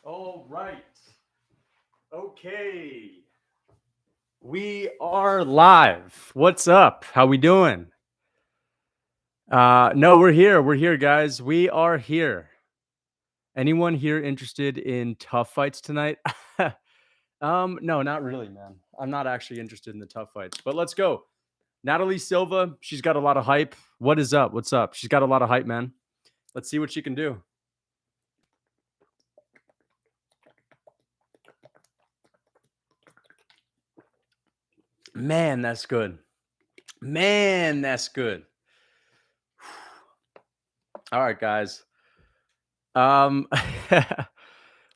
All right. Okay. We are live. What's up? How we doing? No, we're here. We're here, guys. We are here. Anyone here interested in tough fights tonight? No, not really, man. I'm not actually interested in the tough fights. But let's go. Natalie Silva, she's got a lot of hype. What is up? What's up? She's got a lot of hype, man. Let's see what she can do. Man, that's good. Man, that's good. All right, guys.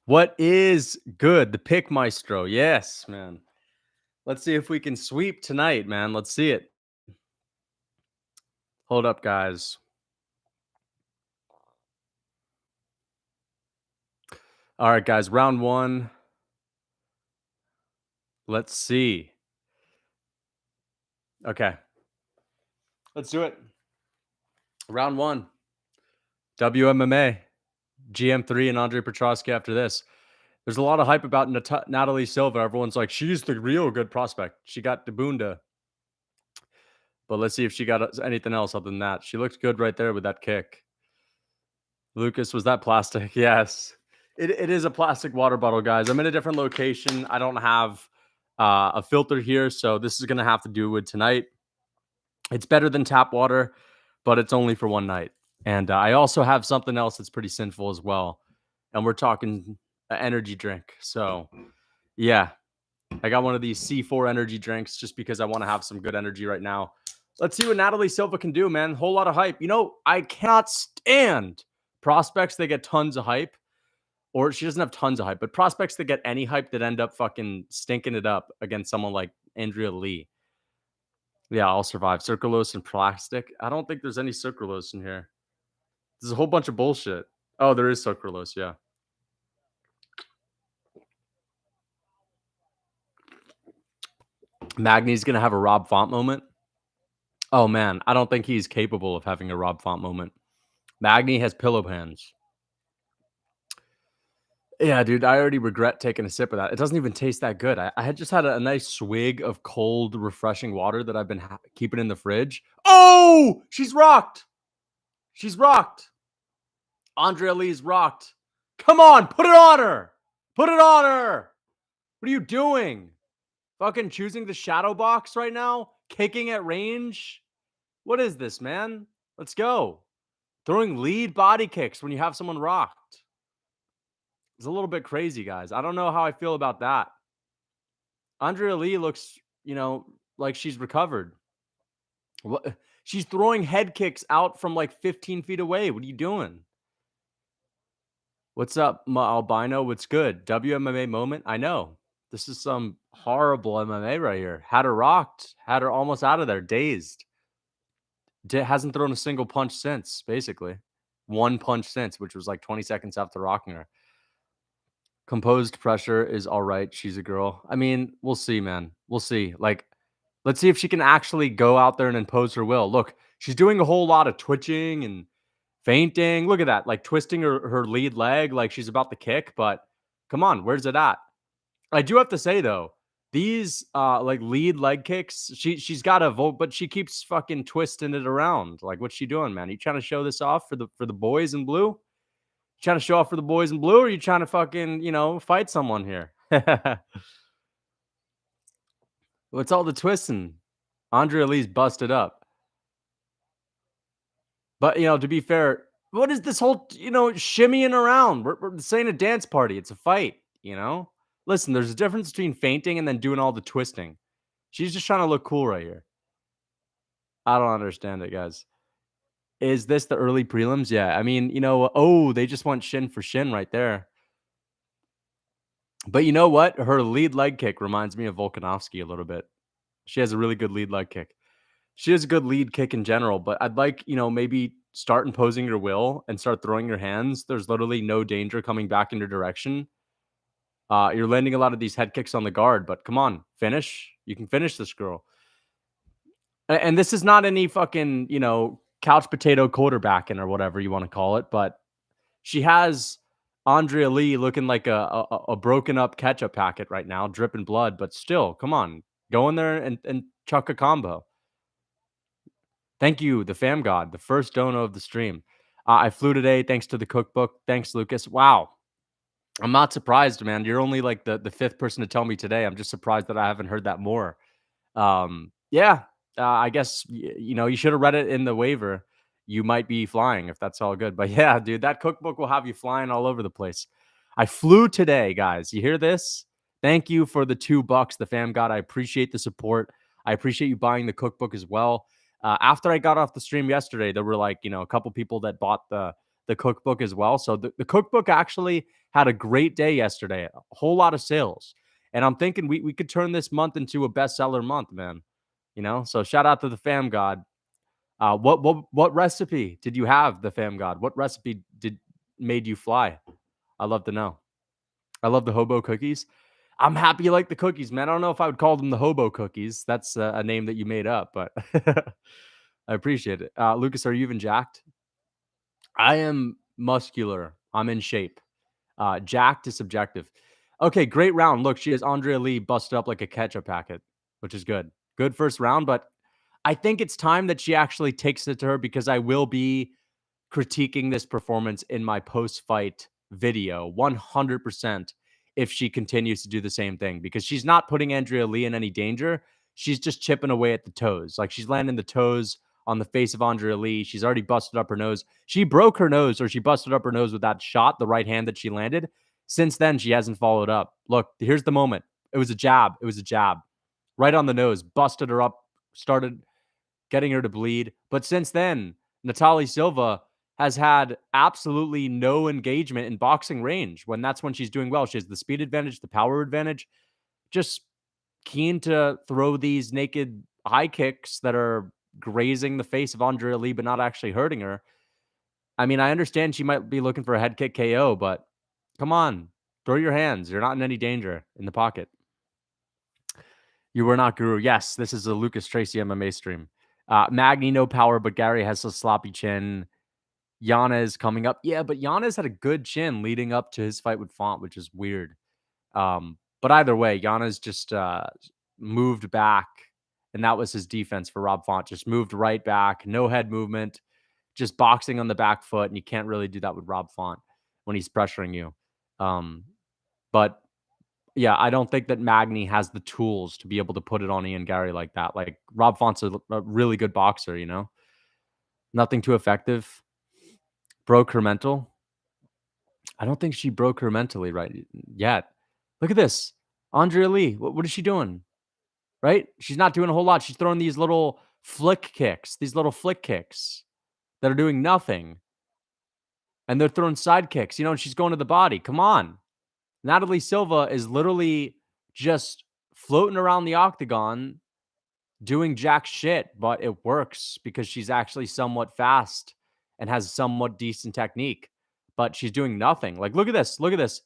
What is good? The pick maestro. Yes, man. Let's see if we can sweep tonight, man. Let's see it. Hold up, guys. All right, guys. Round one. Let's see. Okay. Let's do it. Round one. WMMA. GM3 and Andre Petrovsky after this. There's a lot of hype about Natalie Silva. Everyone's like, she's the real good prospect. She got Debunda. But let's see if she got anything else other than that. She looked good right there with that kick. Lucas, was that plastic? Yes. It is a plastic water bottle, guys. I'm in a different location. I don't have a filter here, so this is going to have to do with tonight. It's better than tap water, but it's only for one night. And I also have something else that's pretty sinful as well. And we're talking energy drink. So, yeah, I got one of these C4 energy drinks just because I want to have some good energy right now. Let's see what Natalie Silva can do, man. Whole lot of hype. You know, I cannot stand prospects that get tons of hype. Or she doesn't have tons of hype, but prospects that get any hype that end up fucking stinking it up against someone like Andrea Lee. Yeah, I'll survive. Sucralose and plastic. I don't think there's any sucralose in here. There's a whole bunch of bullshit. Oh, there is sucralose, yeah. Magni's going to have a Rob Font moment. Oh, man. I don't think he's capable of having a Rob Font moment. Magni has pillow hands. Yeah, dude, I already regret taking a sip of that. It doesn't even taste that good. I had just had a nice swig of cold, refreshing water that I've been keeping in the fridge. Oh, she's rocked. She's rocked. Andrea Lee's rocked. Come on, put it on her. Put it on her. What are you doing? Fucking choosing the shadow box right now? Kicking at range? What is this, man? Let's go. Throwing lead body kicks when you have someone rocked. It's a little bit crazy, guys. I don't know how I feel about that. Andrea Lee looks, like she's recovered. What? She's throwing head kicks out from like 15 feet away. What are you doing? What's up, my albino? What's good? WMMA moment? I know. This is some horrible MMA right here. Had her rocked. Had her almost out of there, dazed. Hasn't thrown a single punch since, basically. One punch since, which was like 20 seconds after rocking her. Composed pressure is all right. She's a girl. I mean, we'll see, man. We'll see. Like, let's see if she can actually go out there and impose her will. Look, she's doing a whole lot of twitching and fainting. Look at that. Like twisting her lead leg like she's about to kick. But come on, where's it at? I do have to say, though, these like lead leg kicks, she's got a vote, but she keeps fucking twisting it around. Like, what's she doing, man? Are you trying to show this off for the boys in blue? Trying to show off for the boys in blue, or are you trying to fucking, fight someone here? What's all the twisting? Andrea Lee's busted up. But, to be fair, what is this whole, shimmying around? This ain't a dance party. It's a fight, Listen, there's a difference between fainting and then doing all the twisting. She's just trying to look cool right here. I don't understand it, guys. Is this the early prelims? Yeah. I mean, they just went shin for shin right there. But you know what? Her lead leg kick reminds me of Volkanovski a little bit. She has a really good lead leg kick. She has a good lead kick in general, but I'd like, maybe start imposing your will and start throwing your hands. There's literally no danger coming back in your direction. You're landing a lot of these head kicks on the guard, but come on, finish. You can finish this girl. And this is not any fucking, couch potato quarterbacking or whatever you want to call it, but she has Andrea Lee looking like a broken up ketchup packet right now, dripping blood, but still, come on, go in there and chuck a combo. Thank you, the fam god, the first dono of the stream. I flew today thanks to the cookbook. Thanks, Lucas. Wow. I'm not surprised, man. You're only like the fifth person to tell me today. I'm just surprised that I haven't heard that more. Yeah, I guess you should have read it in the waiver. You might be flying if that's all good. But yeah, dude, that cookbook will have you flying all over the place. I flew today, guys. You hear this? Thank you for the $2, the fam god. I appreciate the support. I appreciate you buying the cookbook as well. After I got off the stream yesterday, there were like a couple people that bought the cookbook as well. So the cookbook actually had a great day yesterday. A whole lot of sales. And I'm thinking we could turn this month into a bestseller month, man. So shout out to the fam god. What recipe did you have, the fam god? What recipe made you fly? I'd love to know. I love the hobo cookies. I'm happy you like the cookies, man. I don't know if I would call them the hobo cookies. That's a name that you made up, but I appreciate it. Lucas, are you even jacked? I am muscular. I'm in shape. Jacked is subjective. Okay, great round. Look, she has Andrea Lee busted up like a ketchup packet, which is good. Good first round, but I think it's time that she actually takes it to her because I will be critiquing this performance in my post-fight video 100% if she continues to do the same thing because she's not putting Andrea Lee in any danger. She's just chipping away at the toes. Like she's landing the toes on the face of Andrea Lee. She's already busted up her nose. She broke her nose or she busted up her nose with that shot, the right hand that she landed. Since then, she hasn't followed up. Look, here's the moment. It was a jab. It was a jab right on the nose, busted her up, started getting her to bleed. But since then, Natalie Silva has had absolutely no engagement in boxing range when that's when she's doing well. She has the speed advantage, the power advantage, just keen to throw these naked high kicks that are grazing the face of Andrea Lee, but not actually hurting her. I mean, I understand she might be looking for a head kick KO, but come on, throw your hands. You're not in any danger in the pocket. You were not Guru. Yes, this is a Lucas Tracy MMA stream. Magni, no power, but Garry has a sloppy chin. Yana is coming up. Yeah, but Yana's had a good chin leading up to his fight with Font, which is weird. But either way, Yana's just moved back, and that was his defense for Rob Font. Just moved right back, no head movement, just boxing on the back foot, and you can't really do that with Rob Font when he's pressuring you. But yeah, I don't think that Magni has the tools to be able to put it on Ian Garry like that. Like Rob Font's a really good boxer, nothing too effective. Broke her mental. I don't think she broke her mentally right yet. Look at this. Andrea Lee. What is she doing? Right? She's not doing a whole lot. She's throwing these little flick kicks that are doing nothing. And they're throwing side kicks, and she's going to the body. Come on. Natalie Silva is literally just floating around the octagon doing jack shit, but it works because she's actually somewhat fast and has somewhat decent technique, but she's doing nothing. Like, look at this. Look at this.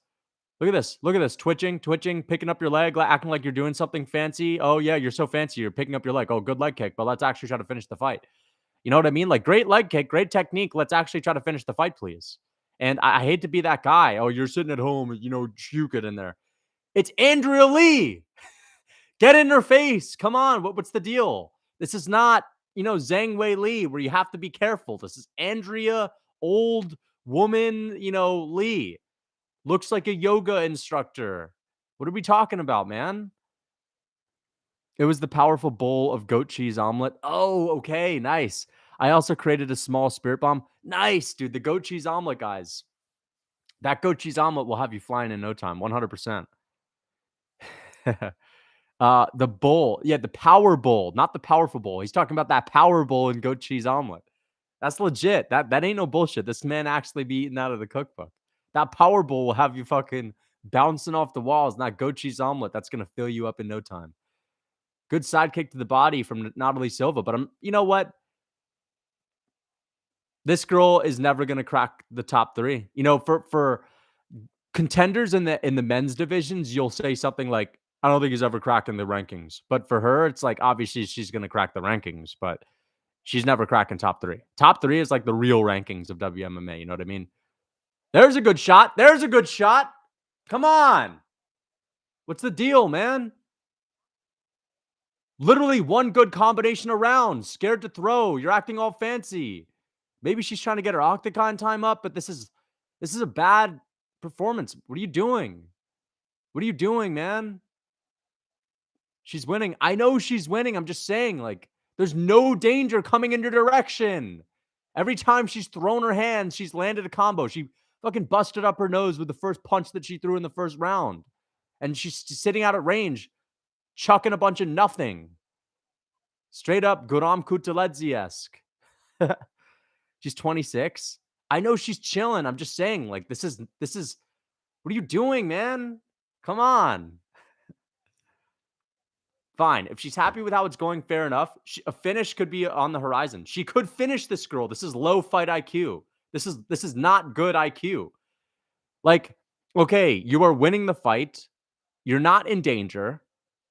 Look at this. Look at this. Twitching, picking up your leg, acting like you're doing something fancy. Oh, yeah, you're so fancy. You're picking up your leg. Oh, good leg kick, but let's actually try to finish the fight. You know what I mean? Like, great leg kick, great technique. Let's actually try to finish the fight, please. And I hate to be that guy. Oh, you're sitting at home, juke it in there. It's Andrea Lee. Get in her face. Come on. What's the deal? This is not, Zhang Wei Li, where you have to be careful. This is Andrea, old woman, Lee. Looks like a yoga instructor. What are we talking about, man? It was the powerful bowl of goat cheese omelet. Oh, okay. Nice. I also created a small spirit bomb. Nice, dude. The goat cheese omelet, guys. That goat cheese omelet will have you flying in no time. 100%. The bowl. Yeah, the power bowl, not the powerful bowl. He's talking about that power bowl and goat cheese omelet. That's legit. That ain't no bullshit. This man actually be eating out of the cookbook. That power bowl will have you fucking bouncing off the walls, not goat cheese omelet. That's going to fill you up in no time. Good side kick to the body from Natalie Silva. But you know what? This girl is never going to crack the top 3. For contenders in the men's divisions, you'll say something like, I don't think he's ever cracked in the rankings. But for her, it's like, obviously she's going to crack the rankings, but she's never cracking top 3. Top 3 is like the real rankings of WMMA. You know what I mean? There's a good shot. There's a good shot. Come on. What's the deal, man? Literally one good combination around. Scared to throw. You're acting all fancy. Maybe she's trying to get her octagon time up, but this is a bad performance. What are you doing? What are you doing, man? She's winning. I know she's winning. I'm just saying, like, there's no danger coming in your direction. Every time she's thrown her hands, she's landed a combo. She fucking busted up her nose with the first punch that she threw in the first round. And she's sitting out at range, chucking a bunch of nothing. Straight up Guram Kutaledzie-esque. She's 26. I know she's chilling. I'm just saying, like, this is what are you doing, man? Come on. Fine. If she's happy with how it's going, fair enough. A finish could be on the horizon. She could finish this girl. This is low fight IQ. This is not good IQ. Like, okay, you are winning the fight. You're not in danger,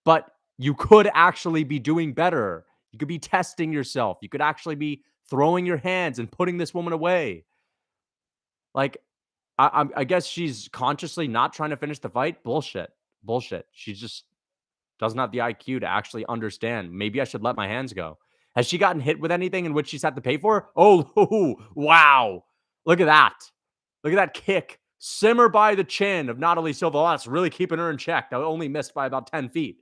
but you could actually be doing better. You could be testing yourself. You could actually be throwing your hands and putting this woman away. Like, I guess she's consciously not trying to finish the fight. Bullshit. She just doesn't have the IQ to actually understand. Maybe I should let my hands go. Has she gotten hit with anything in which she's had to pay for? Oh, wow. Look at that. Look at that kick. Simmer by the chin of Natalie Silva. Oh, that's really keeping her in check. That only missed by about 10 feet.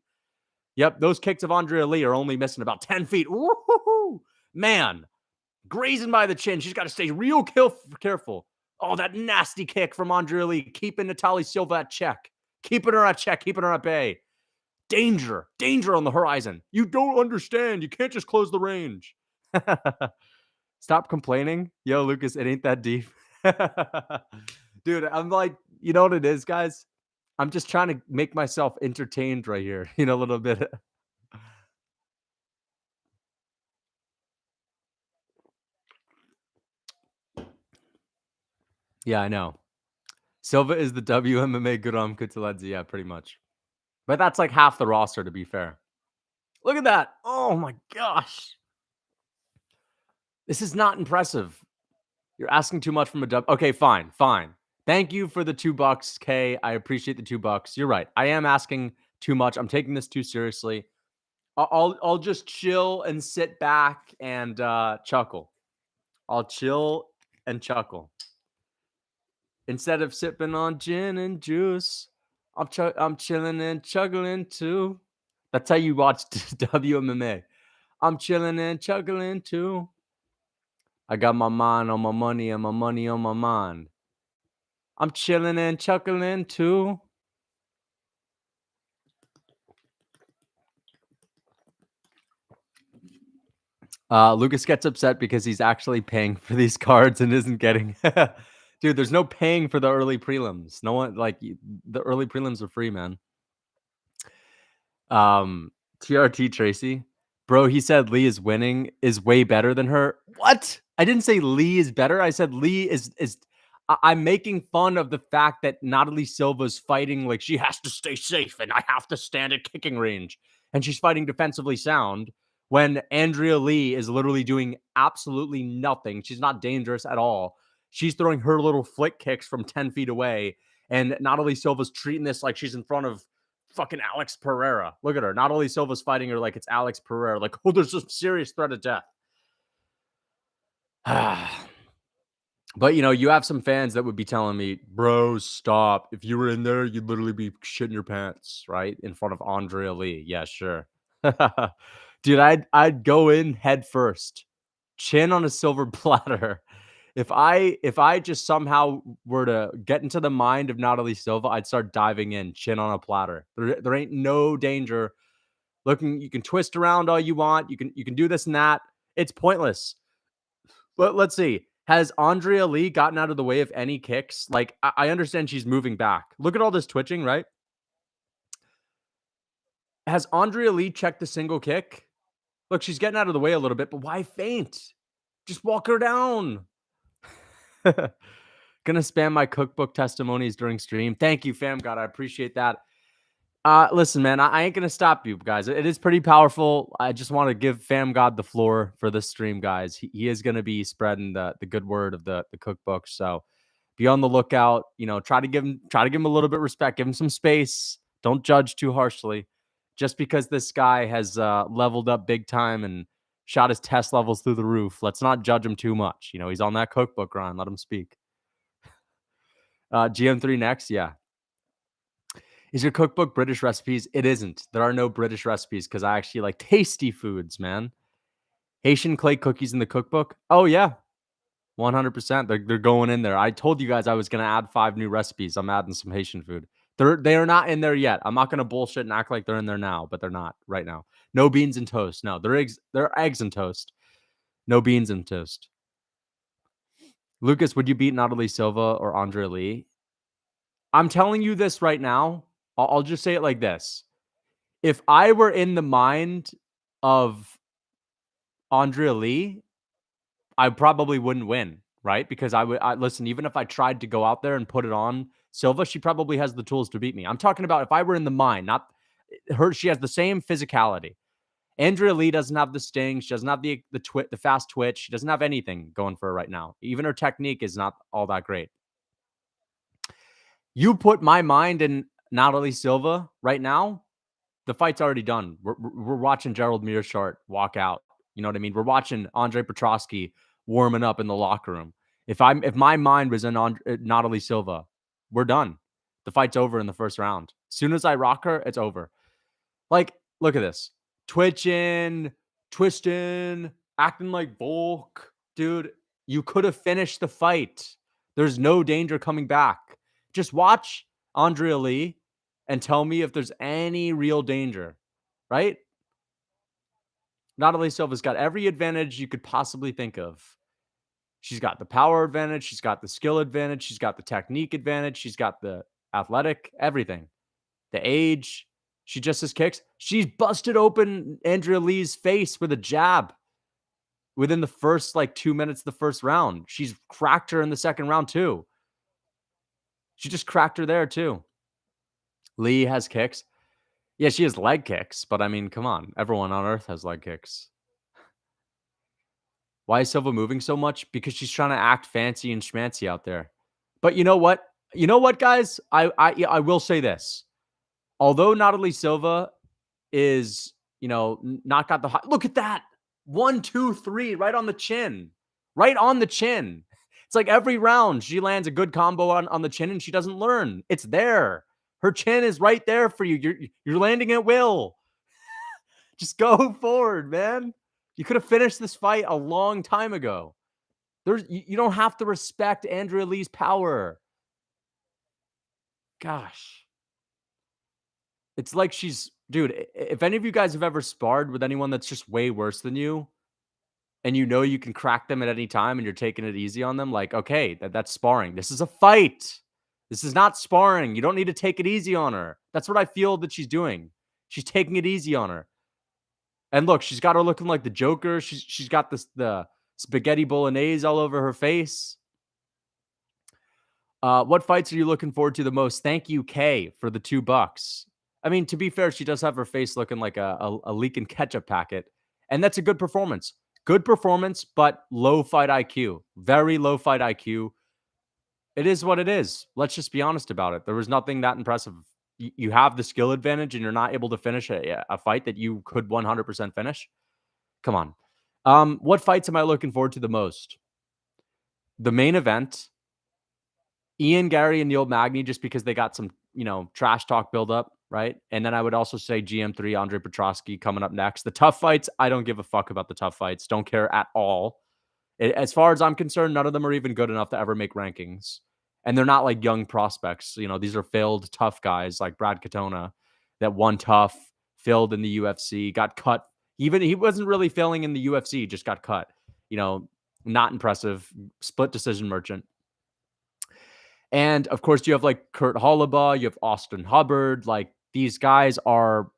Yep, those kicks of Andrea Lee are only missing about 10 feet. Woo-hoo-hoo. Man, grazing by the chin. She's got to stay real careful. Oh, that nasty kick from Andrea Lee, keeping Natalie Silva at check. Keeping her at check, keeping her at bay. Danger on the horizon. You don't understand. You can't just close the range. Stop complaining. Yo, Lucas, it ain't that deep. Dude, I'm like, you know what it is, guys? I'm just trying to make myself entertained right here, a little bit. Yeah, I know. Silva is the WMMA Guram Kutaledzie. Yeah, pretty much. But that's like half the roster, to be fair. Look at that. Oh my gosh. This is not impressive. You're asking too much from a dub. Okay, fine. Thank you for the $2, Kay. I appreciate the $2. You're right. I am asking too much. I'm taking this too seriously. I'll just chill and sit back and chuckle. I'll chill and chuckle. Instead of sipping on gin and juice, I'm chilling and chuckling too. That's how you watch WMMA. I'm chilling and chuckling too. I got my mind on my money and my money on my mind. I'm chilling and chuckling too. Lucas gets upset because he's actually paying for these cards and isn't getting. Dude, there's no paying for the early prelims. No one the early prelims are free, man. TRT Tracy, bro, he said Lee is winning is way better than her. What? I didn't say Lee is better. I said Lee is. I'm making fun of the fact that Natalie Silva's fighting like she has to stay safe and I have to stand at kicking range, and she's fighting defensively sound when Andrea Lee is literally doing absolutely nothing. She's not dangerous at all. She's throwing her little flick kicks from 10 feet away, and Natalie Silva's treating this like she's in front of fucking Alex Pereira. Look at her. Natalie Silva's fighting her like it's Alex Pereira. Like, oh, there's a serious threat of death. But, you have some fans that would be telling me, bro, stop. If you were in there, you'd literally be shitting your pants, right? In front of Andrea Lee. Yeah, sure. Dude, I'd go in head first. Chin on a silver platter. If I just somehow were to get into the mind of Natalie Silva, I'd start diving in, chin on a platter. There ain't no danger. Looking, you can twist around all you want. You can do this and that. It's pointless. But let's see. Has Andrea Lee gotten out of the way of any kicks? Like, I understand she's moving back. Look at all this twitching, right? Has Andrea Lee checked the single kick? Look, she's getting out of the way a little bit, but why faint? Just walk her down. Gonna spam my cookbook testimonies during stream. Thank you, fam god. I appreciate that. Listen, man, I ain't gonna stop you guys. It is pretty powerful. I just want to give Fam God the floor for this stream, guys. He is gonna be spreading the good word of the cookbook. So Be on the lookout. Try to give him a little bit of respect. Give him some space. Don't judge too harshly. Just because this guy has leveled up big time and shot his test levels through the roof, let's not judge him too much. He's on that cookbook grind. Let him speak. GM3 next, yeah. Is your cookbook British recipes? It isn't. There are no British recipes because I actually like tasty foods, man. Haitian clay cookies in the cookbook? Oh, yeah. 100%. They're going in there. I told you guys I was going to add 5 new recipes. I'm adding some Haitian food. They are not in there yet. I'm not going to bullshit and act like they're in there now, but they're not right now. No beans and toast. No, they're eggs and toast. No beans and toast. Lucas, would you beat Natalie Silva or Andre Lee? I'm telling you this right now. I'll just say it like this. If I were in the mind of Andre Lee, I probably wouldn't win, right? Because listen, even if I tried to go out there and put it on Silva, she probably has the tools to beat me. I'm talking about if I were in the mind, not her. She has the same physicality. Andrea Lee doesn't have the sting. She doesn't have the fast twitch. She doesn't have anything going for her right now. Even her technique is not all that great. You put my mind in Natalie Silva right now, the fight's already done. We're watching Gerald Mearshart walk out. You know what I mean? We're watching Andre Petrovsky warming up in the locker room. If my mind was in Natalie Silva, we're done. The fight's over in the first round. As soon as I rock her, it's over. Like, look at this. Twitching, twisting, acting like Volk. Dude, you could have finished the fight. There's no danger coming back. Just watch Andrea Lee and tell me if there's any real danger, right? Natalie Silva's got every advantage you could possibly think of. She's got the power advantage. She's got the skill advantage. She's got the technique advantage. She's got the athletic, everything. The age. She just has kicks. She's busted open Andrea Lee's face with a jab within the first 2 minutes of the first round. She's cracked her in the second round too. She just cracked her there too. Lee has kicks. Yeah, she has leg kicks, but I mean, come on. Everyone on earth has leg kicks. Why is Silva moving so much? Because she's trying to act fancy and schmancy out there. But you know what? You know what, guys? I will say this. Although Natalie Silva is, not got the high. Look at that. 1, 2, 3, right on the chin. Right on the chin. It's like every round she lands a good combo on the chin and she doesn't learn. It's there. Her chin is right there for you. You're landing at will. Just go forward, man. You could have finished this fight a long time ago. You don't have to respect Andrea Lee's power. Gosh. It's like dude, if any of you guys have ever sparred with anyone that's just way worse than you, and you can crack them at any time and you're taking it easy on them, okay, that's sparring. This is a fight. This is not sparring. You don't need to take it easy on her. That's what I feel that she's doing. She's taking it easy on her. And look, she's got her looking like the Joker. She's got the spaghetti bolognese all over her face. What fights are you looking forward to the most? Thank you, Kay, for the $2. I mean, to be fair, she does have her face looking like a leaking ketchup packet. And that's a good performance. Good performance, but low fight IQ. Very low fight IQ. It is what it is. Let's just be honest about it. There was nothing that impressive. You have the skill advantage and you're not able to finish a fight that you could 100% finish. Come on. What fights am I looking forward to the most? The main event. Ian, Garry, and the old Magni, just because they got some, trash talk buildup, right? And then I would also say GM3, Andre Petrovsky coming up next. The tough fights, I don't give a fuck about the tough fights. Don't care at all. As far as I'm concerned, none of them are even good enough to ever make rankings. And they're not like young prospects. These are failed tough guys like Brad Katona that won tough, failed in the UFC, got cut. Even he wasn't really failing in the UFC, just got cut. Not impressive. Split decision merchant. And of course, you have Kurt Holobaugh, you have Austin Hubbard. These guys are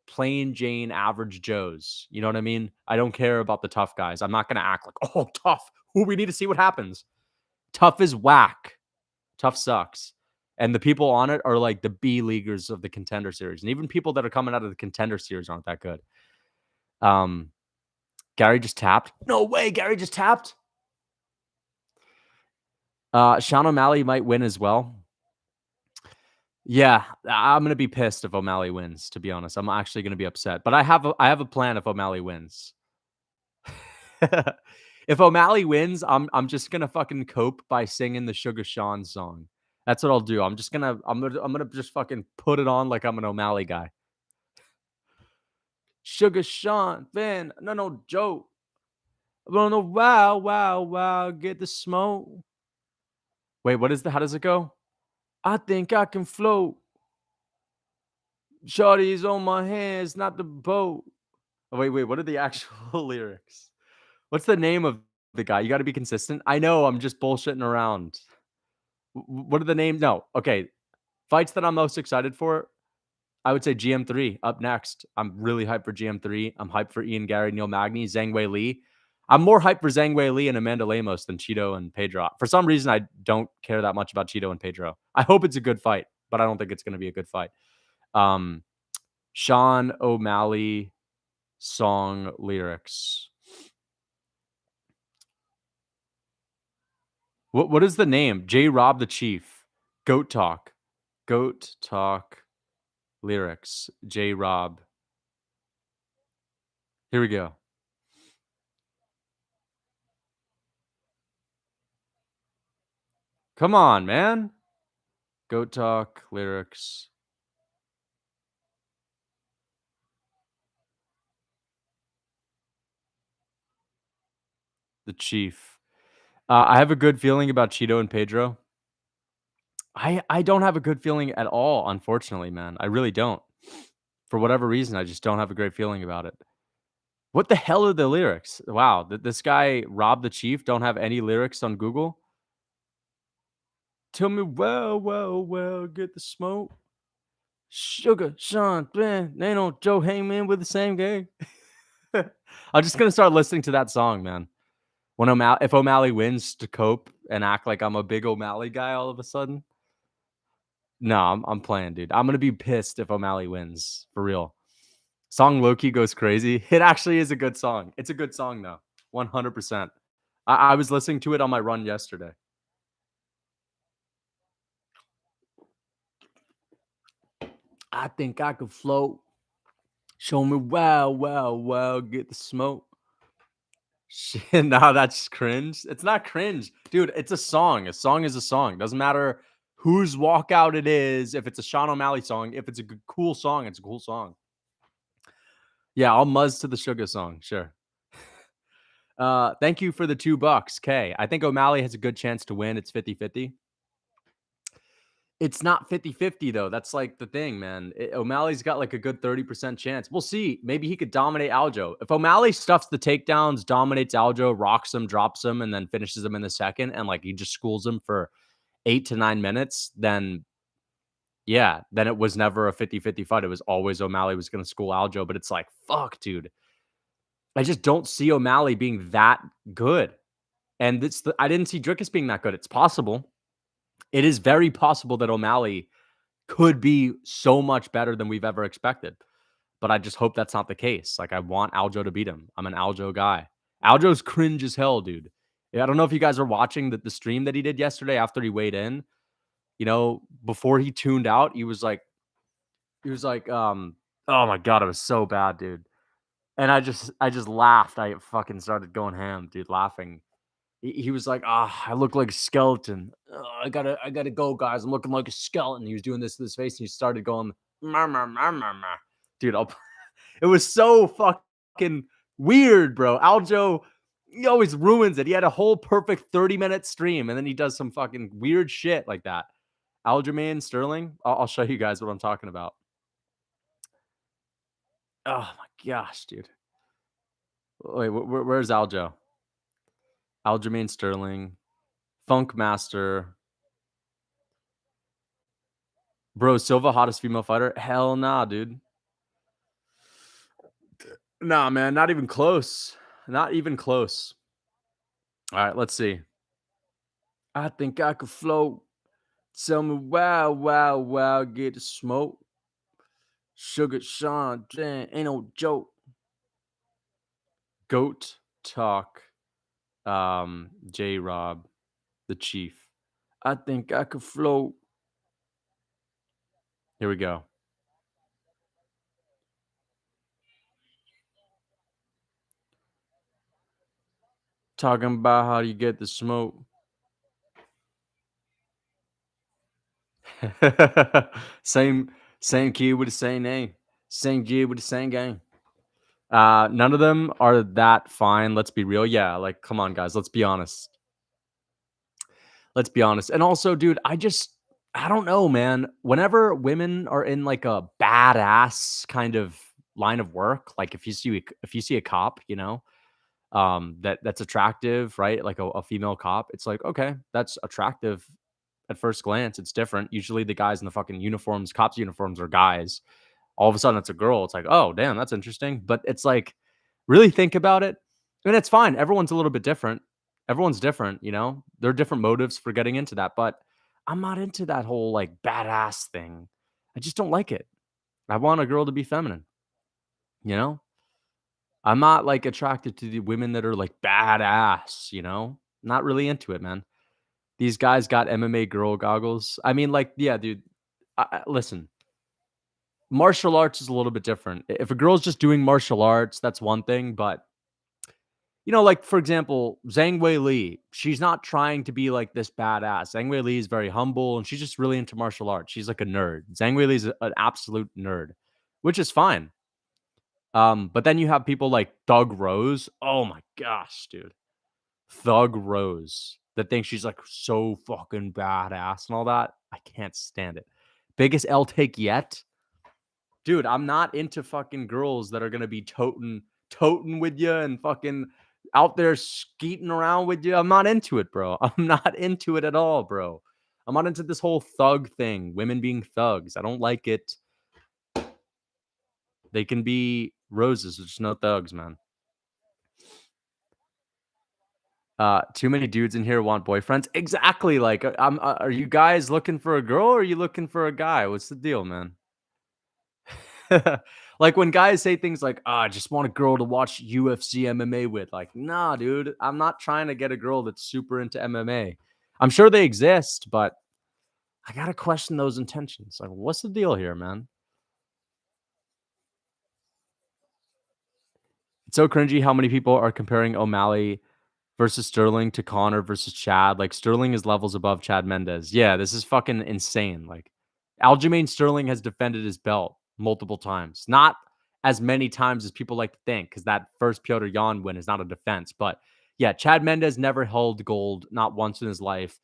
plain Jane average Joes. You know what I mean? I don't care about the tough guys. I'm not going to act like, oh, tough. Ooh, we need to see what happens. Tough is whack. Tough sucks. And the people on it are the B leaguers of the Contender Series. And even people that are coming out of the Contender Series aren't that good. Garry just tapped. No way, Garry just tapped. Sean O'Malley might win as well. Yeah, I'm gonna be pissed if O'Malley wins, to be honest. I'm actually gonna be upset. But I have a plan if O'Malley wins. If O'Malley wins, I'm just gonna fucking cope by singing the Sugar Sean song. That's what I'll do. I'm gonna just fucking put it on like I'm an O'Malley guy. Sugar Sean, Van, no joke. Run a wow, wow, wow, get the smoke. Wait, how does it go? I think I can float. Shorty's on my hands, not the boat. Oh, wait, what are the actual lyrics? What's the name of the guy? You gotta be consistent. I know, I'm just bullshitting around. What are the names? No, okay. Fights that I'm most excited for, I would say GM3 up next. I'm really hyped for GM3. I'm hyped for Ian Garry, Neil Magny, Zhang Wei Li. I'm more hyped for Zhang Wei Li and Amanda Lemos than Cheeto and Pedro. For some reason, I don't care that much about Cheeto and Pedro. I hope it's a good fight, but I don't think it's going to be a good fight. Sean O'Malley song lyrics. What is the name? J. Rob the Chief. Goat Talk. Goat Talk lyrics. J. Rob. Here we go. Come on, man. Goat Talk lyrics. The Chief. I have a good feeling about Cheeto and Pedro. I don't have a good feeling at all, unfortunately, man. I really don't. For whatever reason, I just don't have a great feeling about it. What the hell are the lyrics? Wow, this guy Rob the Chief don't have any lyrics on Google. Tell me, well, get the smoke. Sugar, Sean, man, they don't Joe Hangman with the same gang. I'm just gonna start listening to that song, man. When if O'Malley wins to cope and act like I'm a big O'Malley guy all of a sudden. No, I'm playing, dude. I'm gonna be pissed if O'Malley wins for real. Song Loki goes crazy. It actually is a good song. It's a good song though, 100%. I was listening to it on my run yesterday. I think I could float. Show me wow, get the smoke. Shit, nah, that's cringe. It's not cringe, dude. It's a song. A song is a song. Doesn't matter whose walkout it is. If it's a Sean O'Malley song, if it's a cool song, it's a cool song. Yeah, I'll muzz to the Sugar song. Sure. Thank you for the $2. K. I think O'Malley has a good chance to win. It's 50-50. It's not 50-50 though. That's like the thing, man. O'Malley's got like a good 30% chance. We'll see. Maybe he could dominate Aljo. If O'Malley stuffs the takedowns, dominates Aljo, rocks him, drops him, and then finishes him in the second, and like he just schools him for 8 to 9 minutes, then yeah, then it was never a 50-50 fight. It was always O'Malley was going to school Aljo, but it's like, fuck, dude. I just don't see O'Malley being that good. And I didn't see Drickus being that good. It's possible. It is very possible that O'Malley could be so much better than we've ever expected. But I just hope that's not the case. Like, I want Aljo to beat him. I'm an Aljo guy. Aljo's cringe as hell, dude. I don't know if you guys are watching the stream that he did yesterday after he weighed in. You know, before he tuned out, he was like, oh my God, it was so bad, dude. And I just laughed. I fucking started going ham, dude, laughing. He was like, I look like a skeleton. I gotta go, guys. I'm looking like a skeleton. He was doing this to his face, and he started going, "Mah, mah, mah, mah, mah." Dude, it was so fucking weird, bro. Aljo, he always ruins it. He had a whole perfect 30-minute stream, and then he does some fucking weird shit like that. Aljamain Sterling, I'll show you guys what I'm talking about. Oh my gosh, dude. Wait, where's Aljo? Aljamain Sterling, Funk Master. Bro, Silva, hottest female fighter? Hell nah, dude. Nah, man, not even close. Not even close. All right, let's see. I think I could float. Tell me wow, get the smoke. Sugar Sean, damn, ain't no joke. Goat Talk, J Rob, the Chief. I think I could float. Here we go. Talking about how you get the smoke. same same key with the same name. Same G with the same gang. None of them are that fine. Let's be real. Yeah, like come on, guys. Let's be honest. Let's be honest. And also, dude, I don't know, man. Whenever women are in like a badass kind of line of work, like if you see a cop, that's attractive, right? Like a female cop, it's like, okay, that's attractive at first glance. It's different. Usually the guys in the fucking uniforms, cops uniforms are guys. All of a sudden it's a girl. It's like, oh damn, that's interesting. But it's like, really think about it. And it's fine. Everyone's a little bit different. Everyone's different, There are different motives for getting into that. But I'm not into that whole like badass thing. I just don't like it. I want a girl to be feminine, you know? I'm not like attracted to the women that are like badass. Not really into it, man. These guys got MMA girl goggles. I mean, like, yeah, dude. Listen, martial arts is a little bit different. If a girl's just doing martial arts, that's one thing. But like for example, Zhang Wei Li, she's not trying to be like this badass. Zhang Wei Li is very humble, and she's just really into martial arts. She's like a nerd. Zhang Wei Li is an absolute nerd, which is fine. But then you have people like Thug Rose. Oh my gosh, dude. Thug Rose that thinks she's like so fucking badass and all that. I can't stand it. Biggest L take yet? Dude, I'm not into fucking girls that are gonna be toting with you and fucking out there skeeting around with you. I'm not into it, bro. I'm not into it at all, bro. I'm not into this whole thug thing, women being thugs. I don't like it. They can be roses, there's no thugs, man. Too many dudes in here want boyfriends. Exactly. Like, are you guys looking for a girl or are you looking for a guy? What's the deal, man? Like when guys say things like, I just want a girl to watch UFC MMA with. Like, nah, dude, I'm not trying to get a girl that's super into MMA. I'm sure they exist, but I gotta question those intentions. Like, what's the deal here, man? It's so cringy how many people are comparing O'Malley versus Sterling to Connor versus Chad. Like Sterling is levels above Chad Mendez. Yeah, this is fucking insane. Like Aljamain Sterling has defended his belt multiple times. Not as many times as people like to think, because that first Piotr Jan win is not a defense. But yeah, Chad Mendez never held gold, not once in his life.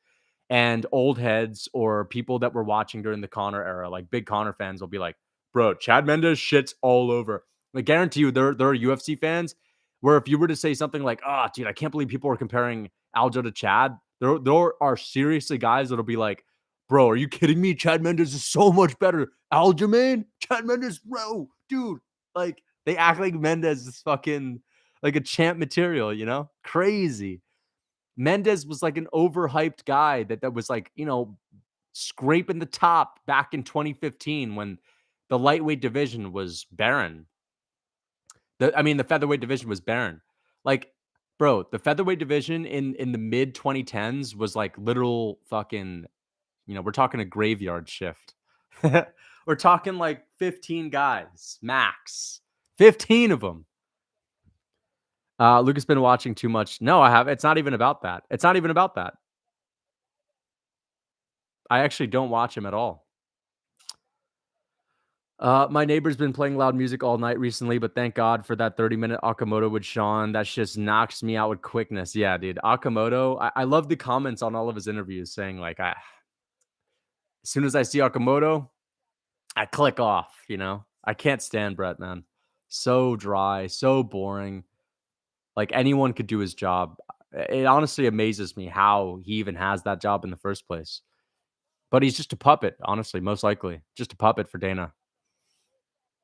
And old heads or people that were watching during the Connor era, like big Connor fans, will be like, bro, Chad Mendez shits all over. I guarantee you there are UFC fans where if you were to say something like, oh, dude, I can't believe people are comparing Aljo to Chad, there are seriously guys that'll be like, bro, are you kidding me? Chad Mendez is so much better. Aljamain, Chad Mendez, bro, dude. Like, they act like Mendez is fucking like a champ material, Crazy. Mendez was like an overhyped guy that was like, scraping the top back in 2015 when the lightweight division was barren. The featherweight division was barren. Like, bro, the featherweight division in the mid 2010s was like literal fucking, we're talking a graveyard shift. We're talking like 15 guys max. 15 of them. Lucas been watching too much. No, I have. It's not even about that. It's not even about that. I actually don't watch him at all. My neighbor's been playing loud music all night recently, but thank God for that 30-minute Akamoto with Sean. That just knocks me out with quickness. Yeah, dude. Akamoto, I love the comments on all of his interviews saying, like, as soon as I see Akamoto, I click off. I can't stand Brett, man. So dry, so boring. Like, anyone could do his job. It honestly amazes me how he even has that job in the first place. But he's just a puppet, honestly, most likely. Just a puppet for Dana.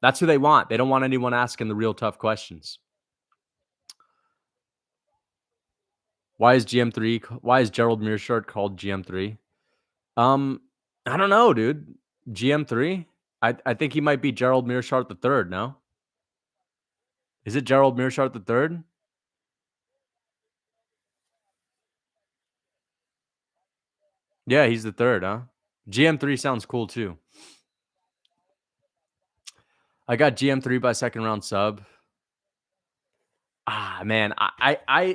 That's who they want. They don't want anyone asking the real tough questions. Why is GM3? Why is Gerald Mearshart called GM3? I don't know, dude. GM3? I think he might be Gerald Mearshart the third. No, is it Gerald Mearshart the third? Yeah, he's the third, huh? GM3 sounds cool too. I got GM3 by second round sub. Ah, man,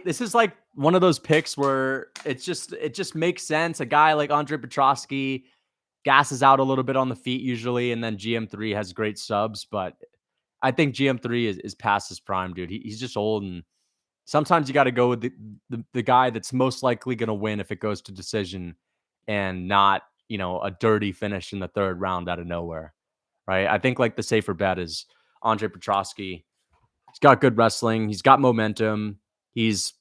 this is like one of those picks where it just makes sense. A guy like Andre Petrovsky gasses out a little bit on the feet usually, and then GM3 has great subs, but I think GM3 is past his prime, dude. He's just old, and sometimes you got to go with the guy that's most likely going to win if it goes to decision, and not a dirty finish in the third round out of nowhere, right? I think like the safer bet is Andre Petrovsky. He's got good wrestling. He's got momentum. He's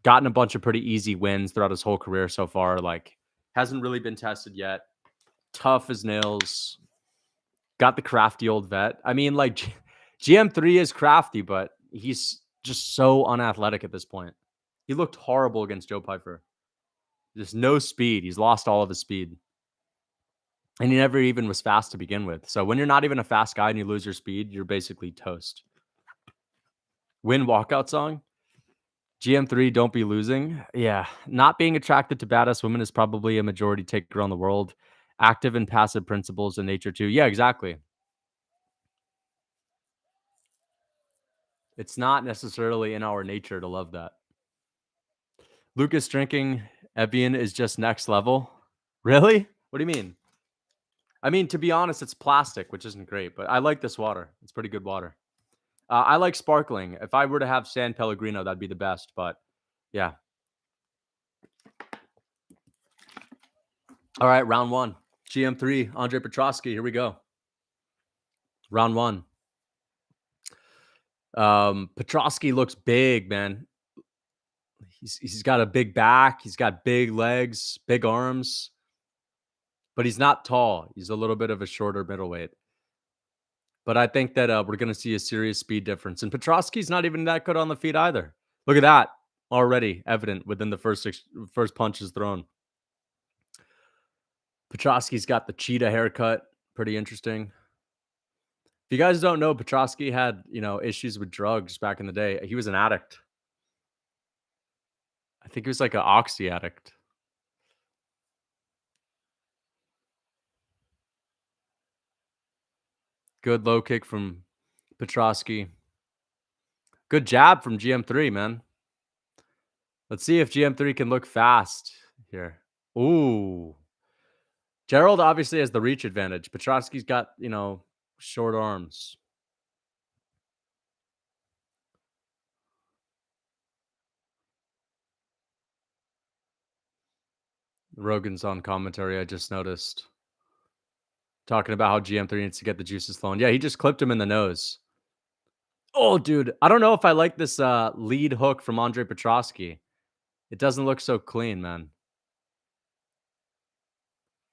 gotten a bunch of pretty easy wins throughout his whole career so far. Like, hasn't really been tested yet. Tough as nails. Got the crafty old vet. I mean, like, GM3 is crafty, but he's just so unathletic at this point. He looked horrible against Joe Pyfer. Just no speed. He's lost all of his speed. And he never even was fast to begin with. So when you're not even a fast guy and you lose your speed, you're basically toast. Win walkout song. GM3, don't be losing. Yeah. Not being attracted to badass women is probably a majority taker on the world. Active and passive principles in nature too. Yeah, exactly. It's not necessarily in our nature to love that. Lucas drinking Evian is just next level. Really? What do you mean? I mean, to be honest, it's plastic, which isn't great, but I like this water. It's pretty good water. I like sparkling. If I were to have San Pellegrino, that'd be the best. But yeah. All right, round one. GM3, Andre Petrovsky. Here we go. Round one. Petrovsky looks big, man. He's got a big back. He's got big legs, big arms, but he's not tall. He's a little bit of a shorter middleweight. But I think that we're going to see a serious speed difference. And Petrovsky's not even that good on the feet either. Look at that. Already evident within the first punches thrown. Petrovsky's got the cheetah haircut. Pretty interesting. If you guys don't know, Petrovsky had, issues with drugs back in the day. He was an addict. I think he was like an oxy addict. Good low kick from Petrovsky. Good jab from GM3, man. Let's see if GM3 can look fast here. Ooh. Gerald obviously has the reach advantage. Petrovsky's got, short arms. Rogan's on commentary, I just noticed. Talking about how GM3 needs to get the juices flowing. Yeah, he just clipped him in the nose. Oh, dude. I don't know if I like this lead hook from Andre Petrovsky. It doesn't look so clean, man.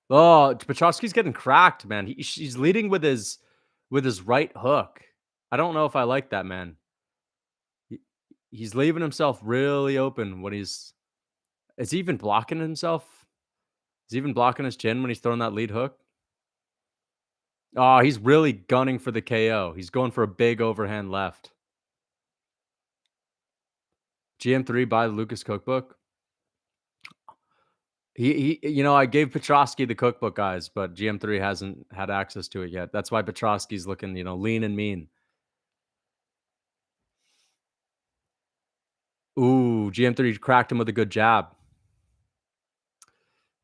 Oh, Petrovsky's getting cracked, man. He's leading with his right hook. I don't know if I like that, man. He's leaving himself really open when is he even blocking himself? Is he even blocking his chin when he's throwing that lead hook? Oh, he's really gunning for the KO. He's going for a big overhand left. GM3 by the Lucas cookbook. I gave Petrovsky the cookbook, guys, but GM3 hasn't had access to it yet. That's why Petrovsky's looking, lean and mean. Ooh, GM3 cracked him with a good jab.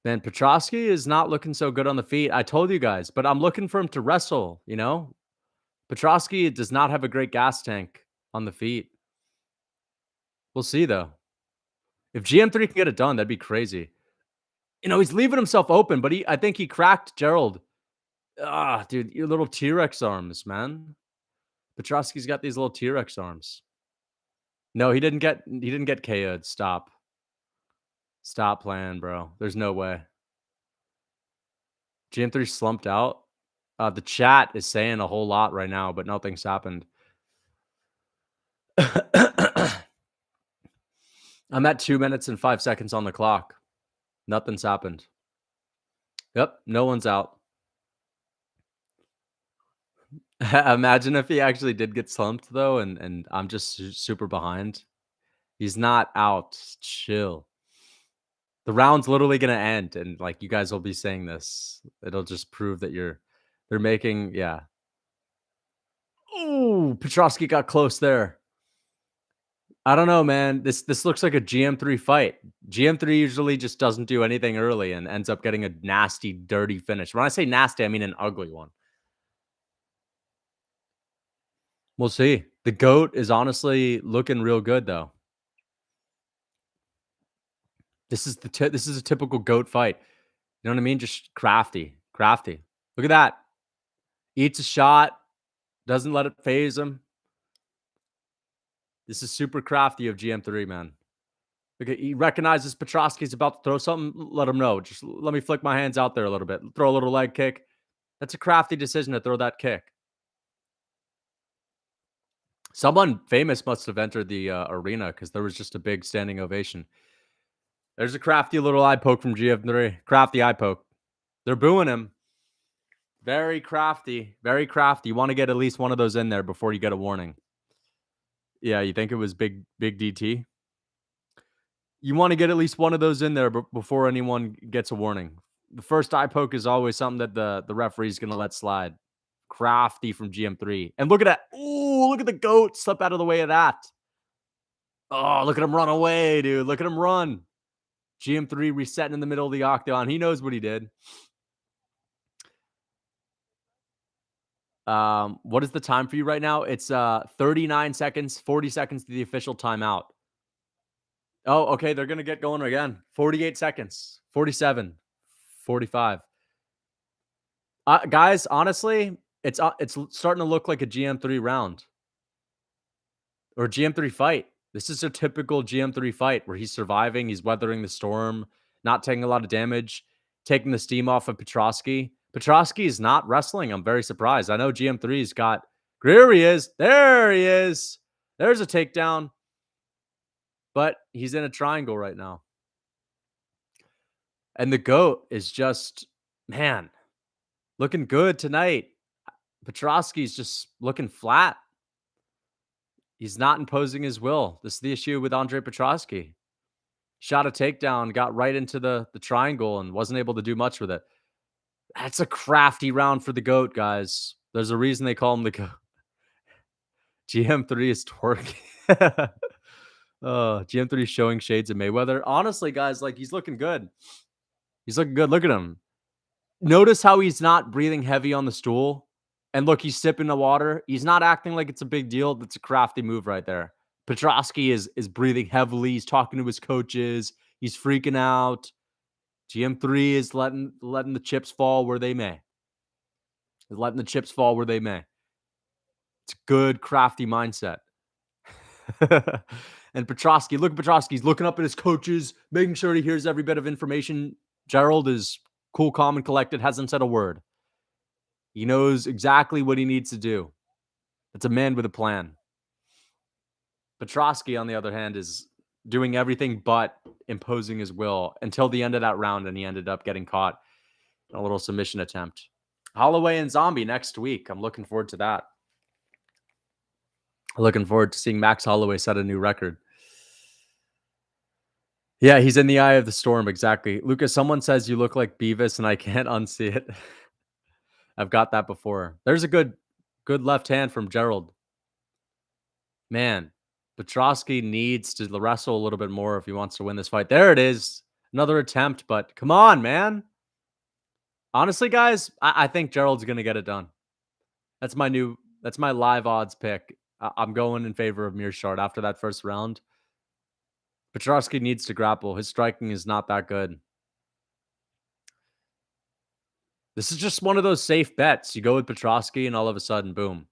Man, Petrovsky is not looking so good on the feet. I told you guys, but I'm looking for him to wrestle, Petrovsky does not have a great gas tank on the feet. We'll see, though. If GM3 can get it done, that'd be crazy. He's leaving himself open, but I think he cracked Gerald. Ah, dude, your little T-Rex arms, man. Petrovsky's got these little T-Rex arms. No, he didn't get KO'd. Stop playing, bro. There's no way. GM3 slumped out. The chat is saying a whole lot right now, but nothing's happened. I'm at 2 minutes and 5 seconds on the clock. Nothing's happened. Yep, no one's out. Imagine if he actually did get slumped, though, and I'm just super behind. He's not out. Chill. The round's literally gonna end, and, like, you guys will be saying this. It'll just prove that they're making yeah. Ooh, Petrovsky got close there. I don't know, man. This looks like a GM3 fight. GM3 usually just doesn't do anything early and ends up getting a nasty, dirty finish. When I say nasty, I mean an ugly one. We'll see. The GOAT is honestly looking real good, though. This is a typical GOAT fight. You know what I mean? Just crafty, crafty. Look at that. Eats a shot, doesn't let it phase him. This is super crafty of GM3, man. Look at, he recognizes Petrovsky's about to throw something. Let him know. Just let me flick my hands out there a little bit. Throw a little leg kick. That's a crafty decision to throw that kick. Someone famous must have entered the arena because there was just a big standing ovation. There's a crafty little eye poke from GM3. Crafty eye poke. They're booing him. Very crafty. Very crafty. You want to get at least one of those in there before you get a warning. Yeah, you think it was big DT? You want to get at least one of those in there before anyone gets a warning. The first eye poke is always something that the referee's going to let slide. Crafty from GM3. And look at that. Ooh, look at the GOAT slip out of the way of that. Oh, look at him run away, dude. Look at him run. GM3 resetting in the middle of the octagon. He knows what he did. What is the time for you right now? It's 39 seconds, 40 seconds to the official timeout. Oh, okay. They're going to get going again. 48 seconds, 47, 45. Guys, honestly, it's starting to look like a GM3 round or GM3 fight. This is a typical GM3 fight where he's surviving, he's weathering the storm, not taking a lot of damage, taking the steam off of Petrovsky. Petrovsky is not wrestling. I'm very surprised. I know GM3's got. Here he is. There he is. There's a takedown. But he's in a triangle right now. And the GOAT is just, man, looking good tonight. Petrovsky's just looking flat. He's not imposing his will. This is the issue with Andre Petrovsky. Shot a takedown, got right into the triangle and wasn't able to do much with it. That's a crafty round for the GOAT, guys. There's a reason they call him the GOAT. GM3 is twerking. GM3 showing shades of Mayweather. Honestly, guys, like he's looking good. He's looking good. Look at him. Notice how he's not breathing heavy on the stool. And look, he's sipping the water. He's not acting like it's a big deal. That's a crafty move right there. Petrovsky is breathing heavily. He's talking to his coaches. He's freaking out. GM3 is letting the chips fall where they may. He's letting the chips fall where they may. It's a good, crafty mindset. And Petrovsky, look at Petrovsky. He's looking up at his coaches, making sure he hears every bit of information. Gerald is cool, calm, and collected, hasn't said a word. He knows exactly what he needs to do. It's a man with a plan. Petrovsky, on the other hand, is doing everything but imposing his will until the end of that round, and he ended up getting caught in a little submission attempt. Holloway and Zombie next week. I'm looking forward to that. Looking forward to seeing Max Holloway set a new record. Yeah, he's in the eye of the storm. Exactly. Lucas, someone says you look like Beavis, and I can't unsee it. I've got that before. There's a good left hand from Gerald. Man, Petrovsky needs to wrestle a little bit more if he wants to win this fight. There it is. Another attempt, but come on, man. Honestly, guys, I think Gerald's going to get it done. That's my live odds pick. I'm going in favor of Mearshart after that first round. Petrovsky needs to grapple. His striking is not that good. This is just one of those safe bets. You go with Petrovsky and all of a sudden, boom.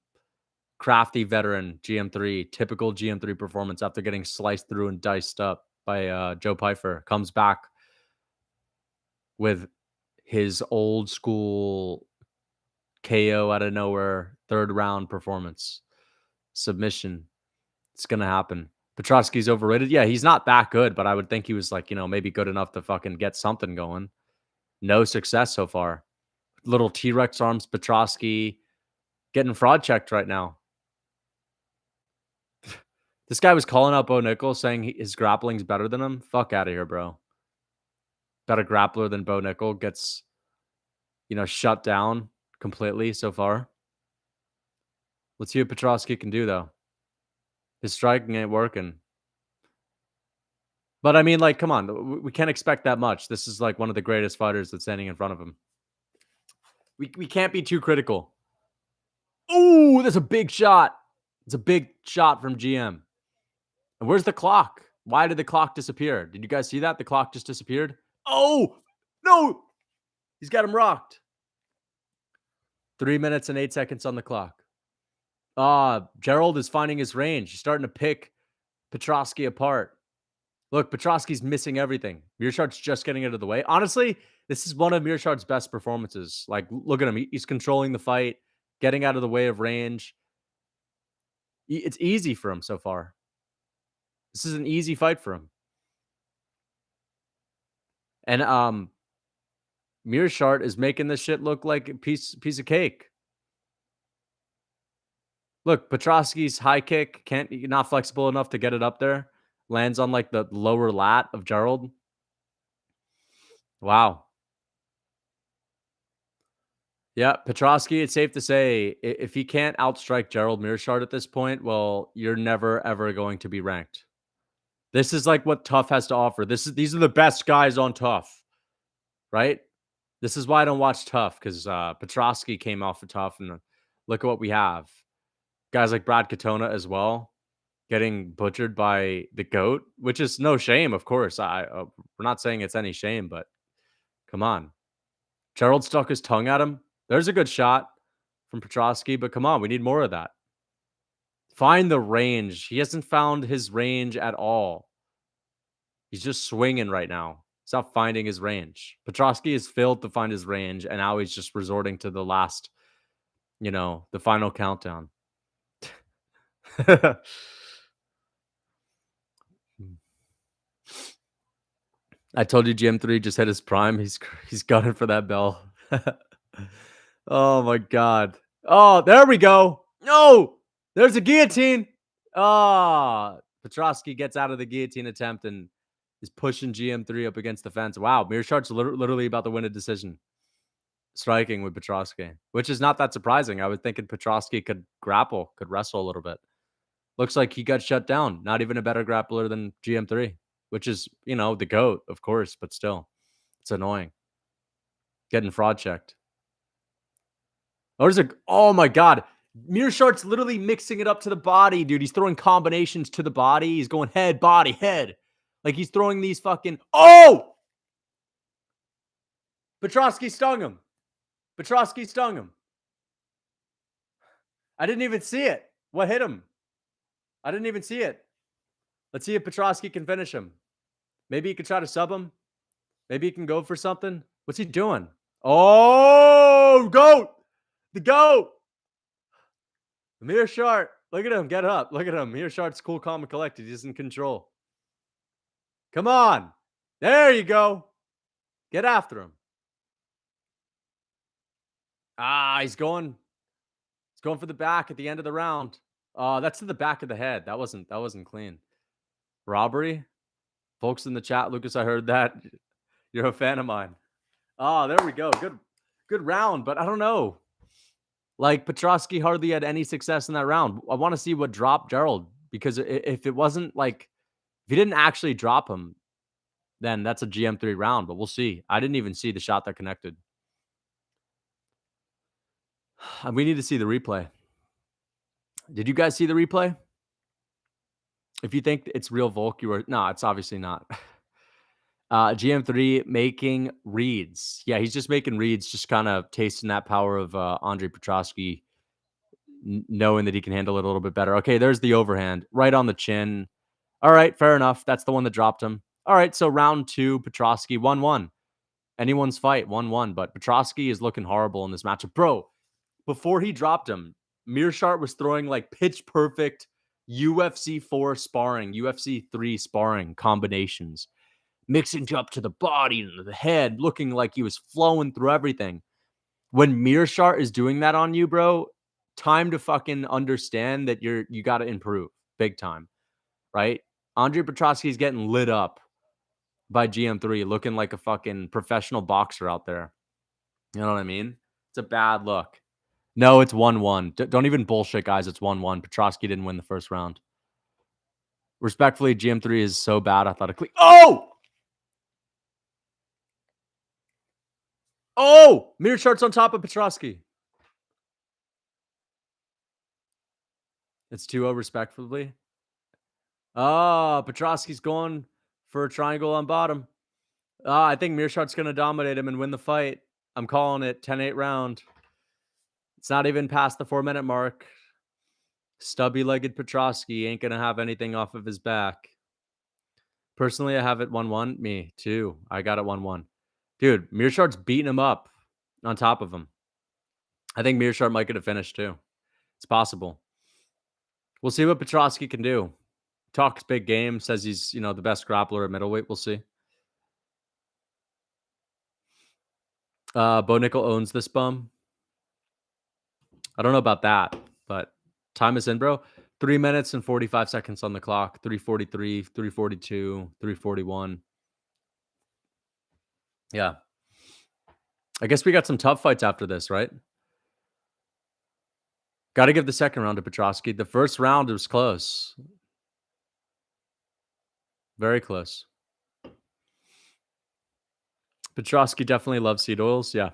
Crafty veteran, GM3, typical GM3 performance after getting sliced through and diced up by Joe Pyfer. Comes back with his old school KO out of nowhere, third round performance. Submission. It's going to happen. Petrovsky's overrated. Yeah, he's not that good, but I would think he was like, maybe good enough to fucking get something going. No success so far. Little T-Rex arms, Petrovsky getting fraud checked right now. This guy was calling out Bo Nichols saying his grappling's better than him. Fuck out of here, bro. better grappler than Bo Nickel, gets, shut down completely so far. Let's see what Petrovsky can do, though. His striking ain't working. But I mean, come on. We can't expect that much. This is one of the greatest fighters that's standing in front of him. We can't be too critical. Ooh, that's a big shot. It's a big shot from GM. And where's the clock? Why did the clock disappear? Did you guys see that? The clock just disappeared. Oh, no. He's got him rocked. 3 minutes and 8 seconds on the clock. Gerald is finding his range. He's starting to pick Petrovsky apart. Look, Petrovsky's missing everything. Mearshard's just getting out of the way. Honestly, this is one of Mearshard's best performances. Look at him. He's controlling the fight, getting out of the way of range. It's easy for him so far. This is an easy fight for him. And Mearshard is making this shit look like a piece of cake. Look, Petrovsky's high kick not flexible enough to get it up there. Lands on the lower lat of Gerald. Wow. Yeah, Petrovsky, it's safe to say, if he can't outstrike Gerald Mearshard at this point, well, you're never, ever going to be ranked. This is what Tough has to offer. These are the best guys on Tough, right? This is why I don't watch Tough, because Petrovsky came off of Tough, and look at what we have. Guys like Brad Katona as well, getting butchered by the GOAT, which is no shame, of course. We're not saying it's any shame, but come on. Gerald stuck his tongue at him. There's a good shot from Petrovsky, but come on, we need more of that. Find the range. He hasn't found his range at all. He's just swinging right now. He's not finding his range. Petrovsky has failed to find his range, and now he's just resorting to the last, the final countdown. I told you GM3 just hit his prime. He's gunning for that bell. Oh my God. Oh, there we go. No, there's a guillotine. Petrovsky gets out of the guillotine attempt and is pushing GM3 up against the fence. Wow, Mearshard's literally about to win a decision. Striking with Petrovsky, which is not that surprising. I was thinking Petrovsky could grapple, could wrestle a little bit. Looks like he got shut down. Not even a better grappler than GM3, which is, the GOAT, of course, but still, it's annoying. Getting fraud checked. Oh my God. Mearshard's literally mixing it up to the body, dude. He's throwing combinations to the body. He's going head, body, head. He's throwing these fucking... Oh! Petrovsky stung him. Petrovsky stung him. I didn't even see it. What hit him? I didn't even see it. Let's see if Petrovsky can finish him. Maybe he can try to sub him. Maybe he can go for something. What's he doing? Oh, GOAT! The GOAT! Mearshard. Look at him. Get up. Look at him. Mearshard's cool, calm, and collected. He's in control. Come on. There you go. Get after him. He's going for the back at the end of the round. That's to the back of the head. That wasn't clean. Robbery. Folks in the chat, Lucas, I heard that. You're a fan of mine. There we go. Good round, but I don't know. Petrovsky hardly had any success in that round. I want to see what dropped Gerald, because if it wasn't if he didn't actually drop him, then that's a GM3 round, but we'll see. I didn't even see the shot that connected. We need to see the replay. Did you guys see the replay? If you think it's real Volk, no, it's obviously not. GM3 making reads. Yeah, he's just making reads, just kind of tasting that power of Andre Petrovsky, knowing that he can handle it a little bit better. Okay, there's the overhand right on the chin. All right, fair enough. That's the one that dropped him. All right, so round 2, Petrovsky 1-1. Anyone's fight, 1-1. But Petrovsky is looking horrible in this matchup. Bro, before he dropped him, Mearshard was throwing pitch perfect UFC 4 sparring, UFC 3 sparring combinations, mixing up to the body and the head, looking like he was flowing through everything. When Mearshard is doing that on you, bro, time to fucking understand that you got to improve big time, right? Andre Petrovsky is getting lit up by GM3, looking like a fucking professional boxer out there. You know what I mean? It's a bad look. No, it's 1-1. Don't even bullshit, guys. It's 1-1. Petrovsky didn't win the first round. Respectfully, GM3 is so bad athletically. Oh! Oh! Meerschaert's on top of Petrovsky. It's 2-0 respectfully. Oh, Petrovsky's going for a triangle on bottom. I think Meerschaert's going to dominate him and win the fight. I'm calling it 10-8 round. It's not even past the 4-minute mark. Stubby-legged Petrovsky ain't going to have anything off of his back. Personally, I have it 1-1. Me, too. I got it 1-1. Dude, Meerschaert's beating him up on top of him. I think Meerschaert might get a finish, too. It's possible. We'll see what Petrovsky can do. Talks big game, says he's, the best grappler at middleweight. We'll see. Bo Nickel owns this bum. I don't know about that, but time is in, bro. 3 minutes and 45 seconds on the clock. 3:43, 3:42, 3:41. Yeah. I guess we got some tough fights after this, right? Got to give the second round to Petrovsky. The first round was close. Very close. Petrovsky definitely loves seed oils. Yeah.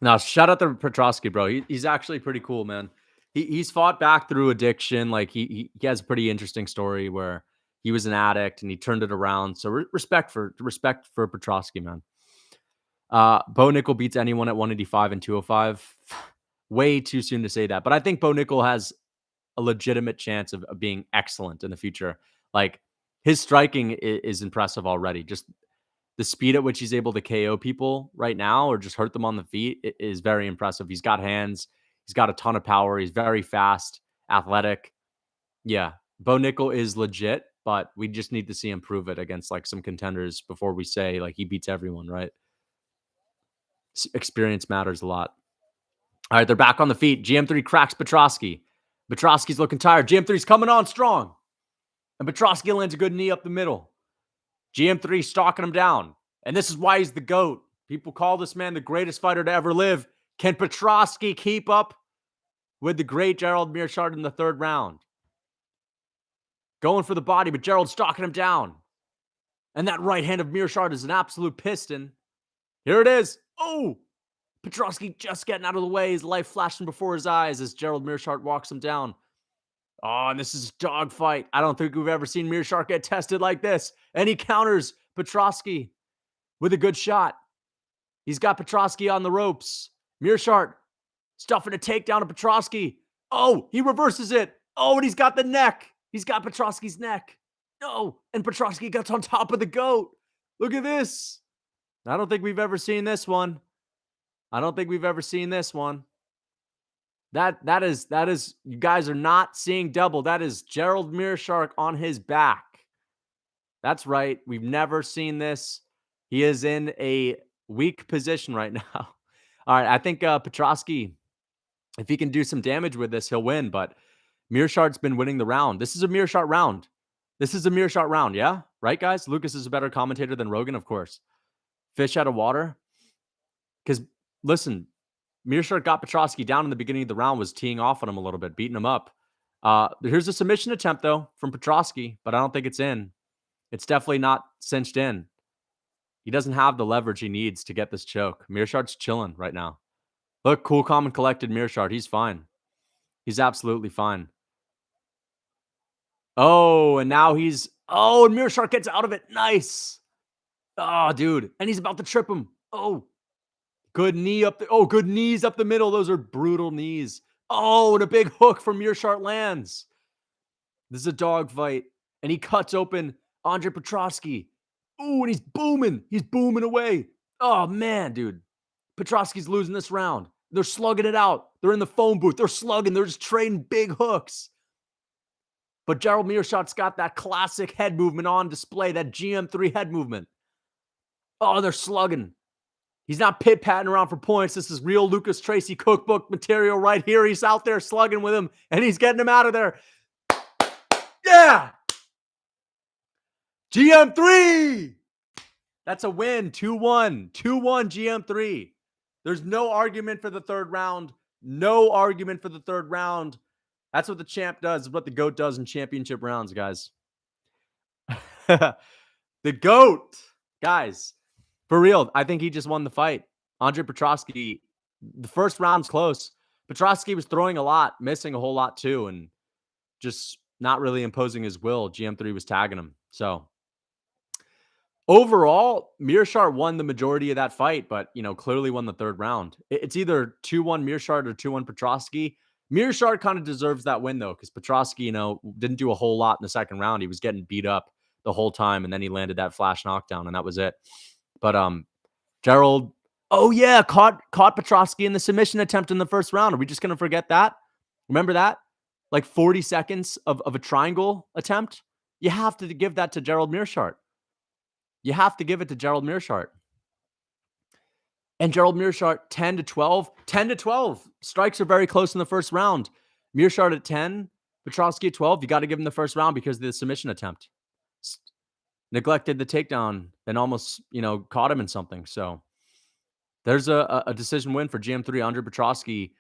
Now, shout out to Petrovsky, bro. He's actually pretty cool, man. He's fought back through addiction. Like he has a pretty interesting story where he was an addict and he turned it around. So respect for Petrovsky, man. Bo Nickel beats anyone at 185 and 205. Way too soon to say that, but I think Bo Nickel has a legitimate chance of being excellent in the future. Like his striking is impressive already. Just the speed at which he's able to KO people right now or just hurt them on the feet is very impressive. He's got hands. He's got a ton of power. He's very fast, athletic. Yeah, Bo Nickel is legit, but we just need to see him prove it against like some contenders before we say like he beats everyone, right? Experience matters a lot. All right, they're back on the feet. GM3 cracks Petrovsky. Petrovsky's looking tired. GM3's coming on strong. And Petrovsky lands a good knee up the middle. GM3 stalking him down. And this is why he's the GOAT. People call this man the greatest fighter to ever live. Can Petrovsky keep up with the great Gerald Meerschaert in the third round? Going for the body, but Gerald's stalking him down. And that right hand of Meerschaert is an absolute piston. Here it is. Oh! Petrovsky just getting out of the way. His life flashing before his eyes as Gerald Meerschaert walks him down. Oh, and this is a dogfight. I don't think we've ever seen Meerschaert get tested like this. And he counters Petrovsky with a good shot. He's got Petrovsky on the ropes. Meerschaert stuffing a takedown of Petrovsky. Oh, he reverses it. Oh, and he's got the neck. He's got Petrovsky's neck. No, and Petrovsky gets on top of the GOAT. Look at this. I don't think we've ever seen this one. That is, you guys are not seeing double. That is Gerald Meerschaert on his back. That's right. We've never seen this. He is in a weak position right now. All right. I think Petrovsky, if he can do some damage with this, he'll win. But Meerschaert's been winning the round. This is a Meerschaert round. Yeah. Right, guys? Lucas is a better commentator than Rogan, of course. Fish out of water. Because, listen, Meerschaert got Petrovsky down in the beginning of the round, was teeing off on him a little bit, beating him up. Here's a submission attempt, though, from Petrovsky, but I don't think it's in. It's definitely not cinched in. He doesn't have the leverage he needs to get this choke. Meerschaert's chilling right now. Look, cool, calm, and collected Meerschaert. He's fine. He's absolutely fine. Oh, and now and Meerschaert gets out of it. Nice. Oh, dude. And he's about to trip him. Oh. Good knee up. Good knees up the middle. Those are brutal knees. Oh, and a big hook from Meerschaert lands. This is a dogfight. And he cuts open Andre Petrovsky. Ooh, and he's booming. He's booming away. Oh, man, dude. Petrovsky's losing this round. They're slugging it out. They're in the phone booth. They're slugging. They're just trading big hooks. But Gerald Meerschaert's got that classic head movement on display, that GM3 head movement. Oh, they're slugging. He's not pit-patting around for points. This is real Lucas Tracy cookbook material right here. He's out there slugging with him, and he's getting him out of there. Yeah! GM3! That's a win. 2-1. 2-1 GM3. There's no argument for the third round. No argument for the third round. That's what the champ does. What the GOAT does in championship rounds, guys. The GOAT. Guys, for real, I think he just won the fight. Andre Petrovsky, the first round's close. Petrovsky was throwing a lot, missing a whole lot too, and just not really imposing his will. GM3 was tagging him. So overall, Mearshart won the majority of that fight, but, clearly won the third round. It's either 2-1 Mearshart or 2-1 Petrovsky. Mearshart kind of deserves that win, though, because Petrovsky, didn't do a whole lot in the second round. He was getting beat up the whole time, and then he landed that flash knockdown, and that was it. But Gerald, caught Petrovsky in the submission attempt in the first round. Are we just going to forget that? Remember that? Like 40 seconds of a triangle attempt? You have to give that to Gerald Mearshart. You have to give it to Gerald Mearshart. And Gerald Mearshart, 10-12. 10-12. Strikes are very close in the first round. Mearshart at 10, Petrovsky at 12. You got to give him the first round because of the submission attempt. Neglected the takedown and almost, caught him in something. So there's a decision win for GM3, Andre Petrovsky.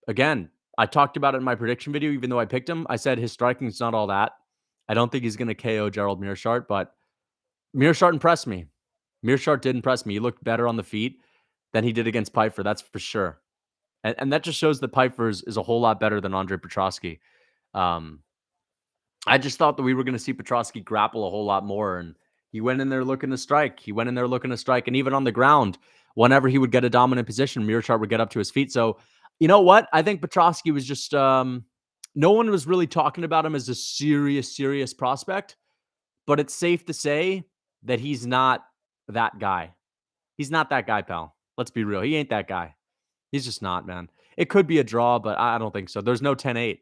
Again, I talked about it in my prediction video, even though I picked him. I said his striking is not all that. I don't think he's going to KO Gerald Mearshart, but Mearshart impressed me. Mearshart did impress me. He looked better on the feet than he did against Piper. That's for sure. And that just shows that Piper is a whole lot better than Andre Petrovsky. I just thought that we were going to see Petrovsky grapple a whole lot more. And he went in there looking to strike. And even on the ground, whenever he would get a dominant position, Mearshart would get up to his feet. So, you know what? I think Petrovsky was just, no one was really talking about him as a serious prospect. But it's safe to say that he's not that guy. He's not that guy, pal. Let's be real. He ain't that guy. He's just not, man. It could be a draw, but I don't think so. There's no 10-8.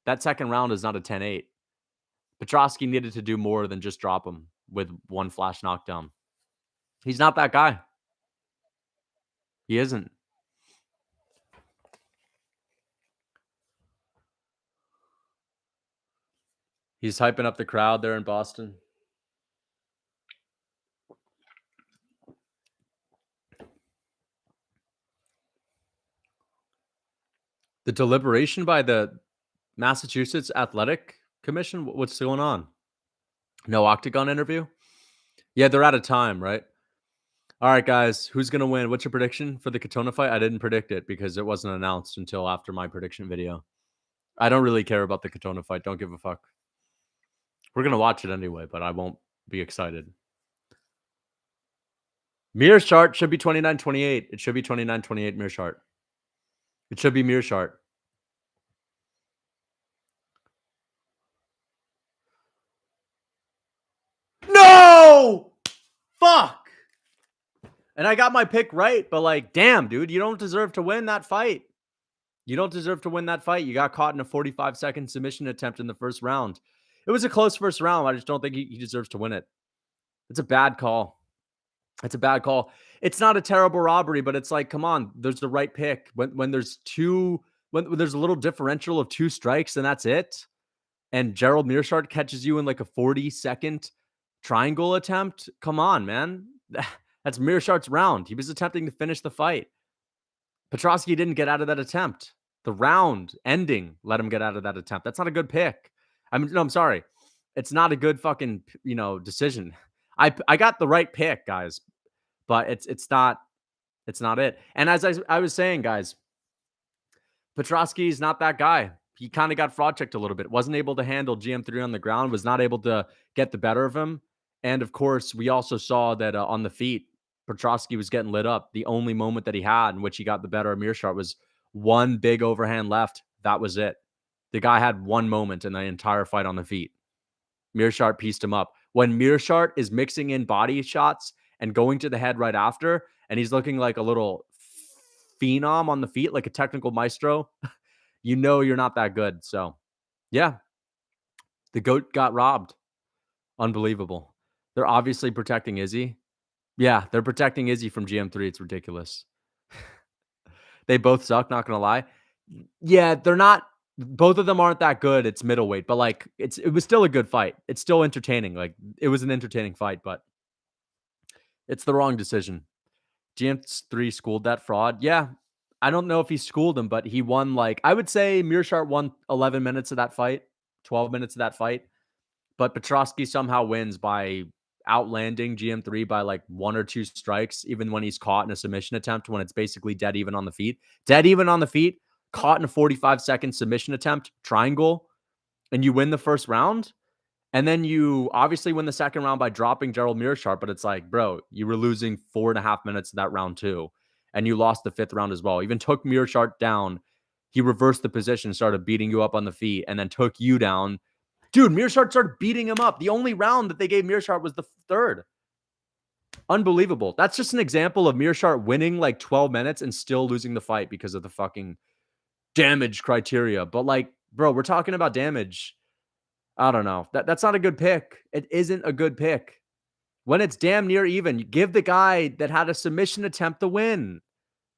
That second round is not a 10-8. Petrovsky needed to do more than just drop him with one flash knockdown. He's not that guy. He isn't. He's hyping up the crowd there in Boston. The deliberation by the Massachusetts Athletic Commission? What's going on? No octagon interview? Yeah, they're out of time, right? All right, guys, who's going to win? What's your prediction for the Katona fight? I didn't predict it because it wasn't announced until after my prediction video. I don't really care about the Katona fight. Don't give a fuck. We're going to watch it anyway, but I won't be excited. Mearshart should be 29-28. It should be 29-28 Mearshart. It should be Mearshart. No! Fuck! And I got my pick right, but damn, dude, you don't deserve to win that fight. You don't deserve to win that fight. You got caught in a 45-second submission attempt in the first round. It was a close first round. I just don't think he deserves to win it. It's a bad call. It's a bad call. It's not a terrible robbery, but it's like, come on, there's the right pick. When there's when there's a little differential of 2 strikes and that's it. And Gerald Mearshart catches you in like a 40-second triangle attempt. Come on, man. That's Mearshart's round. He was attempting to finish the fight. Petrovsky didn't get out of that attempt. The round ending let him get out of that attempt. That's not a good pick. I'm sorry. It's not a good fucking, decision. I got the right pick, guys, but it's not it. And as I was saying, guys, Petrovsky is not that guy. He kind of got fraud checked a little bit. Wasn't able to handle GM3 on the ground. Was not able to get the better of him. And of course, we also saw that on the feet, Petrovsky was getting lit up. The only moment that he had in which he got the better of Mearshart was one big overhand left. That was it. The guy had one moment in the entire fight on the feet. Mearshart pieced him up. When Mearshart is mixing in body shots and going to the head right after, and he's looking like a little phenom on the feet, like a technical maestro, you know you're not that good. So, yeah, the GOAT got robbed. Unbelievable. They're obviously protecting Izzy. Yeah, they're protecting Izzy from GM3. It's ridiculous. They both suck, not going to lie. Yeah, they're not. Both of them aren't that good. It's middleweight, but it was still a good fight. It's still entertaining. It was an entertaining fight, but It's the wrong decision. GM3 schooled that fraud. Yeah. I don't know if he schooled him, but he won I would say Mearshart won 11 minutes of that fight, 12 minutes of that fight. But Petrovsky somehow wins by outlanding GM3 by 1 or 2 strikes, even when he's caught in a submission attempt, when it's basically dead even on the feet. Dead even on the feet, caught in a 45-second submission attempt, triangle, and you win the first round. And then you obviously win the second round by dropping Gerald Mearshart, but it's bro, you were losing 4.5 minutes of that round too. And you lost the 5th round as well. Even took Mearshart down. He reversed the position, started beating you up on the feet, and then took you down. Dude, Mearshart started beating him up. The only round that they gave Mearshart was the 3rd. Unbelievable. That's just an example of Mearshart winning 12 minutes and still losing the fight because of the fucking damage criteria. But bro, we're talking about damage. I don't know. That's not a good pick. It isn't a good pick. When it's damn near even, you give the guy that had a submission attempt the win.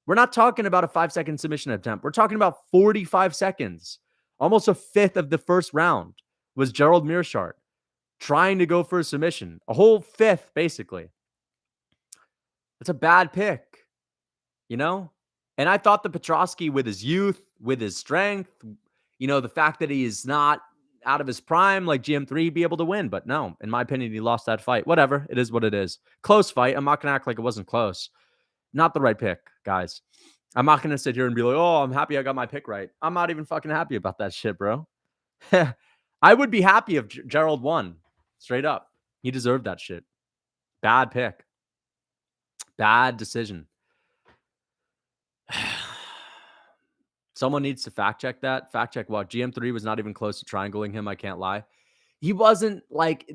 We're not talking about a 5-second submission attempt. We're talking about 45 seconds. Almost a 5th of the first round was Gerald Mearshart trying to go for a submission. A whole 5th, basically. It's a bad pick, you know? And I thought that Petrovsky, with his youth, with his strength, the fact that he is not out of his prime like GM3, be able to win. But no, in my opinion, he lost that fight. Whatever. It is what it is. Close fight. I'm not going to act like it wasn't close. Not the right pick, guys. I'm not going to sit here and be like, oh, I'm happy I got my pick right. I'm not even fucking happy about that shit, bro. I would be happy if Gerald won. Straight up. He deserved that shit. Bad pick. Bad decision. Someone needs to fact check that. Fact check what? GM3 was not even close to triangling him. I can't lie. He wasn't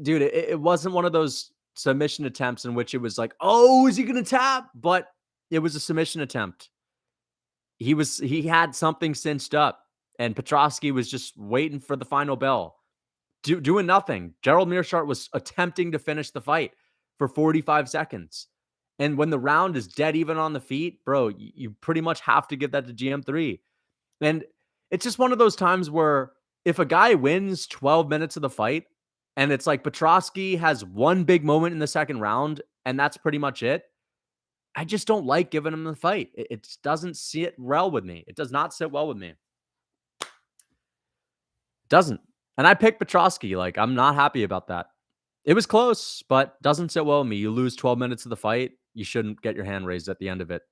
dude, it wasn't one of those submission attempts in which it was oh, is he going to tap? But it was a submission attempt. He had something cinched up, and Petrovsky was just waiting for the final bell, doing nothing. Gerald Mearshart was attempting to finish the fight for 45 seconds. And when the round is dead even on the feet, bro, you pretty much have to give that to GM3. And it's just one of those times where if a guy wins 12 minutes of the fight and it's Petrovsky has one big moment in the second round and that's pretty much it, I just don't like giving him the fight. It doesn't sit well with me. It does not sit well with me. It doesn't. And I picked Petrovsky. I'm not happy about that. It was close, but doesn't sit well with me. You lose 12 minutes of the fight. You shouldn't get your hand raised at the end of it.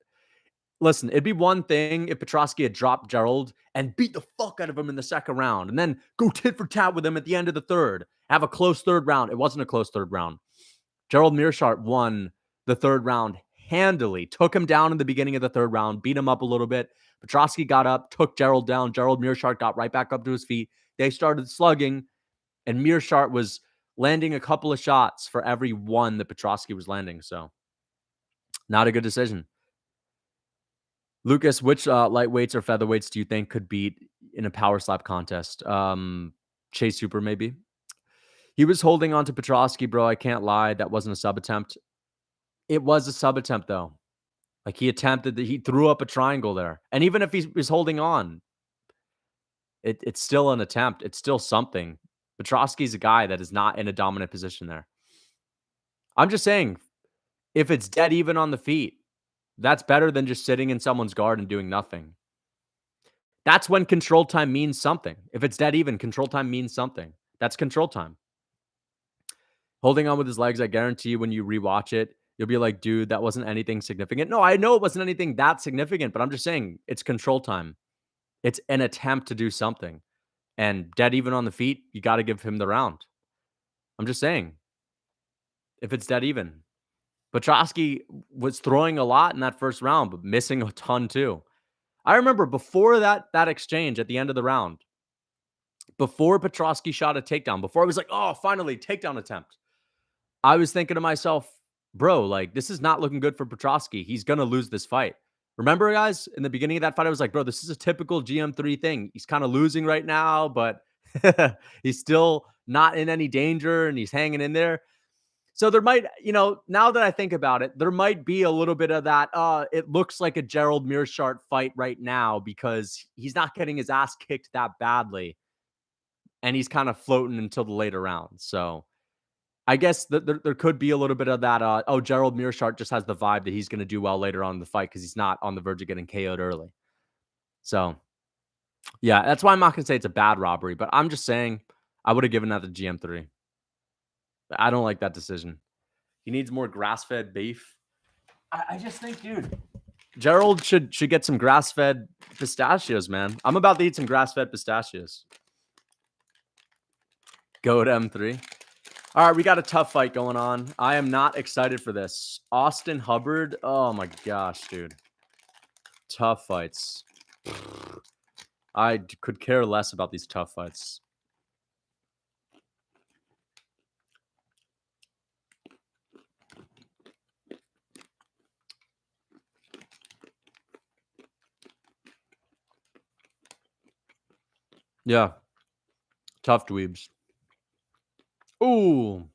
Listen, it'd be one thing if Petrovsky had dropped Gerald and beat the fuck out of him in the second round and then go tit for tat with him at the end of the third. Have a close third round. It wasn't a close third round. Gerald Mearshart won the third round handily. Took him down in the beginning of the third round, beat him up a little bit. Petrovsky got up, took Gerald down. Gerald Mearshart got right back up to his feet. They started slugging, and Mearshart was landing a couple of shots for every one that Petrovsky was landing. So, not a good decision. Lucas, which lightweights or featherweights do you think could beat in a power slap contest? Chase Super, maybe. He was holding on to Petrovsky, bro. I can't lie. That wasn't a sub attempt. It was a sub attempt, though. He attempted he threw up a triangle there. And even if he was holding on, it's still an attempt. It's still something. Petrovsky's a guy that is not in a dominant position there. I'm just saying, if it's dead even on the feet, that's better than just sitting in someone's guard and doing nothing. That's when control time means something. If it's dead even, control time means something. That's control time. Holding on with his legs, I guarantee you when you rewatch it, you'll be like, dude, that wasn't anything significant. No, I know it wasn't anything that significant, but I'm just saying it's control time. It's an attempt to do something. And dead even on the feet, you got to give him the round. I'm just saying, if it's dead even. Petrovsky was throwing a lot in that first round, but missing a ton too. I remember before that exchange at the end of the round, before Petrovsky shot a takedown, before I was like, oh, finally, takedown attempt. I was thinking to myself, bro, this is not looking good for Petrovsky. He's going to lose this fight. Remember, guys, in the beginning of that fight, I was like, bro, this is a typical GM3 thing. He's kind of losing right now, but he's still not in any danger and he's hanging in there. So there might, now that I think about it, there might be a little bit of that. It looks like a Gerald Mearshart fight right now because he's not getting his ass kicked that badly. And he's kind of floating until the later rounds. So I guess there could be a little bit of that. Gerald Mearshart just has the vibe that he's going to do well later on in the fight because he's not on the verge of getting KO'd early. So, yeah, that's why I'm not going to say it's a bad robbery, but I'm just saying I would have given that to GM3. I don't like that decision. He needs more grass-fed beef. I just think, dude, Gerald should get some grass-fed pistachios, man. I'm about to eat some grass-fed pistachios. Go to M3. All right, we got a tough fight going on. I am not excited for this. Austin Hubbard. Oh, my gosh, dude. Tough fights. I could care less about these tough fights. Yeah. Tough dweebs. Ooh.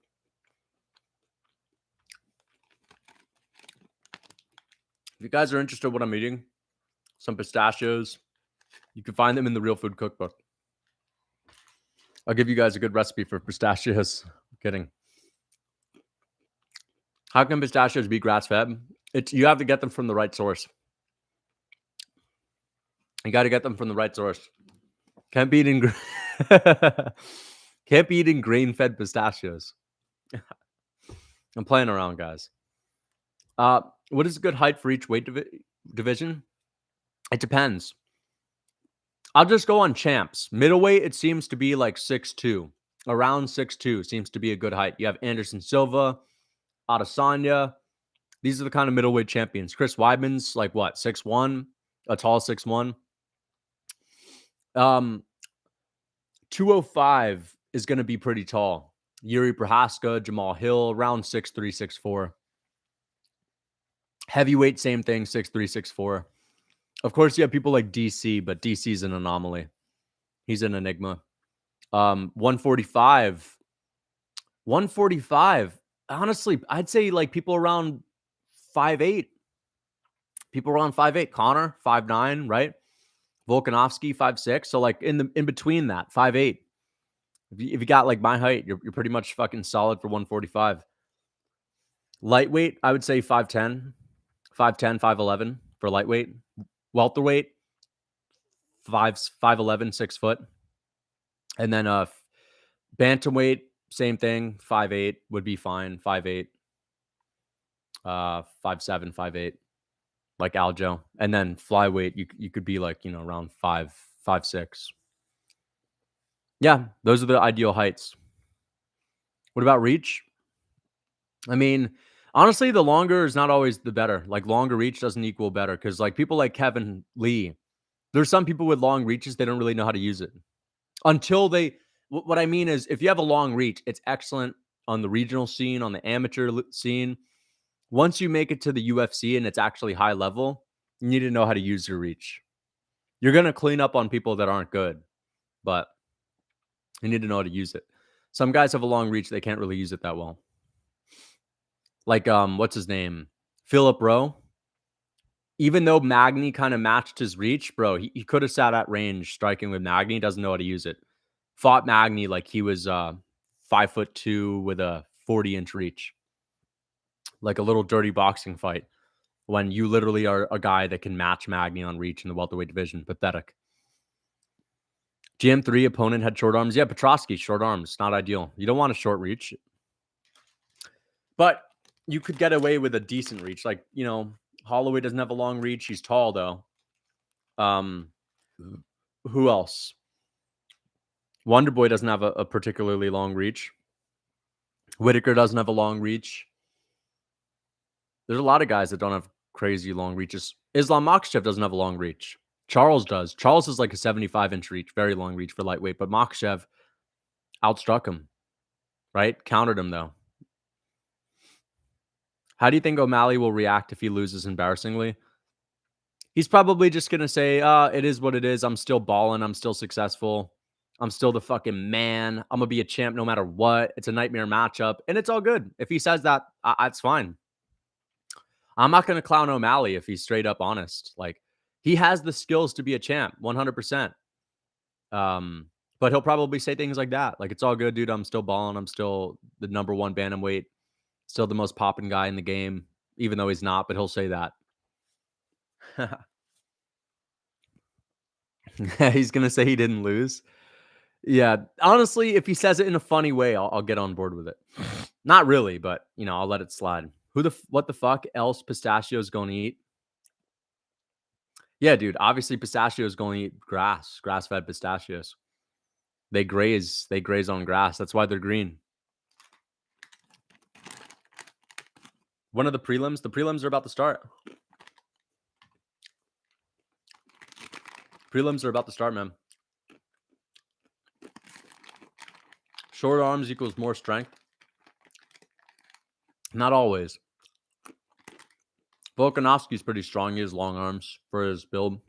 If you guys are interested in what I'm eating, some pistachios, you can find them in the Real Food Cookbook. I'll give you guys a good recipe for pistachios. I'm kidding. How can pistachios be grass-fed? You have to get them from the right source. You got to get them from the right source. Can't be eating grain-fed pistachios. I'm playing around, guys. What is a good height for each weight division? It depends. I'll just go on champs. Middleweight, it seems to be like 6'2". Around 6'2" seems to be a good height. You have Anderson Silva, Adesanya. These are the kind of middleweight champions. Chris Weidman's like what, 6'1", a tall 6'1". 205 is going to be pretty tall. Yuri Prohaska, Jamal Hill, around 6'3", 6'4". Heavyweight, same thing, 6'3", 6'4". Of course, you have people like DC, but DC's an anomaly. He's an enigma. 145. 145. Honestly, I'd say like people around 5'8". People around 5'8". Connor, 5'9", right? Volkanovski, 5'6". So like in between that, 5'8". If you got like my height, you're pretty much fucking solid for 145. Lightweight, I would say 5'10", 5'10", 5'11" for lightweight. Welterweight, 5'11", 6 foot. And then bantamweight, same thing, 5'8" would be fine. 5'8", 5'7", 5'8", like Aljo. And then flyweight, you could be like, around 5'6". Yeah, those are the ideal heights. What about reach? I mean, honestly, the longer is not always the better. Like longer reach doesn't equal better because like people like Kevin Lee, there's some people with long reaches, they don't really know how to use it. Until what I mean is if you have a long reach, it's excellent on the regional scene, on the amateur scene. Once you make it to the UFC and it's actually high level, you need to know how to use your reach. You're going to clean up on people that aren't good, but you need to know how to use it. Some guys have a long reach. They can't really use it that well. Like, what's his name? Philip Rowe. Even though Magni kind of matched his reach, bro, he could have sat at range striking with Magni. He doesn't know how to use it. Fought Magni like he was 5'2" with a 40-inch reach. Like a little dirty boxing fight when you literally are a guy that can match Magni on reach in the welterweight division. Pathetic. GM3 opponent had short arms. Yeah, Petrovsky, short arms. Not ideal. You don't want a short reach. But you could get away with a decent reach. Like, Holloway doesn't have a long reach. He's tall, though. Who else? Wonderboy doesn't have a particularly long reach. Whitaker doesn't have a long reach. There's a lot of guys that don't have crazy long reaches. Islam Makhachev doesn't have a long reach. Charles does. Charles is like a 75-inch reach, very long reach for lightweight, but Makhachev outstruck him, right? Countered him, though. How do you think O'Malley will react if he loses embarrassingly? He's probably just going to say, it is what it is. I'm still balling. I'm still successful. I'm still the fucking man. I'm going to be a champ no matter what. It's a nightmare matchup, and it's all good. If he says that, it's fine. I'm not going to clown O'Malley if he's straight up honest. Like, he has the skills to be a champ, 100%. But he'll probably say things like that. Like, it's all good, dude. I'm still balling. I'm still the number one bantamweight. Still the most popping guy in the game, even though he's not, but he'll say that. He's going to say he didn't lose. Yeah. Honestly, if he says it in a funny way, I'll get on board with it. Not really, but, you know, I'll let it slide. What the fuck else pistachios going to eat? Yeah, dude. Obviously, pistachios going to eat grass-fed pistachios. They graze on grass. That's why they're green. One of the prelims are about to start. Prelims are about to start, man. Short arms equals more strength. Not always. Volkanovski's pretty strong. He has long arms for his build.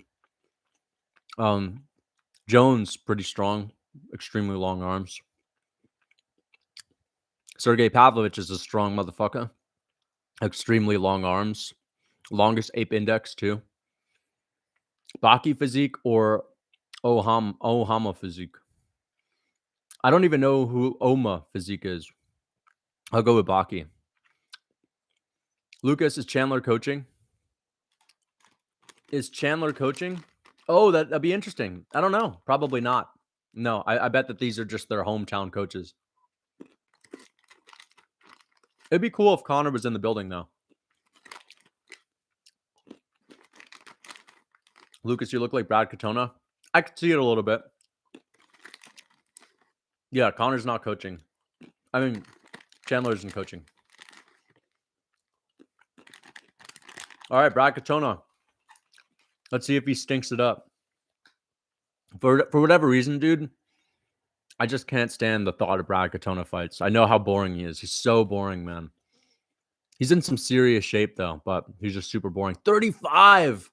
Jones, pretty strong. Extremely long arms. Sergey Pavlovich is a strong motherfucker. Extremely long arms. Longest ape index, too. Baki physique or Ohama physique? I don't even know who Oma physique is. I'll go with Baki. Lucas, is Chandler coaching? Is Chandler coaching? Oh, that'd be interesting. I don't know. Probably not. No, I bet that these are just their hometown coaches. It'd be cool if Connor was in the building, though. Lucas, you look like Brad Katona. I could see it a little bit. Yeah, Connor's not coaching. I mean, Chandler isn't coaching. All right, Brad Katona. Let's see if he stinks it up. For whatever reason, dude, I just can't stand the thought of Brad Katona fights. I know how boring he is. He's so boring, man. He's in some serious shape, though, but he's just super boring. 35!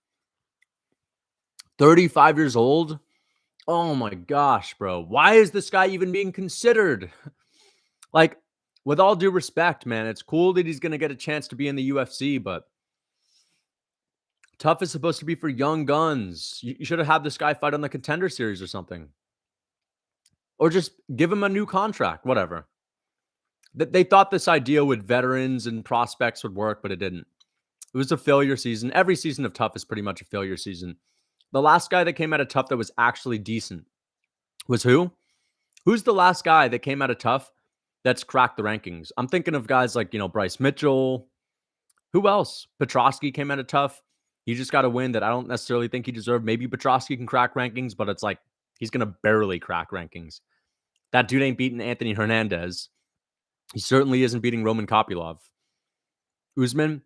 35 years old? Oh my gosh, bro. Why is this guy even being considered? Like, with all due respect, man, it's cool that he's going to get a chance to be in the UFC, but Tough is supposed to be for young guns. You should have had this guy fight on the Contender Series or something. Or just give him a new contract, whatever. They thought this idea with veterans and prospects would work, but it didn't. It was a failure season. Every season of Tough is pretty much a failure season. The last guy that came out of Tough that was actually decent was who? Who's the last guy that came out of Tough that's cracked the rankings? I'm thinking of guys like, Bryce Mitchell. Who else? Petrovsky came out of Tough. He just got a win that I don't necessarily think he deserved. Maybe Petrovsky can crack rankings, but it's like he's going to barely crack rankings. That dude ain't beating Anthony Hernandez. He certainly isn't beating Roman Kopylov. Usman?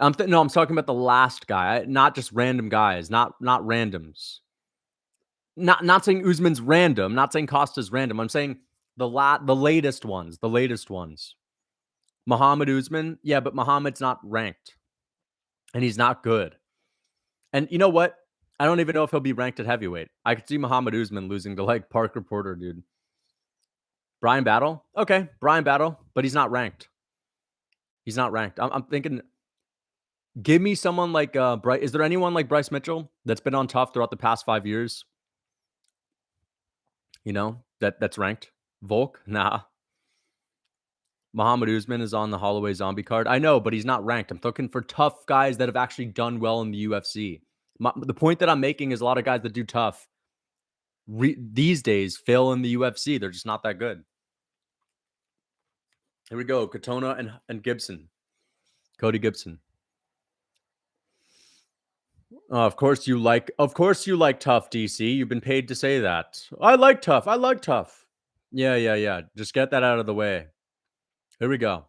I'm talking about the last guy, not just random guys, not randoms. Not saying Usman's random, not saying Costa's random. I'm saying the latest ones, Muhammad Usman, yeah, but Muhammad's not ranked. And he's not good. And you know what? I don't even know if he'll be ranked at heavyweight. I could see Muhammad Usman losing to like Parker Porter, dude. Brian Battle? Okay, Brian Battle, but he's not ranked. He's not ranked. I'm thinking, give me someone like Bryce. Is there anyone like Bryce Mitchell that's been on Tough throughout the past 5 years? That's ranked? Volk? Nah. Muhammad Usman is on the Holloway Zombie card. I know, but he's not ranked. I'm looking for tough guys that have actually done well in the UFC. The point that I'm making is a lot of guys that do tough these days fail in the UFC. They're just not that good. Here we go. Katona and Gibson. Cody Gibson. Of course you like tough, DC. You've been paid to say that. I like tough. Yeah. Just get that out of the way. Here we go.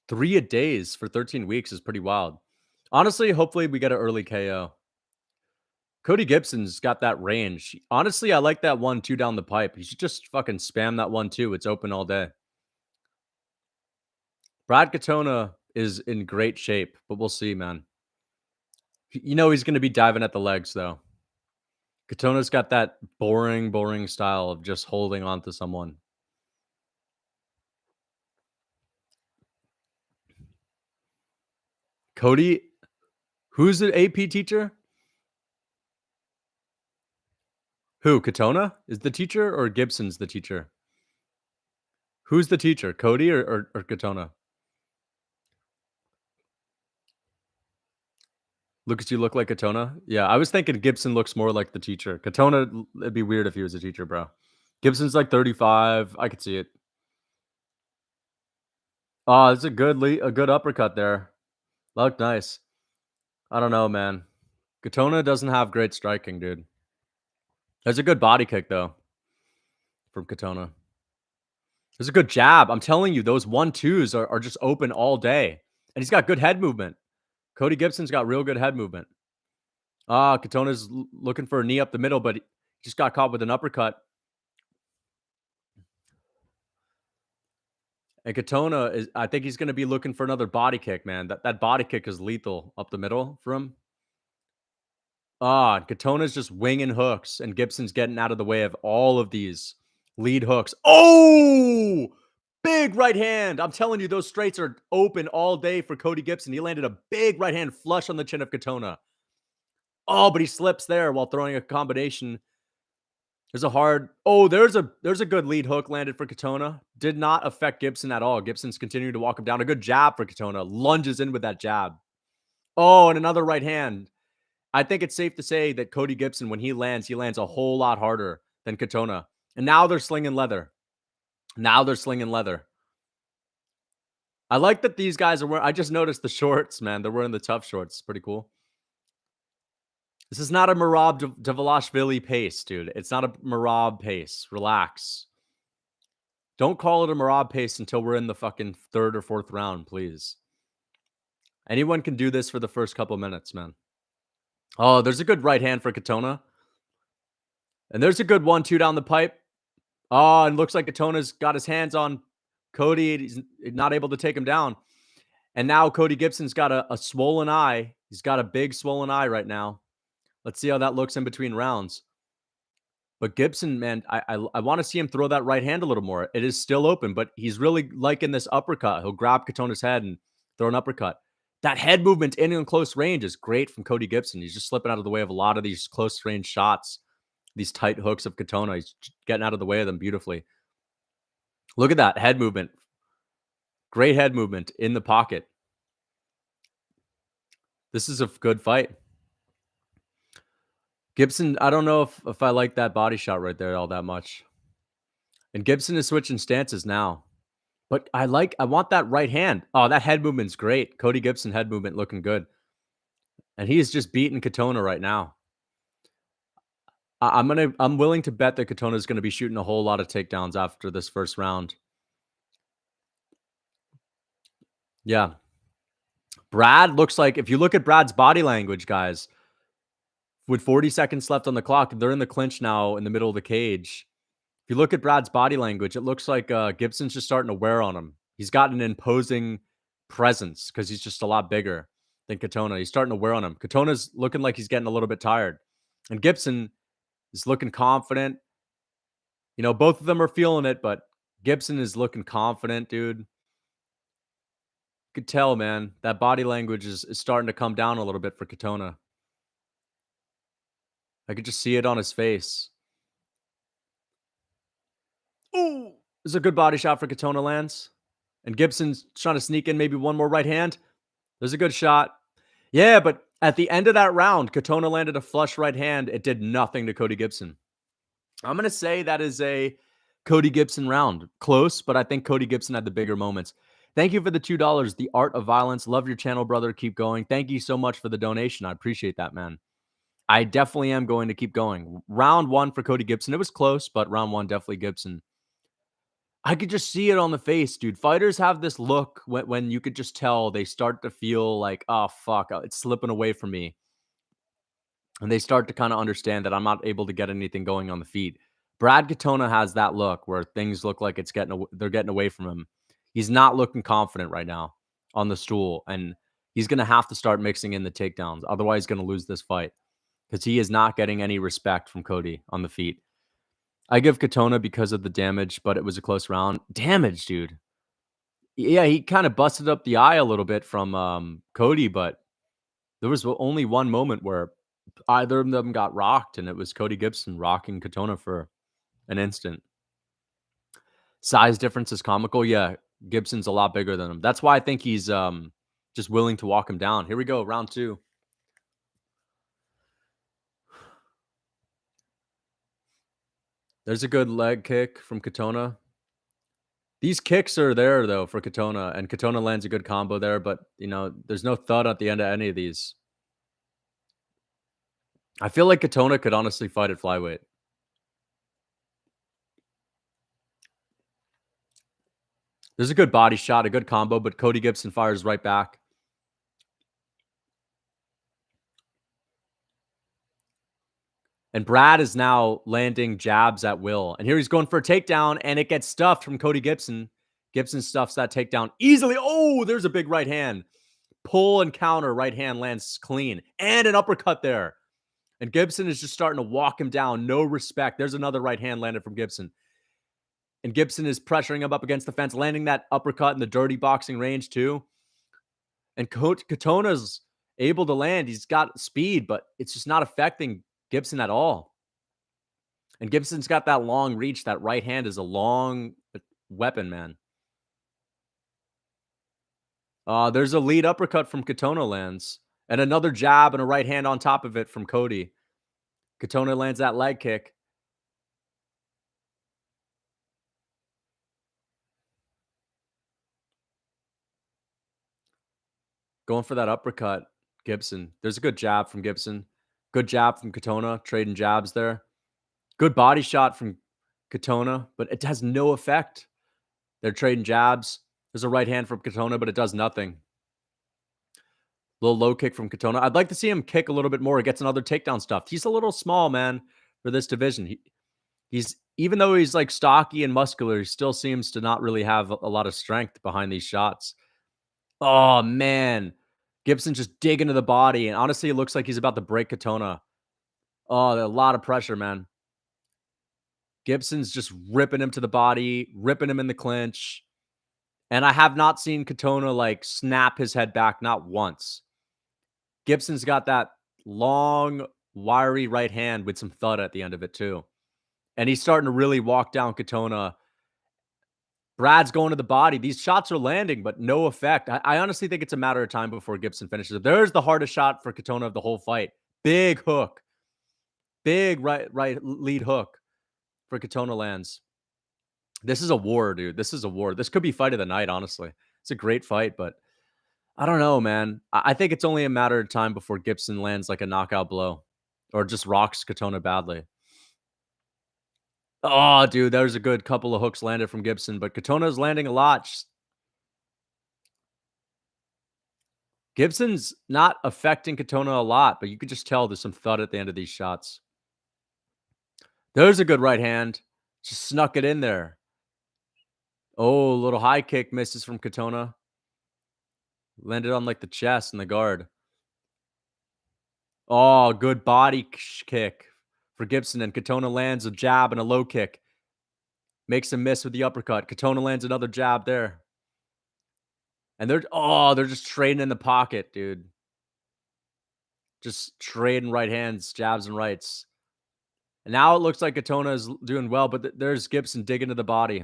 Three a days for 13 weeks is pretty wild. Honestly, hopefully we get an early KO. Cody Gibson's got that range. Honestly, I like that 1-2 down the pipe. He should just fucking spam that 1-2. It's open all day. Brad Katona is in great shape, but we'll see, man. He's going to be diving at the legs, though. Katona's got that boring style of just holding on to someone. Cody, who's the AP teacher? Who? Katona is the teacher or Gibson's the teacher? Who's the teacher? Cody or Katona? Lucas, you look like Katona? Yeah, I was thinking Gibson looks more like the teacher. Katona, it'd be weird if he was a teacher, bro. Gibson's like 35. I could see it. Oh, it's a good uppercut there. Looked nice. I don't know, man. Katona doesn't have great striking, dude. There's a good body kick, though, from Katona. There's a good jab. I'm telling you, those 1-2s are just open all day. And he's got good head movement. Cody Gibson's got real good head movement. Katona's looking for a knee up the middle, but he just got caught with an uppercut. And Katona I think he's going to be looking for another body kick, man. That body kick is lethal up the middle for him. Katona's just winging hooks, and Gibson's getting out of the way of all of these lead hooks. Oh, big right hand. I'm telling you, those straights are open all day for Cody Gibson. He landed a big right hand flush on the chin of Katona. Oh, but he slips there while throwing a combination. There's a good lead hook landed for Katona. Did not affect Gibson at all. Gibson's continuing to walk him down. A good jab for Katona. Lunges in with that jab. Oh, and another right hand. I think it's safe to say that Cody Gibson, when he lands a whole lot harder than Katona. And now they're slinging leather. I like that these guys are wearing, I just noticed the shorts, man. They're wearing the tough shorts. Pretty cool. This is not a Merab Dvalishvili pace, dude. It's not a Merab pace. Relax. Don't call it a Merab pace until we're in the fucking 3rd or 4th round, please. Anyone can do this for the first couple minutes, man. Oh, there's a good right hand for Katona. And there's a good 1-2 down the pipe. Oh, and looks like Katona's got his hands on Cody. He's not able to take him down. And now Cody Gibson's got a swollen eye. He's got a big swollen eye right now. Let's see how that looks in between rounds. But Gibson, man, I want to see him throw that right hand a little more. It is still open, but he's really liking this uppercut. He'll grab Katona's head and throw an uppercut. That head movement in close range is great from Cody Gibson. He's just slipping out of the way of a lot of these close range shots, these tight hooks of Katona. He's getting out of the way of them beautifully. Look at that head movement. Great head movement in the pocket. This is a good fight. Gibson, I don't know if I like that body shot right there all that much. And Gibson is switching stances now. But I want that right hand. Oh, that head movement's great. Cody Gibson head movement looking good. And he is just beating Katona right now. I'm willing to bet that Katona is going to be shooting a whole lot of takedowns after this first round. Yeah. Brad looks like, if you look at Brad's body language, guys, with 40 seconds left on the clock, they're in the clinch now in the middle of the cage. If you look at Brad's body language, it looks like Gibson's just starting to wear on him. He's got an imposing presence because he's just a lot bigger than Katona. He's starting to wear on him. Katona's looking like he's getting a little bit tired. And Gibson is looking confident. You know, both of them are feeling it, but Gibson is looking confident, dude. Could tell, man. That body language is starting to come down a little bit for Katona. I could just see it on his face. Ooh, this is a good body shot for Katona lands. And Gibson's trying to sneak in maybe one more right hand. There's a good shot. Yeah, but at the end of that round, Katona landed a flush right hand. It did nothing to Cody Gibson. I'm going to say that is a Cody Gibson round. Close, but I think Cody Gibson had the bigger moments. Thank you for the $2. The Art of Violence. Love your channel, brother. Keep going. Thank you so much for the donation. I appreciate that, man. I definitely am going to keep going. Round 1 for Cody Gibson. It was close, but round 1, definitely Gibson. I could just see it on the face, dude. Fighters have this look when you could just tell they start to feel like, oh, fuck, it's slipping away from me. And they start to kind of understand that I'm not able to get anything going on the feet. Brad Katona has that look where things look like they're getting away from him. He's not looking confident right now on the stool, and he's going to have to start mixing in the takedowns. Otherwise, he's going to lose this fight because he is not getting any respect from Cody on the feet. I give Katona because of the damage, but it was a close round. Damage, dude. Yeah, he kind of busted up the eye a little bit from Cody, but there was only one moment where either of them got rocked, and it was Cody Gibson rocking Katona for an instant. Size difference is comical. Yeah, Gibson's a lot bigger than him. That's why I think he's just willing to walk him down. Here we go, round 2. There's a good leg kick from Katona. These kicks are there, though, for Katona, and Katona lands a good combo there, but, there's no thud at the end of any of these. I feel like Katona could honestly fight at flyweight. There's a good body shot, a good combo, but Cody Gibson fires right back. And Brad is now landing jabs at will. And here he's going for a takedown, and it gets stuffed from Cody Gibson. Gibson stuffs that takedown easily. Oh, there's a big right hand. Pull and counter, right hand lands clean. And an uppercut there. And Gibson is just starting to walk him down. No respect. There's another right hand landed from Gibson. And Gibson is pressuring him up against the fence, landing that uppercut in the dirty boxing range too. And Katona's able to land. He's got speed, but it's just not affecting Gibson at all. And Gibson's got that long reach. That right hand is a long weapon, man. There's a lead uppercut from Katona lands. And another jab and a right hand on top of it from Cody. Katona lands that leg kick. Going for that uppercut, Gibson. There's a good jab from Gibson. Good jab from Katona. Trading jabs there. Good body shot from Katona, but it has no effect. They're trading jabs. There's a right hand from Katona, but it does nothing. Little low kick from Katona. I'd like to see him kick a little bit more. He gets another takedown stuff. He's a little small, man, for this division. He's even though he's like stocky and muscular, he still seems to not really have a lot of strength behind these shots. Oh, man. Gibson just digging to the body, and honestly, it looks like he's about to break Katona. Oh, a lot of pressure, man. Gibson's just ripping him to the body, ripping him in the clinch. And I have not seen Katona like snap his head back, not once. Gibson's got that long, wiry right hand with some thud at the end of it too. And he's starting to really walk down Katona. Brad's going to the body. These shots are landing, but no effect. I honestly think it's a matter of time before Gibson finishes it. There's the hardest shot for Katona of the whole fight. Big hook. Big right lead hook for Katona lands. This is a war, dude. This is a war. This could be fight of the night, honestly. It's a great fight, but I don't know, man. I think it's only a matter of time before Gibson lands like a knockout blow or just rocks Katona badly. Oh, dude, there's a good couple of hooks landed from Gibson, but Katona's landing a lot. Gibson's not affecting Katona a lot, but you could just tell there's some thud at the end of these shots. There's a good right hand. Just snuck it in there. Oh, a little high kick misses from Katona. Landed on like the chest and the guard. Oh, good body kick for Gibson, and Katona lands a jab and a low kick. Makes him miss with the uppercut. Katona lands another jab there. And they're just trading in the pocket, dude. Just trading right hands, jabs and rights. And now it looks like Katona is doing well, but there's Gibson digging to the body.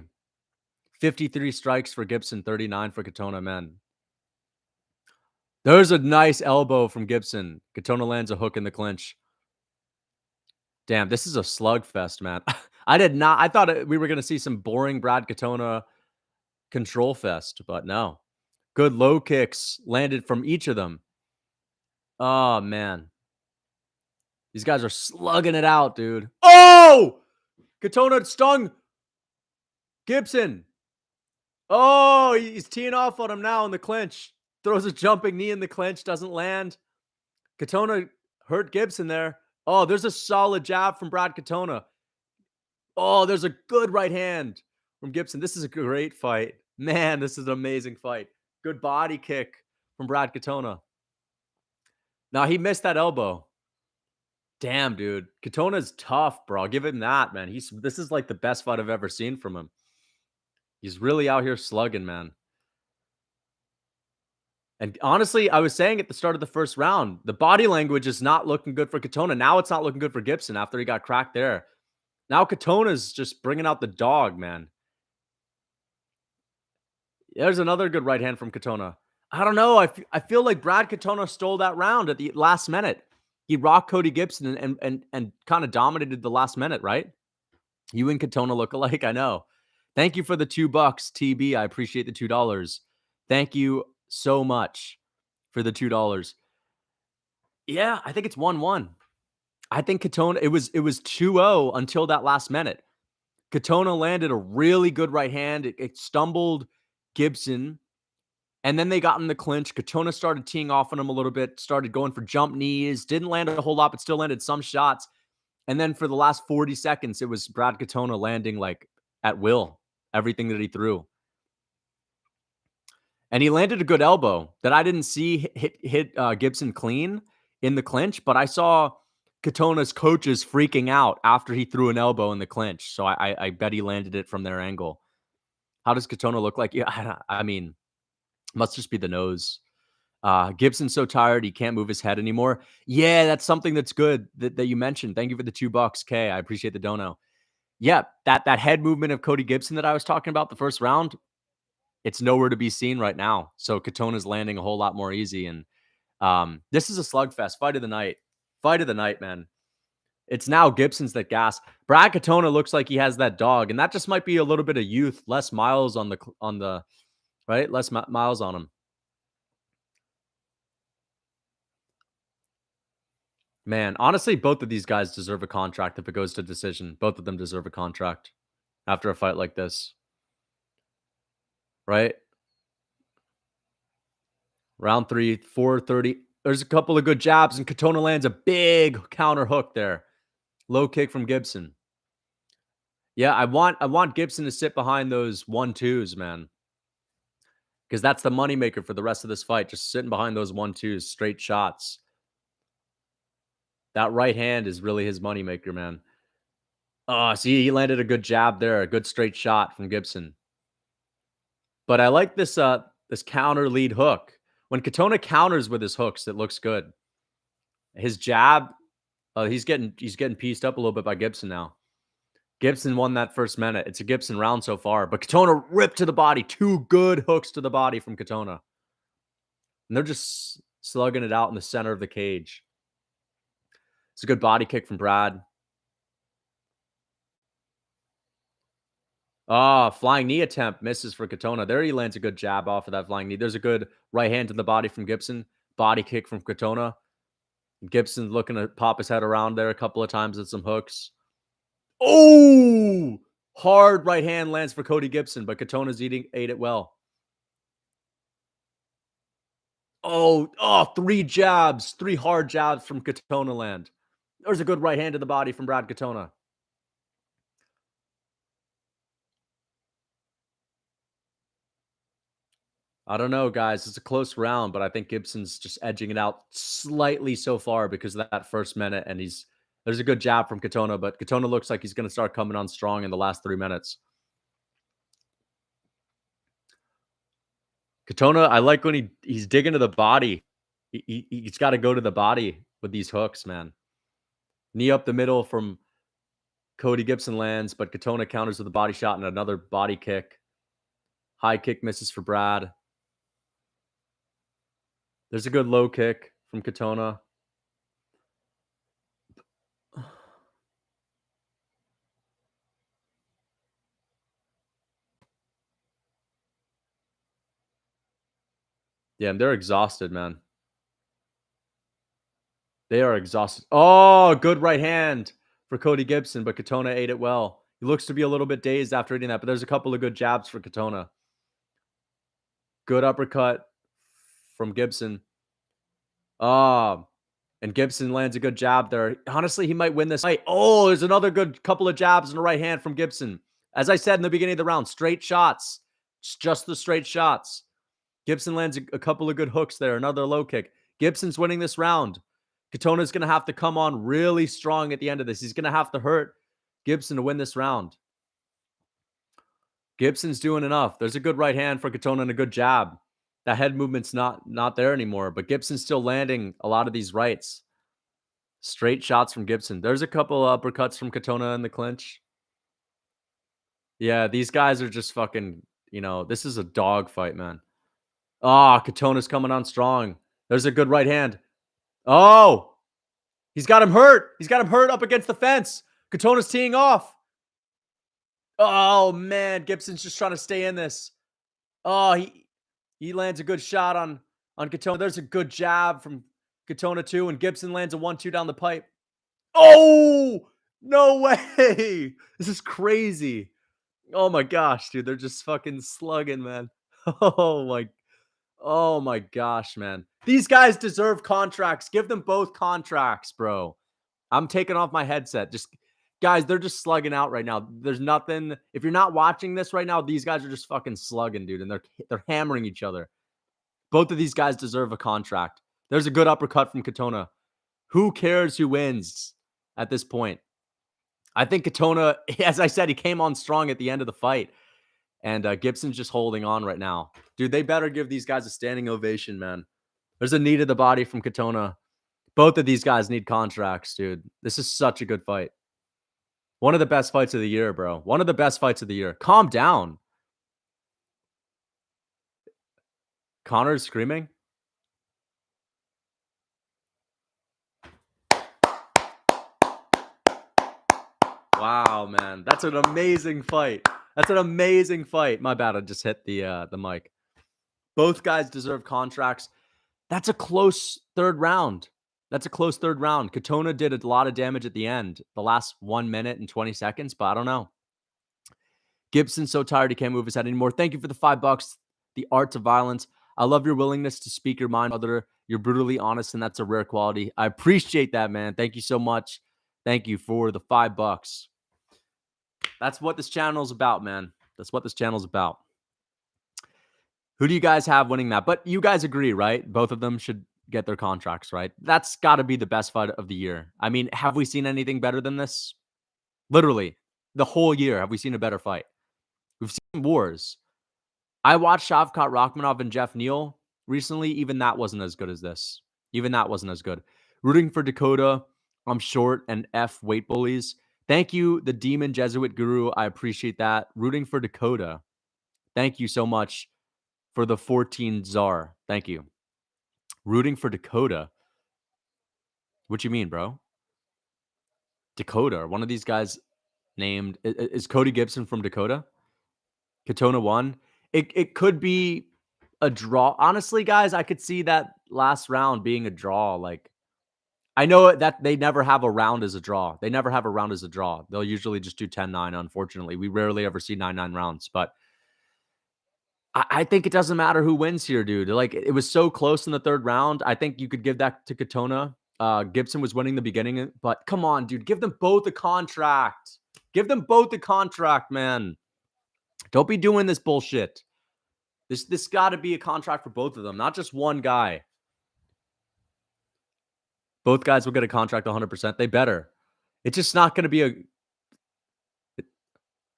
53 strikes for Gibson, 39 for Katona, man. There's a nice elbow from Gibson. Katona lands a hook in the clinch. Damn, this is a slugfest, man. I thought we were going to see some boring Brad Katona control fest, but no. Good low kicks landed from each of them. Oh, man. These guys are slugging it out, dude. Oh! Katona stung Gibson. Oh, he's teeing off on him now in the clinch. Throws a jumping knee in the clinch, doesn't land. Katona hurt Gibson there. Oh, there's a solid jab from Brad Katona. Oh, there's a good right hand from Gibson. This is a great fight. Man, this is an amazing fight. Good body kick from Brad Katona. Now, he missed that elbow. Damn, dude. Katona's tough, bro. I'll give him that, man. This is like the best fight I've ever seen from him. He's really out here slugging, man. And honestly, I was saying at the start of the first round, the body language is not looking good for Katona. Now it's not looking good for Gibson after he got cracked there. Now Katona's just bringing out the dog, man. There's another good right hand from Katona. I don't know. I feel like Brad Katona stole that round at the last minute. He rocked Cody Gibson and kind of dominated the last minute, right? You and Katona look alike, I know. Thank you for the $2, TB. I appreciate the $2. Thank you so much for the $2. Yeah, I think it's 1-1. I think Katona, it was 2-0 until that last minute. Katona landed a really good right hand. It stumbled Gibson, and then they got in the clinch. Katona started teeing off on him a little bit, started going for jump knees, didn't land a whole lot, but still landed some shots. And then for the last 40 seconds, it was Brad Katona landing like at will, everything that he threw. And he landed a good elbow that I didn't see hit Gibson clean in the clinch, but I saw Katona's coaches freaking out after he threw an elbow in the clinch. So I bet he landed it from their angle. How does Katona look like? Yeah, I mean, must just be the nose. Gibson's so tired he can't move his head anymore. Yeah, that's something that's good that you mentioned. Thank you for the $2, Kay. I appreciate the dono. Yeah, that head movement of Cody Gibson that I was talking about the first round, it's nowhere to be seen right now. So Katona's landing a whole lot more easy. And this is a slugfest. Fight of the night. Fight of the night, man. It's now Gibson's that gas. Brad Katona looks like he has that dog, and that just might be a little bit of youth, less miles on the right, less miles on him. Man, honestly, both of these guys deserve a contract if it goes to decision. Both of them deserve a contract after a fight like this, right? Round 3, 4:30. There's a couple of good jabs, and Katona lands a big counter hook there. Low kick from Gibson. Yeah, I want Gibson to sit behind those 1-2s, man. Because that's the moneymaker for the rest of this fight. Just sitting behind those 1-2s, straight shots. That right hand is really his moneymaker, man. Oh, see, he landed a good jab there, a good straight shot from Gibson. But I like this this counter lead hook. When Katona counters with his hooks, it looks good. His jab, he's getting pieced up a little bit by Gibson now. Gibson won that first minute. It's a Gibson round so far, but Katona ripped to the body. 2 good hooks to the body from Katona. And they're just slugging it out in the center of the cage. It's a good body kick from Brad. Flying knee attempt misses for Katona. There he lands a good jab off of that flying knee. There's a good right hand to the body from Gibson. Body kick from Katona. Gibson looking to pop his head around there a couple of times with some hooks. Oh! Hard right hand lands for Cody Gibson, but Katona's ate it well. Oh, 3 jabs. 3 hard jabs from Katona land. There's a good right hand to the body from Brad Katona. I don't know, guys. It's a close round, but I think Gibson's just edging it out slightly so far because of that first minute. And there's a good jab from Katona, but Katona looks like he's going to start coming on strong in the last 3 minutes. Katona, I like when he's digging to the body. He's got to go to the body with these hooks, man. Knee up the middle from Cody Gibson lands, but Katona counters with a body shot and another body kick. High kick misses for Brad. There's a good low kick from Katona. Yeah, and they're exhausted, man. They are exhausted. Oh, good right hand for Cody Gibson, but Katona ate it well. He looks to be a little bit dazed after eating that, but there's a couple of good jabs for Katona. Good uppercut from Gibson. And Gibson lands a good jab there. Honestly, he might win this fight. Oh, there's another good couple of jabs and a right hand from Gibson. As I said in the beginning of the round, straight shots. It's just the straight shots. Gibson lands a couple of good hooks there. Another low kick. Gibson's winning this round. Katona's going to have to come on really strong at the end of this. He's going to have to hurt Gibson to win this round. Gibson's doing enough. There's a good right hand for Katona and a good jab. That head movement's not there anymore, but Gibson's still landing a lot of these rights. Straight shots from Gibson. There's a couple uppercuts from Katona in the clinch. Yeah, these guys are just fucking, this is a dog fight, man. Ah, Katona's coming on strong. There's a good right hand. Oh, he's got him hurt. He's got him hurt up against the fence. Katona's teeing off. Oh, man. Gibson's just trying to stay in this. Oh, he lands a good shot on Katona. There's a good jab from Katona, too, and Gibson lands a 1-2 down the pipe. Oh, no way. This is crazy. Oh, my gosh, dude. They're just fucking slugging, man. Oh, my gosh, man. These guys deserve contracts. Give them both contracts, bro. I'm taking off my headset. Guys, they're just slugging out right now. There's nothing. If you're not watching this right now, these guys are just fucking slugging, dude, and they're hammering each other. Both of these guys deserve a contract. There's a good uppercut from Katona. Who cares who wins at this point? I think Katona, as I said, he came on strong at the end of the fight, and Gibson's just holding on right now. Dude, they better give these guys a standing ovation, man. There's a knee to the body from Katona. Both of these guys need contracts, dude. This is such a good fight. One of the best fights of the year, bro. One of the best fights of the year. Calm down. Connor's screaming. Wow, man. That's an amazing fight. That's an amazing fight. My bad. I just hit the mic. Both guys deserve contracts. That's a close third round. Katona did a lot of damage at the end, the last 1 minute and 20 seconds, but I don't know. Gibson's so tired he can't move his head anymore. Thank you for the $5. The Art of Violence. I love your willingness to speak your mind, brother. You're brutally honest, and that's a rare quality. I appreciate that, man. Thank you so much. Thank you for the $5. That's what this channel is about, man. That's what this channel is about. Who do you guys have winning that? But you guys agree, right? Both of them should get their contracts, right? That's got to be the best fight of the year. I mean, have we seen anything better than this? Literally, the whole year, have we seen a better fight? We've seen wars. I watched Shavkat Rakhmonov and Jeff Neal recently. Even that wasn't as good as this. Even that wasn't as good. Rooting for Dakota. I'm short and F weight bullies. Thank you, the Demon Jesuit Guru. I appreciate that. Rooting for Dakota. Thank you so much for the 14 Czar. Thank you. Rooting for Dakota. What you mean, bro? Dakota. One of these guys named is Cody Gibson from Dakota. Katona won. It could be a draw. Honestly, guys, I could see that last round being a draw. Like, I know that they never have a round as a draw. They'll usually just do 10-9, unfortunately. We rarely ever see 9-9 rounds. But I think it doesn't matter who wins here, dude. Like, it was so close in the third round. I think you could give that to Katona. Gibson was winning the beginning. But come on, dude. Give them both a contract. Give them both a contract, man. Don't be doing this bullshit. This got to be a contract for both of them, not just one guy. Both guys will get a contract 100%. They better. It's just not going to be a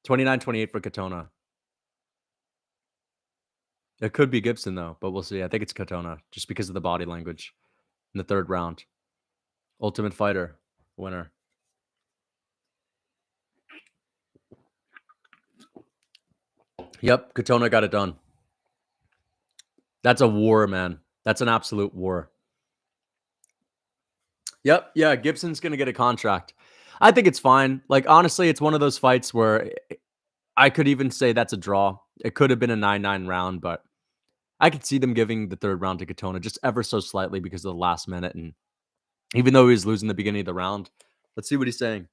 29-28 for Katona. It could be Gibson, though, but we'll see. I think it's Katona just because of the body language in the third round. Ultimate Fighter winner. Yep, Katona got it done. That's a war, man. That's an absolute war. Yep, yeah, Gibson's going to get a contract. I think it's fine. Like, honestly, it's one of those fights where I could even say that's a draw. It could have been a 9-9 round, but I could see them giving the third round to Katona just ever so slightly because of the last minute. And even though he was losing the beginning of the round, let's see what he's saying.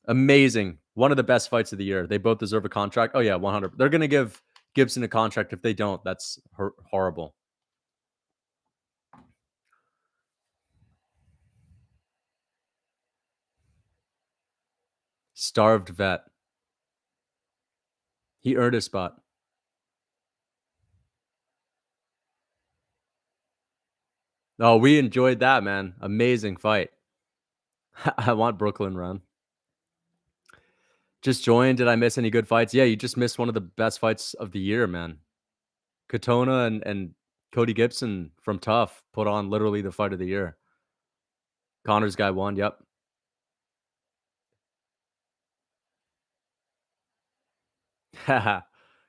Amazing. One of the best fights of the year. They both deserve a contract. Oh, yeah, 100. They're going to give Gibson a contract. If they don't, that's horrible. Starved vet. He earned his spot. Oh, we enjoyed that, man. Amazing fight. I want Brooklyn run. Just joined. Did I miss any good fights? Yeah, you just missed one of the best fights of the year, man. Katona and Cody Gibson from Tough put on literally the fight of the year. Connor's guy won. Yep.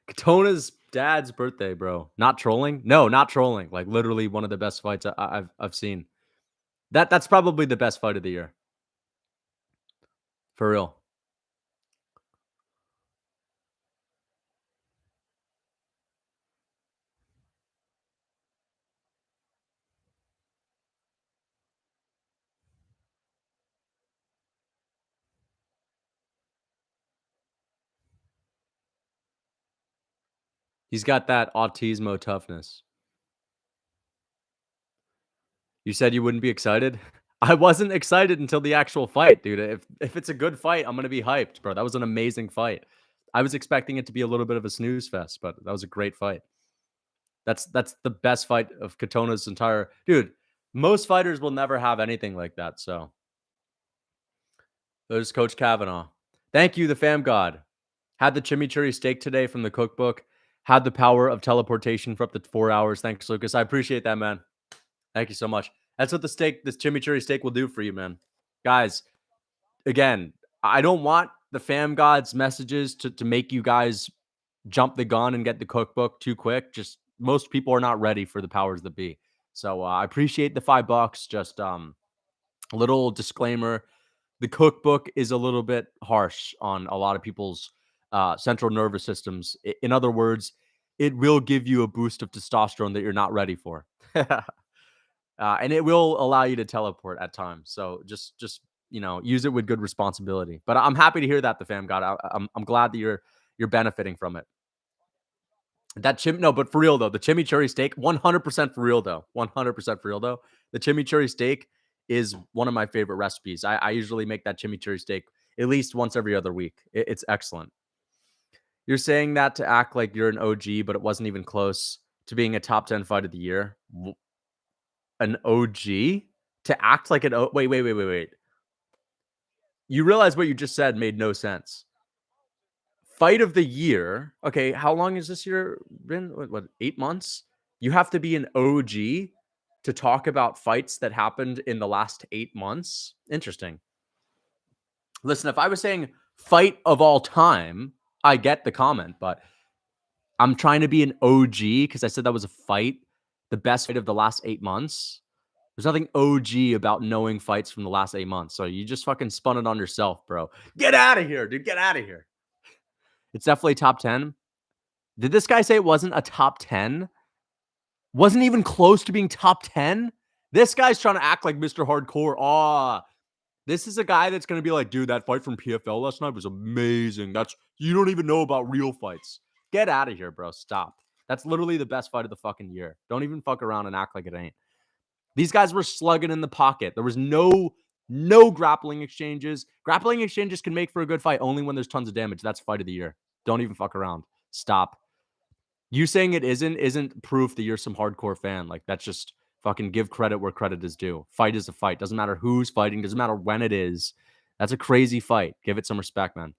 Katona's dad's birthday, bro. Not trolling. No, not trolling. Like literally one of the best fights I've seen. That's probably the best fight of the year. For real. He's got that autismo toughness. You said you wouldn't be excited? I wasn't excited until the actual fight, dude. If it's a good fight, I'm gonna be hyped, bro. That was an amazing fight. I was expecting it to be a little bit of a snooze fest, but that was a great fight. That's the best fight of Katona's entire dude. Most fighters will never have anything like that. So there's Coach Kavanaugh. Thank you, the fam god. Had the chimichurri steak today from the cookbook. Had the power of teleportation for up to 4 hours. Thanks, Lucas. I appreciate that, man. Thank you so much. That's what this chimichurri steak will do for you, man. Guys, again, I don't want the fam gods messages to make you guys jump the gun and get the cookbook too quick. Just most people are not ready for the powers that be. So I appreciate the $5. Just a little disclaimer: the cookbook is a little bit harsh on a lot of people's central nervous systems. In other words, it will give you a boost of testosterone that you're not ready for. And it will allow you to teleport at times. So just use it with good responsibility. But I'm happy to hear that the fam got out. I'm glad that you're benefiting from it. No, but for real though, the chimichurri steak, 100% for real though, 100% for real though. The chimichurri steak is one of my favorite recipes. I usually make that chimichurri steak at least once every other week. It's excellent. You're saying that to act like you're an OG, but it wasn't even close to being a top 10 fight of the year. An OG to act like wait. You realize what you just said made no sense. Fight of the year. Okay, how long has this year been? What 8 months? You have to be an OG to talk about fights that happened in the last 8 months. Interesting. Listen, if I was saying fight of all time, I get the comment, but I'm trying to be an OG because I said that was a fight, the best fight of the last 8 months. There's nothing OG about knowing fights from the last 8 months. So you just fucking spun it on yourself, bro. Get out of here, dude. Get out of here. It's definitely top 10. Did this guy say it wasn't a top 10? Wasn't even close to being top 10? This guy's trying to act like Mr. Hardcore. This is a guy that's going to be like, dude, that fight from PFL last night was amazing. You don't even know about real fights. Get out of here, bro. Stop. That's literally the best fight of the fucking year. Don't even fuck around and act like it ain't. These guys were slugging in the pocket. There was no grappling exchanges. Grappling exchanges can make for a good fight only when there's tons of damage. That's fight of the year. Don't even fuck around. Stop. You saying it isn't proof that you're some hardcore fan. Like, that's just fucking give credit where credit is due. Fight is a fight. Doesn't matter who's fighting. Doesn't matter when it is. That's a crazy fight. Give it some respect, man.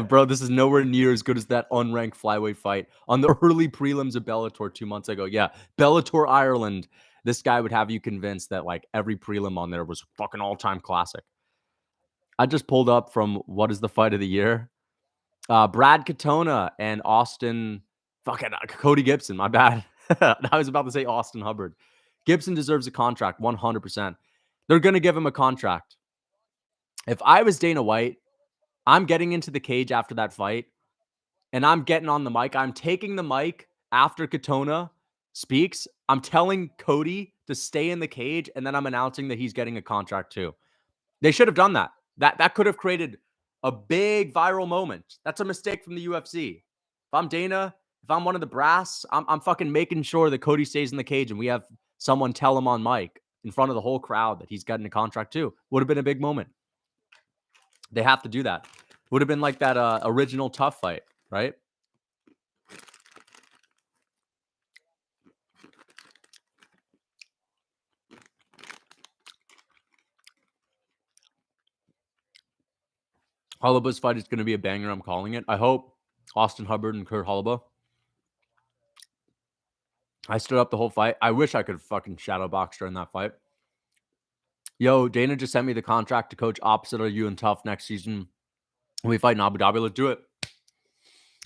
Bro, this is nowhere near as good as that unranked flyweight fight on the early prelims of Bellator 2 months ago. Yeah, Bellator Ireland. This guy would have you convinced that like every prelim on there was fucking all-time classic. I just pulled up from what is the fight of the year? Brad Katona and Cody Gibson. My bad. I was about to say Austin Hubbard. Gibson deserves a contract, 100%. They're going to give him a contract. If I was Dana White, I'm getting into the cage after that fight, and I'm getting on the mic. I'm taking the mic after Katona speaks. I'm telling Cody to stay in the cage, and then I'm announcing that he's getting a contract too. They should have done that. That could have created a big viral moment. That's a mistake from the UFC. If I'm Dana, if I'm one of the brass, I'm fucking making sure that Cody stays in the cage and we have someone tell him on mic in front of the whole crowd that he's getting a contract too. Would have been a big moment. They have to do that. Would have been like that original tough fight, right? Holobaugh's fight is going to be a banger. I'm calling it. I hope. Austin Hubbard and Kurt Holobaugh. I stood up the whole fight. I wish I could fucking shadow box during that fight. Yo, Dana just sent me the contract to coach opposite of you and Tough next season. When we fight in Abu Dhabi, let's do it.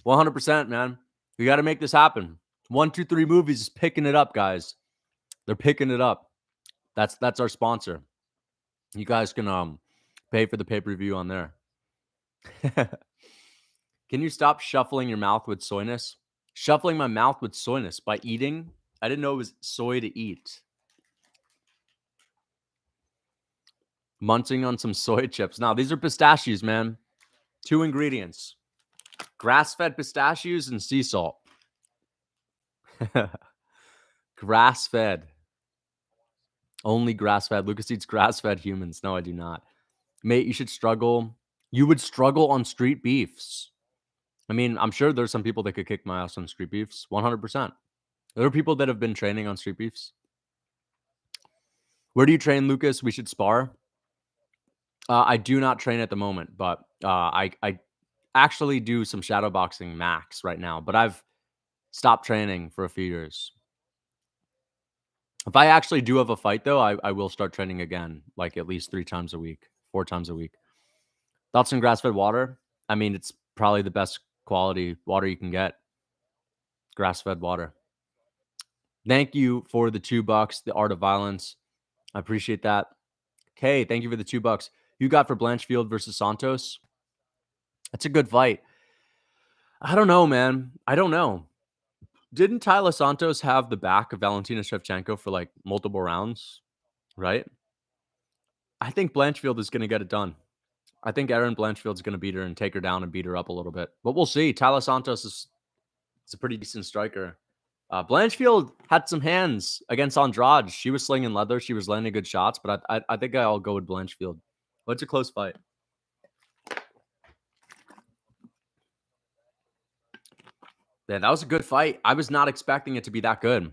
100%, man. We got to make this happen. 1, 2, 3 movies is picking it up, guys. They're picking it up. That's our sponsor. You guys can pay for the pay-per-view on there. Can you stop shuffling your mouth with soyness? Shuffling my mouth with soyness by eating? I didn't know it was soy to eat. Munching on some soy chips. Now, these are pistachios, man. 2 ingredients. Grass-fed pistachios and sea salt. Grass-fed. Only grass-fed. Lucas eats grass-fed humans. No, I do not. Mate, you should struggle. You would struggle on street beefs. I mean, I'm sure there's some people that could kick my ass on street beefs. 100%. There are people that have been training on street beefs. Where do you train, Lucas? We should spar. I do not train at the moment, but I actually do some shadow boxing max right now, but I've stopped training for a few years. If I actually do have a fight, though, I will start training again, like at least 3 times a week, 4 times a week. Thoughts on grass-fed water? I mean, it's probably the best quality water you can get. Grass-fed water. Thank you for the $2, The Art of Violence. I appreciate that. Okay, thank you for the $2. You got for Blanchfield versus Santos? That's a good fight. I don't know, man. I don't know. Didn't Tyler Santos have the back of Valentina Shevchenko for like multiple rounds, right? I think Blanchfield is going to get it done. I think Erin Blanchfield's going to beat her and take her down and beat her up a little bit. But we'll see. Tyler Santos is a pretty decent striker. Blanchfield had some hands against Andrade. She was slinging leather. She was landing good shots. But I think I'll go with Blanchfield. What's a close fight? Yeah, that was a good fight. I was not expecting it to be that good.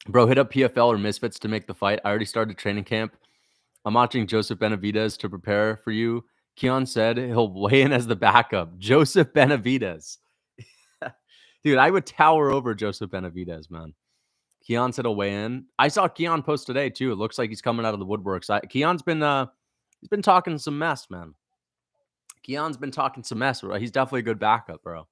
Bro, hit up PFL or Misfits to make the fight. I already started training camp. I'm watching Joseph Benavidez to prepare for you. Keon said he'll weigh in as the backup. Joseph Benavidez. Dude, I would tower over Joseph Benavidez, man. Keon said he'll weigh in. I saw Keon post today, too. It looks like he's coming out of the woodworks. Keon's been he's been talking some mess, man. Keon's been talking some mess, bro. He's definitely a good backup, bro.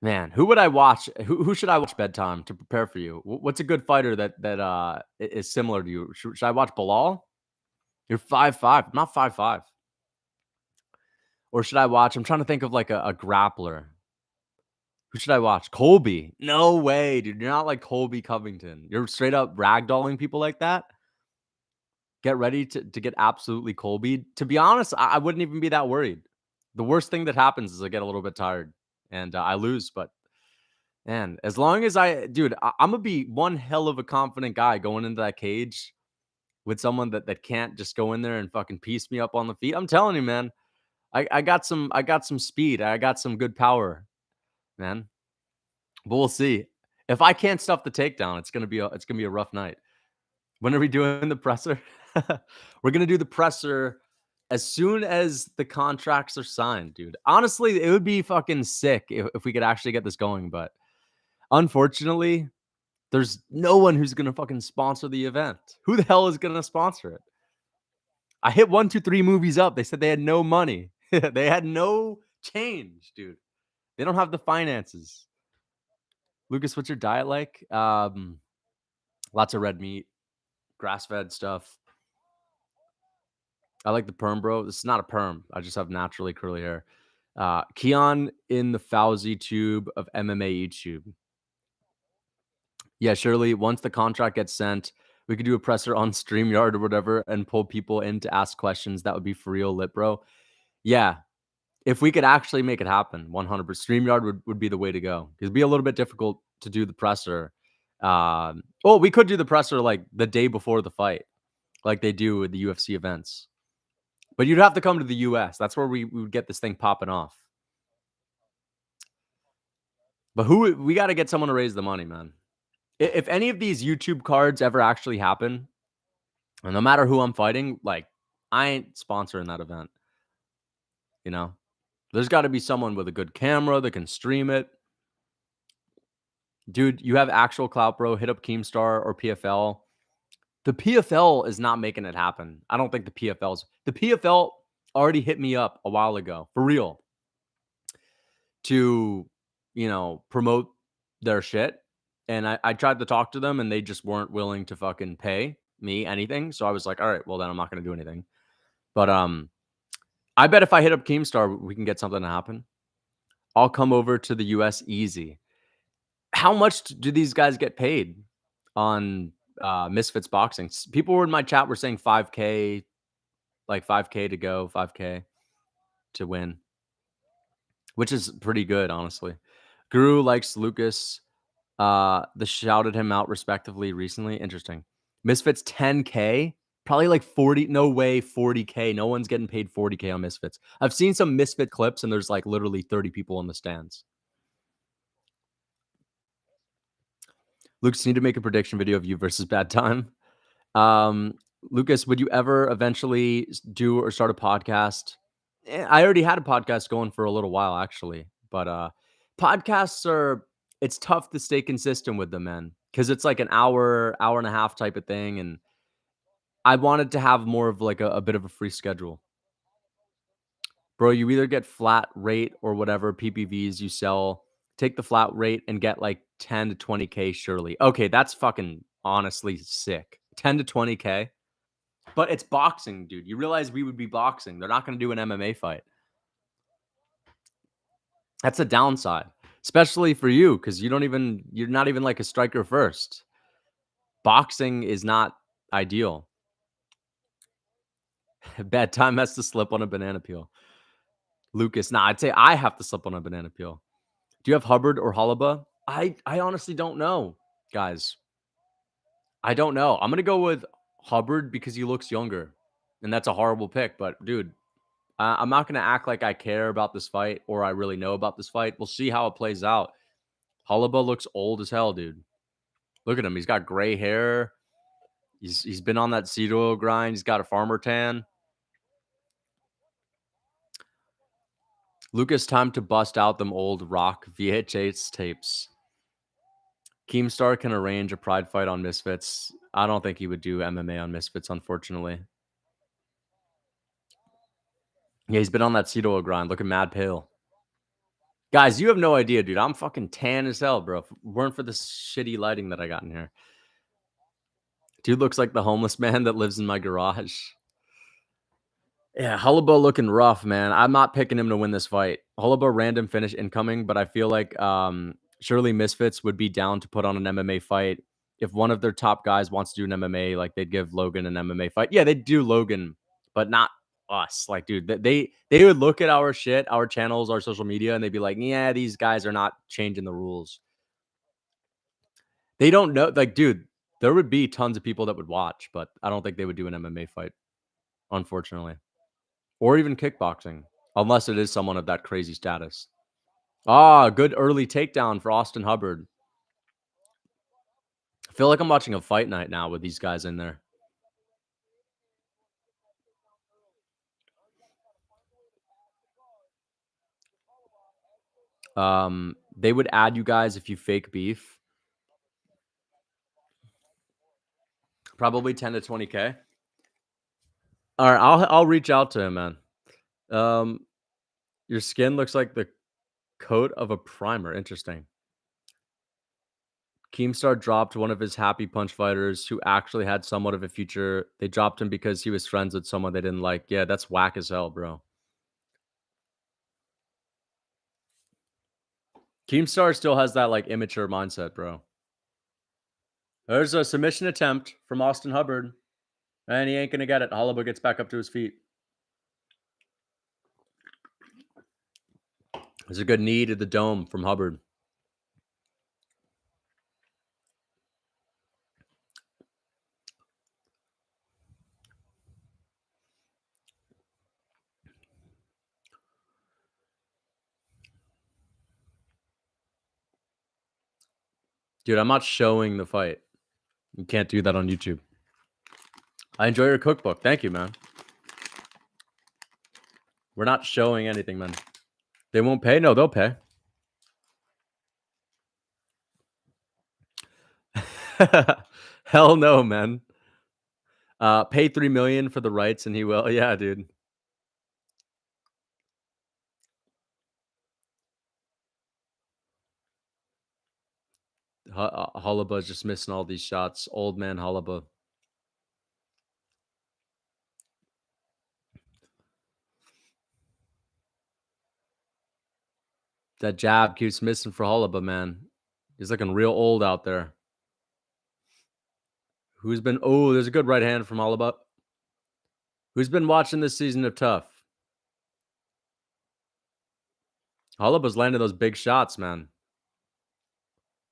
Man, who would I watch? Who should I watch bedtime to prepare for you? What's a good fighter that is similar to you? Should I watch Bilal? You're 5'5". I'm not 5'5". Or should I watch? I'm trying to think of like a grappler. Who should I watch? Colby. No way, dude. You're not like Colby Covington. You're straight up ragdolling people like that. Get ready to get absolutely Colby. To be honest, I wouldn't even be that worried. The worst thing that happens is I get a little bit tired and I lose. But man, as long as I'm gonna be one hell of a confident guy going into that cage with someone that can't just go in there and fucking piece me up on the feet. I'm telling you, man. I got some speed. I got some good power, man. But we'll see. If I can't stuff the takedown, it's gonna be a rough night. When are we doing the presser? We're gonna do the presser as soon as the contracts are signed, dude. Honestly, it would be fucking sick if we could actually get this going, but unfortunately, there's no one who's gonna fucking sponsor the event. Who the hell is gonna sponsor it? I hit 1, 2, 3 movies up. They said they had no money. They had no change, dude. They don't have the finances. Lucas, what's your diet like? Lots of red meat, grass-fed stuff. I like the perm, bro. This is not a perm. I just have naturally curly hair. Keon in the Fauzi tube of MMA YouTube. Yeah, surely once the contract gets sent, we could do a presser on StreamYard or whatever and pull people in to ask questions. That would be for real lit, bro. Yeah. If we could actually make it happen, 100%. StreamYard would be the way to go. It'd be a little bit difficult to do the presser. We could do the presser like the day before the fight, like they do with the UFC events. But you'd have to come to the US. That's where we would get this thing popping off. But we got to get someone to raise the money, man. If any of these YouTube cards ever actually happen, and no matter who I'm fighting, like I ain't sponsoring that event. you know? There's got to be someone with a good camera that can stream it. Dude, you have actual clout, bro. Hit up Keemstar or PFL. The PFL is not making it happen. I don't think the PFL already hit me up a while ago, for real, to, promote their shit. And I tried to talk to them and they just weren't willing to fucking pay me anything. So I was like, all right, well then I'm not going to do anything. But I bet if I hit up Keemstar, we can get something to happen. I'll come over to the US easy. How much do these guys get paid on Misfits Boxing? People were in my chat were saying 5K, like 5K to go, 5K to win, which is pretty good, honestly. Guru likes Lucas. The shouted him out respectively recently. Interesting. Misfits 10K, probably like 40. No way, 40K. No one's getting paid 40K on Misfits. I've seen some Misfit clips and there's like literally 30 people in the stands. Lucas, need to make a prediction video of you versus Bad Time. Lucas, would you ever eventually do or start a podcast? I already had a podcast going for a little while, actually. But podcasts it's tough to stay consistent with them, man. Because it's like an hour and a half type of thing. And I wanted to have more of like a bit of a free schedule. Bro, you either get flat rate or whatever PPVs you sell. Take the flat rate and get like 10 to 20K surely. Okay, that's fucking honestly sick. 10 to 20K. But it's boxing, dude. You realize we would be boxing. They're not going to do an MMA fight. That's a downside, especially for you, because you're not even like a striker first. Boxing is not ideal. Bad Time has to slip on a banana peel. Lucas, I'd say I have to slip on a banana peel. Do you have Hubbard or Holobaugh? I honestly don't know, guys. I don't know. I'm going to go with Hubbard because he looks younger. And that's a horrible pick. But, dude, I'm not going to act like I care about this fight or I really know about this fight. We'll see how it plays out. Holobaugh looks old as hell, dude. Look at him. He's got gray hair. He's been on that seed oil grind. He's got a farmer tan. Lucas, time to bust out them old rock VHS tapes. Keemstar can arrange a pride fight on Misfits. I don't think he would do MMA on Misfits, unfortunately. Yeah, he's been on that seed oil grind, looking mad pale. Guys, you have no idea, dude. I'm fucking tan as hell, bro. If it weren't for this shitty lighting that I got in here. Dude looks like the homeless man that lives in my garage. Yeah, Holobaugh looking rough, man. I'm not picking him to win this fight. Holobaugh random finish incoming, but I feel like surely Misfits would be down to put on an MMA fight. If one of their top guys wants to do an MMA, like they'd give Logan an MMA fight. Yeah, they'd do Logan, but not us. Like, dude, they would look at our shit, our channels, our social media, and they'd be like, yeah, these guys are not changing the rules. They don't know. Like, dude, there would be tons of people that would watch, but I don't think they would do an MMA fight, unfortunately. Or even kickboxing, unless it is someone of that crazy status. Good early takedown for Austin Hubbard. I feel like I'm watching a fight night now with these guys in there. They would add you guys if you fake beef. Probably 10 to 20K. All right, I'll reach out to him, man. Your skin looks like the coat of a primer. Interesting. Keemstar dropped one of his happy punch fighters who actually had somewhat of a future. They dropped him because he was friends with someone they didn't like. Yeah, that's whack as hell, bro. Keemstar still has that like immature mindset, bro. There's a submission attempt from Austin Hubbard, and he ain't gonna get it. Holobaugh gets back up to his feet. There's a good knee to the dome from Hubbard. Dude, I'm not showing the fight. You can't do that on YouTube. I enjoy your cookbook. Thank you, man. We're not showing anything, man. They won't pay? No, they'll pay. Hell no, man. Pay $3 million for the rights and he will. Yeah, dude. Holobaugh's just missing all these shots. Old man Holobaugh. That jab keeps missing for Holobaugh, man. He's looking real old out there. Who's been? Oh, there's a good right hand from Holobaugh. Who's been watching this season of Tough? Holobaugh's landing those big shots, man.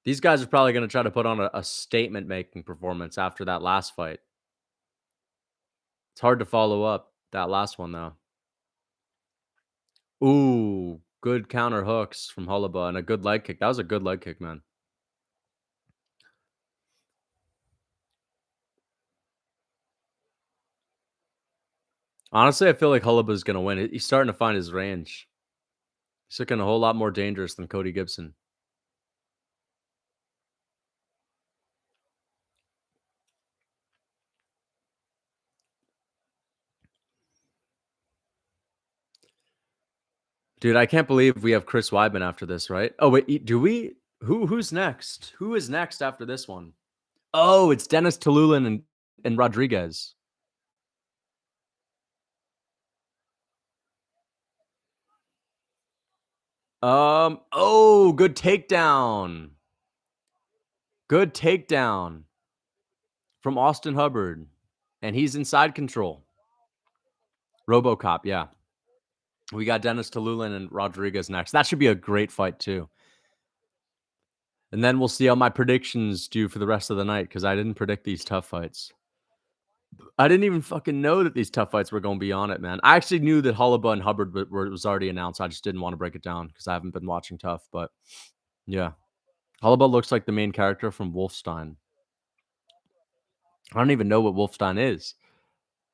These guys are probably going to try to put on a statement-making performance after that last fight. It's hard to follow up that last one, though. Ooh, good counter hooks from Holobaugh and a good leg kick. That was a good leg kick, man. Honestly, I feel like Holobaugh's going to win. He's starting to find his range. He's looking a whole lot more dangerous than Cody Gibson. Dude, I can't believe we have Chris Weidman after this, right? Oh, wait, do we? Who's next? Who is next after this one? Oh, it's Dennis Talulin and Rodriguez. Oh, good takedown. Good takedown from Austin Hubbard. And he's inside control. RoboCop, yeah. We got Dennis Talulin and Rodriguez next. That should be a great fight, too. And then we'll see how my predictions do for the rest of the night, because I didn't predict these tough fights. I didn't even fucking know that these tough fights were going to be on it, man. I actually knew that Holobaugh and Hubbard was already announced. I just didn't want to break it down because I haven't been watching tough. But yeah, Holobaugh looks like the main character from Wolfenstein. I don't even know what Wolfenstein is.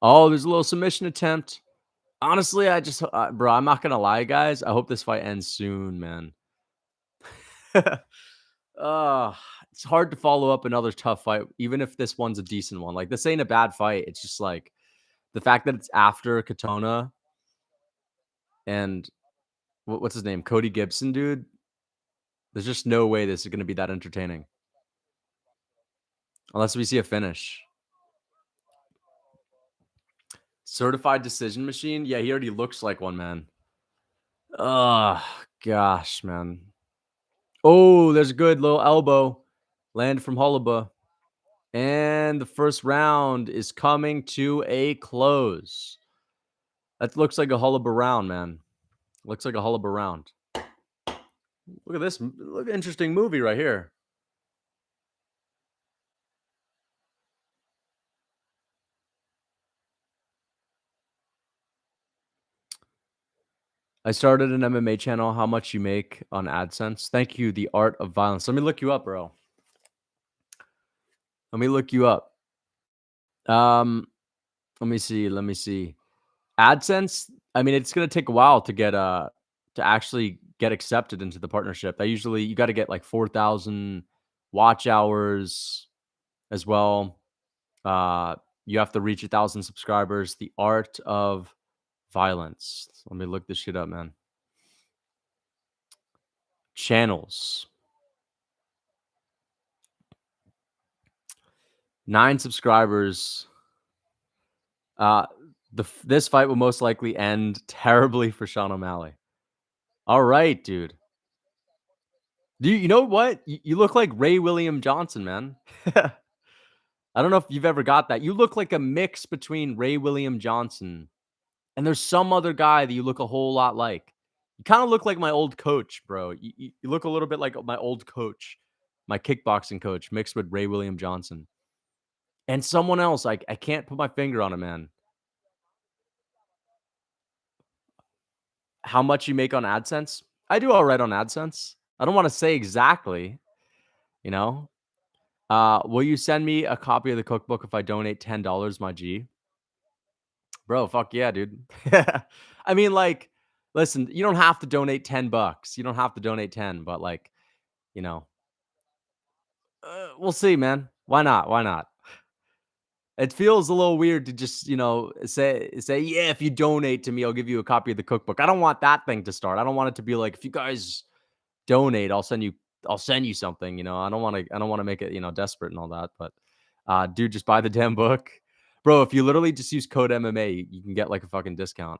Oh, there's a little submission attempt. Honestly, I just, bro, I'm not going to lie, guys. I hope this fight ends soon, man. It's hard to follow up another tough fight, even if this one's a decent one. Like, this ain't a bad fight. It's just like the fact that it's after Katona and what's his name? Cody Gibson, dude. There's just no way this is going to be that entertaining. Unless we see a finish. Certified decision machine? Yeah, he already looks like one, man. Oh, gosh, man. Oh, there's a good little elbow. Land from Holobaugh. And the first round is coming to a close. That looks like a Holobaugh round, man. Looks like a Holobaugh round. Look at this. Look at interesting movie right here. I started an MMA channel. How much you make on AdSense? Thank you, The Art of Violence. Let me look you up, bro. Let me look you up. Let me see. AdSense, I mean, it's gonna take a while to get to actually get accepted into the partnership. You got to get like 4,000 watch hours as well. You have to reach 1,000 subscribers. The Art of Violence. Let me look this shit up, man. Channels. 9 subscribers. This fight will most likely end terribly for Sean O'Malley. All right, dude. You know what? You look like Ray William Johnson, man. I don't know if you've ever got that. You look like a mix between Ray William Johnson and there's some other guy that you look a whole lot like. You kind of look like my old coach, bro. You look a little bit like my old coach, my kickboxing coach, mixed with Ray William Johnson. And someone else, I can't put my finger on it, man. How much you make on AdSense? I do all right on AdSense. I don't want to say exactly, you know. Will you send me a copy of the cookbook if I donate $10, my G? Bro, fuck yeah, dude. I mean, like, listen, you don't have to donate $10. You don't have to donate 10, but like, you know, we'll see, man. Why not? Why not? It feels a little weird to just, say, yeah, if you donate to me, I'll give you a copy of the cookbook. I don't want that thing to start. I don't want it to be like, if you guys donate, I'll send you something, I don't want to make it, desperate and all that. But dude, just buy the damn book. Bro, if you literally just use code MMA, you can get like a fucking discount.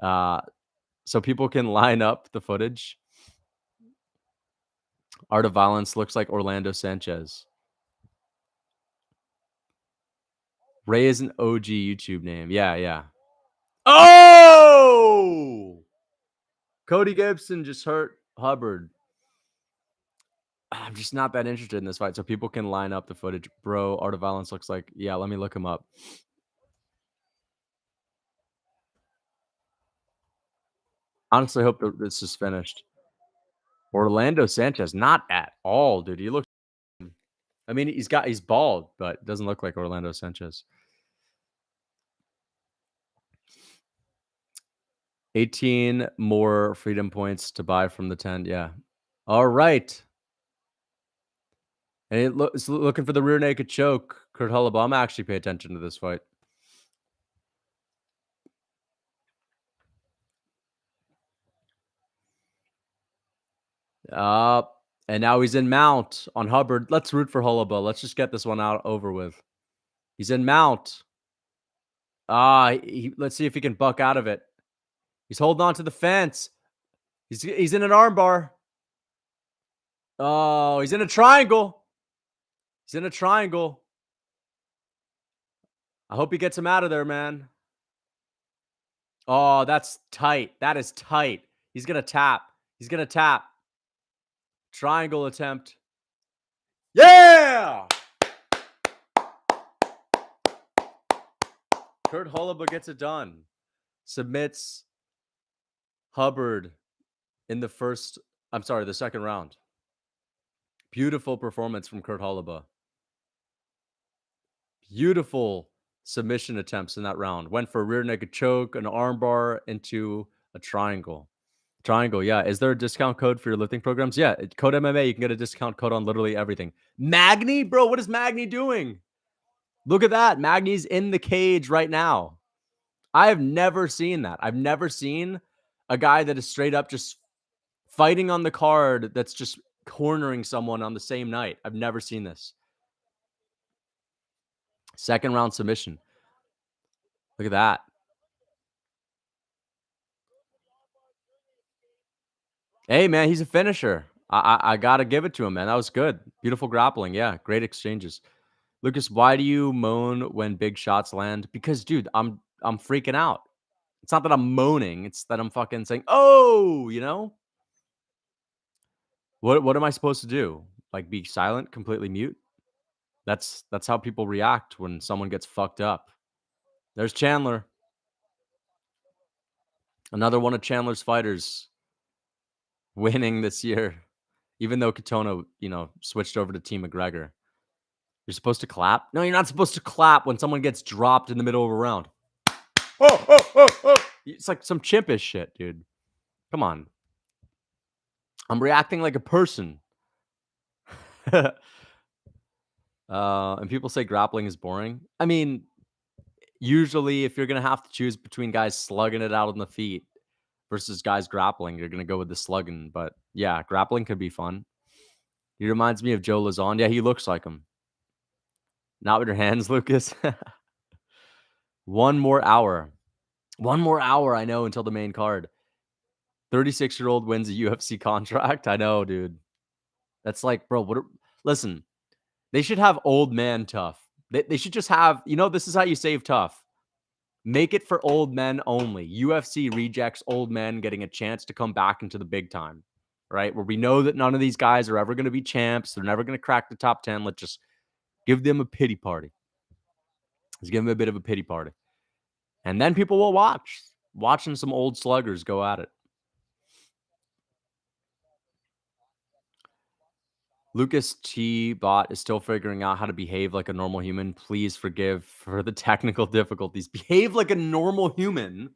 So people can line up the footage. Art of Violence looks like Orlando Sanchez. Ray is an OG YouTube name. Yeah, yeah. Oh! Cody Gibson just hurt Hubbard. I'm just not that interested in this fight, so people can line up the footage. Bro, Art of Violence looks like, yeah, let me look him up. Honestly, hope that this is finished. Orlando Sanchez, not at all, dude. He looks, I mean, he's bald, but doesn't look like Orlando Sanchez. 18 more freedom points to buy from the 10. Yeah. All right. And it's looking for the rear naked choke. Kurt Holobaugh. I'm actually pay attention to this fight. And now he's in mount on Hubbard. Let's root for Holobaugh. Let's just get this one out over with. He's in mount. Let's see if he can buck out of it. He's holding on to the fence. He's in an armbar. Oh, he's in a triangle. He's in a triangle. I hope he gets him out of there, man. Oh, that's tight. That is tight. He's going to tap. He's going to tap. Triangle attempt. Yeah! Kurt Holobaugh gets it done. Submits Hubbard in the second round. Beautiful performance from Kurt Holobaugh. Beautiful submission attempts in that round. Went for a rear naked choke, an armbar into a triangle. Triangle, yeah. Is there a discount code for your lifting programs? Yeah, code MMA. You can get a discount code on literally everything. Magni, bro, what is Magni doing? Look at that. Magni's in the cage right now. I have never seen that. I've never seen a guy that is straight up just fighting on the card that's just cornering someone on the same night. I've never seen this. Second round submission. Look at that. Hey, man, he's a finisher. I got to give it to him, man. That was good. Beautiful grappling. Yeah, great exchanges. Lucas, why do you moan when big shots land? Because, dude, I'm freaking out. It's not that I'm moaning. It's that I'm fucking saying, oh, What am I supposed to do? Like, be silent, completely mute? That's how people react when someone gets fucked up. There's Chandler. Another one of Chandler's fighters winning this year. Even though Katona, switched over to Team McGregor. You're supposed to clap? No, you're not supposed to clap when someone gets dropped in the middle of a round. It's like some chimpish shit, dude. Come on. I'm reacting like a person. And people say grappling is boring. I mean, usually if you're going to have to choose between guys slugging it out on the feet versus guys grappling, you're going to go with the slugging. But yeah, grappling could be fun. He reminds me of Joe Lazon. Yeah, he looks like him. Not with your hands, Lucas. One more hour. I know, until the main card. 36-year-old wins a UFC contract. I know, dude. That's like, bro, listen, they should have old man tough. They should just have, this is how you save tough. Make it for old men only. UFC rejects old men getting a chance to come back into the big time, right? Where we know that none of these guys are ever going to be champs. They're never going to crack the top 10. Let's just give them a pity party. Let's give them a bit of a pity party. And then people will watching some old sluggers go at it. Lucas T bot is still figuring out how to behave like a normal human. Please forgive for the technical difficulties. Behave like a normal human.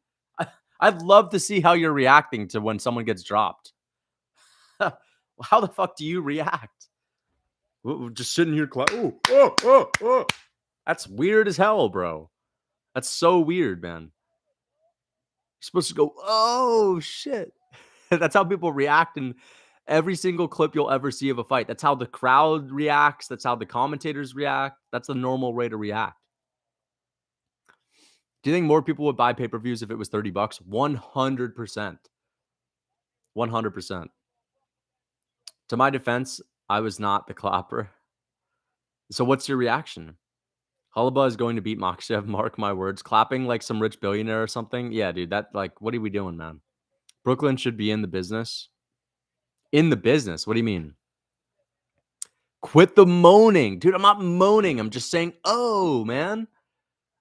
I'd love to see how you're reacting to when someone gets dropped. How the fuck do you react? We're just sitting here. That's weird as hell, bro. That's so weird, man. You're supposed to go, oh shit. That's how people react in every single clip you'll ever see of a fight. That's how the crowd reacts. That's how the commentators react. That's the normal way to react. Do you think more people would buy pay-per-views if it was $30? 100%. 100%. To my defense, I was not the clapper. So what's your reaction? Holobaugh is going to beat Makhachev, mark my words. Clapping like some rich billionaire or something? Yeah, dude, that, like, what are we doing, man? Brooklyn should be in the business. In the business? What do you mean? Quit the moaning. Dude, I'm not moaning. I'm just saying, oh, man.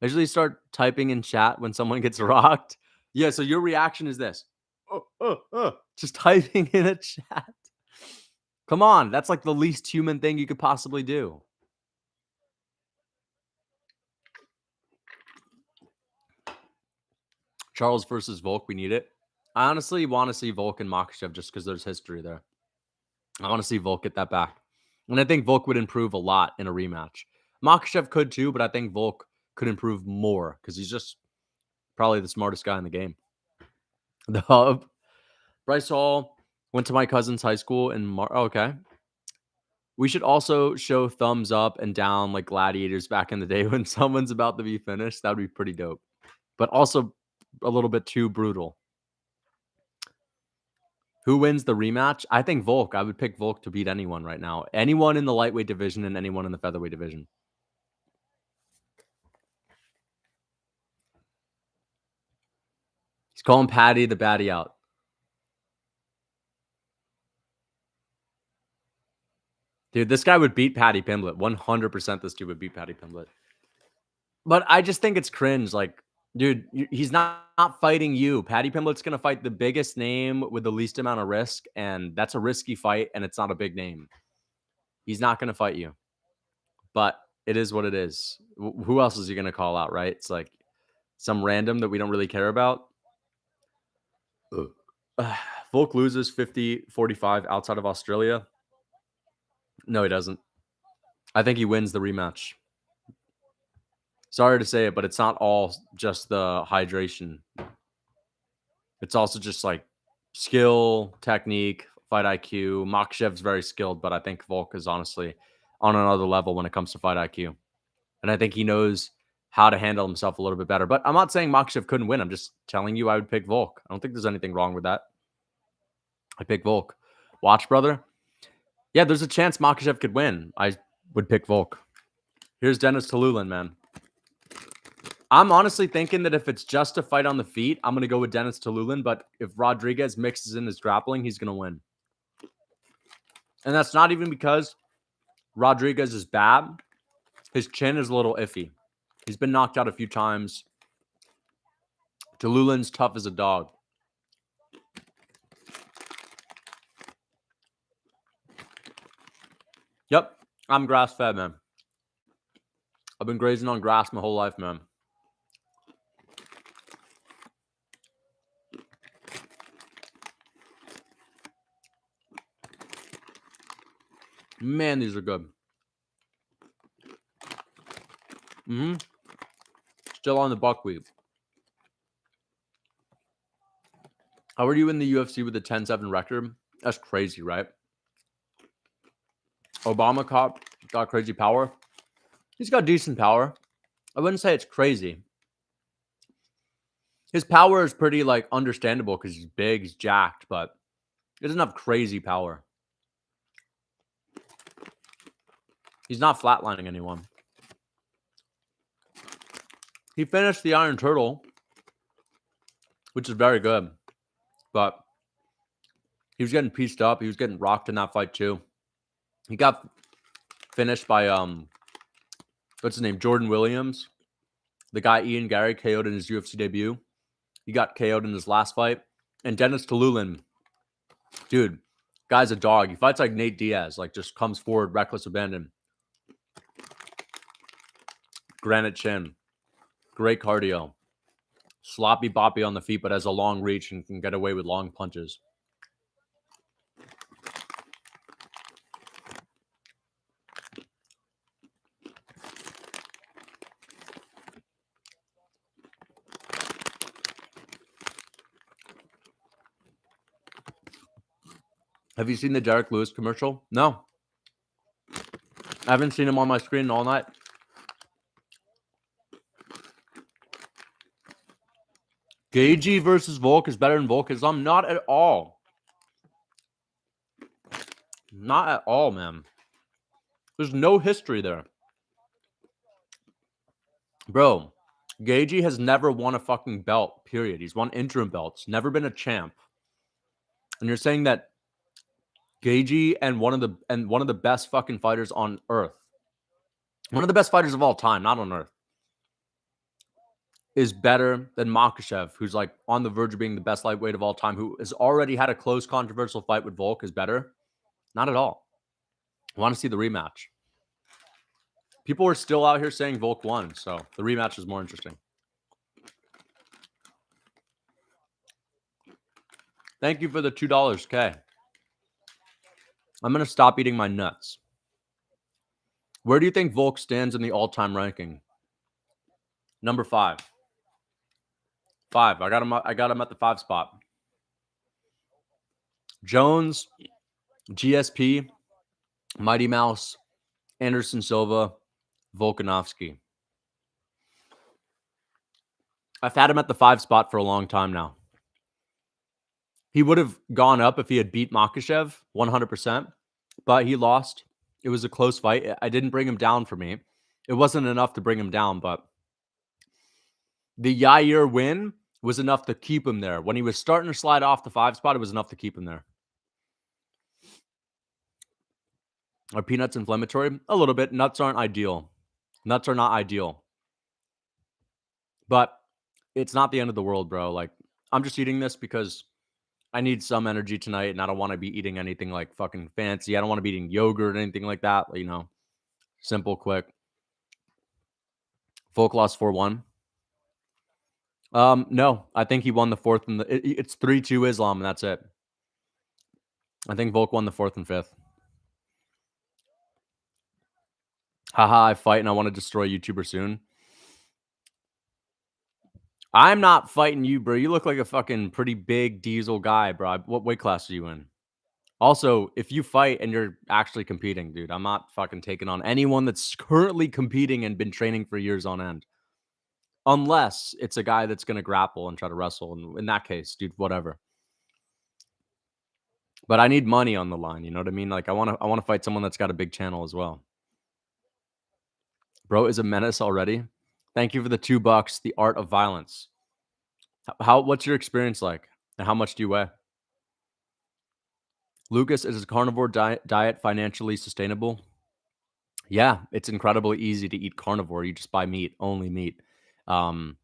I usually start typing in chat when someone gets rocked. Yeah, so your reaction is this. Just typing in a chat. Come on. That's like the least human thing you could possibly do. Charles versus Volk, we need it. I honestly want to see Volk and Makhachev just because there's history there. I want to see Volk get that back. And I think Volk would improve a lot in a rematch. Makhachev could too, but I think Volk could improve more because he's just probably the smartest guy in the game. The Hub. Bryce Hall went to my cousin's high school in okay. We should also show thumbs up and down like gladiators back in the day when someone's about to be finished. That would be pretty dope. But also a little bit too brutal. Who wins the rematch? I think Volk. I would pick Volk to beat anyone right now. Anyone in the lightweight division and anyone in the featherweight division. He's calling Patty the baddie out. Dude, this guy would beat Paddy Pimblett. 100% this dude would beat Paddy Pimblett. But I just think it's cringe. Like, dude, he's not fighting you. Paddy Pimblett's going to fight the biggest name with the least amount of risk, and that's a risky fight, and it's not a big name. He's not going to fight you. But it is what it is. Who else is he going to call out, right? It's like some random that we don't really care about. Volk loses 50-45 outside of Australia. No, he doesn't. I think he wins the rematch. Sorry to say it, but it's not all just the hydration. It's also just like skill, technique, fight IQ. Makhachev's very skilled, but I think Volk is honestly on another level when it comes to fight IQ. And I think he knows how to handle himself a little bit better. But I'm not saying Makhachev couldn't win. I'm just telling you I would pick Volk. I don't think there's anything wrong with that. I pick Volk. Watch, brother. Yeah, there's a chance Makhachev could win. I would pick Volk. Here's Dennis Talulin, man. I'm honestly thinking that if it's just a fight on the feet, I'm going to go with Dennis Talulin. But if Rodriguez mixes in his grappling, he's going to win. And that's not even because Rodriguez is bad. His chin is a little iffy. He's been knocked out a few times. Talulin's tough as a dog. Yep, I'm grass-fed, man. I've been grazing on grass my whole life, man. Man, these are good. Still on the buckwheat. How are you in the UFC with a 10-7 record? That's crazy, right? Obama got crazy power. He's got decent power. I wouldn't say it's crazy. His power is pretty, like, understandable because he's big, he's jacked, but he doesn't have crazy power. He's not flatlining anyone. He finished the Iron Turtle, which is very good, but he was getting pieced up. He was getting rocked in that fight too. He got finished by what's his name? Jordan Williams, the guy Ian Garry KO'd in his UFC debut. He got KO'd in his last fight. And Dennis Talulin, dude, Guy's a dog. He fights like Nate Diaz, like just comes forward, reckless abandon. Granite chin. Great cardio. Sloppy boppy on the feet, but has a long reach and can get away with long punches. Have you seen the Derek Lewis commercial? No. I haven't seen him on my screen all night. Gagey versus Volk is better than Volkism? Not at all. Not at all, man. There's no history there. Bro, Gagey has never won a fucking belt, period. He's won interim belts, never been a champ. And you're saying that Gagey and one of the best fucking fighters on earth, one of the best fighters of all time, not on earth, is better than Makhachev, who's like on the verge of being the best lightweight of all time, who has already had a close, controversial fight with Volk, is better? Not at all. I want to see the rematch. People are still out here saying Volk won, so the rematch is more interesting. Thank you for the $2, K. I'm going to stop eating my nuts. Where do you think Volk stands in the all-time ranking? Number 5. 5. I got him at the 5 spot. Jones, GSP, Mighty Mouse, Anderson Silva, Volkanovski. I've had him at the 5 spot for a long time now. He would have gone up if he had beat Makhachev 100%, but he lost. It was a close fight. I didn't bring him down for me. It wasn't enough to bring him down, but the Yair win was enough to keep him there. When he was starting to slide off the 5 spot, it was enough to keep him there. Are peanuts inflammatory? A little bit. Nuts aren't ideal. Nuts are not ideal. But it's not the end of the world, bro. Like, I'm just eating this because I need some energy tonight, and I don't want to be eating anything like fucking fancy. I don't want to be eating yogurt or anything like that. You know, simple, quick. Volk lost 4-1. No, I think he won the 4th and it's 3-2 Islam, and that's it. I think Volk won the 4th and 5th. Haha, I fight and I want to destroy YouTuber soon. I'm not fighting you, bro. You look like a fucking pretty big diesel guy, bro. What weight class are you in? Also, if you fight and you're actually competing, dude, I'm not fucking taking on anyone that's currently competing and been training for years on end. Unless it's a guy that's going to grapple and try to wrestle. And in that case, dude, whatever. But I need money on the line. You know what I mean? Like, I want to fight someone that's got a big channel as well. Bro is a menace already. Thank you for the $2. The Art of Violence. What's your experience like? And how much do you weigh? Lucas, is a carnivore diet financially sustainable? Yeah, it's incredibly easy to eat carnivore. You just buy meat, only meat. But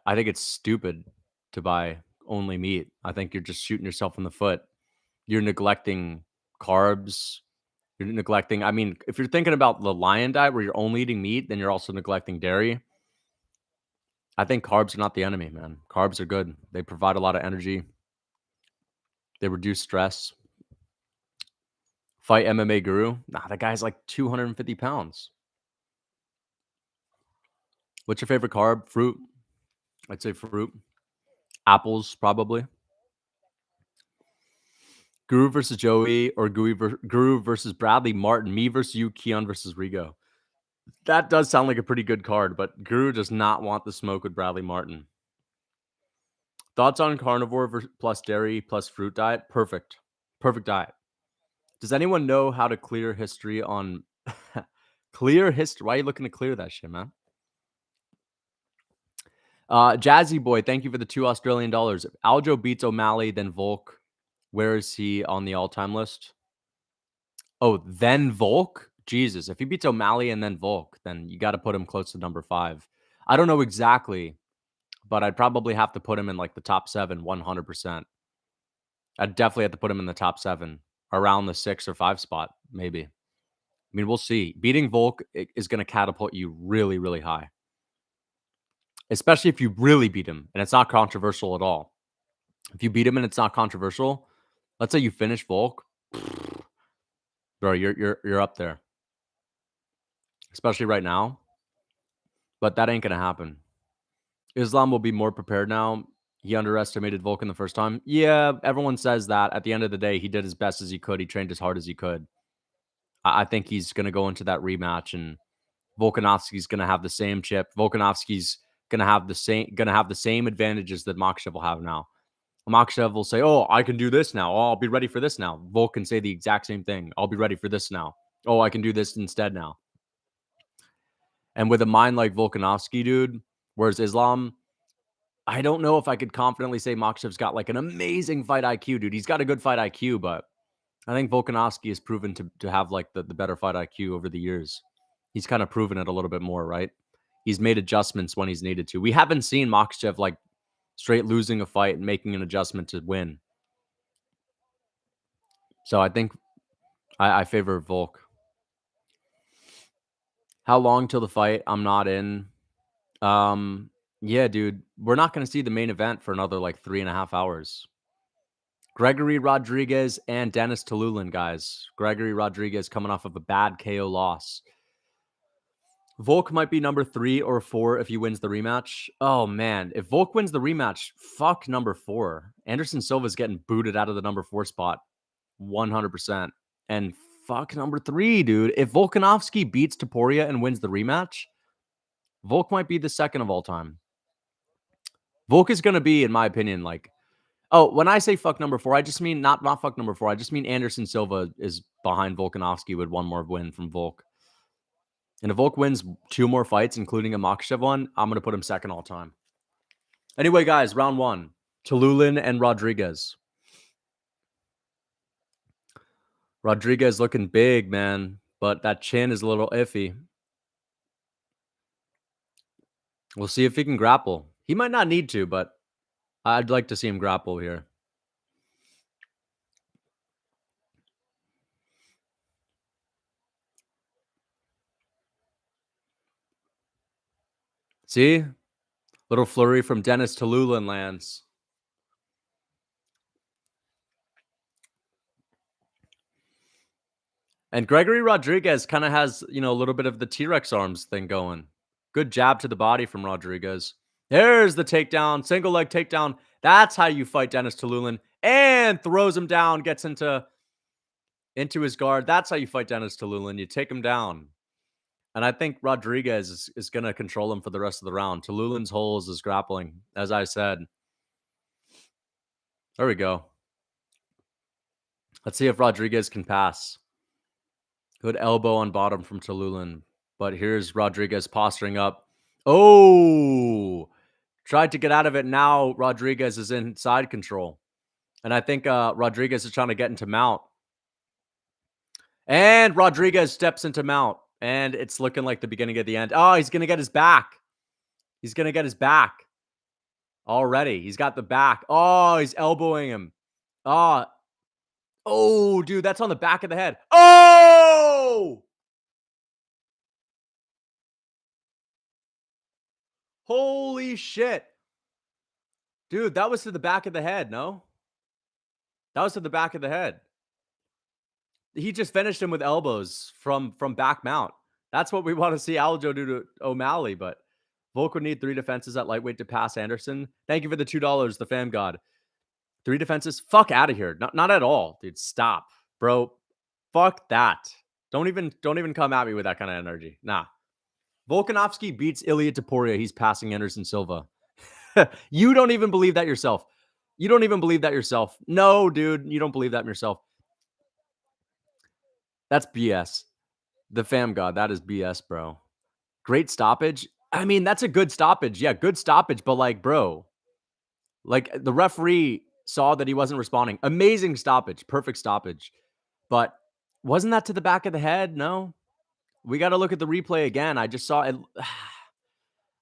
I think it's stupid to buy only meat. I think you're just shooting yourself in the foot. You're neglecting carbs. You're neglecting, I mean, if you're thinking about the lion diet where you're only eating meat, then you're also neglecting dairy. I think carbs are not the enemy, man. Carbs are good. They provide a lot of energy. They reduce stress. Fight MMA Guru. Nah, that guy's like 250 pounds. What's your favorite carb? Fruit. I'd say fruit. Apples, probably. Guru versus Joey or Guru versus Bradley Martin. Me versus you, Keon versus Rigo. That does sound like a pretty good card, but Guru does not want the smoke with Bradley Martin. Thoughts on carnivore plus dairy plus fruit diet? Perfect. Perfect diet. Does anyone know how to clear history on... clear history? Why are you looking to clear that shit, man? Jazzy Boy, thank you for the $2 Australian. If Aljo beats O'Malley, then Volk. Where is he on the all-time list? Oh, then Volk? Jesus, if he beats O'Malley and then Volk, then you got to put him close to number 5. I don't know exactly, but I'd probably have to put him in like the top 7, 100%. I'd definitely have to put him in the top 7, around the 6 or 5 spot, maybe. I mean, we'll see. Beating Volk is going to catapult you really, really high, especially if you really beat him and it's not controversial at all. If you beat him and it's not controversial, let's say you finish Volk, bro, you're up there, especially right now. But that ain't gonna happen. Islam will be more prepared now. He underestimated Volk the first time. Yeah, everyone says that. At the end of the day, he did as best as he could. He trained as hard as he could. I think he's gonna go into that rematch, and Volkanovski's gonna have the same chip. Volkanovski's gonna have the same advantages that Makhachev will have now. Makhachev will say, "Oh, I can do this now. Oh, I'll be ready for this now." Volk can say the exact same thing. "I'll be ready for this now. Oh, I can do this instead now." And with a mind like Volkanovski, dude, whereas Islam, I don't know if I could confidently say Makhachev's got like an amazing fight IQ, dude. He's got a good fight IQ, but I think Volkanovski has proven to have like the better fight IQ over the years. He's kind of proven it a little bit more, right? He's made adjustments when he's needed to. We haven't seen Makhachev like straight losing a fight and making an adjustment to win. So I think I favor Volk. How long till the fight? I'm not in. Yeah, dude, we're not going to see the main event for another like 3.5 hours. Gregory Rodriguez and Dennis Talulin, guys. Gregory Rodriguez coming off of a bad KO loss. Volk might be number 3 or 4 if he wins the rematch. Oh, man. If Volk wins the rematch, fuck number 4. Anderson Silva's getting booted out of the number 4 spot. 100%. And fuck number 3, dude. If Volkanovski beats Topuria and wins the rematch, Volk might be the second of all time. Volk is going to be, in my opinion, like, oh, when I say fuck number 4, I just mean not fuck number 4. I just mean Anderson Silva is behind Volkanovski with one more win from Volk. And if Volk wins 2 more fights, including a Makhachev one, I'm going to put him second all time. Anyway, guys, round 1. Talulin and Rodriguez. Rodriguez looking big, man, but that chin is a little iffy. We'll see if he can grapple. He might not need to, but I'd like to see him grapple here. See? Little flurry from Dennis Talulin lands. And Gregory Rodriguez kind of has, a little bit of the T-Rex arms thing going. Good jab to the body from Rodriguez. There's the takedown, single leg takedown. That's how you fight Dennis Talulin. And throws him down, gets into his guard. That's how you fight Dennis Talulin. You take him down. And I think Rodriguez is going to control him for the rest of the round. Talulin's holes is grappling, as I said. There we go. Let's see if Rodriguez can pass. Good elbow on bottom from Talulin. But here's Rodriguez posturing up. Oh! Tried to get out of it. Now Rodriguez is in side control. And I think Rodriguez is trying to get into mount. And Rodriguez steps into mount. And it's looking like the beginning of the end. Oh, he's going to get his back. He's going to get his back. Already. He's got the back. Oh, he's elbowing him. Oh, dude, that's on the back of the head. Oh! Holy shit. Dude, that was to the back of the head, no? That was to the back of the head. He just finished him with elbows from back mount. That's what we want to see Aljo do to O'Malley, but Volk would need 3 defenses at lightweight to pass Anderson. Thank you for the $2, the fam god. 3 defenses? Fuck out of here. Not at all, dude. Stop, bro. Fuck that. Don't even come at me with that kind of energy. Nah. Volkanovski beats Ilia Topuria. He's passing Anderson Silva. You don't even believe that yourself. You don't even believe that yourself. No, dude. You don't believe that in yourself. That's BS. The fam god. That is BS, bro. Great stoppage. I mean, that's a good stoppage. Yeah, good stoppage. But like, bro, like the referee saw that he wasn't responding. Amazing stoppage. Perfect stoppage. But wasn't that to the back of the head? No. We got to look at the replay again. I just saw it.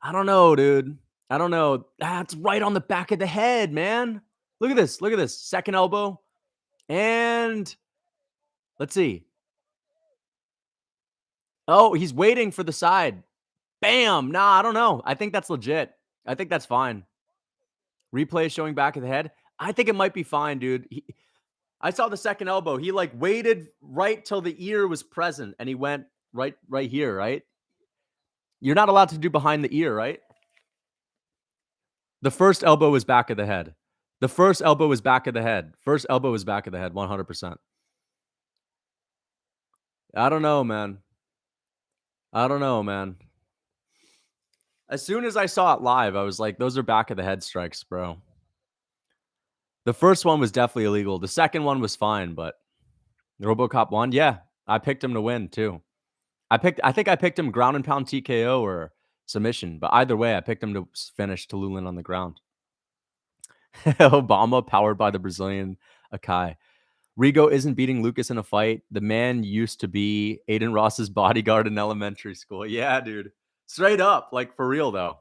I don't know, dude. I don't know. That's right on the back of the head, man. Look at this. Look at this. Second elbow. And let's see. Oh, he's waiting for the side. Bam. Nah, I don't know. I think that's legit. I think that's fine. Replay showing back of the head. I think it might be fine, dude. I saw the second elbow. He like waited right till the ear was present and he went right here, right? You're not allowed to do behind the ear, right? The first elbow was back of the head. The first elbow was back of the head. First elbow was back of the head, 100%. I don't know, man. I don't know, man. As soon as I saw it live, I was like, those are back of the head strikes, bro. The first one was definitely illegal. The second one was fine, but RoboCop won. Yeah, I picked him to win too. I think I picked him ground and pound TKO or submission, but either way, I picked him to finish Talulin on the ground. Obama powered by the Brazilian Akai. Rigo isn't beating Lucas in a fight. The man used to be Aiden Ross's bodyguard in elementary school. Yeah, dude. Straight up. Like, for real, though.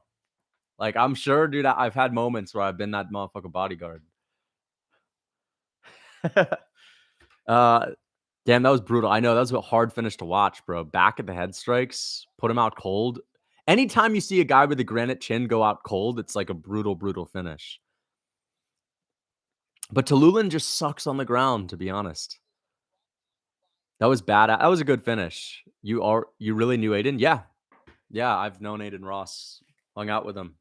Like, I'm sure, dude, I've had moments where I've been that motherfucker bodyguard. Damn, that was brutal. I know that was a hard finish to watch, bro. Back at the head strikes, put him out cold. Anytime you see a guy with a granite chin go out cold, it's like a brutal, brutal finish. But Talulin just sucks on the ground, to be honest. That was bad. That was a good finish. You really knew Aiden? Yeah. Yeah, I've known Aiden Ross. Hung out with him.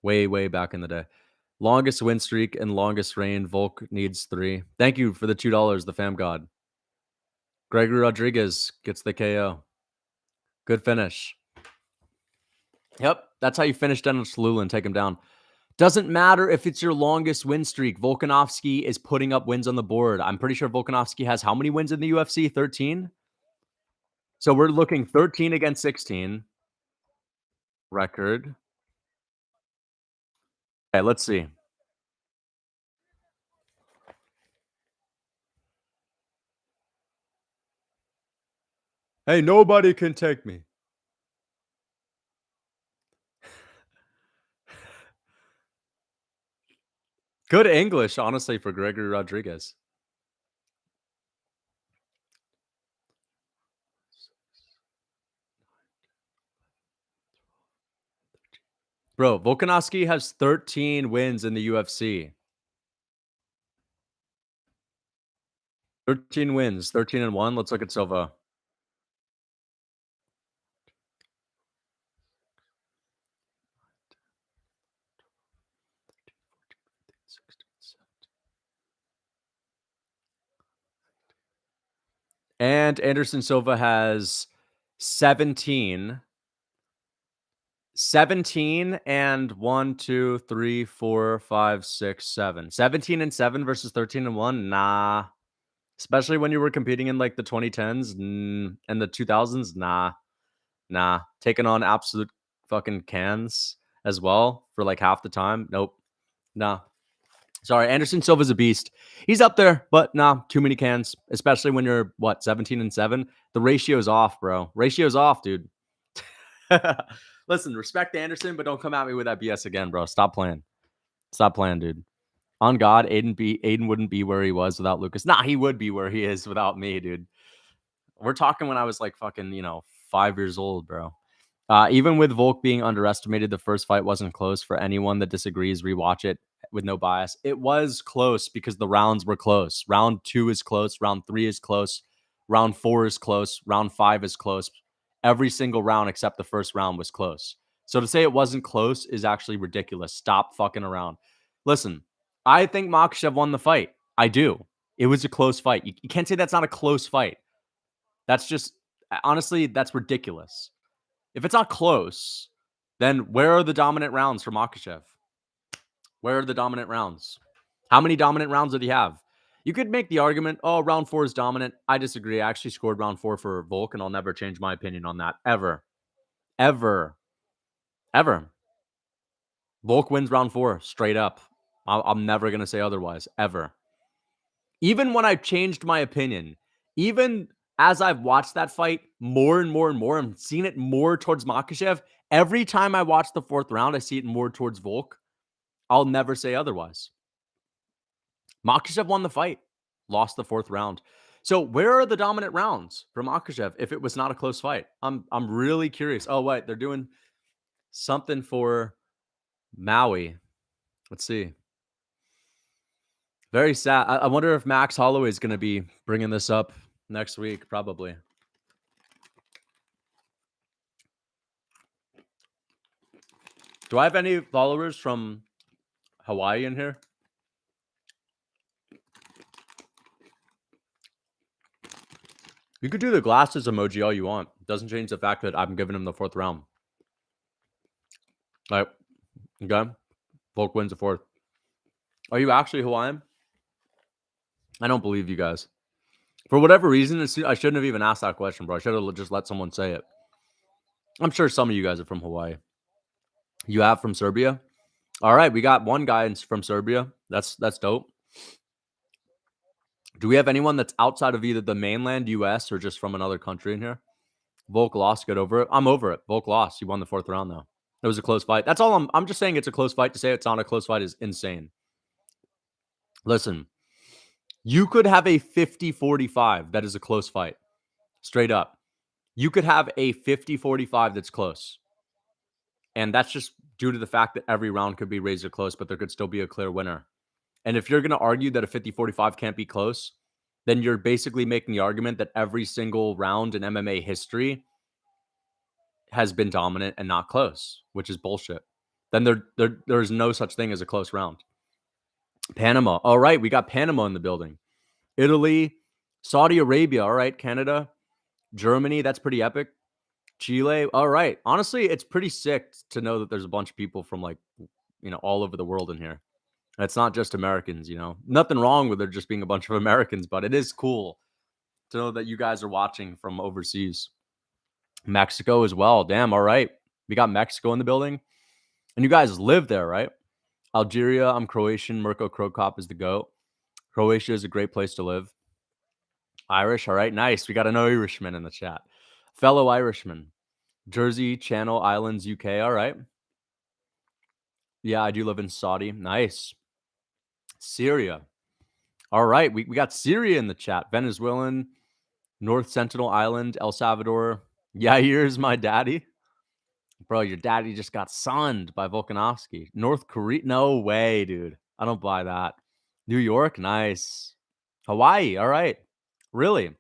Way, way back in the day. Longest win streak and longest reign. Volk needs 3. Thank you for the $2, the fam god. Gregory Rodriguez gets the KO. Good finish. Yep, that's how you finish Dennis Talulin. Take him down. Doesn't matter if it's your longest win streak. Volkanovski is putting up wins on the board. I'm pretty sure Volkanovski has how many wins in the UFC? 13? So we're looking 13 against 16 record. Okay, let's see. Hey, nobody can take me. Good English, honestly, for Gregory Rodriguez. Bro, Volkanovski has 13 wins in the UFC. 13 wins, 13-1. Let's look at Silva. And Anderson Silva has 17 and 1, 2, 3, 4, 5, 6, 7. 17 and 7 versus 13 and 1. Nah. Especially when you were competing in like the 2010s and the 2000s. Nah. Taking on absolute fucking cans as well for like half the time. Nope. Nah. Sorry, Anderson Silva's a beast. He's up there, but nah, too many cans, especially when you're, 17 and 7? The ratio's off, bro. Ratio's off, dude. Listen, respect Anderson, but don't come at me with that BS again, bro. Stop playing. Stop playing, dude. On God, Aiden wouldn't be where he was without Lucas. Nah, he would be where he is without me, dude. We're talking when I was like fucking, 5 years old, bro. Even with Volk being underestimated, the first fight wasn't close. For anyone that disagrees, rewatch it with no bias. It was close because the rounds were close. Round 2 is close. Round 3 is close. Round 4 is close. Round 5 is close. Every single round except the first round was close. So to say it wasn't close is actually ridiculous. Stop fucking around. Listen, I think Makhachev won the fight. I do. It was a close fight. You can't say that's not a close fight. That's just, honestly, that's ridiculous. If it's not close, then where are the dominant rounds for Makhachev? Where are the dominant rounds? How many dominant rounds did he have? You could make the argument, oh, round 4 is dominant. I disagree. I actually scored round 4 for Volk, and I'll never change my opinion on that. Ever. Volk wins round 4, straight up. I'm never going to say otherwise, ever. Even when I've changed my opinion, even as I've watched that fight more and more and more, I'm seeing it more towards Makhachev. Every time I watch the 4th round, I see it more towards Volk. I'll never say otherwise. Makhachev won the fight. Lost the 4th round. So where are the dominant rounds for Makhachev if it was not a close fight? I'm really curious. Oh, wait, they're doing something for Maui. Let's see. Very sad. I wonder if Max Holloway is going to be bringing this up next week, probably. Do I have any followers from Hawaii in here? You could do the glasses emoji all you want. Doesn't change the fact that I'm giving him the 4th round. All right. Okay. Volk wins the 4th. Are you actually Hawaiian? I don't believe you guys. For whatever reason, I shouldn't have even asked that question, bro. I should have just let someone say it. I'm sure some of you guys are from Hawaii. You have from Serbia? All right. We got one guy from Serbia. That's dope. Do we have anyone that's outside of either the mainland US or just from another country in here? Volk lost. Get over it. I'm over it. Volk lost. He won the 4th round, though. It was a close fight. That's all I'm just saying it's a close fight. To say it's not a close fight is insane. Listen, you could have a 50-45 that is a close fight. Straight up. You could have a 50-45 that's close. And that's just due to the fact that every round could be razor close, but there could still be a clear winner. And if you're going to argue that a 50-45 can't be close, then you're basically making the argument that every single round in MMA history has been dominant and not close, which is bullshit. Then there's no such thing as a close round. Panama. All right, we got Panama in the building. Italy, Saudi Arabia. All right, Canada, Germany. That's pretty epic. Chile. All right. Honestly, it's pretty sick to know that there's a bunch of people from all over the world in here. It's not just Americans, Nothing wrong with there just being a bunch of Americans, but it is cool to know that you guys are watching from overseas. Mexico as well. Damn, all right. We got Mexico in the building. And you guys live there, right? Algeria, I'm Croatian. Mirko Krokop is the GOAT. Croatia is a great place to live. Irish, all right, nice. We got an Irishman in the chat. Fellow Irishman. Jersey, Channel Islands, UK, all right. Yeah, I do live in Saudi. Nice. Syria. All right, we got Syria in the chat. Venezuelan, North Sentinel Island, El Salvador. Yair's my daddy. Bro, your daddy just got sunned by Volkanovski. North Korea? No way, dude. I don't buy that. New York? Nice. Hawaii? All right. Really?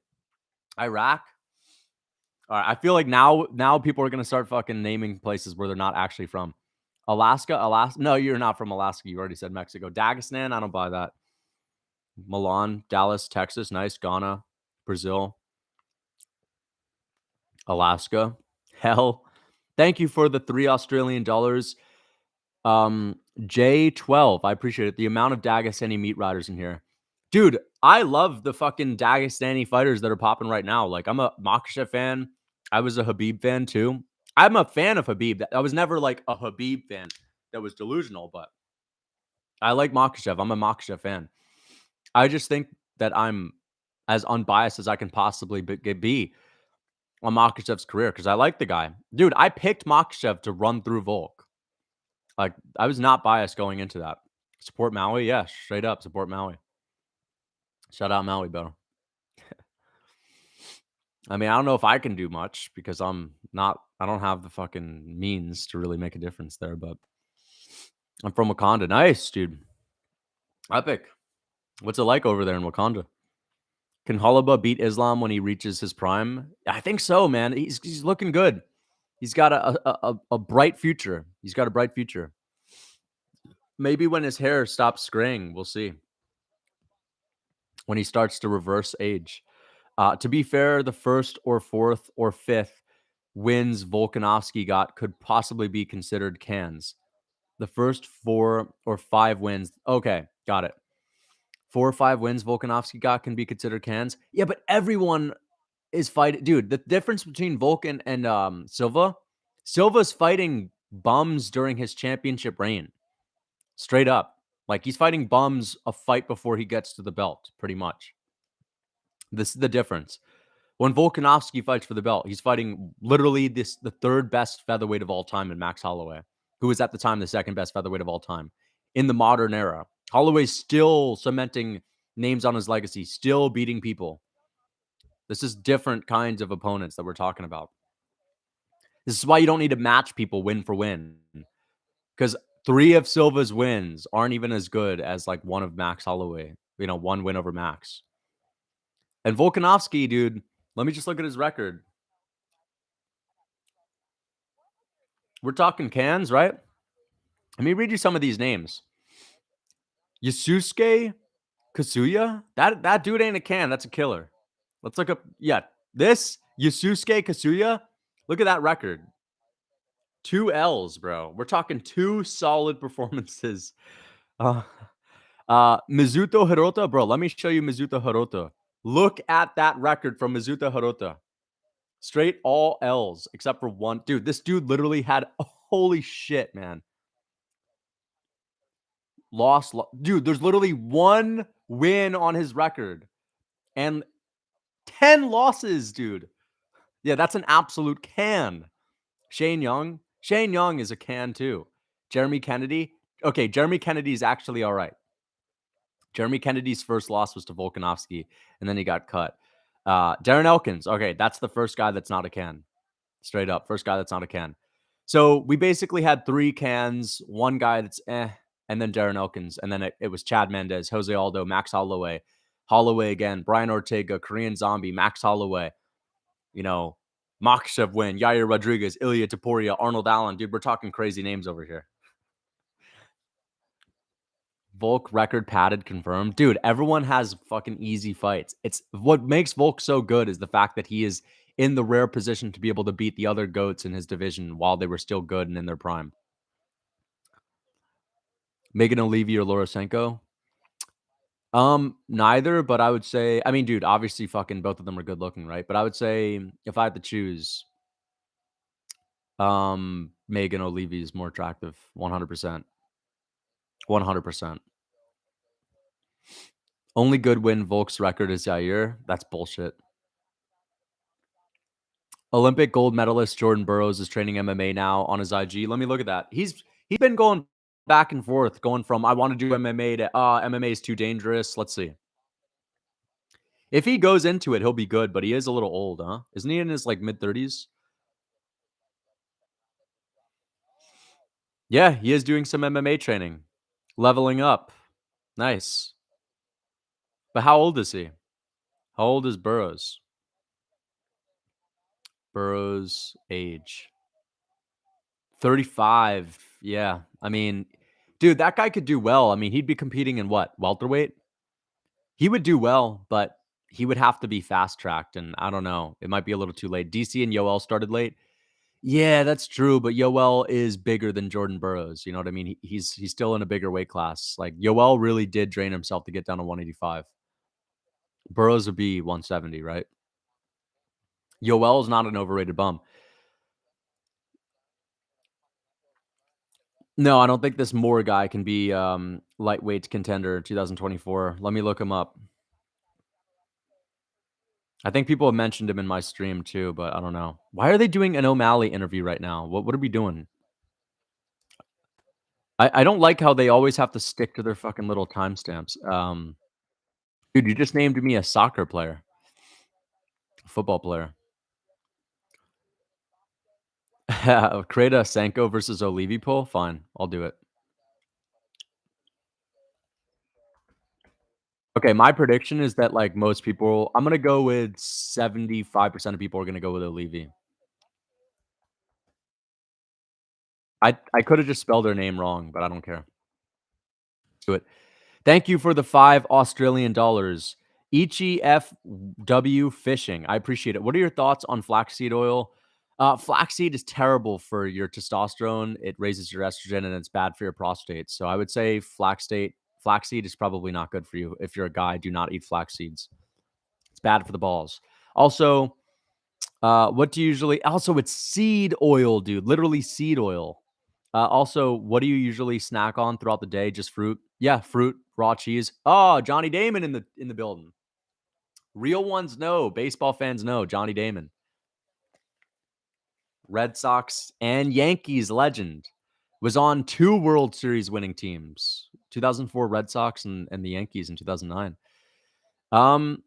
Iraq? All right. I feel like now people are going to start fucking naming places where they're not actually from. Alaska? No, you're not from Alaska. You already said Mexico. Dagestan? I don't buy that. Milan, Dallas, Texas. Nice. Ghana, Brazil, Alaska. Hell. Thank you for the $3 Australian. J12. I appreciate it. The amount of Dagestani meat riders in here. Dude, I love the fucking Dagestani fighters that are popping right now. Like, I'm a Makhachev fan. I was a Khabib fan too. I'm a fan of Khabib. I was never like a Khabib fan that was delusional, but I like Makhachev. I'm a Makhachev fan. I just think that I'm as unbiased as I can possibly be on Makhachev's career because I like the guy. Dude, I picked Makhachev to run through Volk. Like, I was not biased going into that. Support Maui? Yeah, straight up. Support Maui. Shout out Maui, bro. I mean, I don't know if I can do much because I don't have the fucking means to really make a difference there, but I'm from Wakanda. Nice, dude. Epic. What's it like over there in Wakanda? Can Holobaugh beat Islam when he reaches his prime? I think so, man. He's looking good. He's got a bright future. He's got a bright future. Maybe when his hair stops graying, we'll see. When he starts to reverse age. To be fair, the 1st or 4th or 5th wins Volkanovski got could possibly be considered cans. The first 4 or 5 wins. Okay, got it. 4 or 5 wins Volkanovski got can be considered cans. Yeah, but everyone is fighting. Dude, the difference between Volkan and Silva's fighting bums during his championship reign. Straight up. Like, he's fighting bums a fight before he gets to the belt, pretty much. This is the difference. When Volkanovski fights for the belt, he's fighting literally the 3rd best featherweight of all time in Max Holloway, who was at the time the 2nd best featherweight of all time in the modern era. Holloway's still cementing names on his legacy, still beating people. This is different kinds of opponents that we're talking about. This is why you don't need to match people win for win. Because 3 of Silva's wins aren't even as good as like one of Max Holloway. One win over Max. And Volkanovski, dude, let me just look at his record. We're talking cans, right? Let me read you some of these names. Yasusuke Kasuya? That dude ain't a can. That's a killer. Let's look up. Yeah, this Yasusuke Kasuya. Look at that record. 2 L's, bro. We're talking 2 solid performances. Mizuto Hirota, bro. Let me show you Mizuto Hirota. Look at that record from Mizuto Hirota. Straight all L's except for one. Dude, this dude literally had holy shit, man. Dude, there's literally 1 win on his record and 10 losses, dude. Yeah, that's an absolute can. Shane Young is a can too. Jeremy Kennedy. Okay, Jeremy Kennedy's actually all right. Jeremy Kennedy's first loss was to Volkanovski, and then he got cut. Darren Elkins. Okay, that's the first guy that's not a can. Straight up. First guy that's not a can. So we basically had 3 cans, 1 guy that's and then Darren Elkins. And then it was Chad Mendez, Jose Aldo, Max Holloway, Holloway again, Brian Ortega, Korean Zombie, Max Holloway, Makshev win, Yair Rodriguez, Ilya Taporia, Arnold Allen. Dude, we're talking crazy names over here. Volk record padded confirmed. Dude, everyone has fucking easy fights. It's what makes Volk so good is the fact that he is in the rare position to be able to beat the other GOATs in his division while they were still good and in their prime. Megan O'Leary or Lorosenko? Neither, but I would say, I mean, dude, obviously fucking both of them are good looking, right? But I would say if I had to choose, Megan O'Leary is more attractive, 100%. 100%. Only good win Volk's record is Yair. That's bullshit. Olympic gold medalist Jordan Burroughs is training MMA now on his IG. Let me look at that. He's been going back and forth, going from I want to do MMA to MMA is too dangerous. Let's see. If he goes into it, he'll be good, but he is a little old, huh? Isn't he in his like mid-30s? Yeah, he is doing some MMA training. Leveling up. Nice. But how old is he? How old is Burroughs? Burroughs' age. 35. Yeah. I mean, dude, that guy could do well. I mean, he'd be competing in what? Welterweight? He would do well, but he would have to be fast-tracked, and I don't know. It might be a little too late. DC and Yoel started late. Yeah, that's true, but Yoel is bigger than Jordan Burroughs, you know what I mean? He's still in a bigger weight class. Like, Yoel really did drain himself to get down to 185. Burroughs would be 170, right? Yoel is not an overrated bum. No, I don't think this Moore guy can be lightweight contender 2024. Let me look him up. I think people have mentioned him in my stream too, but I don't know. Why are they doing an O'Malley interview right now? What are we doing? I don't like how they always have to stick to their fucking little timestamps. Dude, you just named me a soccer player, a football player. Create a Sanko versus Olivi poll? Fine, I'll do it. Okay, my prediction is that like most people, I'm gonna go with 75% of people are gonna go with Olivi. I could have just spelled their name wrong, but I don't care. Do it. Thank you for the 5 Australian dollars. Ichi FW Fishing. I appreciate it. What are your thoughts on flaxseed oil? Flaxseed is terrible for your testosterone. It raises your estrogen and it's bad for your prostate. So I would say flaxseed is probably not good for you. If you're a guy, do not eat flax seeds. It's bad for the balls. Also, what do you usually? Also, it's seed oil, dude. Literally seed oil. Also, what do you usually snack on throughout the day? Just fruit? Yeah, fruit, raw cheese. Oh, Johnny Damon in the building. Real ones know. Baseball fans know. Johnny Damon. Red Sox and Yankees legend. Was on 2 World Series winning teams. 2004 Red Sox and the Yankees in 2009. The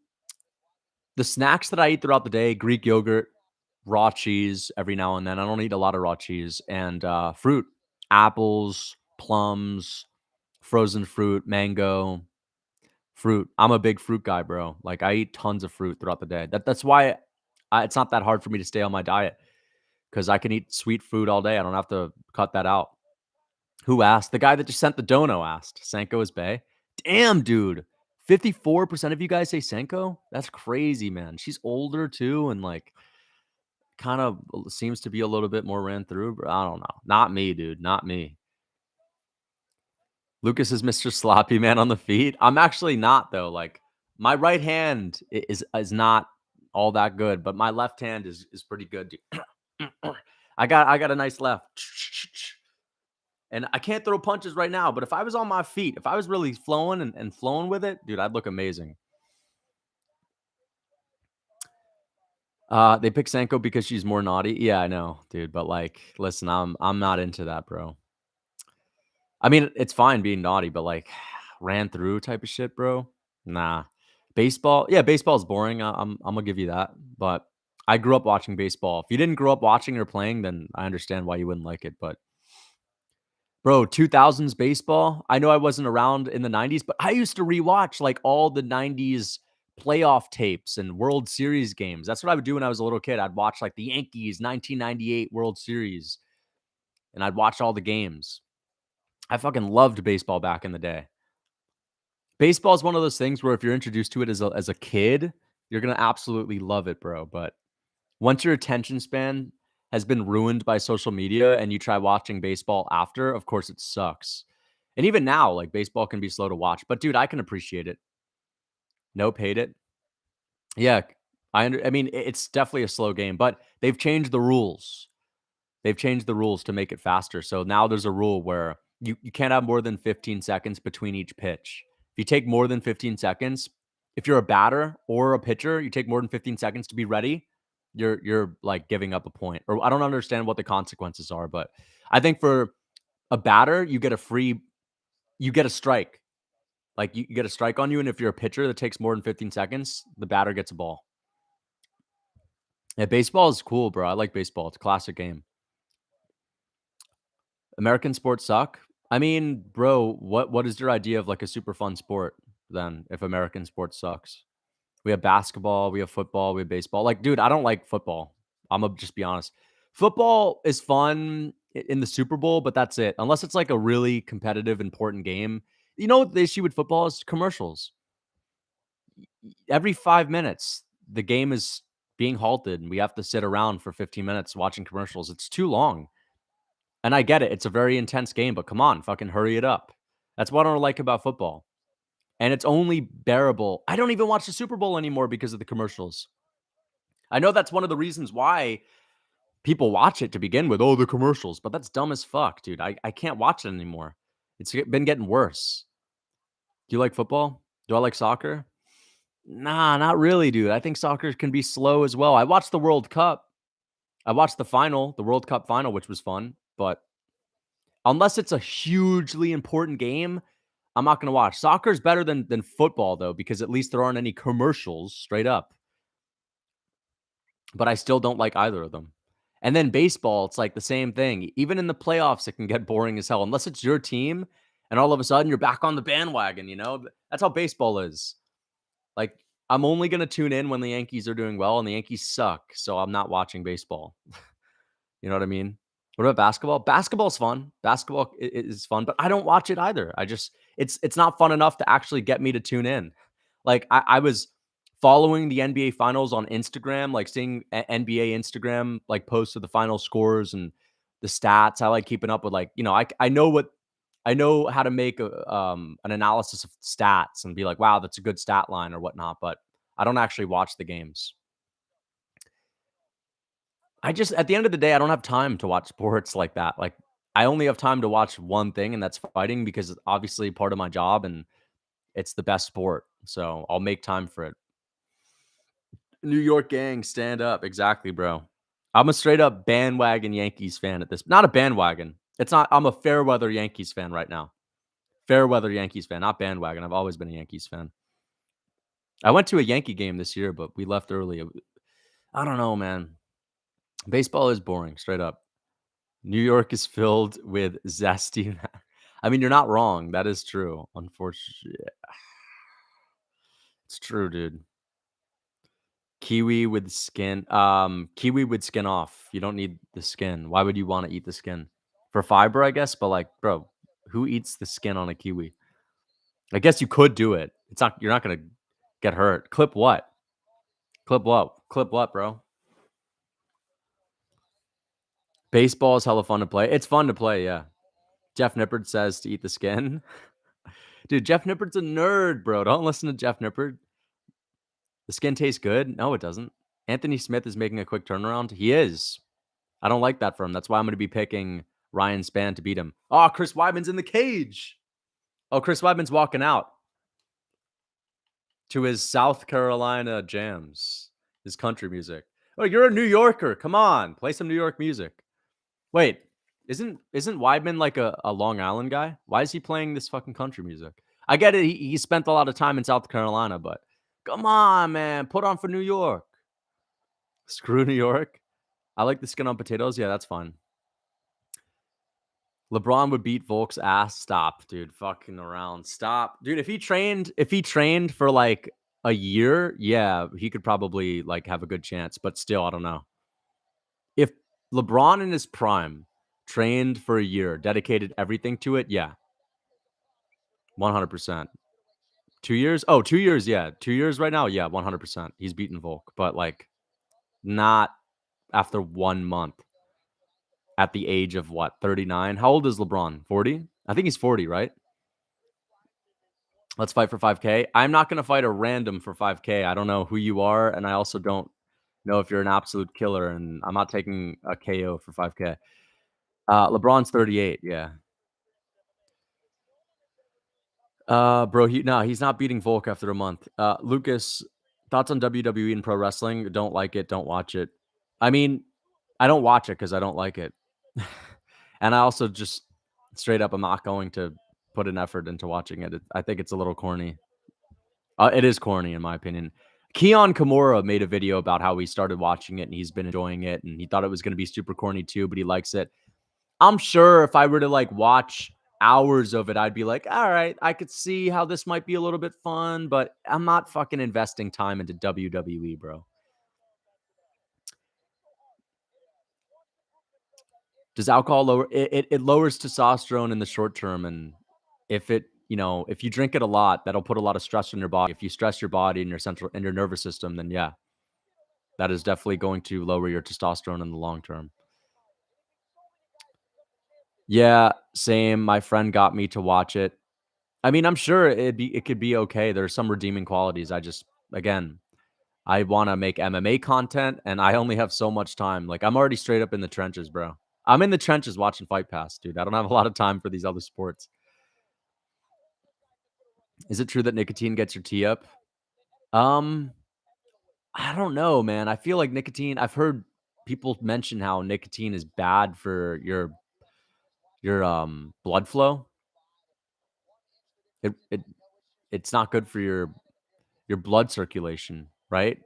snacks that I eat throughout the day, Greek yogurt, raw cheese every now and then. I don't eat a lot of raw cheese, and fruit, apples, plums, frozen fruit, mango, fruit. I'm a big fruit guy, bro. Like, I eat tons of fruit throughout the day. That's why it's not that hard for me to stay on my diet, because I can eat sweet food all day. I don't have to cut that out. Who asked? The guy that just sent the dono asked. Senko is bae. Damn, dude. 54% of you guys say Senko? That's crazy, man. She's older too, and like kind of seems to be a little bit more ran through, but I don't know. Not me, dude. Not me. Lucas is Mr. Sloppy Man on the feet. I'm actually not though. Like, my right hand is not all that good, but my left hand is pretty good, dude. I got a nice left. And I can't throw punches right now, but if I was on my feet, if I was really flowing and flowing with it, dude, I'd look amazing. They pick Senko because she's more naughty. Yeah, I know, dude, but like, listen, I'm not into that, bro. I mean, it's fine being naughty, but like ran through type of shit, bro. Nah. Baseball, yeah, baseball's boring. I'm gonna give you that. But I grew up watching baseball. If you didn't grow up watching or playing, then I understand why you wouldn't like it. But bro, 2000s baseball. I know I wasn't around in the 90s, but I used to rewatch like all the 90s playoff tapes and World Series games. That's what I would do when I was a little kid. I'd watch like the Yankees 1998 World Series and I'd watch all the games. I fucking loved baseball back in the day. Baseball is one of those things where if you're introduced to it as a kid, you're going to absolutely love it, bro. But once your attention span has been ruined by social media and you try watching baseball after, of course it sucks. And even now, like baseball can be slow to watch, but dude, I can appreciate it. Nope, hate it. Yeah, I mean, it's definitely a slow game, but they've changed the rules. They've changed the rules to make it faster. So now there's a rule where you can't have more than 15 seconds between each pitch. If you take more than 15 seconds, if you're a batter or a pitcher, you take more than 15 seconds to be ready, you're like giving up a point. Or I don't understand what the consequences are, but I think for a batter, you get a strike. Like you get a strike on you, and if you're a pitcher that takes more than 15 seconds, the batter gets a ball. Yeah, baseball is cool, bro. I like baseball. It's a classic game. American sports suck? I mean, bro, what is your idea of like a super fun sport then if American sports sucks? We have basketball, we have football, we have baseball. Like, dude, I don't like football. I'm gonna just be honest. Football is fun in the Super Bowl, but that's it. Unless it's like a really competitive, important game. You know what the issue with football is? Commercials. Every 5 minutes, the game is being halted and we have to sit around for 15 minutes watching commercials. It's too long. And I get it. It's a very intense game, but come on, fucking hurry it up. That's what I don't like about football. And it's only bearable. I don't even watch the Super Bowl anymore because of the commercials. I know that's one of the reasons why people watch it to begin with. Oh, the commercials. But that's dumb as fuck, dude. I can't watch it anymore. It's been getting worse. Do you like football? Do I like soccer? Nah, not really, dude. I think soccer can be slow as well. I watched the World Cup. I watched the final, the World Cup final, which was fun. But unless it's a hugely important game, I'm not gonna watch. Soccer is better than football though, because at least there aren't any commercials straight up. But I still don't like either of them. And then baseball, it's like the same thing. Even in the playoffs, it can get boring as hell unless it's your team, and all of a sudden you're back on the bandwagon. You know, that's how baseball is. Like, I'm only gonna tune in when the Yankees are doing well, and the Yankees suck, so I'm not watching baseball. You know what I mean? What about basketball? Basketball's fun. Basketball is fun, but I don't watch it either. I just it's not fun enough to actually get me to tune in. Like I was following the NBA finals on Instagram, like seeing NBA Instagram like posts of the final scores and the stats. I like keeping up with like, you know, I know how to make an analysis of stats and be like, wow, that's a good stat line or whatnot, but I don't actually watch the games. I just at the end of the day, I don't have time to watch sports like that. Like, I only have time to watch one thing, and that's fighting because it's obviously part of my job and it's the best sport. So I'll make time for it. New York gang, stand up. Exactly, bro. I'm a straight up bandwagon Yankees fan at this. Not a bandwagon. It's not. I'm a fair weather Yankees fan right now. Fair weather Yankees fan, not bandwagon. I've always been a Yankees fan. I went to a Yankee game this year, but we left early. I don't know, man. Baseball is boring, straight up. New York is filled with zesty. I mean, you're not wrong. That is true. Unfortunately, it's true, dude. Kiwi with skin. Kiwi with skin off. You don't need the skin. Why would you want to eat the skin? For fiber, I guess. But like, bro, who eats the skin on a kiwi? I guess you could do it. It's not. You're not gonna get hurt. Clip what? Clip what? Clip what, bro? Baseball is hella fun to play. It's fun to play, yeah. Jeff Nippard says to eat the skin. Dude, Jeff Nippard's a nerd, bro. Don't listen to Jeff Nippard. The skin tastes good? No, it doesn't. Anthony Smith is making a quick turnaround. He is. I don't like that for him. That's why I'm going to be picking Ryan Spann to beat him. Oh, Chris Weidman's in the cage. Oh, Chris Weidman's walking out to his South Carolina jams, his country music. Oh, you're a New Yorker. Come on, play some New York music. Wait, isn't Weidman like a Long Island guy? Why is he playing this fucking country music? I get it. He spent a lot of time in South Carolina, but come on, man. Put on for New York. Screw New York. I like the skin on potatoes. Yeah, that's fine. LeBron would beat Volk's ass. Stop, dude. Fucking around. Stop. Dude, if he trained for like a year, yeah, he could probably like have a good chance, but still, I don't know. If LeBron in his prime trained for a year, dedicated everything to it, yeah. 100%. 2 years? Oh, 2 years, yeah. 2 years right now, yeah, 100%. He's beaten Volk, but like not after 1 month at the age of what, 39? How old is LeBron? 40? I think he's 40, right? Let's fight for 5K. I'm not going to fight a random for 5K. I don't know who you are, and I also don't know if you're an absolute killer, and I'm not taking a KO for 5K. LeBron's 38, yeah. Bro, he's not beating Volk after a month. Lucas, thoughts on WWE and pro wrestling? Don't like it, don't watch it. I mean, I don't watch it because I don't like it. And I also just straight up, I'm not going to put an effort into watching it. I think it's a little corny. It is corny, in my opinion. Keon Kimura made a video about how he started watching it and he's been enjoying it, and he thought it was going to be super corny too, but he likes it. I'm sure if I were to like watch hours of it, I'd be like, all right, I could see how this might be a little bit fun, but I'm not fucking investing time into WWE, bro. Does alcohol lower it lowers testosterone in the short term, and if if you drink it a lot, that'll put a lot of stress on your body. If you stress your body and your nervous system, then yeah, that is definitely going to lower your testosterone in the long term. Yeah, same. My friend got me to watch it. I mean, I'm sure it could be okay. There's some redeeming qualities. Again, I want to make MMA content and I only have so much time. Like I'm already straight up in the trenches, bro. I'm in the trenches watching Fight Pass, dude. I don't have a lot of time for these other sports. Is it true that nicotine gets your tea up? Um, I don't know, man. I feel like nicotine, I've heard people mention how nicotine is bad for your blood flow. It's not good for your blood circulation, right?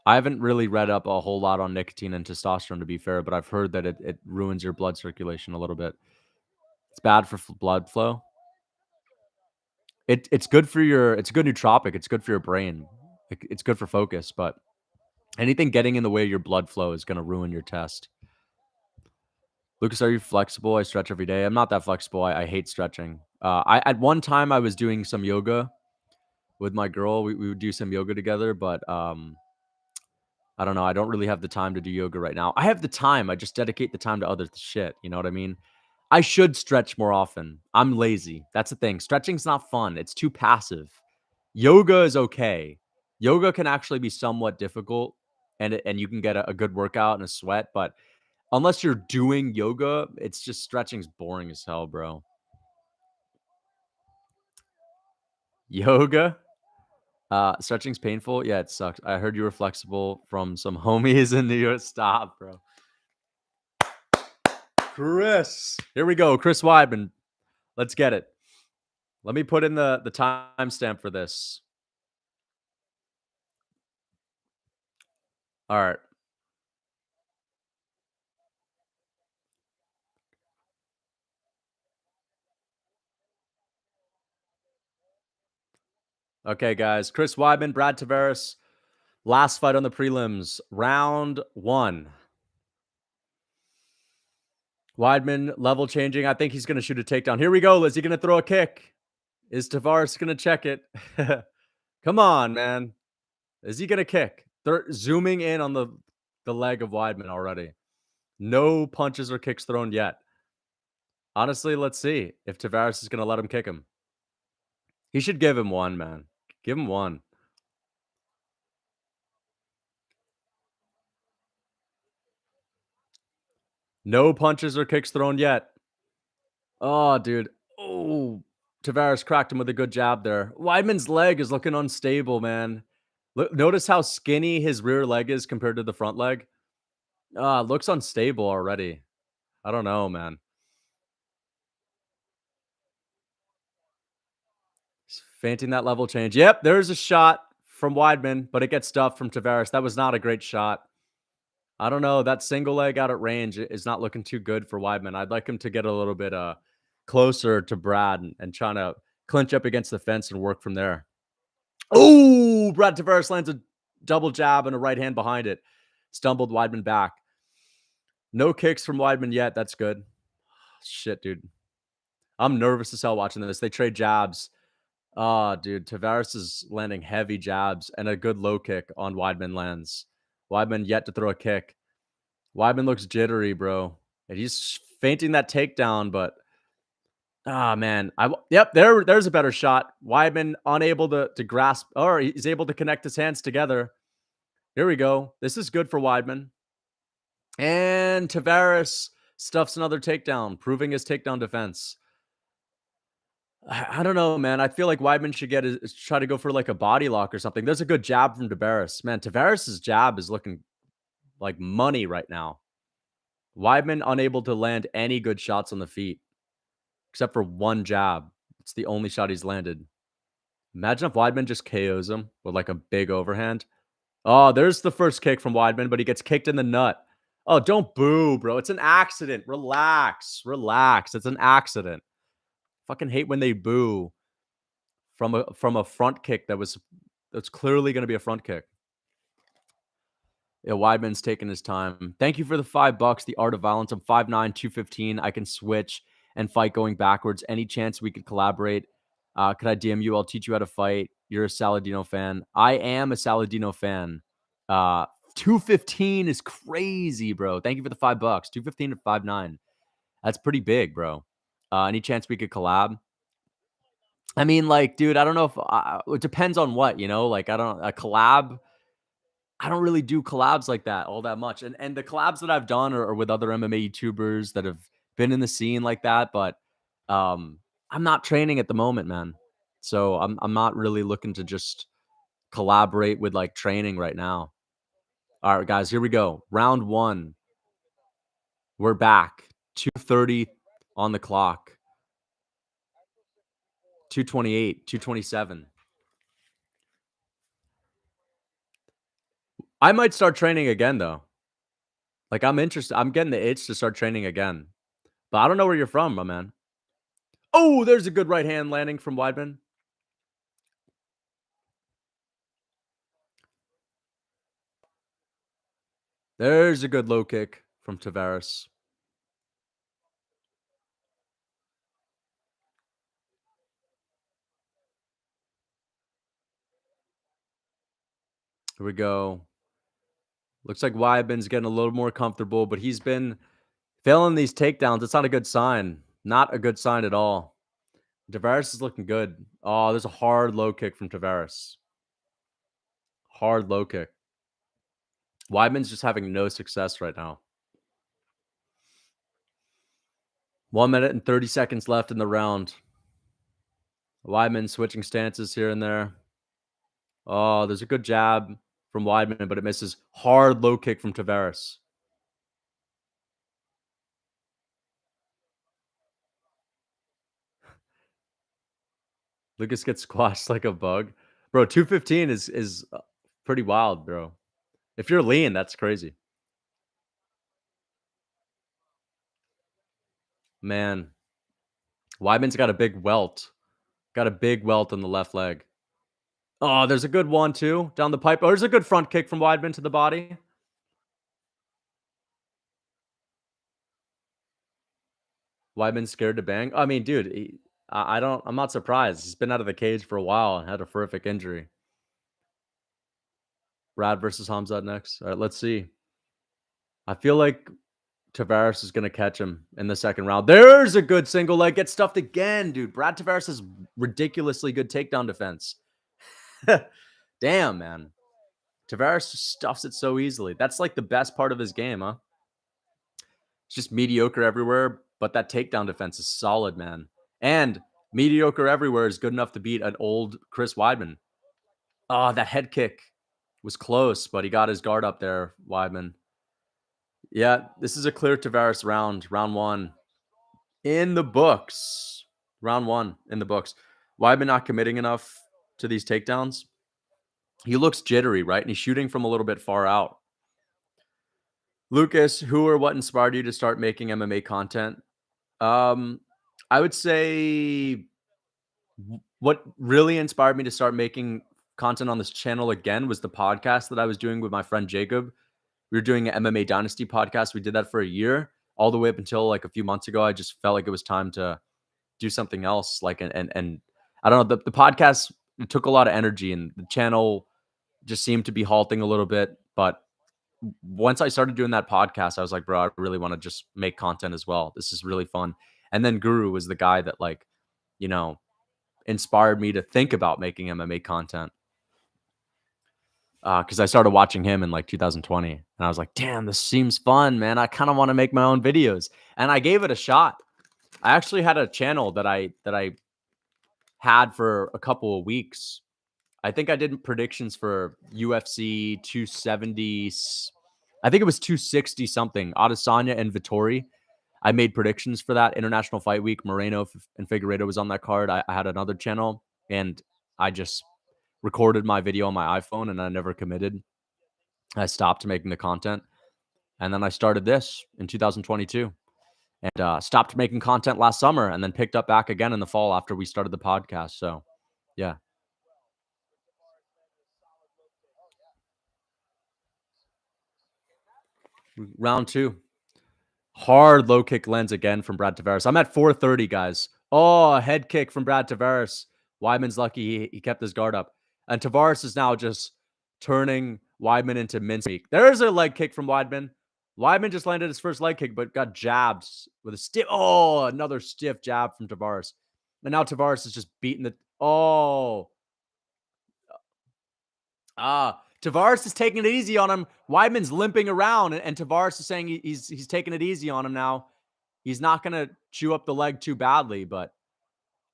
I haven't really read up a whole lot on nicotine and testosterone, to be fair, but I've heard that it ruins your blood circulation a little bit. It's bad for blood flow. It's good for it's a good nootropic. It's good for your brain. It's good for focus, but anything getting in the way of your blood flow is going to ruin your test. Lucas, are you flexible? I stretch every day. I'm not that flexible. I hate stretching. At one time I was doing some yoga with my girl. We would do some yoga together, but I don't know. I don't really have the time to do yoga right now. I have the time. I just dedicate the time to other shit. You know what I mean? I should stretch more often. I'm lazy. That's the thing. Stretching's not fun. It's too passive. Yoga is okay. Yoga can actually be somewhat difficult and you can get a good workout and a sweat, but unless you're doing yoga, it's just stretching's boring as hell, bro. Yoga? Stretching's painful. Yeah, it sucks. I heard you were flexible from some homies in New York. Stop, bro. Chris. Here we go. Chris Weidman. Let's get it. Let me put in the timestamp for this. All right. Okay, guys. Chris Weidman, Brad Tavares. Last fight on the prelims. Round 1. Weidman level changing. I think he's going to shoot a takedown. Here we go. Is he going to throw a kick? Is Tavares going to check it? Come on, man. Is he going to kick? They're zooming in on the leg of Weidman already. No punches or kicks thrown yet. Honestly, let's see if Tavares is going to let him kick him. He should give him one, man. Give him one. No punches or kicks thrown yet. Oh, dude. Oh, Tavares cracked him with a good jab there. Weidman's leg is looking unstable, man. Look, notice how skinny his rear leg is compared to the front leg. Looks unstable already. I don't know, man. He's feinting that level change. Yep, there's a shot from Weidman, but it gets stuffed from Tavares. That was not a great shot. I don't know. That single leg out at range is not looking too good for Weidman. I'd like him to get a little bit closer to Brad and trying to clinch up against the fence and work from there. Oh, Brad Tavares lands a double jab and a right hand behind it. Stumbled Weidman back. No kicks from Weidman yet. That's good. Shit, dude. I'm nervous as hell watching this. They trade jabs. Oh, dude. Tavares is landing heavy jabs and a good low kick on Weidman lands. Weidman yet to throw a kick. Weidman looks jittery, bro. And he's feinting that takedown, but man. Yep, there's a better shot. Weidman unable to grasp, or he's able to connect his hands together. Here we go. This is good for Weidman. And Tavares stuffs another takedown, proving his takedown defense. I don't know, man. I feel like Weidman should try to go for like a body lock or something. There's a good jab from Tavares. Man, Tavares' jab is looking like money right now. Weidman unable to land any good shots on the feet, except for one jab. It's the only shot he's landed. Imagine if Weidman just KOs him with like a big overhand. Oh, there's the first kick from Weidman, but he gets kicked in the nut. Oh, don't boo, bro. It's an accident. Relax. Relax. It's an accident. Fucking hate when they boo from a front kick that's clearly going to be a front kick. Yeah, Weidman's taking his time. Thank you for the $5. The Art of Violence. I'm 5'9", 215. I can switch and fight going backwards. Any chance we could collaborate? Could I DM you? I'll teach you how to fight. You're a Saladino fan. I am a Saladino fan. 215 is crazy, bro. Thank you for the $5. 215 to 5'9". That's pretty big, bro. Any chance we could collab? I mean, like, dude, I don't know if it depends on what, like, a collab. I don't really do collabs like that all that much. And the collabs that I've done are with other MMA YouTubers that have been in the scene like that. But I'm not training at the moment, man. So I'm not really looking to just collaborate with like training right now. All right, guys, here we go. Round 1. We're back. 2:30 on the clock. 2:28, 2:27. I might start training again though. Like I'm interested. I'm getting the itch to start training again. But I don't know where you're from, my man. Oh, there's a good right hand landing from Weidman. There's a good low kick from Tavares. Here we go. Looks like Weidman's getting a little more comfortable, but he's been failing these takedowns. It's not a good sign. Not a good sign at all. Tavares is looking good. Oh, there's a hard low kick from Tavares. Hard low kick. Weidman's just having no success right now. 1 minute and 30 seconds left in the round. Weidman switching stances here and there. Oh, there's a good jab from Weidman, but it misses. Hard low kick from Tavares. Lucas gets squashed like a bug. Bro, 215 is pretty wild, bro. If you're lean, that's crazy. Man, Weidman's got a big welt. Got a big welt on the left leg. Oh, there's a good one too down the pipe. Oh, there's a good front kick from Weidman to the body. Weidman's scared to bang. I mean, dude, I'm not surprised. He's been out of the cage for a while and had a horrific injury. Brad versus Hamzat next. All right, let's see. I feel like Tavares is going to catch him in the second round. There's a good single leg. Get stuffed again, dude. Brad Tavares has ridiculously good takedown defense. Damn, man. Tavares just stuffs it so easily. That's like the best part of his game, huh? It's just mediocre everywhere, but that takedown defense is solid, man. And mediocre everywhere is good enough to beat an old Chris Weidman. Oh, that head kick was close, but he got his guard up there, Weidman. Yeah, this is a clear Tavares round. Round one in the books. Round one in the books. Weidman not committing enough to these takedowns. He looks jittery, right? And he's shooting from a little bit far out. Lucas, who or what inspired you to start making MMA content? I would say what really inspired me to start making content on this channel again was the podcast that I was doing with my friend Jacob. We were doing an MMA Dynasty podcast. We did that for a year, all the way up until like a few months ago. I just felt like it was time to do something else. Like, and I don't know, the podcast, it took a lot of energy and the channel just seemed to be halting a little bit. But once I started doing that podcast, I was like, bro, I really want to just make content as well. This is really fun. And then Guru was the guy that, like, you know, inspired me to think about making MMA content. Because I started watching him in like 2020, and I was like, damn, this seems fun, man. I kind of want to make my own videos. And I gave it a shot. I actually had a channel that I had for a couple of weeks. I think I did predictions for UFC 270. I think it was 260 something. Adesanya and Vittori. I made predictions for that. International Fight Week. Moreno and Figueiredo was on that card. I had another channel, and I just recorded my video on my iPhone, and I never committed. I stopped making the content. And then I started this in 2022 and stopped making content last summer and then picked up back again in the fall after we started the podcast. So, yeah. Round two. Hard low kick lands again from Brad Tavares. I'm at 430, guys. Oh, a head kick from Brad Tavares. Weidman's lucky he kept his guard up. And Tavares is now just turning Weidman into mincemeat. There's a leg kick from Weidman. Weidman just landed his first leg kick, but got jabbed with a stiff. Oh, another stiff jab from Tavares. And now Tavares is just beating the. Oh. Tavares is taking it easy on him. Weidman's limping around, and Tavares is saying he's taking it easy on him now. He's not going to chew up the leg too badly, but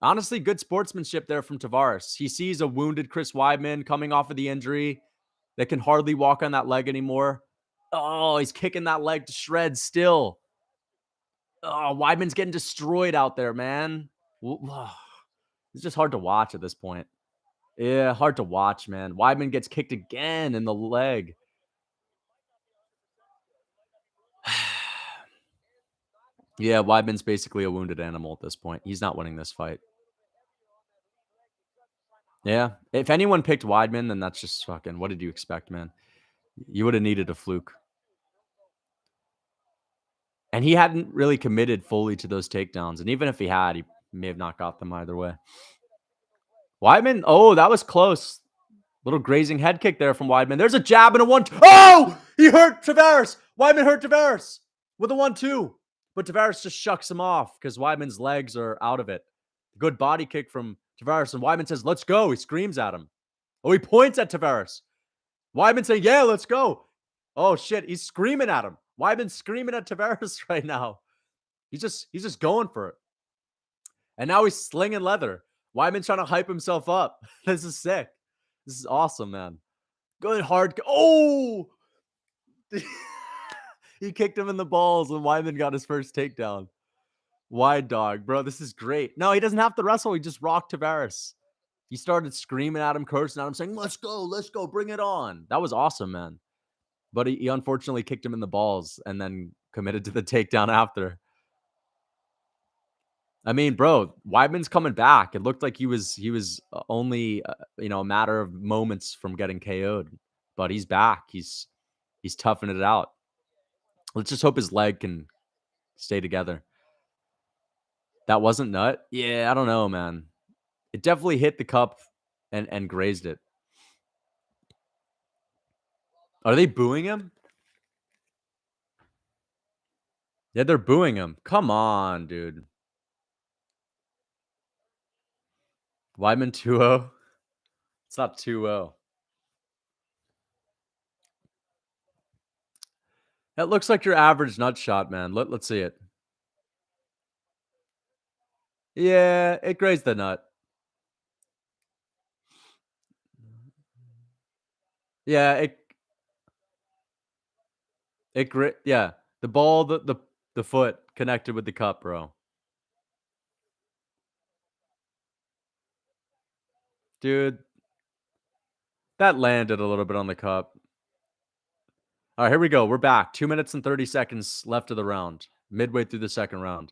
honestly, good sportsmanship there from Tavares. He sees a wounded Chris Weidman coming off of the injury that can hardly walk on that leg anymore. Oh, he's kicking that leg to shreds still. Oh, Weidman's getting destroyed out there, man. It's just hard to watch at this point. Yeah, hard to watch, man. Weidman gets kicked again in the leg. Yeah, Weidman's basically a wounded animal at this point. He's not winning this fight. Yeah. If anyone picked Weidman, then that's just fucking, what did you expect, man? You would have needed a fluke. And he hadn't really committed fully to those takedowns. And even if he had, he may have not got them either way. Weidman, oh, that was close. Little grazing head kick there from Weidman. There's a jab and a 1-2. Oh, he hurt Tavares. Weidman hurt Tavares with a 1-2. But Tavares just shucks him off because Weidman's legs are out of it. Good body kick from Tavares. And Weidman says, let's go. He screams at him. Oh, he points at Tavares. Weidman saying, yeah, let's go. Oh, shit. He's screaming at him. Weidman's screaming at Tavares right now. He's just going for it. And now he's slinging leather. Weidman's trying to hype himself up. This is sick. This is awesome, man. Good hard. Oh! He kicked him in the balls and Weidman got his first takedown. Wide dog, bro. This is great. No, he doesn't have to wrestle. He just rocked Tavares. He started screaming at him, cursing at him, saying, let's go, bring it on. That was awesome, man. But he unfortunately kicked him in the balls and then committed to the takedown after. I mean, bro, Weidman's coming back. It looked like he was only a matter of moments from getting KO'd, but he's back. He's toughing it out. Let's just hope his leg can stay together. That wasn't nut. Yeah, I don't know, man. It definitely hit the cup and grazed it. Are they booing him? Yeah, they're booing him. Come on, dude. Weidman 2-0. It's not 2-0. That looks like your average nut shot, man. Let's see it. Yeah, it grazed the nut. Yeah, yeah. The ball, the foot connected with the cup, bro. Dude, that landed a little bit on the cup. All right, here we go. We're back. 2 minutes and 30 seconds left of the round. Midway through the second round.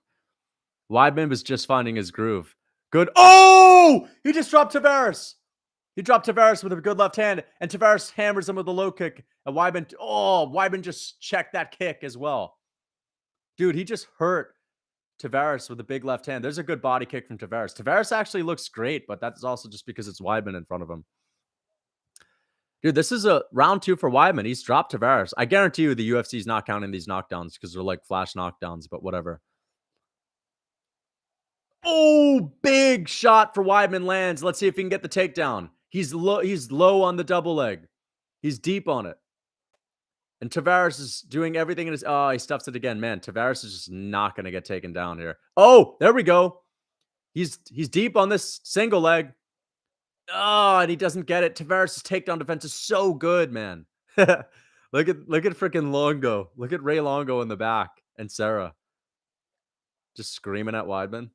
Weidman was just finding his groove. Good. Oh! He just dropped Tavares. He dropped Tavares with a good left hand, and Tavares hammers him with a low kick. And Weidman just checked that kick as well. Dude, he just hurt Tavares with a big left hand. There's a good body kick from Tavares. Tavares actually looks great, but that's also just because it's Weidman in front of him. Dude, this is a round 2 for Weidman. He's dropped Tavares. I guarantee you the UFC is not counting these knockdowns because they're like flash knockdowns, but whatever. Oh, big shot for Weidman lands. Let's see if he can get the takedown. He's low on the double leg. He's deep on it. And Tavares is doing everything in his... Oh, he stuffs it again. Man, Tavares is just not going to get taken down here. Oh, there we go. He's deep on this single leg. Oh, and he doesn't get it. Tavares' takedown defense is so good, man. Look at freaking Longo. Look at Ray Longo in the back and Sarah just screaming at Weidman.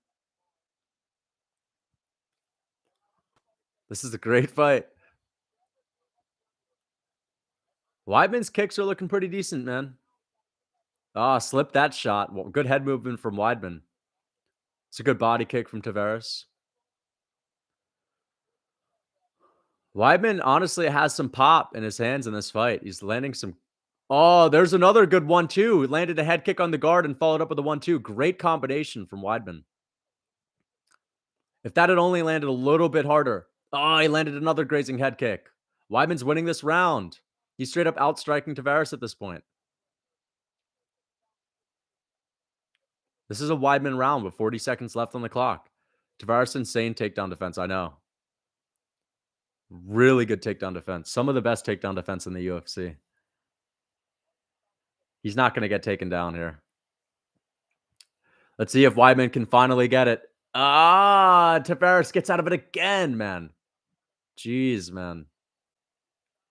This is a great fight. Weidman's kicks are looking pretty decent, man. Ah, slipped that shot. Well, good head movement from Weidman. It's a good body kick from Tavares. Weidman honestly has some pop in his hands in this fight. He's landing some... Oh, there's another good 1-2. He landed a head kick on the guard and followed up with a 1-2. Great combination from Weidman. If that had only landed a little bit harder. Oh, he landed another grazing head kick. Weidman's winning this round. He's straight up outstriking Tavares at this point. This is a Weidman round with 40 seconds left on the clock. Tavares, insane takedown defense, I know. Really good takedown defense. Some of the best takedown defense in the UFC. He's not going to get taken down here. Let's see if Weidman can finally get it. Ah, Tavares gets out of it again, man. Jeez, man.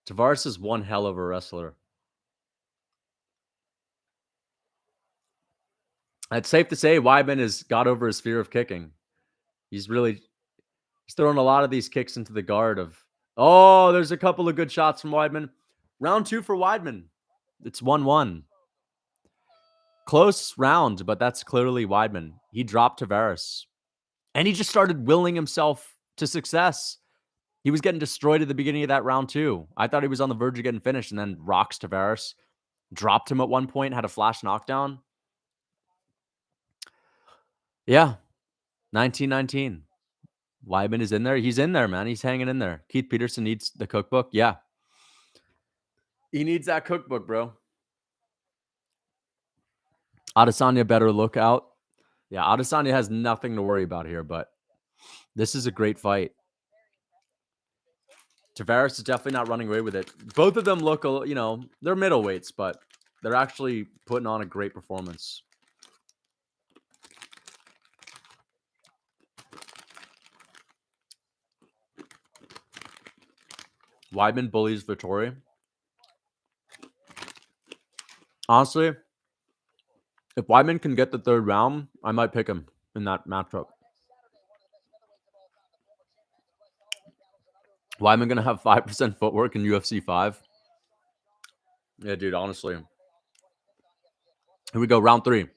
Tavares is one hell of a wrestler. It's safe to say Weidman has got over his fear of kicking. He's throwing a lot of these kicks into the guard of... Oh, there's a couple of good shots from Weidman. Round 2 for Weidman. It's 1-1. Close round, but that's clearly Weidman. He dropped Tavares. And he just started willing himself to success. He was getting destroyed at the beginning of that round 2. I thought he was on the verge of getting finished, and then rocks Tavares. Dropped him at one point, had a flash knockdown. Yeah. 19-19. Weidman is in there. He's in there, man. He's hanging in there. Keith Peterson needs the cookbook. Yeah. He needs that cookbook, bro. Adesanya better look out. Yeah, Adesanya has nothing to worry about here, but this is a great fight. Tavares is definitely not running away with it. Both of them look, they're middleweights, but they're actually putting on a great performance. Weidman bullies Vettori. Honestly, if Weidman can get the third round, I might pick him in that matchup. Weidman going to have 5% footwork in UFC 5? Yeah, dude, honestly. Here we go, round 3.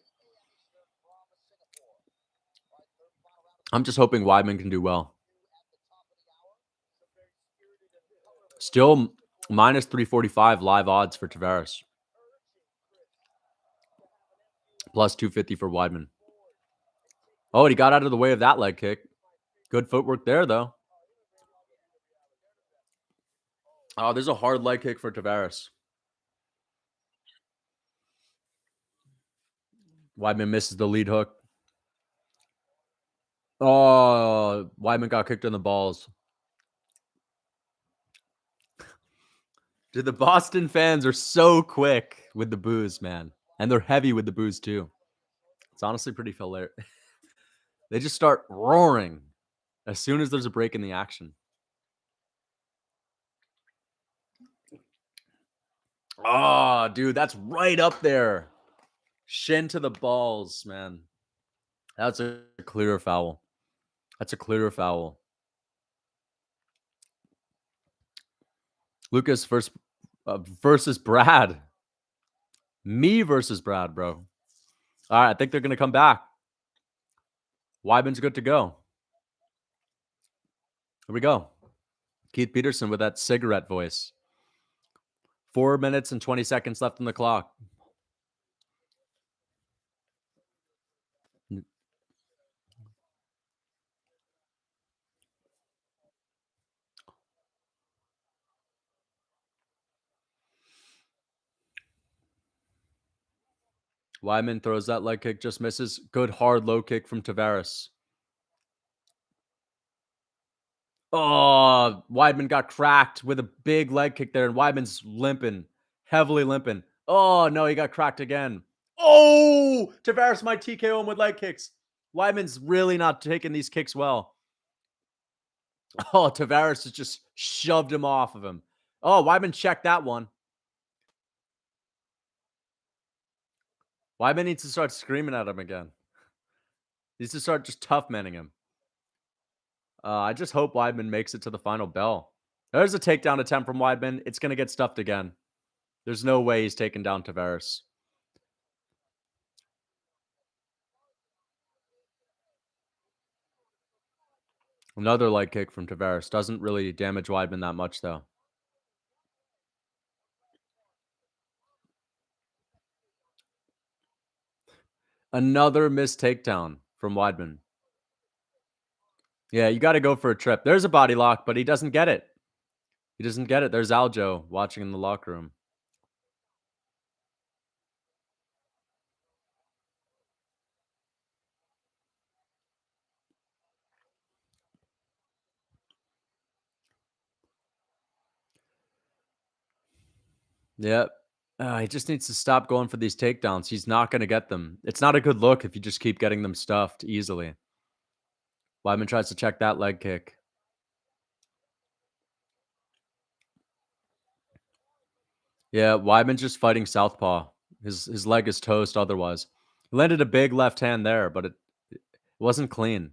I'm just hoping Weidman can do well. Still minus 345 live odds for Tavares. Plus 250 for Weidman. Oh, and he got out of the way of that leg kick. Good footwork there, though. Oh, there's a hard leg kick for Tavares. Weidman misses the lead hook. Oh, Weidman got kicked in the balls. Dude, the Boston fans are so quick with the boos, man. And they're heavy with the boos, too. It's honestly pretty hilarious. They just start roaring as soon as there's a break in the action. Oh, dude, that's right up there. Shin to the balls, man. That's a clear foul. That's a clear foul. Lucas versus Brad. Me versus Brad, bro. All right, I think they're going to come back. Weidman's good to go. Here we go. Keith Peterson with that cigarette voice. 4 minutes and 20 seconds left on the clock. Weidman throws that leg kick, just misses. Good hard low kick from Tavares. Oh, Weidman got cracked with a big leg kick there, and Weidman's limping, heavily limping. Oh, no, he got cracked again. Oh, Tavares might TKO him with leg kicks. Weidman's really not taking these kicks well. Oh, Tavares has just shoved him off of him. Oh, Weidman checked that one. Weidman needs to start screaming at him again. He needs to start just tough-manning him. I just hope Weidman makes it to the final bell. There's a takedown attempt from Weidman. It's going to get stuffed again. There's no way he's taking down Tavares. Another leg kick from Tavares. Doesn't really damage Weidman that much, though. Another missed takedown from Weidman. Yeah, you got to go for a trip. There's a body lock, but he doesn't get it. He doesn't get it. There's Aljo watching in the locker room. Yep. He just needs to stop going for these takedowns. He's not going to get them. It's not a good look if you just keep getting them stuffed easily. Weidman tries to check that leg kick. Yeah, Weidman's just fighting southpaw. His leg is toast otherwise. He landed a big left hand there, but it wasn't clean.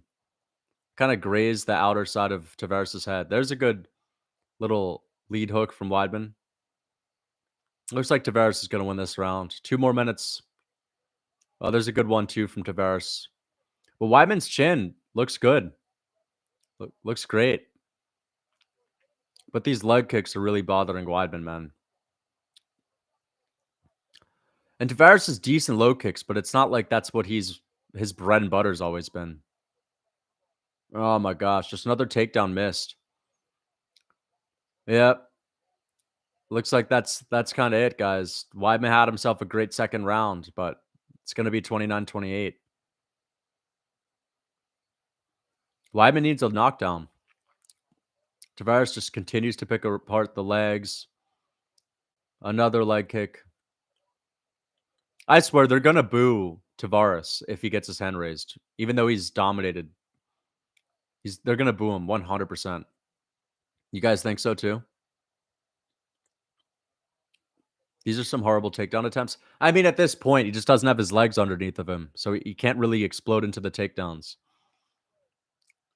Kind of grazed the outer side of Tavares' head. There's a good little lead hook from Weidman. Looks like Tavares is going to win this round. 2 more minutes. Oh, there's a good one, too, from Tavares. But Weidman's chin looks good. Looks great. But these leg kicks are really bothering Weidman, man. And Tavares is decent low kicks, but it's not like that's what his bread and butter's always been. Oh, my gosh. Just another takedown missed. Yep. Looks like that's kind of it, guys. Weidman had himself a great second round, but it's going to be 29-28. Weidman needs a knockdown. Tavares just continues to pick apart the legs. Another leg kick. I swear they're going to boo Tavares if he gets his hand raised, even though he's dominated. They're going to boo him 100%. You guys think so too? These are some horrible takedown attempts. I mean, at this point, he just doesn't have his legs underneath of him, so he can't really explode into the takedowns.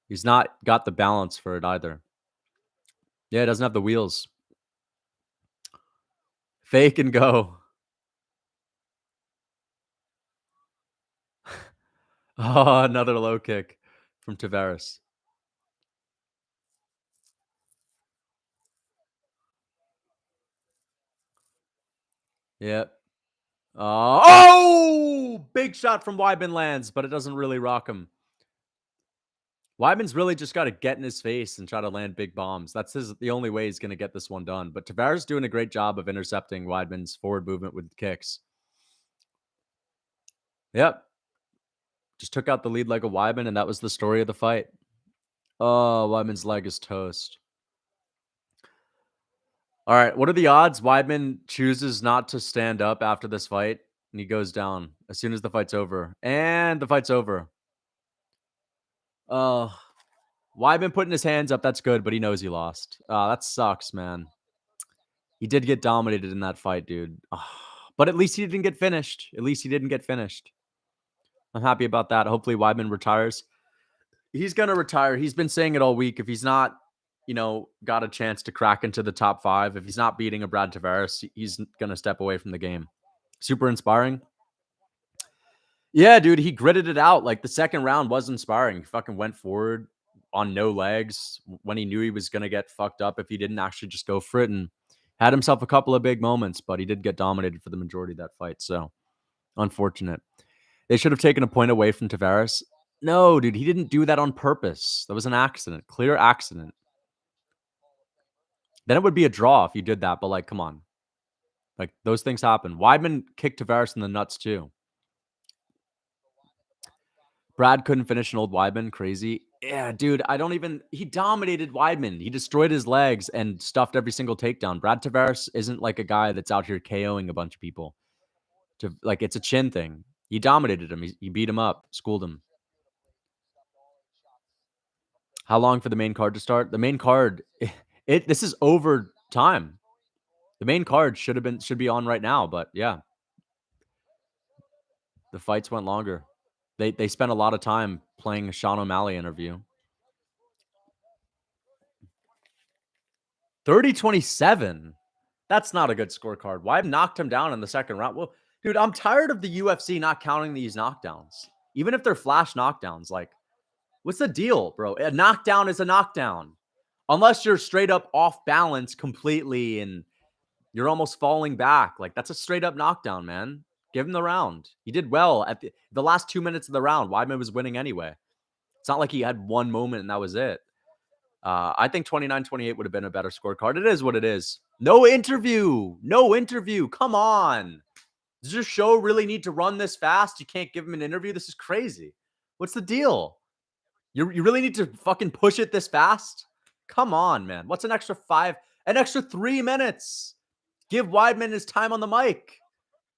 He's not got the balance for it either. Yeah, it doesn't have the wheels. Fake and go. Oh, another low kick from Tavares. Yep. Oh! Big shot from Weidman lands, but it doesn't really rock him. Weidman's really just got to get in his face and try to land big bombs. That's the only way he's going to get this one done. But Tavares doing a great job of intercepting Weidman's forward movement with kicks. Yep. Just took out the lead leg of Weidman, and that was the story of the fight. Oh, Weidman's leg is toast. All right. What are the odds Weidman chooses not to stand up after this fight and he goes down as soon as the fight's over? And the fight's over. Oh, Weidman putting his hands up. That's good, but he knows he lost. That sucks, man. He did get dominated in that fight, dude. But at least he didn't get finished. At least he didn't get finished. I'm happy about that. Hopefully Weidman retires. He's going to retire. He's been saying it all week. If he's not, got a chance to crack into the top 5, if he's not beating a Brad Tavares, he's going to step away from the game. Super inspiring. Yeah, dude, he gritted it out. Like, the second round was inspiring. He fucking went forward on no legs when he knew he was going to get fucked up if he didn't actually just go for it, and had himself a couple of big moments, but he did get dominated for the majority of that fight. So unfortunate. They should have taken a point away from Tavares. No, dude, he didn't do that on purpose. That was an accident, clear accident. Then it would be a draw if you did that, but like, come on. Like, those things happen. Weidman kicked Tavares in the nuts too. Brad couldn't finish an old Weidman. Crazy. Yeah, dude, he dominated Weidman. He destroyed his legs and stuffed every single takedown. Brad Tavares isn't like a guy that's out here KOing a bunch of people. It's a chin thing. He dominated him. He beat him up, schooled him. How long for the main card to start? The main card, this is over time. The main card should be on right now, but yeah. The fights went longer. They spent a lot of time playing a Sean O'Malley interview. 30-27. That's not a good scorecard. Why knocked him down in the second round? Well, dude, I'm tired of the UFC not counting these knockdowns. Even if they're flash knockdowns, like, what's the deal, bro? A knockdown is a knockdown. Unless you're straight up off balance completely and you're almost falling back. Like, that's a straight up knockdown, man. Give him the round. He did well at the last 2 minutes of the round. Weidman was winning anyway. It's not like he had one moment and that was it. I think 29-28 would have been a better scorecard. It is what it is. No interview. No interview. Come on. Does your show really need to run this fast? You can't give him an interview? This is crazy. What's the deal? You really need to fucking push it this fast? Come on, man. What's an extra 3 minutes? Give Weidman his time on the mic.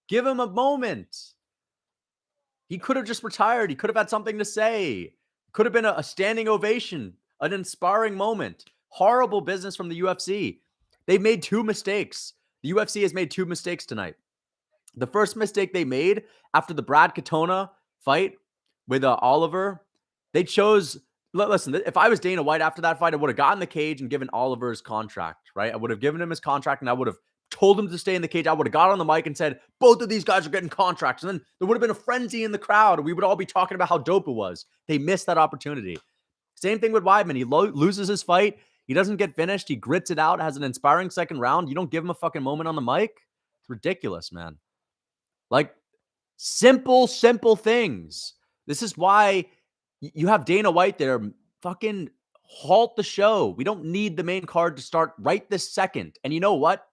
Give him a moment. He could have just retired. He could have had something to say. Could have been a standing ovation, an inspiring moment. Horrible business from the UFC. They've made 2 mistakes. The UFC has made 2 mistakes tonight. The first mistake they made after the Brad Katona fight with Oliver, they chose. Listen, if I was Dana White after that fight, I would have gotten in the cage and given Oliver his contract, right? I would have given him his contract and I would have told him to stay in the cage. I would have got on the mic and said, both of these guys are getting contracts. And then there would have been a frenzy in the crowd. And we would all be talking about how dope it was. They missed that opportunity. Same thing with Weidman. He loses his fight. He doesn't get finished. He grits it out, has an inspiring second round. You don't give him a fucking moment on the mic? It's ridiculous, man. Like, simple things. This is why you have Dana White there. Fucking halt the show. We don't need the main card to start right this second. And you know what?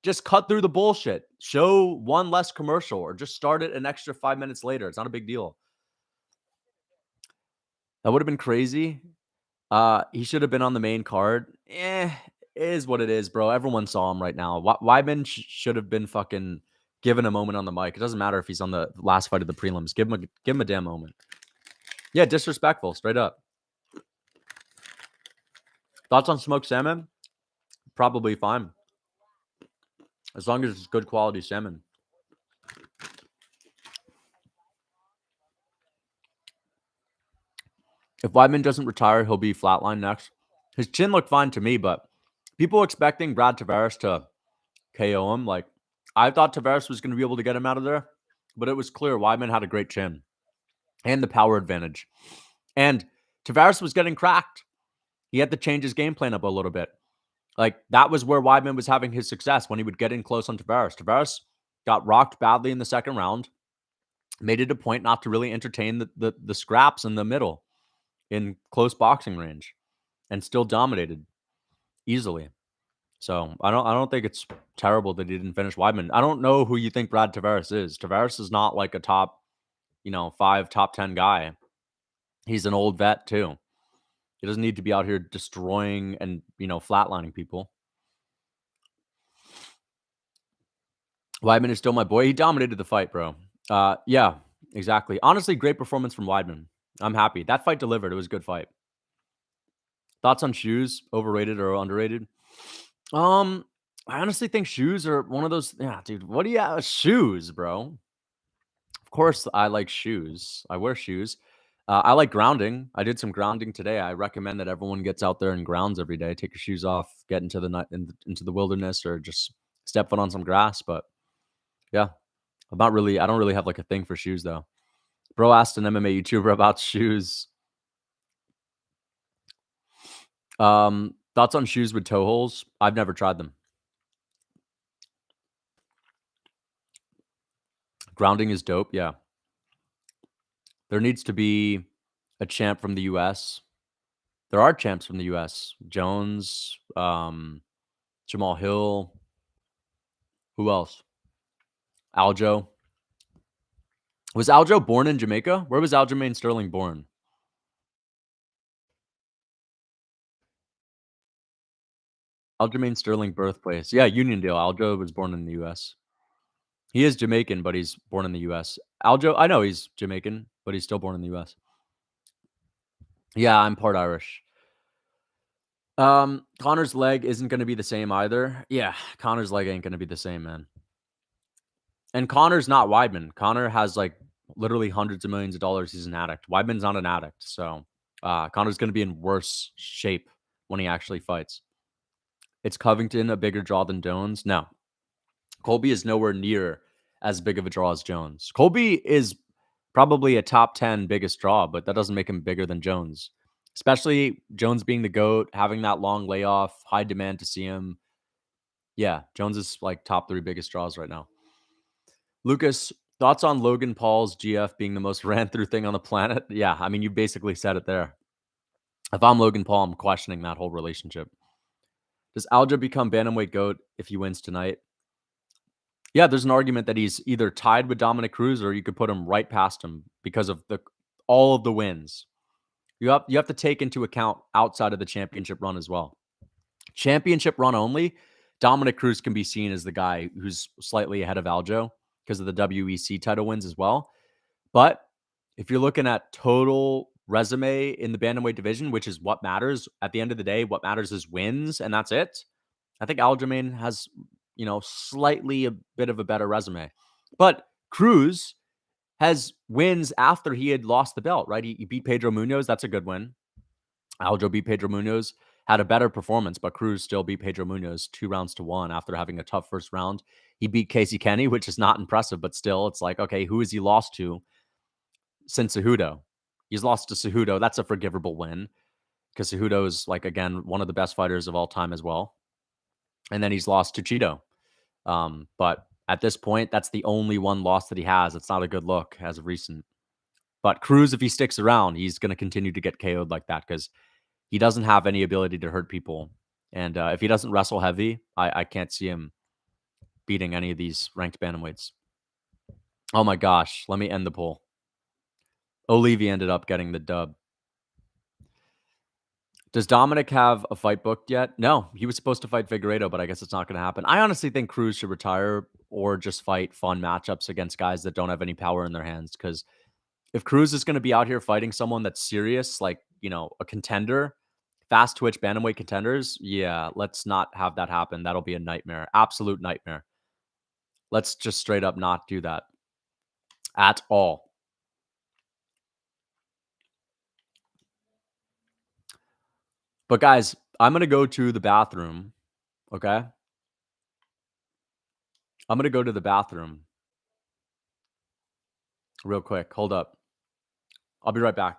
Just cut through the bullshit. Show one less commercial or just start it an extra 5 minutes later. It's not a big deal. That would have been crazy. He should have been on the main card. It is what it is, bro. Everyone saw him right now. Weidman should have been fucking given a moment on the mic. It doesn't matter if he's on the last fight of the prelims. Give him a damn moment. Yeah, disrespectful, straight up. Thoughts on smoked salmon? Probably fine. As long as it's good quality salmon. If Weidman doesn't retire, he'll be flatline next. His chin looked fine to me, but people expecting Brad Tavares to KO him. Like, I thought Tavares was going to be able to get him out of there, but it was clear Weidman had a great chin and the power advantage. And Tavares was getting cracked. He had to change his game plan up a little bit. Like, that was where Weidman was having his success, when he would get in close on Tavares. Tavares got rocked badly in the second round, made it a point not to really entertain the scraps in the middle in close boxing range, and still dominated easily. So I don't think it's terrible that he didn't finish Weidman. I don't know who you think Brad Tavares is. Tavares is not like a top, 5, top 10 guy. He's an old vet too. He doesn't need to be out here destroying and, flatlining people. Weidman is still my boy. He dominated the fight, bro. Yeah, exactly. Honestly, great performance from Weidman. I'm happy. That fight delivered. It was a good fight. Thoughts on shoes? Overrated or underrated? I honestly think shoes are one of those. Yeah, dude. What do you have? Shoes, bro? Of course, I like shoes. I wear shoes. I like grounding. I did some grounding today. I recommend that everyone gets out there and grounds every day. Take your shoes off, get into the into the wilderness, or just step foot on some grass. But yeah, I don't really have like a thing for shoes though. Bro asked an MMA YouTuber about shoes. Thoughts on shoes with toe holes? I've never tried them. Grounding is dope. Yeah. There needs to be a champ from the US. There are champs from the US. Jones, Jamal Hill. Who else? Aljo. Was Aljo born in Jamaica? Where was Aljamain Sterling born? Aljamain Sterling birthplace. Yeah, Uniondale. Aljo was born in the US. He is Jamaican, but he's born in the US. Aljo, I know he's Jamaican, but he's still born in the US. Yeah, I'm part Irish. Connor's leg isn't going to be the same either. Yeah, Connor's leg ain't going to be the same, man. And Connor's not Weidman. Connor has like literally hundreds of millions of dollars. He's an addict. Weidman's not an addict. So Connor's going to be in worse shape when he actually fights. It's Covington a bigger draw than Jones? No. Colby is nowhere near as big of a draw as Jones. Colby is probably a top 10 biggest draw, but that doesn't make him bigger than Jones. Especially Jones being the GOAT, having that long layoff, high demand to see him. Yeah, Jones is like top 3 biggest draws right now. Lucas, thoughts on Logan Paul's GF being the most ran through thing on the planet? Yeah, I mean, you basically said it there. If I'm Logan Paul, I'm questioning that whole relationship. Does Aljo become bantamweight GOAT if he wins tonight? Yeah, there's an argument that he's either tied with Dominic Cruz or you could put him right past him because of all of the wins. You have to take into account outside of the championship run as well. Championship run only, Dominic Cruz can be seen as the guy who's slightly ahead of Aljo because of the WEC title wins as well. But if you're looking at total resume in the bantamweight division, which is what matters at the end of the day, what matters is wins, and that's it. I think Aljamain has, slightly a bit of a better resume. But Cruz has wins after he had lost the belt, right? He beat Pedro Munoz. That's a good win. Aljo beat Pedro Munoz, had a better performance, but Cruz still beat Pedro Munoz 2-1 after having a tough first round. He beat Casey Kenny, which is not impressive, but still, it's like, okay, who has he lost to since Cejudo? He's lost to Cejudo. That's a forgivable win because Cejudo is, like, again, one of the best fighters of all time as well. And then he's lost to Cheeto. But at this point, that's the only one loss that he has. It's not a good look as of recent. But Cruz, if he sticks around, he's going to continue to get KO'd like that because he doesn't have any ability to hurt people. And if he doesn't wrestle heavy, I can't see him beating any of these ranked bantamweights. Oh my gosh, let me end the poll. Olivi ended up getting the dub. Does Dominic have a fight booked yet? No, he was supposed to fight Figueiredo, but I guess it's not going to happen. I honestly think Cruz should retire or just fight fun matchups against guys that don't have any power in their hands. Because if Cruz is going to be out here fighting someone that's serious, like, a contender, fast twitch bantamweight contenders, yeah, let's not have that happen. That'll be a nightmare. Absolute nightmare. Let's just straight up not do that at all. But guys, I'm going to go to the bathroom Okay. I'm gonna go to the bathroom real quick. Hold up. I'll be right back.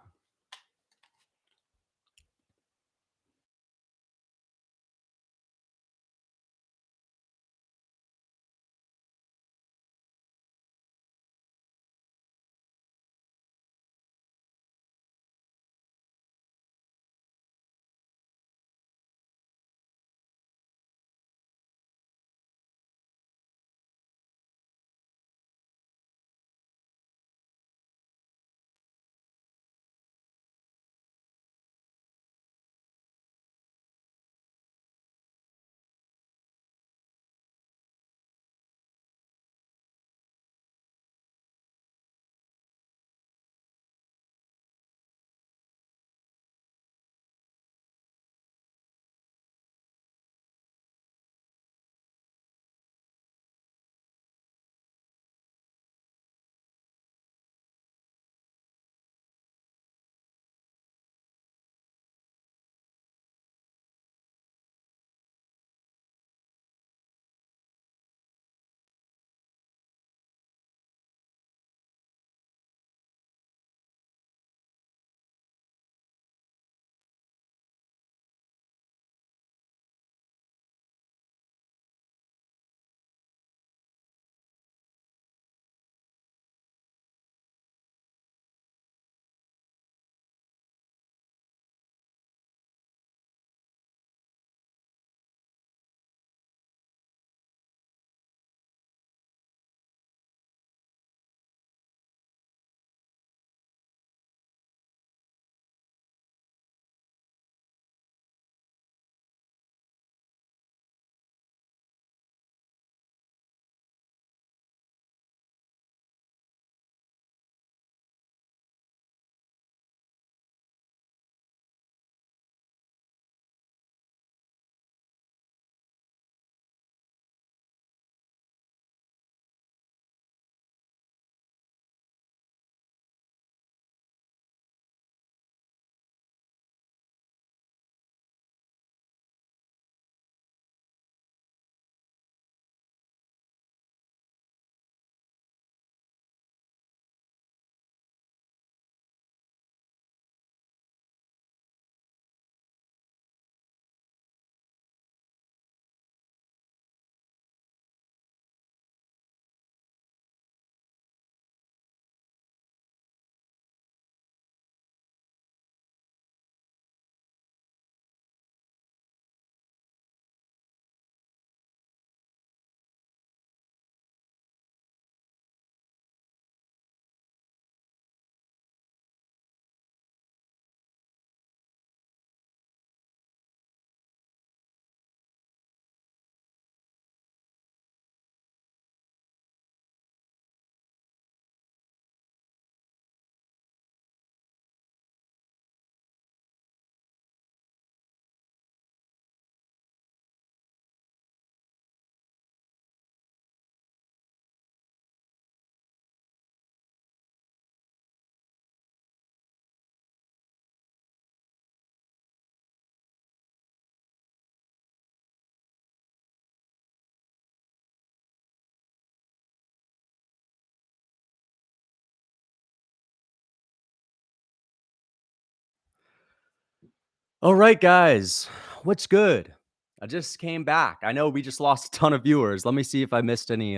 All right, guys. What's good? I just came back. I know we just lost a ton of viewers. Let me see if I missed any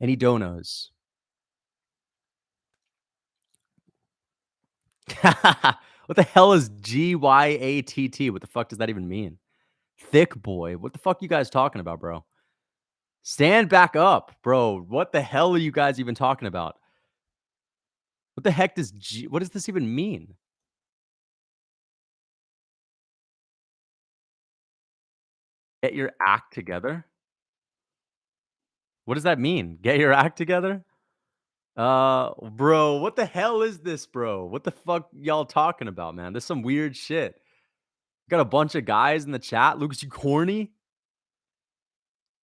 donos. What the hell is GYATT? What the fuck does that even mean? Thick boy. What the fuck you guys talking about, bro? Stand back up, bro. What the hell are you guys even talking about? What the heck what does this even mean? Get your act together? What does that mean? Get your act together? Bro, what the hell is this, bro? What the fuck y'all talking about, man? This is some weird shit. Got a bunch of guys in the chat. Lucas, you corny?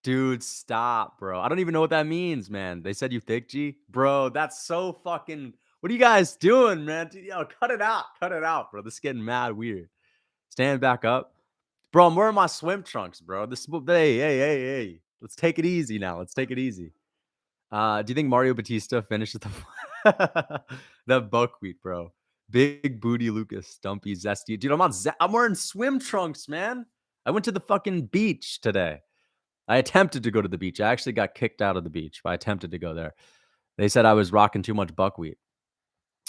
Dude, stop, bro. I don't even know what that means, man. They said you thick, G? Bro, that's so fucking. What are you guys doing, man? Dude, yo, cut it out. Cut it out, bro. This is getting mad weird. Stand back up. Bro, I'm wearing my swim trunks, bro. Hey. Let's take it easy now. Let's take it easy. Do you think Mario Batista finished the the buckwheat, bro? Big booty Lucas, Stumpy, Zesty. Dude, I'm wearing swim trunks, man. I went to the fucking beach today. I attempted to go to the beach. I actually got kicked out of the beach, but I attempted to go there. They said I was rocking too much buckwheat.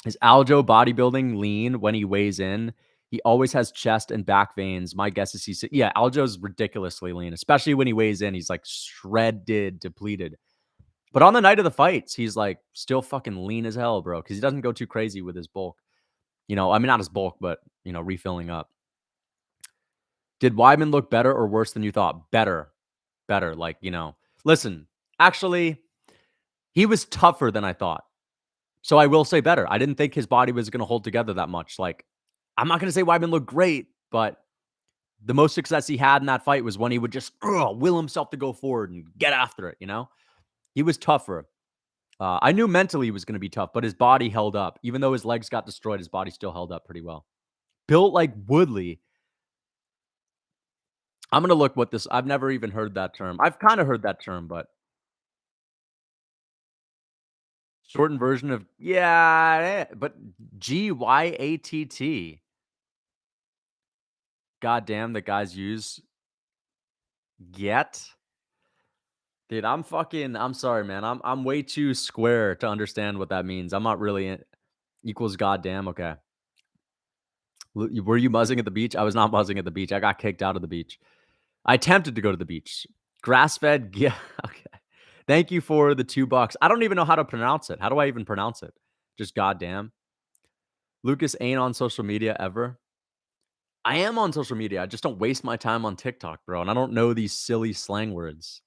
Is Aljo bodybuilding lean when he weighs in? He always has chest and back veins. My guess is yeah, Aljo's ridiculously lean, especially when he weighs in. He's like shredded, depleted. But on the night of the fights, he's like still fucking lean as hell, bro, because he doesn't go too crazy with his bulk. You know, I mean, not his bulk, but, you know, refilling up. Did Weidman look better or worse than you thought? Better. Better. Like, you know, listen, actually, he was tougher than I thought. So I will say better. I didn't think his body was going to hold together that much. Like, I'm not going to say Weidman looked great, but the most success he had in that fight was when he would just will himself to go forward and get after it, you know? He was tougher. I knew mentally he was going to be tough, but his body held up. Even though his legs got destroyed, his body still held up pretty well. Built like Woodley. I'm going to look what this... I've never even heard that term. I've kind of heard that term, but... Shortened version of... Yeah, but G-Y-A-T-T. God damn, the guys use... Get... Dude, I'm sorry, man. I'm way too square to understand what that means. I'm not really equals goddamn. Okay. Were you muzzing at the beach? I was not muzzing at the beach. I got kicked out of the beach. I attempted to go to the beach. Grass-fed. Yeah. Okay. Thank you for the $2. I don't even know how to pronounce it. How do I even pronounce it? Just goddamn. Lucas ain't on social media ever. I am on social media. I just don't waste my time on TikTok, bro. And I don't know these silly slang words.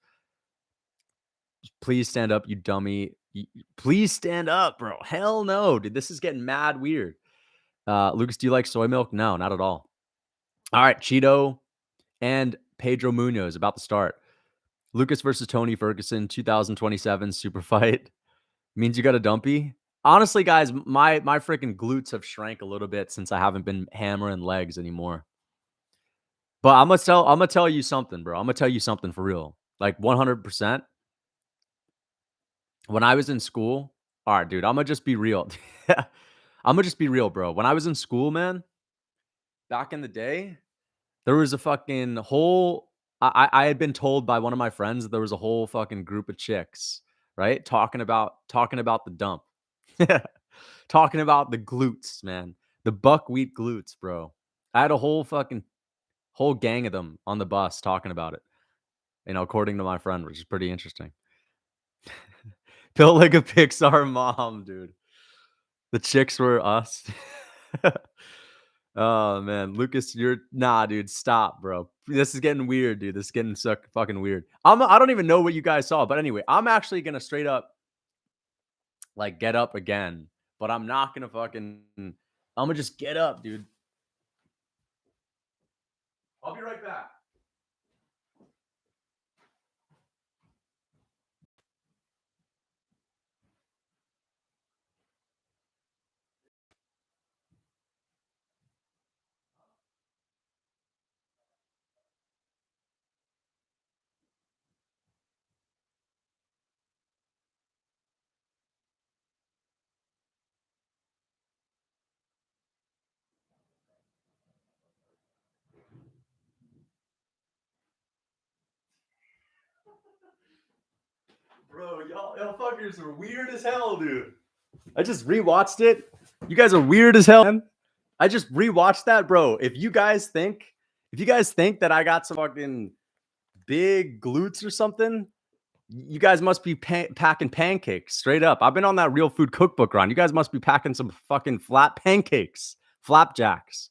Please stand up, you dummy. Please stand up, bro. Hell no, dude. This is getting mad weird. Lucas, do you like soy milk? No, not at all. All right, Cheeto and Pedro Munoz about to start. Lucas versus Tony Ferguson, 2027 super fight. Means you got a dumpy? Honestly, guys, my freaking glutes have shrank a little bit since I haven't been hammering legs anymore. But I'm gonna tell you something, bro. I'm gonna tell you something for real. Like 100%. When I was in school, all right, dude, I'm gonna just be real. I'm gonna just be real, bro. When I was in school, man, back in the day, there was a fucking whole... I had been told by one of my friends that there was a whole fucking group of chicks, right? Talking about the dump. Talking about the glutes, man. The buckwheat glutes, bro. I had a whole gang of them on the bus talking about it. You know, according to my friend, which is pretty interesting. Built like a Pixar mom, dude. The chicks were us. Oh, man. Lucas, nah, dude. Stop, bro. This is getting weird, dude. This is getting so fucking weird. I don't even know what you guys saw. But anyway, I'm actually going to straight up, like, get up again. But I'm not going to fucking... I'm going to just get up, dude. I'll be right back. Bro, y'all fuckers are weird as hell, dude. I just rewatched it. You guys are weird as hell, man. I just rewatched that, bro. If you guys think that I got some fucking big glutes or something, you guys must be packing pancakes straight up. I've been on that real food cookbook run. You guys must be packing some fucking flat pancakes, flapjacks.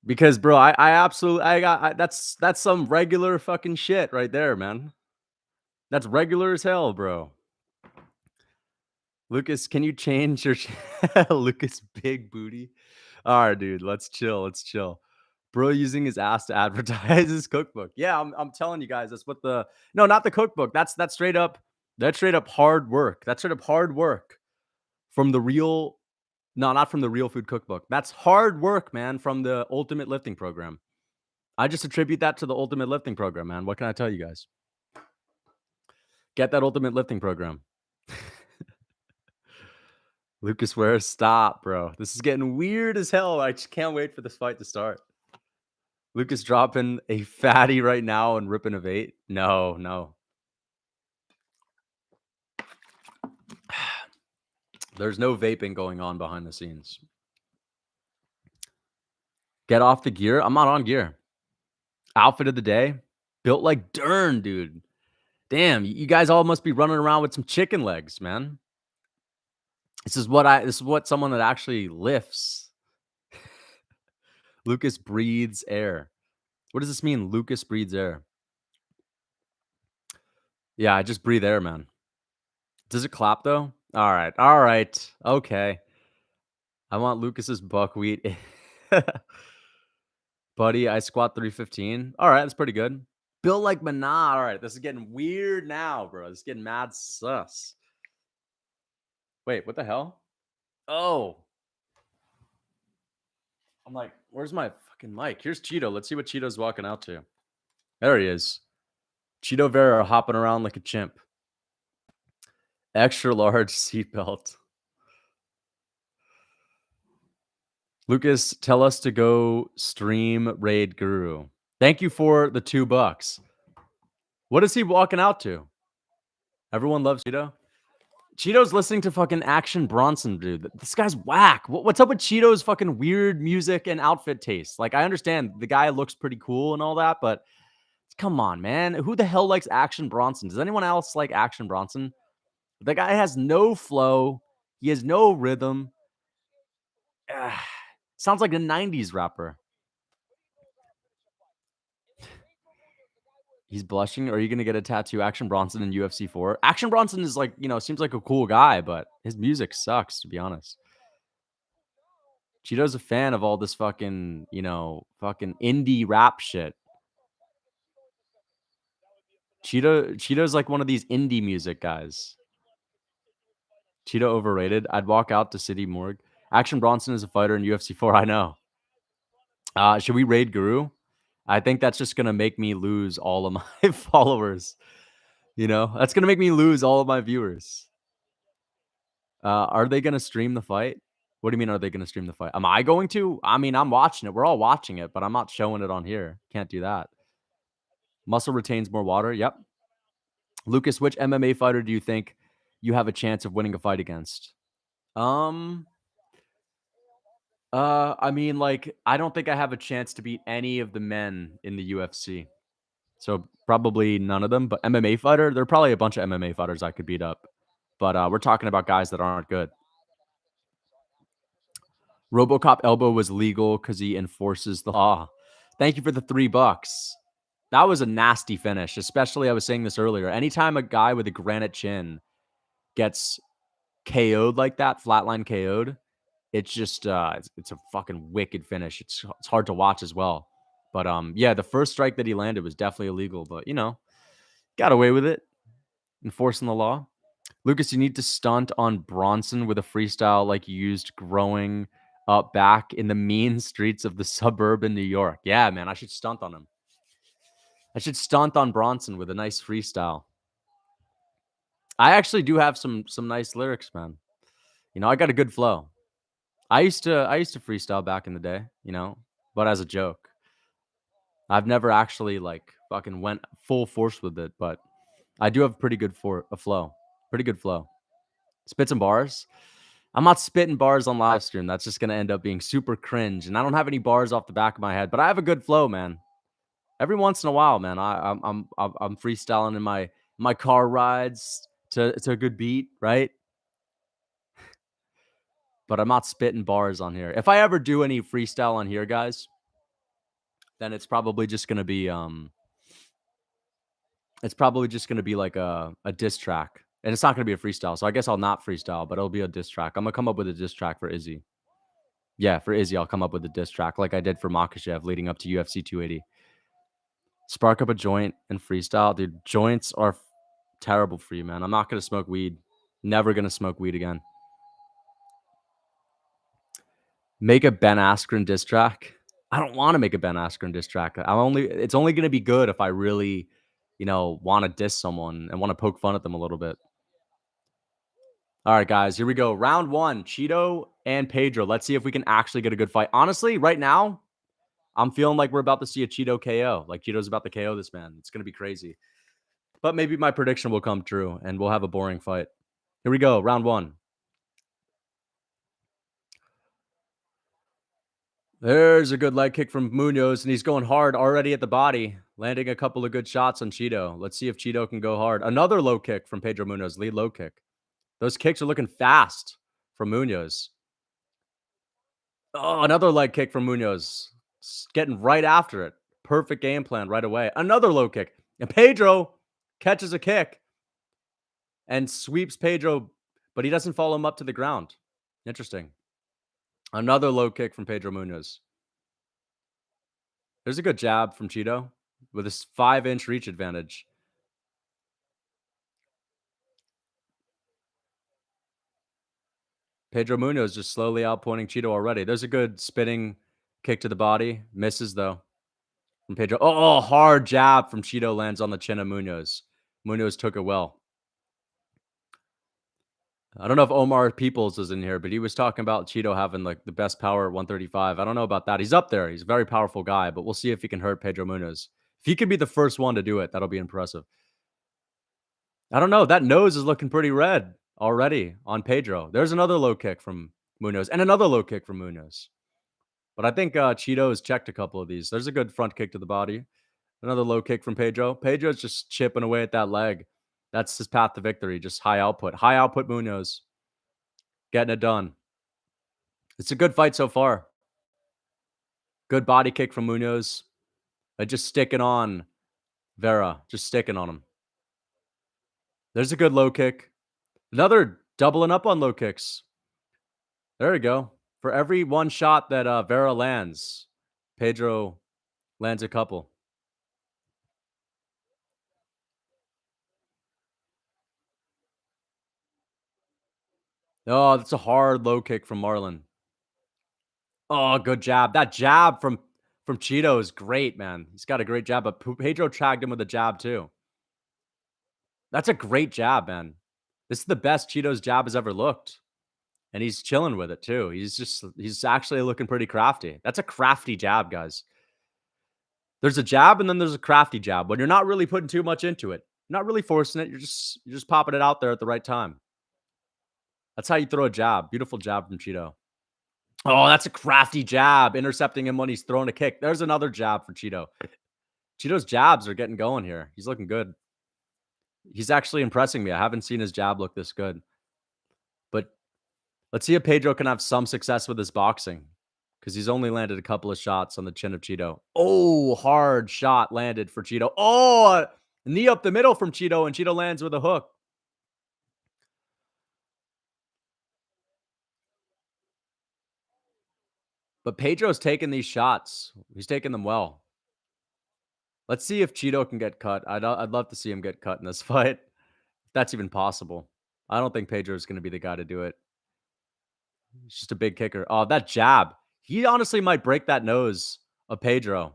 Because, bro, that's some regular fucking shit right there, man. That's regular as hell, bro. Lucas, can you change your Lucas big booty? All right, dude, let's chill. Bro using his ass to advertise his cookbook. Yeah, I'm telling you guys, that's what no, not the cookbook. That's straight up hard work. That's straight up hard work from the real... No, not from the real food cookbook. That's hard work, man, from the Ultimate Lifting program. I just attribute that to the Ultimate Lifting program, man. What can I tell you guys? Get that Ultimate Lifting program. Lucas Ware, stop, bro. This is getting weird as hell. I just can't wait for this fight to start. Lucas dropping a fatty right now and ripping a vape. No, no. There's no vaping going on behind the scenes. Get off the gear. I'm not on gear. Outfit of the day. Built like Dern, dude. Damn, you guys all must be running around with some chicken legs, man. This is what someone that actually lifts. Lucas breathes air. What does this mean? Lucas breathes air. Yeah, I just breathe air, man. Does it clap though? All right. All right. Okay. I want Lucas's buckwheat. Buddy, I squat 315. All right, that's pretty good. Built like Munoz. All right, this is getting weird now, bro. This is getting mad sus. Wait, what the hell? Oh. I'm like, where's my fucking mic? Here's Cheeto. Let's see what Cheeto's walking out to. There he is. Cheeto Vera hopping around like a chimp. Extra large seatbelt. Lucas, tell us to go stream Raid Guru. Thank you for the $2. What is he walking out to? Everyone loves Cheeto. Cheeto's listening to fucking Action Bronson, dude. This guy's whack. What's up with Cheeto's fucking weird music and outfit taste? Like, I understand the guy looks pretty cool and all that, but come on, man. Who the hell likes Action Bronson? Does anyone else like Action Bronson? The guy has no flow. He has no rhythm. Sounds like a 90s rapper. He's blushing. Are you going to get a tattoo? Action Bronson in UFC 4? Action Bronson is like, seems like a cool guy, but his music sucks, to be honest. Cheeto's a fan of all this fucking, fucking indie rap shit. Cheeto's like one of these indie music guys. Cheeto overrated. I'd walk out to City Morgue. Action Bronson is a fighter in UFC 4. I know. Should we raid Guru? I think that's just going to make me lose all of my followers. That's going to make me lose all of my viewers. Are they going to stream the fight? What do you mean, are they going to stream the fight? Am I going to? I mean, I'm watching it. We're all watching it, but I'm not showing it on here. Can't do that. Muscle retains more water. Yep. Lucas, which MMA fighter do you think you have a chance of winning a fight against? I mean, like, I don't think I have a chance to beat any of the men in the UFC. So probably none of them, but MMA fighter, there are probably a bunch of MMA fighters I could beat up. But we're talking about guys that aren't good. RoboCop elbow was legal because he enforces the law. Thank you for the $3. That was a nasty finish, especially, I was saying this earlier. Anytime a guy with a granite chin gets KO'd like that, flatline KO'd, it's just it's a fucking wicked finish. It's hard to watch as well. But yeah, the first strike that he landed was definitely illegal, but got away with it, enforcing the law. Lucas, you need to stunt on Bronson with a freestyle like you used growing up back in the mean streets of the suburb in New York. Yeah, man, I should stunt on him. I should stunt on Bronson with a nice freestyle. I actually do have some nice lyrics, man. I got a good flow. I used to freestyle back in the day, but as a joke. I've never actually like fucking went full force with it, but I do have pretty good flow. Pretty good flow. Spit some bars. I'm not spitting bars on live stream. That's just gonna end up being super cringe, and I don't have any bars off the back of my head, but I have a good flow, man. Every once in a while, man, I'm freestyling in my car rides to a good beat, right? But I'm not spitting bars on here. If I ever do any freestyle on here, guys, then it's probably just gonna be like a diss track. And it's not gonna be a freestyle. So I guess I'll not freestyle, but it'll be a diss track. I'm gonna come up with a diss track for Izzy. Yeah, for Izzy, I'll come up with a diss track like I did for Makhachev leading up to UFC 280. Spark up a joint and freestyle. Dude, joints are terrible for you, man. I'm not gonna smoke weed. Never gonna smoke weed again. Make a Ben Askren diss track. I don't want to make a Ben Askren diss track. It's only going to be good if I really, want to diss someone and want to poke fun at them a little bit. All right, guys, here we go. Round 1, Cheeto and Pedro. Let's see if we can actually get a good fight. Honestly, right now, I'm feeling like we're about to see a Cheeto KO. Like Cheeto's about to KO this man. It's going to be crazy. But maybe my prediction will come true and we'll have a boring fight. Here we go. Round 1. There's a good leg kick from Munoz, and he's going hard already at the body, landing a couple of good shots on Cheeto. Let's see if Cheeto can go hard. Another low kick from Pedro Munoz, lead low kick. Those kicks are looking fast from Munoz. Oh, another leg kick from Munoz. Getting right after it. Perfect game plan right away. Another low kick. And Pedro catches a kick and sweeps Pedro, but he doesn't follow him up to the ground. Interesting. Another low kick from Pedro Munoz. There's a good jab from Cheeto with his 5-inch reach advantage. Pedro Munoz just slowly outpointing Cheeto already. There's a good spinning kick to the body. Misses, though, from Pedro. Oh, hard jab from Cheeto lands on the chin of Munoz. Munoz took it well. I don't know if Omar Peoples is in here, but he was talking about Cheeto having like the best power at 135. I don't know about that. He's up there. He's a very powerful guy, but we'll see if he can hurt Pedro Munoz. If he can be the first one to do it, that'll be impressive. I don't know. That nose is looking pretty red already on Pedro. There's another low kick from Munoz and another low kick from Munoz. But I think Cheeto has checked a couple of these. There's a good front kick to the body. Another low kick from Pedro. Pedro's just chipping away at that leg. That's his path to victory. Just high output. High output Munoz. Getting it done. It's a good fight so far. Good body kick from Munoz. Just sticking on Vera. Just sticking on him. There's a good low kick. Another doubling up on low kicks. There we go. For every one shot that Vera lands, Pedro lands a couple. Oh, that's a hard low kick from Marlon. Oh, good jab. That jab from Cheeto is great, man. He's got a great jab, but Pedro tagged him with a jab too. That's a great jab, man. This is the best Cheeto's jab has ever looked. And he's chilling with it too. He's actually looking pretty crafty. That's a crafty jab, guys. There's a jab and then there's a crafty jab. When you're not really putting too much into it, not really forcing it, you're just popping it out there at the right time. That's how you throw a jab. Beautiful jab from Cheeto. Oh, that's a crafty jab, intercepting him when he's throwing a kick. There's another jab for Cheeto. Cheeto's jabs are getting going here. He's looking good. He's actually impressing me. I haven't seen his jab look this good. But let's see if Pedro can have some success with his boxing, because he's only landed a couple of shots on the chin of Cheeto. Oh, hard shot landed for Cheeto. Oh, knee up the middle from Cheeto, and Cheeto lands with a hook. But Pedro's taking these shots. He's taking them well. Let's see if Cheeto can get cut. I'd love to see him get cut in this fight. If that's even possible. I don't think Pedro's going to be the guy to do it. He's just a big kicker. Oh, that jab. He honestly might break that nose of Pedro,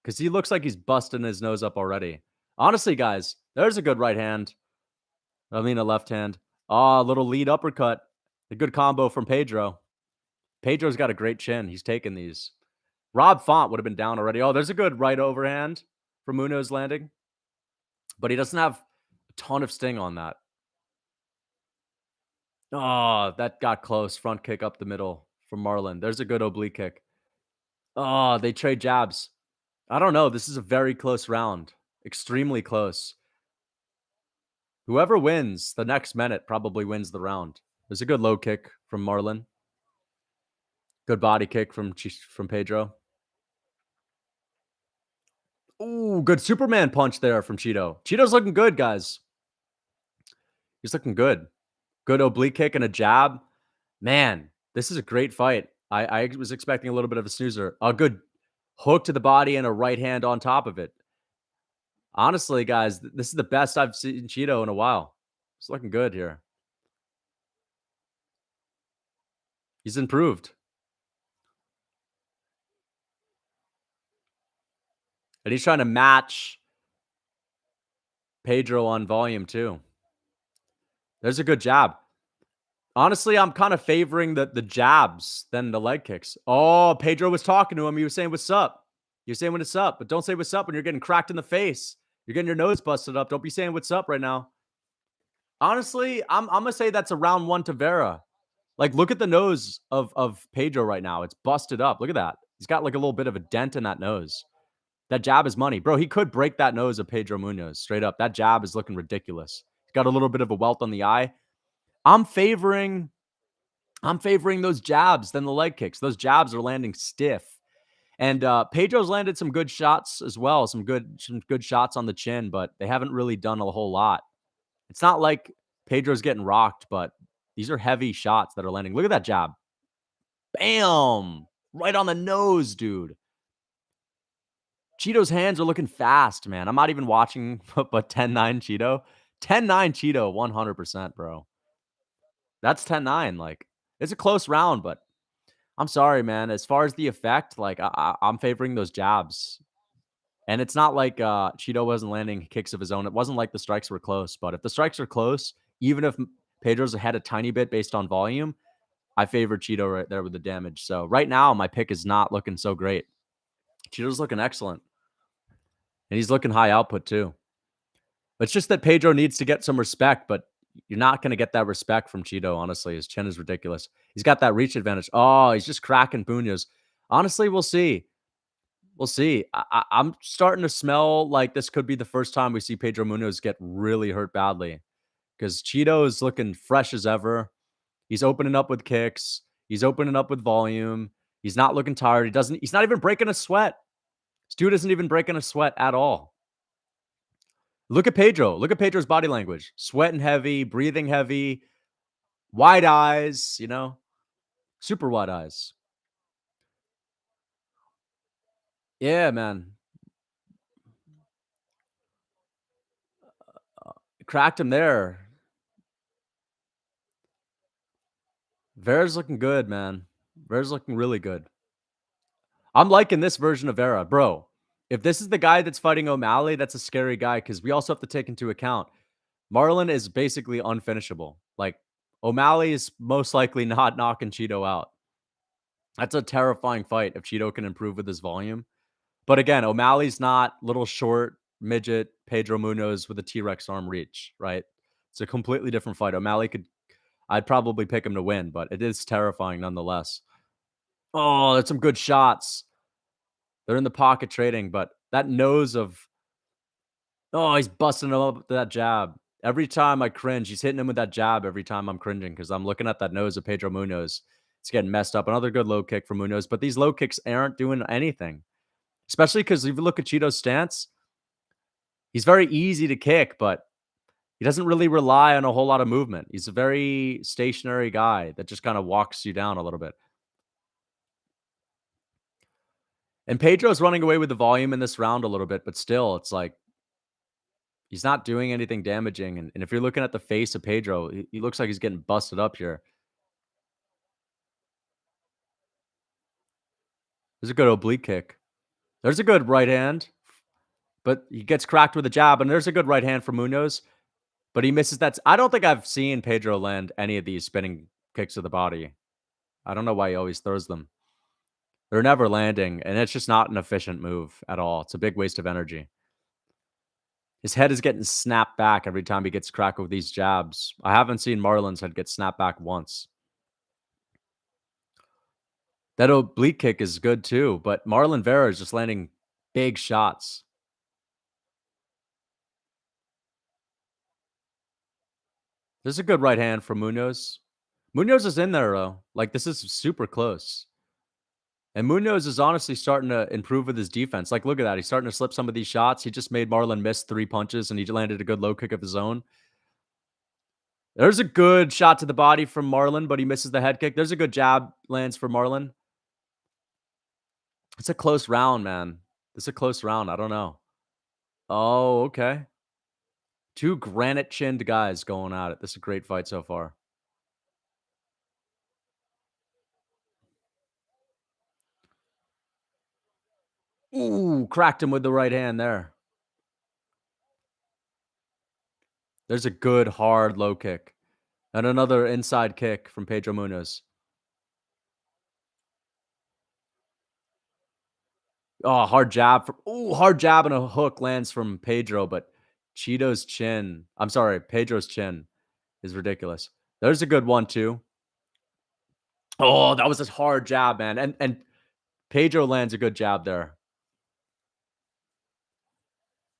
because he looks like he's busting his nose up already. Honestly, guys, there's a good right hand. I mean, a left hand. Oh, a little lead uppercut. A good combo from Pedro. Pedro's got a great chin. He's taking these. Rob Font would have been down already. Oh, there's a good right overhand from Munoz landing. But he doesn't have a ton of sting on that. Oh, that got close. Front kick up the middle from Marlon. There's a good oblique kick. Oh, they trade jabs. I don't know. This is a very close round. Extremely close. Whoever wins the next minute probably wins the round. There's a good low kick from Marlon. Good body kick from Pedro. Ooh, good Superman punch there from Cheeto. Cheeto's looking good, guys. He's looking good. Good oblique kick and a jab. Man, this is a great fight. I was expecting a little bit of a snoozer. A good hook to the body and a right hand on top of it. Honestly, guys, this is the best I've seen Cheeto in a while. He's looking good here. He's improved. And he's trying to match Pedro on volume too. There's a good jab. Honestly, I'm kind of favoring the jabs than the leg kicks. Oh, Pedro was talking to him. He was saying, "What's up?" You're saying what's up, but don't say what's up when you're getting cracked in the face. You're getting your nose busted up. Don't be saying what's up right now. Honestly, I'm gonna say that's a round one to Vera. Like, look at the nose of Pedro right now. It's busted up. Look at that. He's got like a little bit of a dent in that nose. That jab is money. Bro, he could break that nose of Pedro Munoz straight up. That jab is looking ridiculous. He's got a little bit of a welt on the eye. I'm favoring I'm favoring those jabs than the leg kicks. Those jabs are landing stiff. And Pedro's landed some good shots as well, some good shots on the chin, but they haven't really done a whole lot. It's not like Pedro's getting rocked, but these are heavy shots that are landing. Look at that jab. Bam! Right on the nose, dude. Cheeto's hands are looking fast, man. I'm not even watching, but 10-9 Cheeto. 10-9 Cheeto, 100%, bro. That's 10-9. Like, it's a close round, but I'm sorry, man. As far as the effect, like, I'm favoring those jabs. And it's not like Cheeto wasn't landing kicks of his own. It wasn't like the strikes were close. But if the strikes are close, even if Pedro's ahead a tiny bit based on volume, I favor Cheeto right there with the damage. So right now, my pick is not looking so great. Cheeto's looking excellent. And he's looking high output too. It's just that Pedro needs to get some respect, but you're not going to get that respect from Cheeto, honestly. His chin is ridiculous. He's got that reach advantage. Oh, he's just cracking Munoz. Honestly, we'll see. We'll see. I'm starting to smell like this could be the first time we see Pedro Munoz get really hurt badly because Cheeto is looking fresh as ever. He's opening up with kicks. He's opening up with volume. He's not looking tired. He's not even breaking a sweat. This dude isn't even breaking a sweat at all. Look at Pedro. Look at Pedro's body language. Sweating heavy, breathing heavy, wide eyes, super wide eyes. Yeah, man. Cracked him there. Vera's looking good, man. Vera's looking really good. I'm liking this version of Vera, bro. If this is the guy that's fighting O'Malley, that's a scary guy because we also have to take into account Marlon is basically unfinishable. Like, O'Malley is most likely not knocking Cheeto out. That's a terrifying fight if Cheeto can improve with his volume. But again, O'Malley's not little short midget Pedro Munoz with a T-Rex arm reach, right? It's a completely different fight. I'd probably pick him to win, but it is terrifying nonetheless. Oh, that's some good shots. They're in the pocket trading, but that nose of, oh, he's busting him up with that jab. Every time I cringe, he's hitting him with that jab every time I'm cringing because I'm looking at that nose of Pedro Munoz. It's getting messed up. Another good low kick for Munoz, but these low kicks aren't doing anything, especially because if you look at Cheeto's stance, he's very easy to kick, but he doesn't really rely on a whole lot of movement. He's a very stationary guy that just kind of walks you down a little bit. And Pedro's running away with the volume in this round a little bit, but still, it's like he's not doing anything damaging. And if you're looking at the face of Pedro, he looks like he's getting busted up here. There's a good oblique kick. There's a good right hand, but he gets cracked with a jab. And there's a good right hand for Munoz, but he misses that. I don't think I've seen Pedro land any of these spinning kicks to the body. I don't know why he always throws them. They're never landing, and it's just not an efficient move at all. It's a big waste of energy. His head is getting snapped back every time he gets cracked with these jabs. I haven't seen Marlon's head get snapped back once. That oblique kick is good too, but Marlon Vera is just landing big shots. There's a good right hand from Munoz. Munoz is in there, though. Like, this is super close. And Munoz is honestly starting to improve with his defense. Like, look at that. He's starting to slip some of these shots. He just made Marlon miss 3 punches, and he landed a good low kick of his own. There's a good shot to the body from Marlon, but he misses the head kick. There's a good jab lands for Marlon. It's a close round, man. It's a close round. I don't know. Oh, okay. 2 granite-chinned guys going at it. This is a great fight so far. Ooh, cracked him with the right hand there. There's a good, hard low kick. And another inside kick from Pedro Munoz. Oh, hard jab. Hard jab and a hook lands from Pedro, but Pedro's chin is ridiculous. There's a good one, too. Oh, that was a hard jab, man. And Pedro lands a good jab there.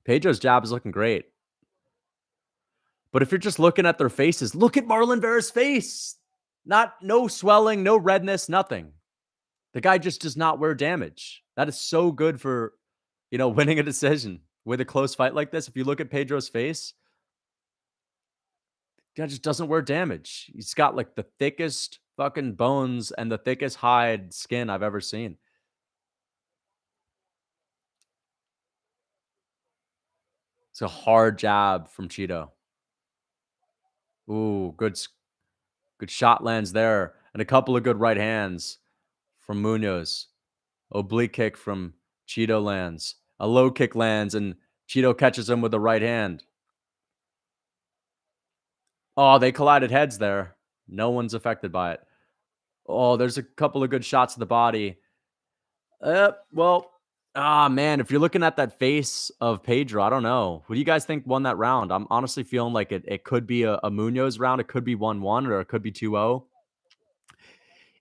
Pedro's jab is looking great. But if you're just looking at their faces, look at Marlon Vera's face. No swelling, no redness, nothing. The guy just does not wear damage. That is so good for, winning a decision with a close fight like this. If you look at Pedro's face, the guy just doesn't wear damage. He's got like the thickest fucking bones and the thickest hide skin I've ever seen. It's a hard jab from Cheeto. Ooh, good shot lands there. And a couple of good right hands from Munoz. Oblique kick from Cheeto lands. A low kick lands, and Cheeto catches him with the right hand. Oh, they collided heads there. No one's affected by it. Oh, there's a couple of good shots to the body. Man, if you're looking at that face of Pedro, I don't know. Who do you guys think won that round? I'm honestly feeling like it could be a Munoz round. It could be 1-1 or it could be 2-0.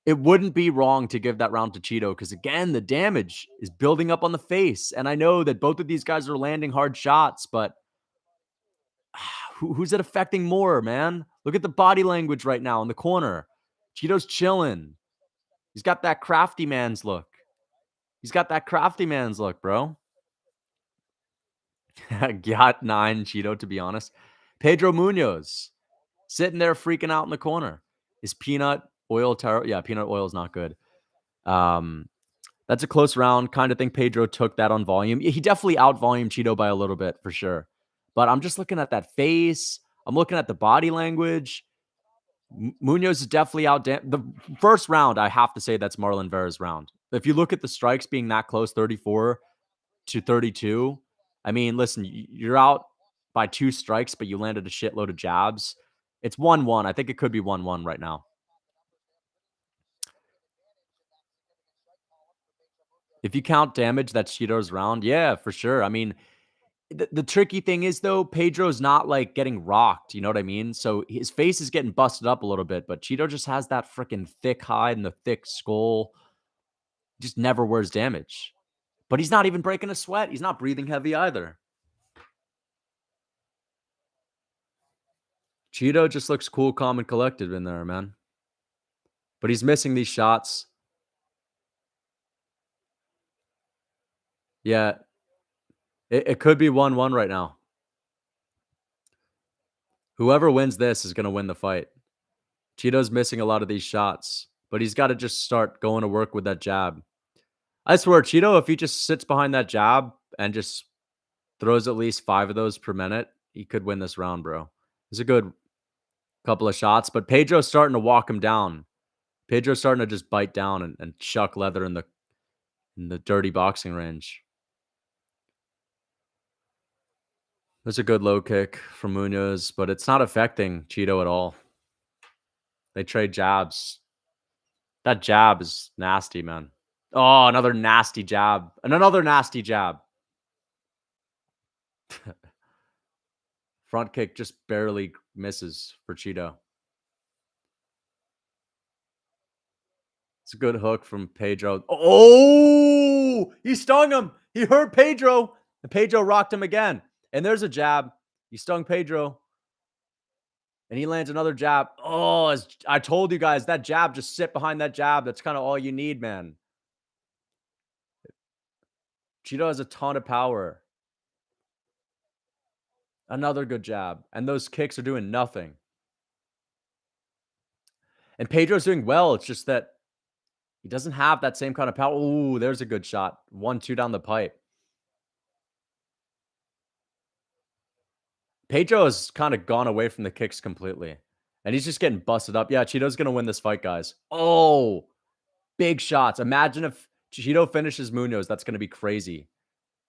It wouldn't be wrong to give that round to Cheeto because, again, the damage is building up on the face. And I know that both of these guys are landing hard shots, but who's it affecting more, man? Look at the body language right now in the corner. Cheeto's chilling. He's got that crafty man's look. Bro. Got 9 Cheeto, to be honest. Pedro Munoz sitting there freaking out in the corner. Is peanut oil terrible? Yeah, peanut oil is not good. That's a close round. Kind of think Pedro took that on volume. He definitely out-volumed Cheeto by a little bit, for sure. But I'm just looking at that face. I'm looking at the body language. Munoz is definitely out. The first round, I have to say that's Marlon Vera's round. If you look at the strikes being that close, 34 to 32, I mean, listen, you're out by 2 strikes, but you landed a shitload of jabs. It's 1-1. I think it could be 1-1 right now. If you count damage, that's Cheeto's round. Yeah, for sure. I mean, the tricky thing is, though, Pedro's not like getting rocked. You know what I mean? So his face is getting busted up a little bit, but Cheeto just has that freaking thick hide and the thick skull. Just never wears damage. But he's not even breaking a sweat. He's not breathing heavy either. Cheeto just looks cool, calm, and collected in there, man. But he's missing these shots. Yeah. It could be 1-1 right now. Whoever wins this is going to win the fight. Cheeto's missing a lot of these shots, but he's got to just start going to work with that jab. I swear, Cheeto, if he just sits behind that jab and just throws at least 5 of those per minute, he could win this round, bro. It's a good couple of shots, but Pedro's starting to walk him down. Pedro's starting to just bite down and chuck leather in the dirty boxing range. There's a good low kick from Munoz, but it's not affecting Cheeto at all. They trade jabs. That jab is nasty, man. Oh, another nasty jab. And another nasty jab. Front kick just barely misses for Cheeto. It's a good hook from Pedro. Oh, he stung him. He hurt Pedro. And Pedro rocked him again. And there's a jab. He stung Pedro. And he lands another jab. Oh, I told you guys, that jab, just sit behind that jab. That's kind of all you need, man. Cheeto has a ton of power. Another good jab. And those kicks are doing nothing. And Pedro's doing well. It's just that he doesn't have that same kind of power. Ooh, there's a good shot. 1-2 down the pipe. Pedro has kind of gone away from the kicks completely. And he's just getting busted up. Yeah, Cheeto's going to win this fight, guys. Oh, big shots. Imagine if Cheeto finishes Munoz, that's going to be crazy.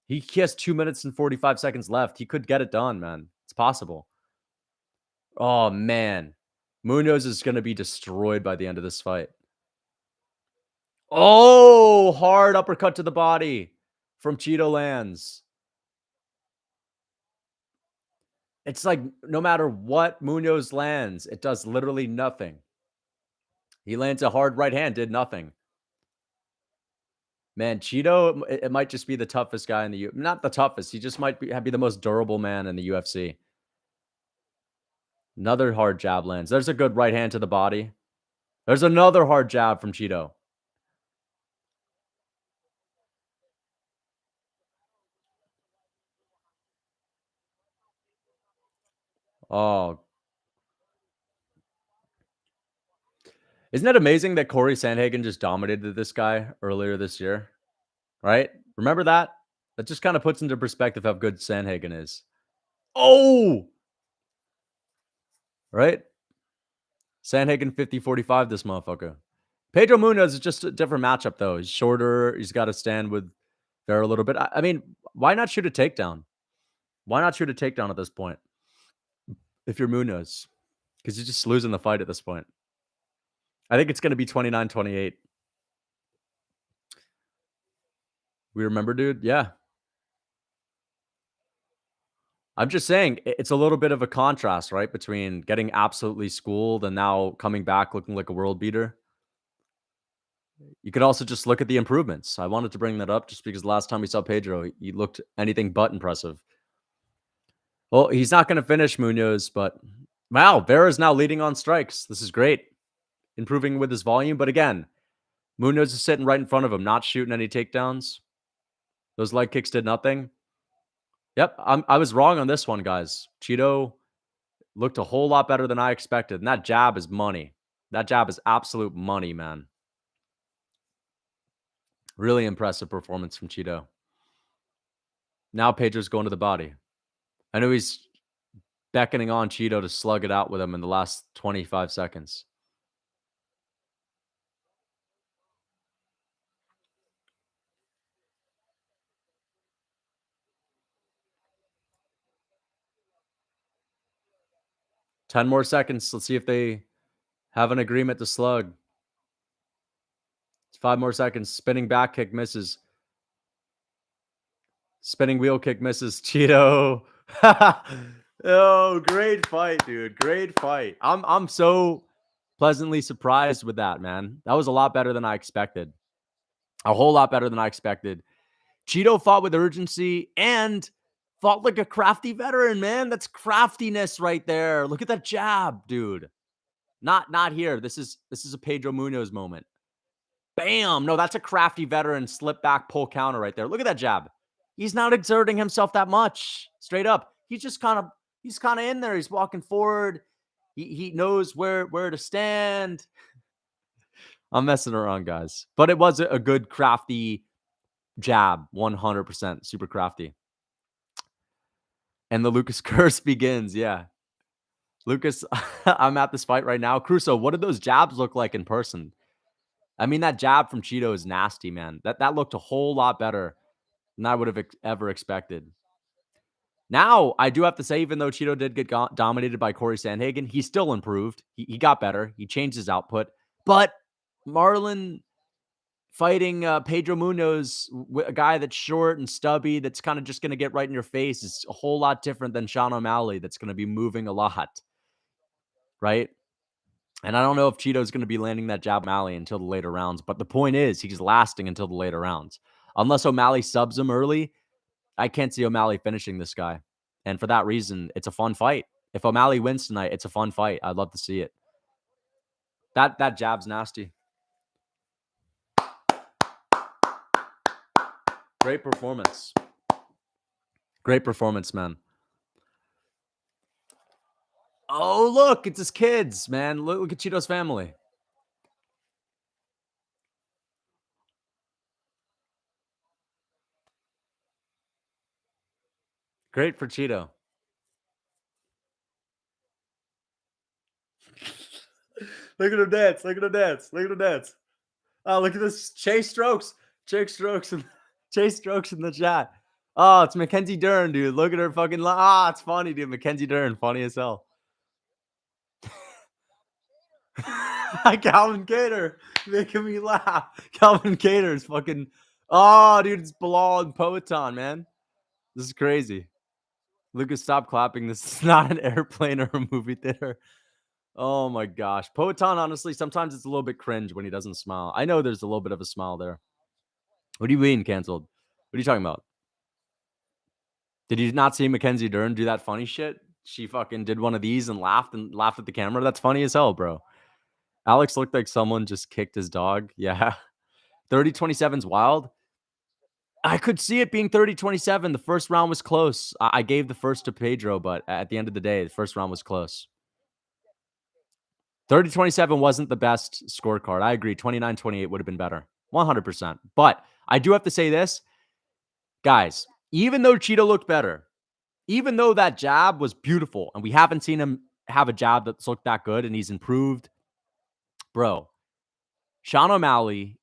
He has 2 minutes and 45 seconds left. He could get it done, man. It's possible. Oh, man. Munoz is going to be destroyed by the end of this fight. Oh, hard uppercut to the body from Cheeto lands. It's like no matter what Munoz lands, it does literally nothing. He lands a hard right hand, did nothing. Man, Cheeto, it might just be the toughest guy in the not the toughest. He just might be the most durable man in the UFC. Another hard jab lands. There's a good right hand to the body. There's another hard jab from Cheeto. Oh, isn't it amazing that Corey Sandhagen just dominated this guy earlier this year? Right? Remember that? That just kind of puts into perspective how good Sandhagen is. Oh, right? Sandhagen 50-45 this motherfucker. Pedro Munoz is just a different matchup, though. He's shorter. He's got to stand with Vera a little bit. I mean, why not shoot a takedown? Why not shoot a takedown at this point if you're Munoz? Because you're just losing the fight at this point. I think it's going to be 29-28. We remember, dude? Yeah. I'm just saying it's a little bit of a contrast, right? Between getting absolutely schooled and now coming back looking like a world beater. You could also just look at the improvements. I wanted to bring that up just because last time we saw Pedro, he looked anything but impressive. Well, he's not going to finish Munoz, but wow, Vera's now leading on strikes. This is great. Improving with his volume. But again, Munoz is sitting right in front of him, not shooting any takedowns. Those leg kicks did nothing. Yep, I was wrong on this one, guys. Cheeto looked a whole lot better than I expected. And that jab is money. That jab is absolute money, man. Really impressive performance from Cheeto. Now Pedro's going to the body. I know he's beckoning on Cheeto to slug it out with him in the last 25 seconds. Ten more seconds. Let's see if they have an agreement to slug. 5 more seconds. Spinning back kick misses. Spinning wheel kick misses. Cheeto. Oh, great fight, dude. Great fight. I'm so pleasantly surprised with that, man. That was a lot better than I expected. A whole lot better than I expected. Cheeto fought with urgency and fought like a crafty veteran, man. That's craftiness right there. Look at that jab, dude. Not here. This is a Pedro Munoz moment. Bam. No, that's a crafty veteran slip back pull counter right there. Look at that jab. He's not exerting himself that much. Straight up. He's kind of in there. He's walking forward. He knows where to stand. I'm messing around, guys. But it was a good crafty jab. 100% super crafty. And the Lucas curse begins. Yeah. Lucas, I'm at this fight right now. Crusoe, what did those jabs look like in person? I mean, that jab from Cheeto is nasty, man. That looked a whole lot better than I would have ever expected. Now, I do have to say, even though Cheeto did get dominated by Corey Sandhagen, he still improved. He got better. He changed his output. But Marlon fighting Pedro Munoz, a guy that's short and stubby, that's kind of just going to get right in your face, is a whole lot different than Sean O'Malley, that's going to be moving a lot, right? And I don't know if Cheeto's going to be landing that jab O'Malley until the later rounds, but the point is he's lasting until the later rounds. Unless O'Malley subs him early, I can't see O'Malley finishing this guy. And for that reason, it's a fun fight. If O'Malley wins tonight, it's a fun fight. I'd love to see it. That jab's nasty. Great performance. Great performance, man. Oh, look, it's his kids, man. Look at Cheeto's family. Great for Cheeto. Look at him dance. Look at him dance. Look at him dance. Oh, look at this. Chase strokes. Chase Strokes in the chat. Oh, it's Mackenzie Dern, dude. Look at her fucking. It's funny, dude. Mackenzie Dern, funny as hell. Calvin Cater making me laugh. Calvin Cater is fucking. Oh, dude, it's Bilal and Poetan, man. This is crazy. Lucas, stop clapping. This is not an airplane or a movie theater. Oh my gosh. Poetan, honestly, sometimes it's a little bit cringe when he doesn't smile. I know there's a little bit of a smile there. What do you mean canceled? What are you talking about? Did you not see Mackenzie Dern do that funny shit? She fucking did one of these and laughed at the camera. That's funny as hell, bro. Alex looked like someone just kicked his dog. Yeah. 30-27's wild. I could see it being 30-27. The first round was close. I gave the first to Pedro, but at the end of the day, the first round was close. 30-27 wasn't the best scorecard. I agree. 29-28 would have been better. 100%. But I do have to say this, guys, even though Cheeto looked better, even though that jab was beautiful, and we haven't seen him have a jab that's looked that good, and he's improved, bro, Sean O'Malley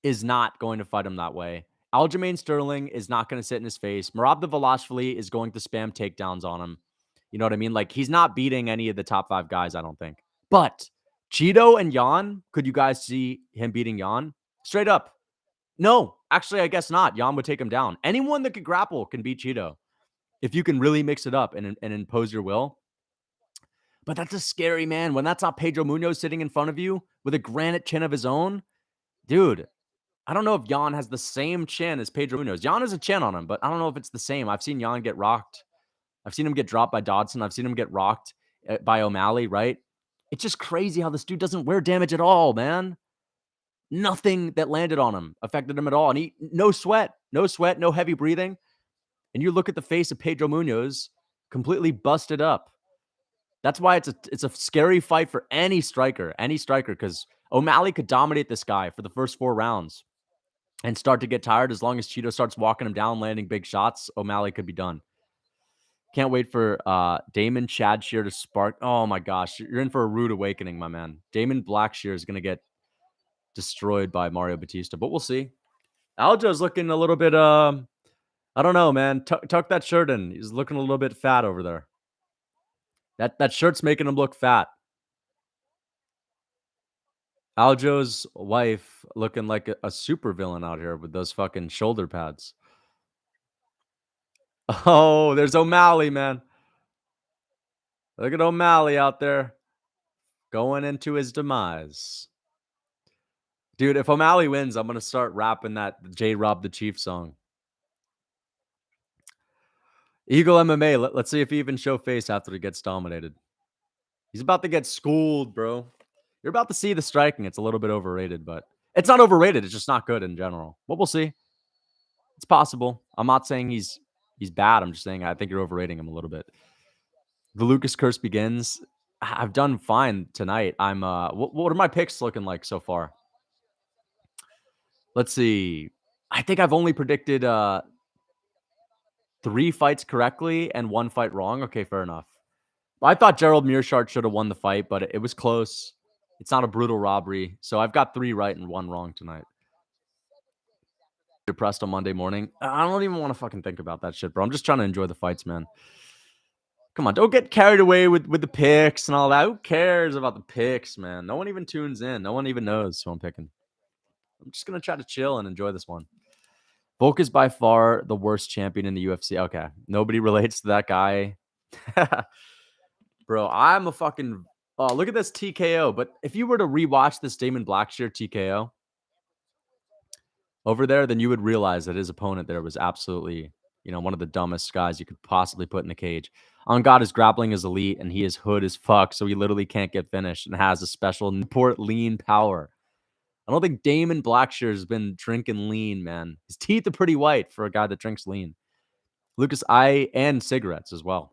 is not going to fight him that way. Aljamain Sterling is not going to sit in his face. Merab Dvalishvili is going to spam takedowns on him. You know what I mean? Like, he's not beating any of the top 5 guys, I don't think. But Cheeto and Jan, could you guys see him beating Jan? Straight up. No, actually, I guess not. Jan would take him down. Anyone that could grapple can beat Cheeto if you can really mix it up and impose your will. But that's a scary, man. When that's not Pedro Munoz sitting in front of you with a granite chin of his own, dude, I don't know if Jan has the same chin as Pedro Munoz. Jan has a chin on him, but I don't know if it's the same. I've seen Jan get rocked. I've seen him get dropped by Dodson. I've seen him get rocked by O'Malley, right? It's just crazy how this dude doesn't wear damage at all, man. Nothing that landed on him affected him at all. And he, no sweat, no heavy breathing. And you look at the face of Pedro Munoz, completely busted up. That's why it's a scary fight for any striker, because O'Malley could dominate this guy for the first 4 rounds and start to get tired. As long as Cheeto starts walking him down, landing big shots, O'Malley could be done. Can't wait for Damon Chadshear to spark. Oh my gosh, you're in for a rude awakening, my man. Damon Blackshear is going to get destroyed by Mario Batista, but we'll see. Aljo's looking a little bit, I don't know, man. Tuck that shirt in. He's looking a little bit fat over there. That shirt's making him look fat. Aljo's wife looking like a super villain out here with those fucking shoulder pads. Oh, there's O'Malley, man. Look at O'Malley out there going into his demise. Dude, if O'Malley wins, I'm going to start rapping that J-Rob the Chief song. Eagle MMA, let's see if he even show face after he gets dominated. He's about to get schooled, bro. You're about to see the striking. It's a little bit overrated, but it's not overrated. It's just not good in general. But we'll see. It's possible. I'm not saying he's bad. I'm just saying I think you're overrating him a little bit. The Lucas curse begins. I've done fine tonight. I'm what are my picks looking like so far? Let's see. I think I've only predicted 3 fights correctly and 1 fight wrong. Okay, fair enough. I thought Gerald Mearshart should have won the fight, but it was close. It's not a brutal robbery. So I've got 3 right and 1 wrong tonight. Depressed on Monday morning. I don't even want to fucking think about that shit, bro. I'm just trying to enjoy the fights, man. Come on, don't get carried away with the picks and all that. Who cares about the picks, man? No one even tunes in. No one even knows who I'm picking. I'm just going to try to chill and enjoy this one. Volk is by far the worst champion in the UFC. Okay. Nobody relates to that guy. Bro, I'm a fucking... Oh, look at this TKO. But if you were to rewatch this Damon Blackshear TKO over there, then you would realize that his opponent there was absolutely, one of the dumbest guys you could possibly put in the cage. On God, his grappling is elite, and he is hood as fuck, so he literally can't get finished and has a special Newport lean power. I don't think Damon Blackshear has been drinking lean, man. His teeth are pretty white for a guy that drinks lean. Lucas, and cigarettes as well.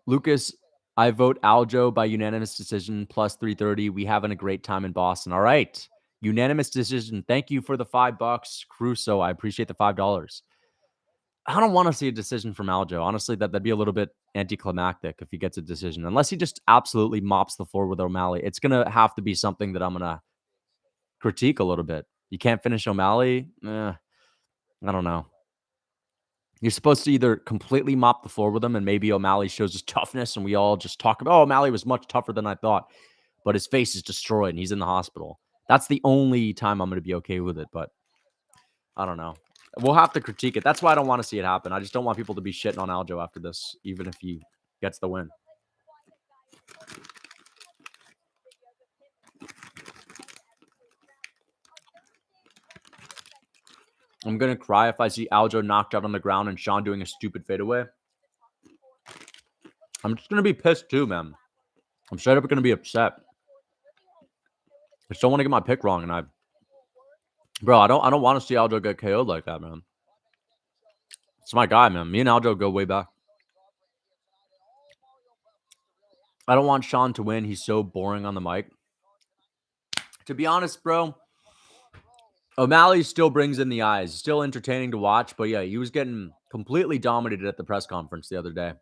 Lucas, I vote Aljo by unanimous decision, plus 330. We having a great time in Boston. All right. Unanimous decision. Thank you for the $5. Crusoe, I appreciate the $5. I don't want to see a decision from Aljo. Honestly, that'd be a little bit anticlimactic if he gets a decision. Unless he just absolutely mops the floor with O'Malley. It's going to have to be something that I'm going to... critique a little bit. You can't finish O'Malley? I don't know. You're supposed to either completely mop the floor with him and maybe O'Malley shows his toughness and we all just talk about, oh, O'Malley was much tougher than I thought, but his face is destroyed and he's in the hospital. That's the only time I'm going to be okay with it, but I don't know. We'll have to critique it. That's why I don't want to see it happen. I just don't want people to be shitting on Aljo after this, even if he gets the win. I'm going to cry if I see Aljo knocked out on the ground and Sean doing a stupid fadeaway. I'm just going to be pissed too, man. I'm straight up going to be upset. I just don't want to get my pick wrong. And I don't want to see Aljo get KO'd like that, man. It's my guy, man. Me and Aljo go way back. I don't want Sean to win. He's so boring on the mic. To be honest, bro, O'Malley still brings in the eyes. Still entertaining to watch. But yeah, he was getting completely dominated at the press conference the other day.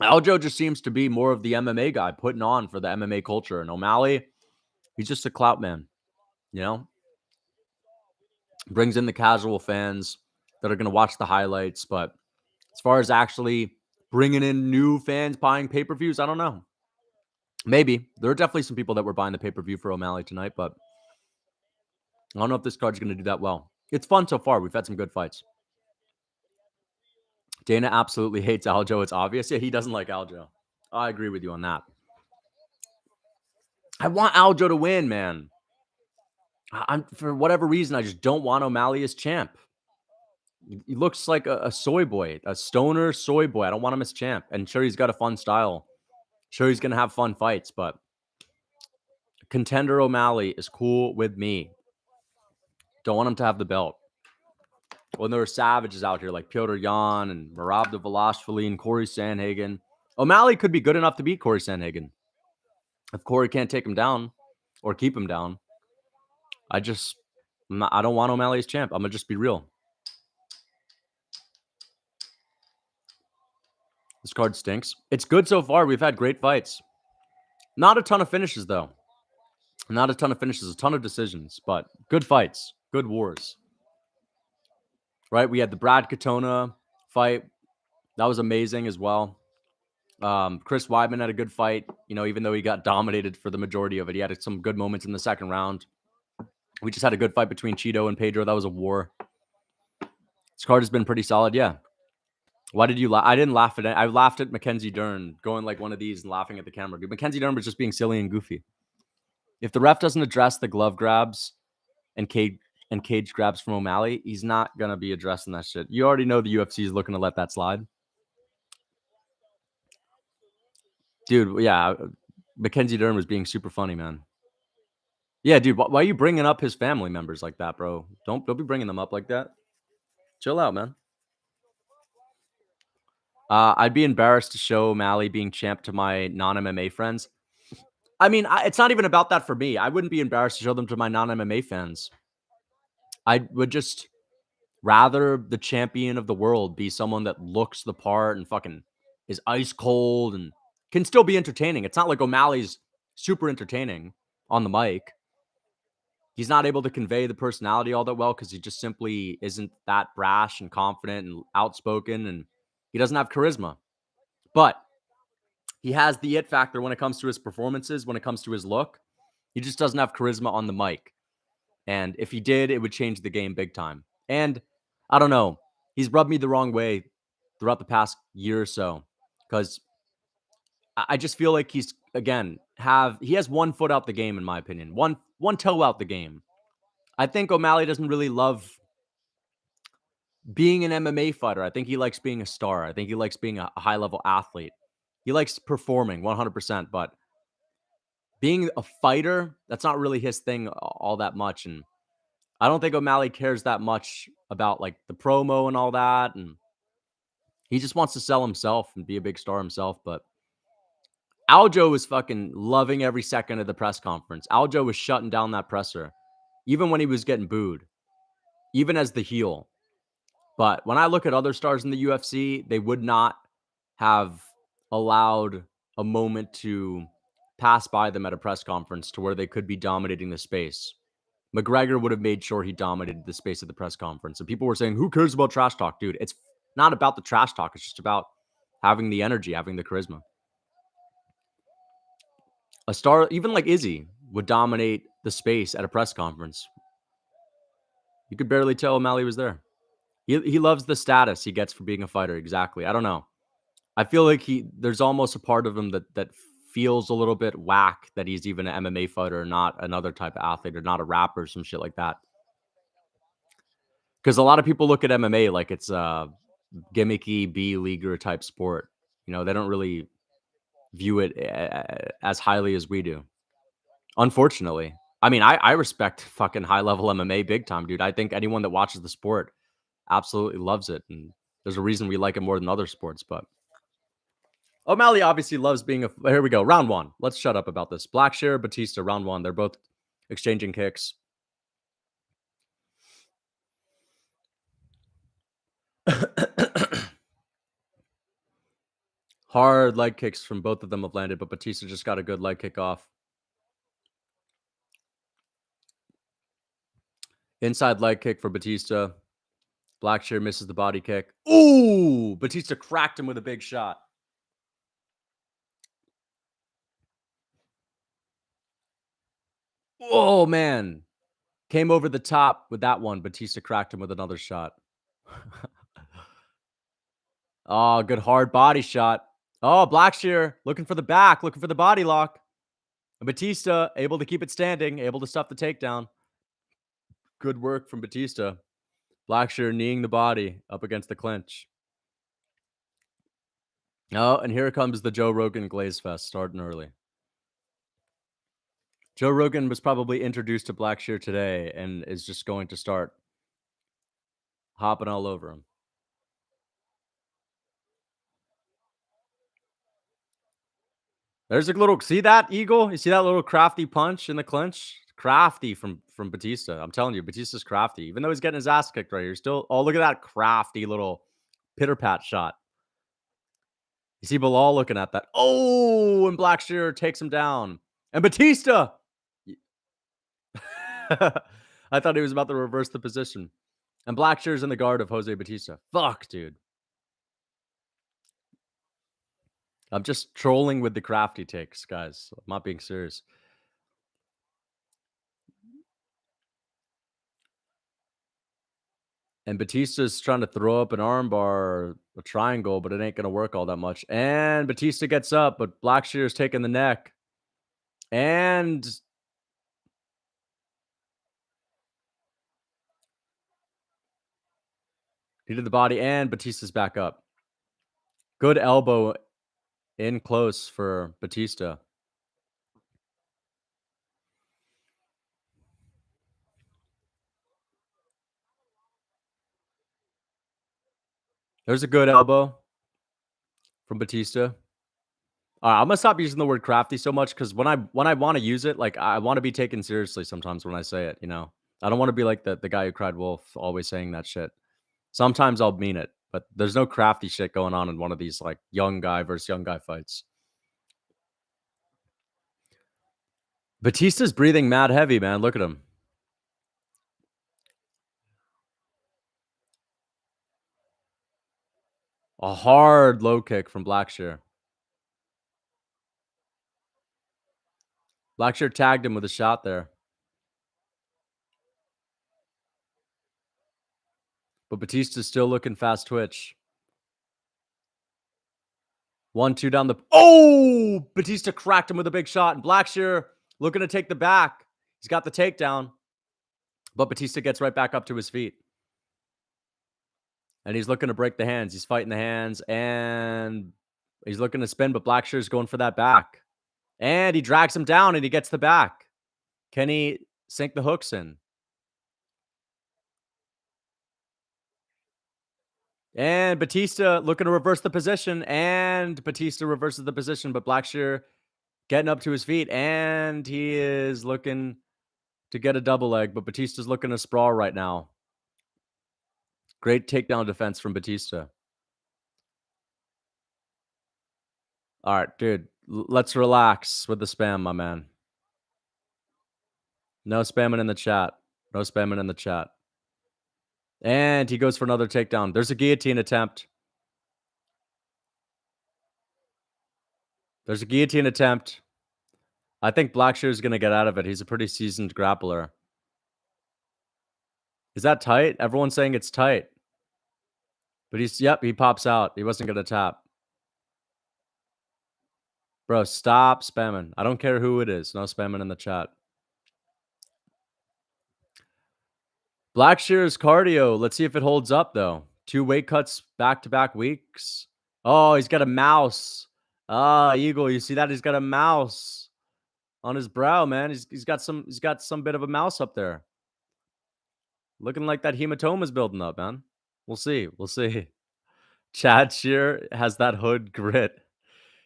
Aljo just seems to be more of the MMA guy putting on for the MMA culture. And O'Malley, he's just a clout man, you know? Brings in the casual fans that are going to watch the highlights. But as far as actually bringing in new fans buying pay-per-views, I don't know. Maybe. There are definitely some people that were buying the pay-per-view for O'Malley tonight, but I don't know if this card's going to do that well. It's fun so far. We've had some good fights. Dana absolutely hates Aljo. It's obvious. Yeah, he doesn't like Aljo. I agree with you on that. I want Aljo to win, man. For whatever reason, I just don't want O'Malley as champ. He looks like a soy boy, a stoner soy boy. I don't want him as champ. And sure, he's got a fun style. Sure, he's going to have fun fights, but contender O'Malley is cool with me. Don't want him to have the belt. When there were savages out here like Piotr Jan and Merab Dvalishvili and Corey Sandhagen, O'Malley could be good enough to beat Corey Sandhagen. If Corey can't take him down or keep him down, I don't want O'Malley as champ. I'm going to just be real. This card stinks. It's good so far. We've had great fights. Not a ton of finishes, though. Not a ton of finishes. A ton of decisions, but good fights. Good wars. Right? We had the Brad Katona fight. That was amazing as well. Chris Weidman had a good fight. You know, even though he got dominated for the majority of it, he had some good moments in the second round. We just had a good fight between Cheeto and Pedro. That was a war. This card has been pretty solid, yeah. Why did you laugh? I didn't laugh at it. I laughed at Mackenzie Dern going like one of these and laughing at the camera. Mackenzie Dern was just being silly and goofy. If the ref doesn't address the glove grabs and cage grabs from O'Malley, he's not going to be addressing that shit. You already know the UFC is looking to let that slide. Dude, yeah, Mackenzie Dern was being super funny, man. Yeah, dude, why are you bringing up his family members like that, bro? Don't be bringing them up like that. Chill out, man. I'd be embarrassed to show O'Malley being champ to my non-MMA friends. I mean, it's not even about that for me. I wouldn't be embarrassed to show them to my non-MMA fans. I would just rather the champion of the world be someone that looks the part and fucking is ice cold and can still be entertaining. It's not like O'Malley's super entertaining on the mic. He's not able to convey the personality all that well because he just simply isn't that brash and confident and outspoken, and he doesn't have charisma. But he has the it factor when it comes to his performances, when it comes to his look. He just doesn't have charisma on the mic. And if he did, it would change the game big time. And I don't know. He's rubbed me the wrong way throughout the past year or so because I just feel like he's, again, he has 1 foot out the game, in my opinion. One toe out the game. I think O'Malley doesn't really love being an MMA fighter. I think he likes being a star. I think he likes being a high-level athlete. He likes performing 100%, but being a fighter, that's not really his thing all that much. And I don't think O'Malley cares that much about like the promo and all that. And he just wants to sell himself and be a big star himself. But Aljo was fucking loving every second of the press conference. Aljo was shutting down that presser, even when he was getting booed, even as the heel. But when I look at other stars in the UFC, they would not have allowed a moment to pass by them at a press conference to where they could be dominating the space. McGregor would have made sure he dominated the space at the press conference. And people were saying, who cares about trash talk? Dude, it's not about the trash talk. It's just about having the energy, having the charisma. A star, even like Izzy, would dominate the space at a press conference. You could barely tell O'Malley was there. He loves the status he gets for being a fighter. Exactly. I don't know. I feel like there's almost a part of him that feels a little bit whack that he's even an MMA fighter, not another type of athlete, or not a rapper or some shit like that. Because a lot of people look at MMA like it's a gimmicky B-leaguer type sport. You know, they don't really view it as highly as we do. Unfortunately. I mean, I respect fucking high-level MMA big time, dude. I think anyone that watches the sport absolutely loves it, and there's a reason we like it more than other sports, but O'Malley obviously loves being a... Here we go. Round one. Let's shut up about this. Blackshear, Batista, round one. They're both exchanging kicks. Hard leg kicks from both of them have landed, but Batista just got a good leg kick off. Inside leg kick for Batista. Blackshear misses the body kick. Ooh! Batista cracked him with a big shot. Oh, man. Came over the top with that one. Batista cracked him with another shot. Oh, good hard body shot. Oh, Blackshear looking for the back, looking for the body lock. Batista able to keep it standing, able to stop the takedown. Good work from Batista. Blackshear kneeing the body up against the clinch. Oh, and here comes the Joe Rogan Glaze Fest starting early. Joe Rogan was probably introduced to Blackshear today and is just going to start hopping all over him. There's a little... See that, Eagle? You see that little crafty punch in the clinch? Crafty from Batista. I'm telling you, Batista's crafty. Even though he's getting his ass kicked right here, still... Oh, look at that crafty little pitter-pat shot. You see Bilal looking at that. Oh, and Blackshear takes him down. And Batista! I thought he was about to reverse the position. And Blackshear's in the guard of Jose Batista. Fuck, dude. I'm just trolling with the crafty takes, guys. I'm not being serious. And Batista's trying to throw up an armbar, a triangle, but it ain't going to work all that much. And Batista gets up, but Blackshear's taking the neck. And he did the body, and Batista's back up. Good elbow in close for Batista. There's a good elbow from Batista. All right, I'm gonna stop using the word crafty so much because when I want to use it, like I want to be taken seriously sometimes when I say it. You know, I don't want to be like the guy who cried wolf, always saying that shit. Sometimes I'll mean it, but there's no crafty shit going on in one of these like young guy versus young guy fights. Batista's breathing mad heavy, man. Look at him. A hard low kick from Blackshear. Blackshear tagged him with a shot there. But Batista's still looking fast twitch. 1-2 down the... Oh! Batista cracked him with a big shot. And Blackshear looking to take the back. He's got the takedown. But Batista gets right back up to his feet. And he's looking to break the hands. He's fighting the hands. And he's looking to spin. But Blackshear's going for that back. And he drags him down and he gets the back. Can he sink the hooks in? And Batista looking to reverse the position. And Batista reverses the position. But Blackshear getting up to his feet. And he is looking to get a double leg. But Batista's looking to sprawl right now. Great takedown defense from Batista. All right, dude. Let's relax with the spam, my man. No spamming in the chat. No spamming in the chat. And he goes for another takedown. There's a guillotine attempt. There's a guillotine attempt. I think Blackshear's going to get out of it. He's a pretty seasoned grappler. Is that tight? Everyone's saying it's tight. But he pops out. He wasn't going to tap. Bro, stop spamming. I don't care who it is. No spamming in the chat. Blackshear's cardio. Let's see if it holds up, though. 2 weight cuts back-to-back weeks. Oh, he's got a mouse. Ah, Eagle, you see that? He's got a mouse on his brow, man. He's got some bit of a mouse up there. Looking like that hematoma's building up, man. We'll see. We'll see. Chad Shear has that hood grit.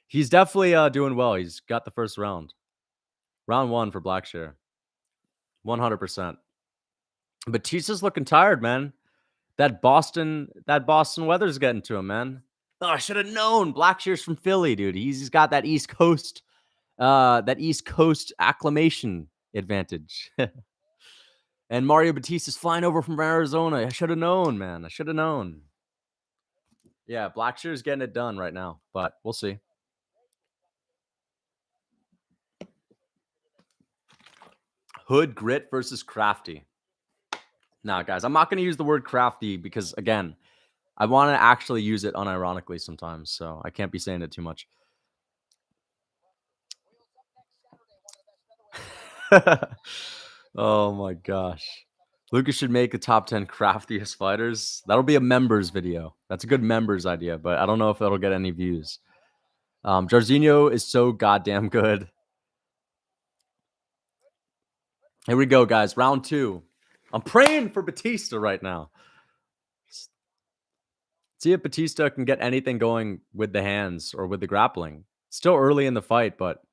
He's definitely doing well. He's got the first round. Round 1 for Blackshear. 100%. Batista's looking tired, man. That Boston weather's getting to him, man. Oh, I should have known. Blackshear's from Philly, dude. He's got that East Coast acclimation advantage. And Mario Batista's flying over from Arizona. I should have known, man. I should have known. Yeah, Blackshear's getting it done right now, but we'll see. Hood grit versus crafty. Nah, guys, I'm not going to use the word crafty because, again, I want to actually use it unironically sometimes, so I can't be saying it too much. Oh my gosh. Lucas should make a top 10 craftiest fighters. That'll be a members video. That's a good members idea, but I don't know if it'll get any views. Jairzinho is so goddamn good. Here we go, guys. Round 2. I'm praying for Batista right now. See if Batista can get anything going with the hands or with the grappling. Still early in the fight, but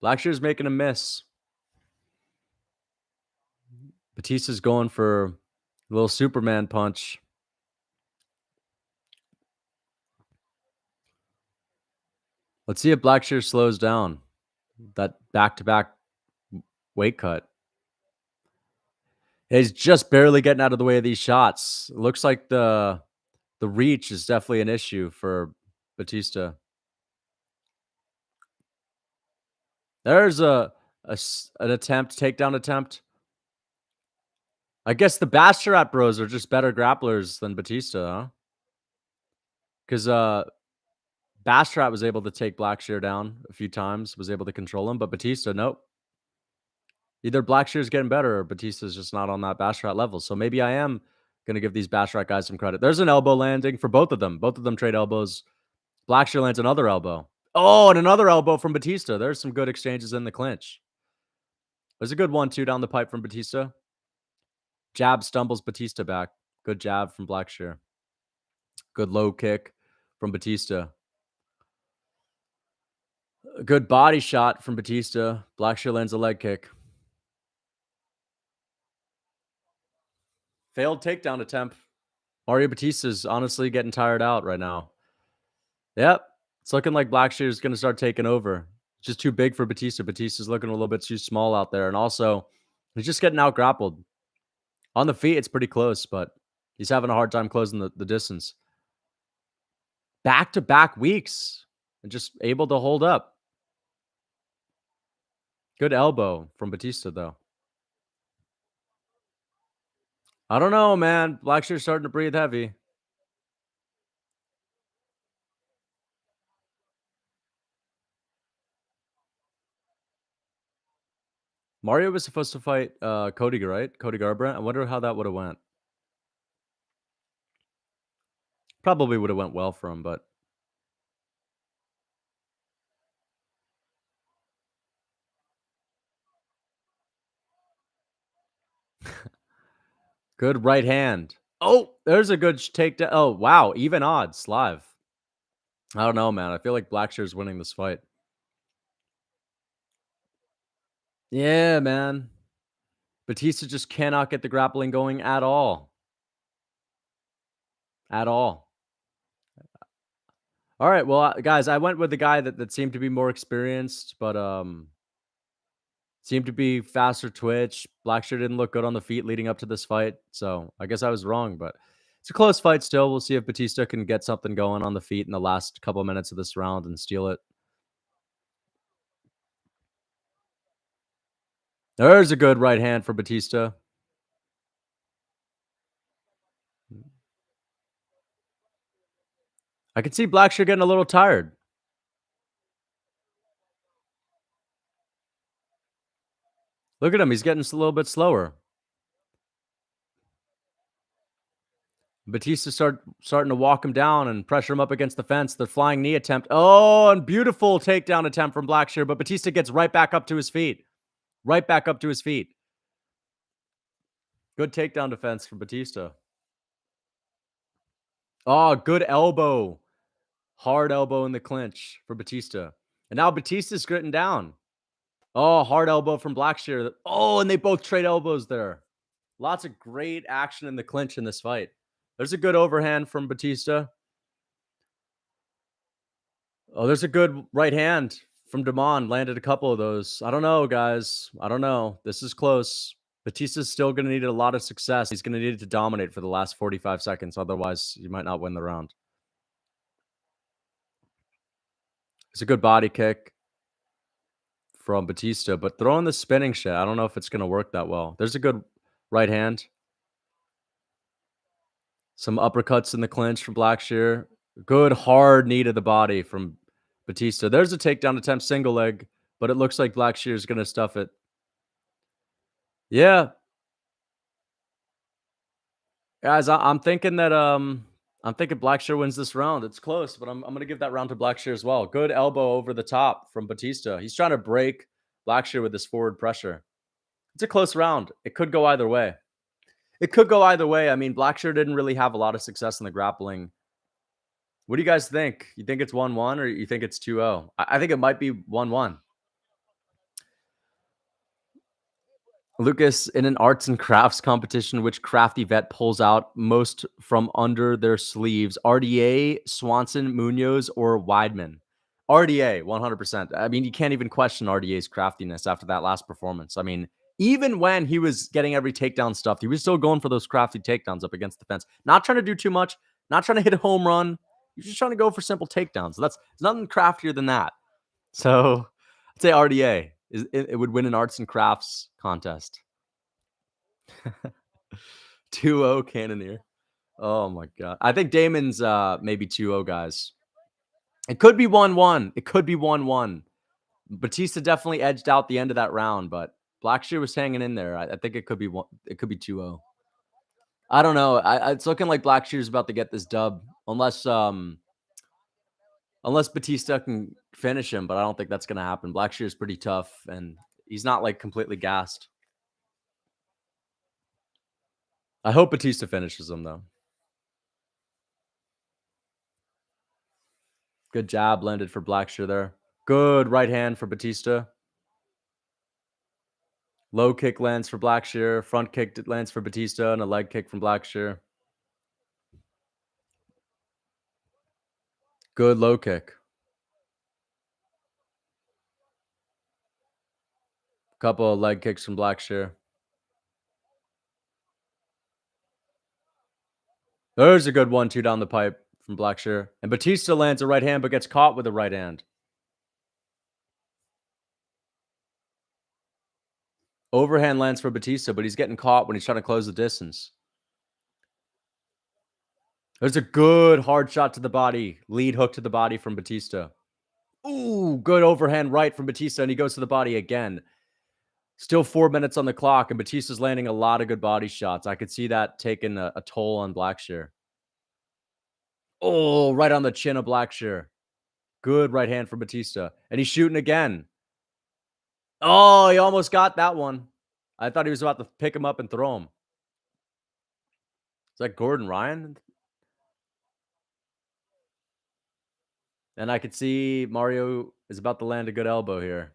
Blackshear's making a miss. Batista's going for a little Superman punch. Let's see if Blackshear slows down. That back-to-back weight cut. He's just barely getting out of the way of these shots. It looks like the reach is definitely an issue for Batista. There's an attempt, takedown attempt. I guess the Bastirat bros are just better grapplers than Batista, huh? Because Bastirat was able to take Blackshear down a few times, was able to control him, but Batista, nope. Either Blackshear's getting better or Batista's just not on that Bastirat level. So maybe I am going to give these Bastirat guys some credit. There's an elbow landing for both of them. Both of them trade elbows. Blackshear lands another elbow. Oh, and another elbow from Batista. There's some good exchanges in the clinch. There's a good 1-2 down the pipe from Batista. Jab stumbles Batista back. Good jab from Blackshear. Good low kick from Batista. A good body shot from Batista. Blackshear lands a leg kick. Failed takedown attempt. Mario Batista's honestly getting tired out right now. Yep. It's looking like Blackshear is going to start taking over. It's just too big for Batista. Batista's looking a little bit too small out there. And also, he's just getting out grappled. On the feet, it's pretty close, but he's having a hard time closing the distance. Back-to-back weeks and just able to hold up. Good elbow from Batista, though. I don't know, man. Blackshear's starting to breathe heavy. Mario was supposed to fight Cody, right? Cody Garbrandt. I wonder how that would have went. Probably would have went well for him, but good right hand. Oh, there's a good takedown. Oh, wow. Even odds live. I don't know, man. I feel like Blackshear's winning this fight. Yeah, man. Batista just cannot get the grappling going at all. At all. All right, well, guys, I went with the guy that seemed to be more experienced, but Seemed to be faster twitch. Blackshear didn't look good on the feet leading up to this fight, so I guess I was wrong, but it's a close fight still. We'll see if Batista can get something going on the feet in the last couple minutes of this round and steal it. There's a good right hand for Batista. I could see Blackshear getting a little tired. Look at him. He's getting a little bit slower. Batista starting to walk him down and pressure him up against the fence. The flying knee attempt. Oh, and beautiful takedown attempt from Blackshear, but Batista gets right back up to his feet. Right back up to his feet. Good takedown defense from Batista. Oh, good elbow. Hard elbow in the clinch for Batista. And now Batista's gritting down. Oh, hard elbow from Blackshear. Oh, and they both trade elbows there. Lots of great action in the clinch in this fight. There's a good overhand from Batista. Oh, there's a good right hand from Damon. Landed a couple of those. I don't know, guys. I don't know. This is close. Batista's still going to need a lot of success. He's going to need to dominate for the last 45 seconds. Otherwise, you might not win the round. It's a good body kick from Batista, but throwing the spinning shit, I don't know if it's going to work that well. There's a good right hand. Some uppercuts in the clinch from Blackshear. Good hard knee to the body from Batista. There's a takedown attempt, single leg, but it looks like Blackshear is going to stuff it. Yeah, guys, I'm thinking that I'm thinking Blackshear wins this round. It's close, but I'm gonna give that round to Blackshear as well. Good elbow over the top from Batista. He's trying to break Blackshear with this forward pressure. It's a close round. It could go either way. It could go either way. I mean, Blackshear didn't really have a lot of success in the grappling. What do you guys think? You think it's 1-1 or you think it's 2-0? I think it might be 1-1. Lucas, in an arts and crafts competition, which crafty vet pulls out most from under their sleeves? RDA, Swanson, Munoz, or Weidman? RDA, 100%. I mean, you can't even question RDA's craftiness after that last performance. I mean, even when he was getting every takedown stuffed, he was still going for those crafty takedowns up against the fence. Not trying to do too much, not trying to hit a home run. He's just trying to go for simple takedowns. There's nothing craftier than that. So I'd say RDA. It would win an arts and crafts contest. 2-0 Cannoneer. Oh my god. I think Damon's maybe 2-0, guys. It could be 1-1. It could be 1-1. Batista definitely edged out the end of that round, but Blackshear was hanging in there. I think it could be 2-0. I don't know. It's looking like Blackshear's about to get this dub unless Batista can finish him, but I don't think that's going to happen. Blackshear's pretty tough and he's not like completely gassed. I hope Batista finishes him though. Good jab landed for Blackshear there. Good right hand for Batista. Low kick lands for Blackshear. Front kick lands for Batista and a leg kick from Blackshear. Good low kick. Couple of leg kicks from Blackshear. There's a good 1-2 down the pipe from Blackshear. And Batista lands a right hand but gets caught with a right hand. Overhand lands for Batista, but he's getting caught when he's trying to close the distance. There's a good hard shot to the body. Lead hook to the body from Batista. Ooh, good overhand right from Batista, and he goes to the body again. Still 4 minutes on the clock, and Batista's landing a lot of good body shots. I could see that taking a toll on Blackshear. Oh, right on the chin of Blackshear. Good right hand from Batista. And he's shooting again. Oh, he almost got that one. I thought he was about to pick him up and throw him. Is that Gordon Ryan? And I could see Mario is about to land a good elbow here.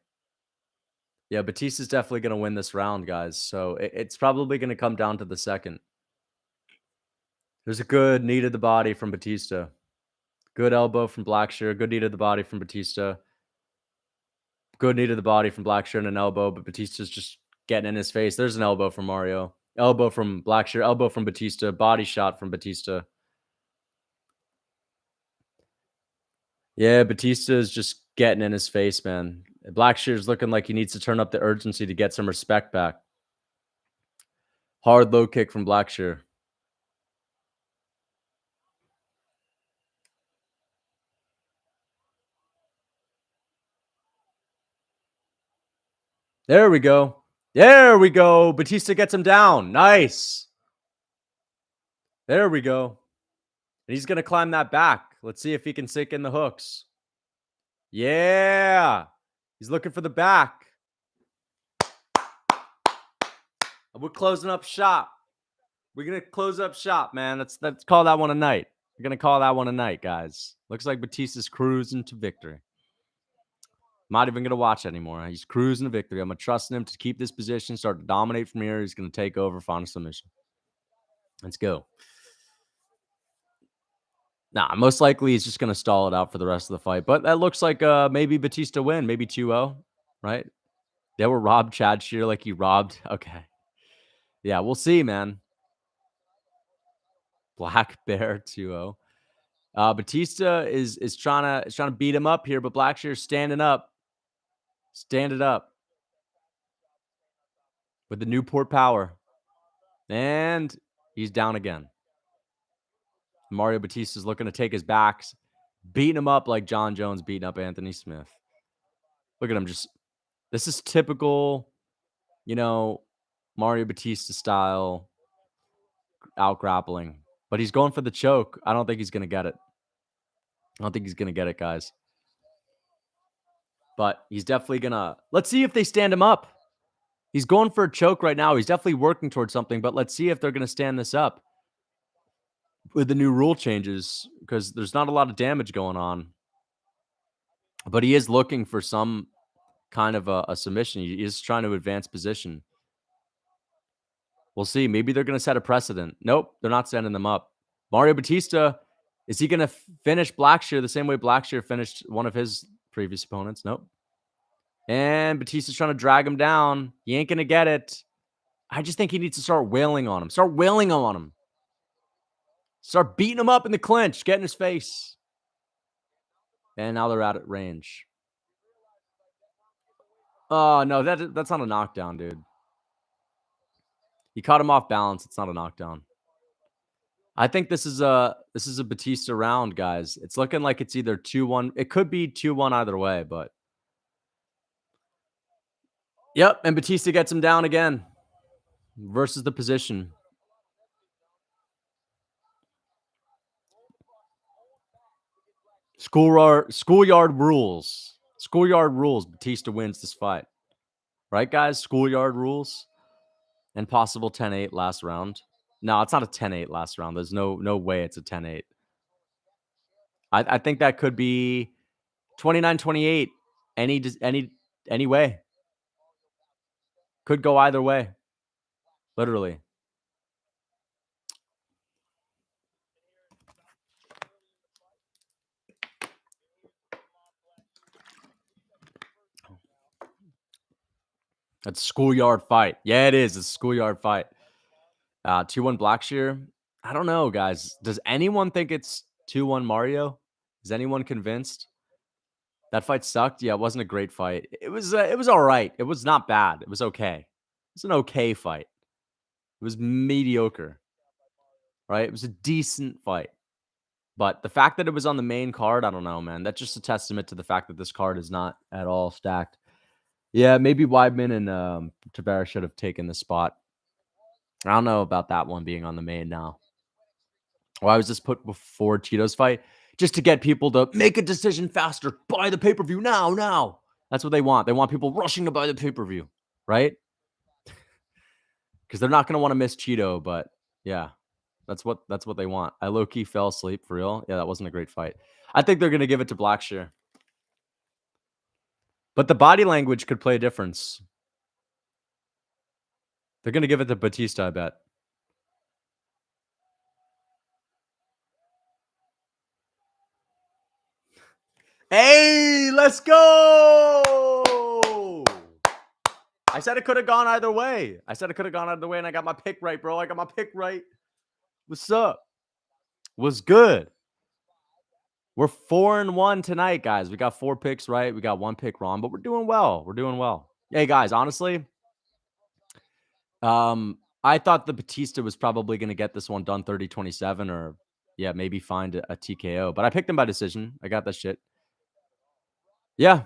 Yeah, Batista's definitely going to win this round, guys. So it's probably going to come down to the second. There's a good knee to the body from Batista. Good elbow from Blackshear. Good knee to the body from Batista. Good knee to the body from Blackshear and an elbow, but Batista's just getting in his face. There's an elbow from Mario. Elbow from Blackshear. Elbow from Batista. Body shot from Batista. Yeah, Batista is just getting in his face, man. Blackshear's looking like he needs to turn up the urgency to get some respect back. Hard low kick from Blackshear. There we go. There we go. Batista gets him down. Nice. There we go. And he's going to climb that back. Let's see if he can sink in the hooks. Yeah. He's looking for the back. We're closing up shop. We're going to close up shop, man. Let's call that one a night. We're going to call that one a night, guys. Looks like Batista's cruising to victory. Not even going to watch anymore. He's cruising to victory. I'm going to trust him to keep this position, start to dominate from here. He's going to take over, final submission. Let's go. Nah, most likely he's just going to stall it out for the rest of the fight. But that looks like maybe Batista win, maybe 2-0, right? They were robbed Chad Shear like he robbed. Okay. Yeah, we'll see, man. Black Bear 2-0. Batista is trying to beat him up here, but Blackshear's standing up. Standing up. With the Newport power. And he's down again. Mario Batista's looking to take his backs, beating him up like John Jones beating up Anthony Smith. Look at him just. This is typical, Mario Batista style out grappling. But he's going for the choke. I don't think he's going to get it. I don't think he's going to get it, guys. But he's definitely going to. Let's see if they stand him up. He's going for a choke right now. He's definitely working towards something. But let's see if they're going to stand this up with the new rule changes, because there's not a lot of damage going on. But he is looking for some kind of a submission. He is trying to advance position. We'll see. Maybe they're going to set a precedent. Nope, they're not standing them up. Mario Batista, is he going to finish Blackshear the same way Blackshear finished one of his previous opponents? Nope. And Batista's trying to drag him down. He ain't going to get it. I just think he needs to start wailing on him. Start wailing on him. Start beating him up in the clinch. Get in his face. And now they're out at range. Oh, no, that's not a knockdown, dude. He caught him off balance. It's not a knockdown. I think this is a Batista round, guys. It's looking like it's either 2-1. It could be 2-1 either way, but yep, and Batista gets him down again versus the position. Schoolyard rules. Schoolyard rules. Batista wins this fight. Right, guys? Schoolyard rules. And possible 10-8 last round. No, it's not a 10-8 last round. There's no way it's a 10-8. I think that could be 29-28. Any way. Could go either way. Literally. That's a schoolyard fight. Yeah, it is. It's a schoolyard fight. 2-1 Blackshear. I don't know, guys. Does anyone think it's 2-1 Mario? Is anyone convinced? That fight sucked. Yeah, it wasn't a great fight. It was all right. It was not bad. It was okay. It's an okay fight. It was mediocre. Right? It was a decent fight. But the fact that it was on the main card, I don't know, man. That's just a testament to the fact that this card is not at all stacked. Yeah, maybe Weidman and Tavares should have taken the spot. I don't know about that one being on the main now. Why was this put before Cheeto's fight? Just to get people to make a decision faster. Buy the pay-per-view now. That's what they want. They want people rushing to buy the pay-per-view, right? Because they're not going to want to miss Cheeto, but yeah, that's what they want. I low-key fell asleep for real. Yeah, that wasn't a great fight. I think they're going to give it to Blackshear. But the body language could play a difference. They're going to give it to Batista, I bet. Hey, let's go! I said it could have gone either way. And I got my pick right, bro. I got my pick right. What's up? What's good? We're 4-1 tonight, guys. We got 4 picks right. We got 1 pick wrong, but we're doing well. Hey, guys, honestly, I thought the Batista was probably going to get this one done 30-27 or, yeah, maybe find a TKO. But I picked him by decision. I got that shit. Yeah.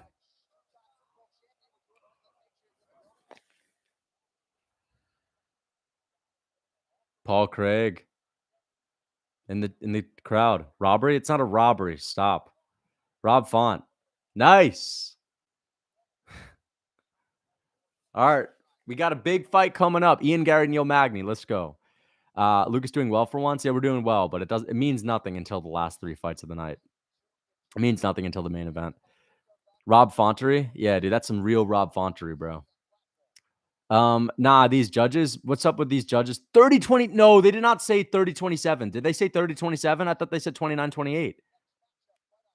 Paul Craig in the crowd. Robbery? It's not a robbery. Stop. Rob Font. Nice. All right. We got a big fight coming up. Ian Garry, Neil Magny. Let's go. Lucas doing well for once. Yeah, we're doing well, but it means nothing until the last 3 fights of the night. It means nothing until the main event. Rob Fontery? Yeah, dude, that's some real Rob Fontery, bro. Nah, these judges, what's up with these judges? 30-20. No, they did not say 30-27. Did they say 30-27? I thought they said 29-28.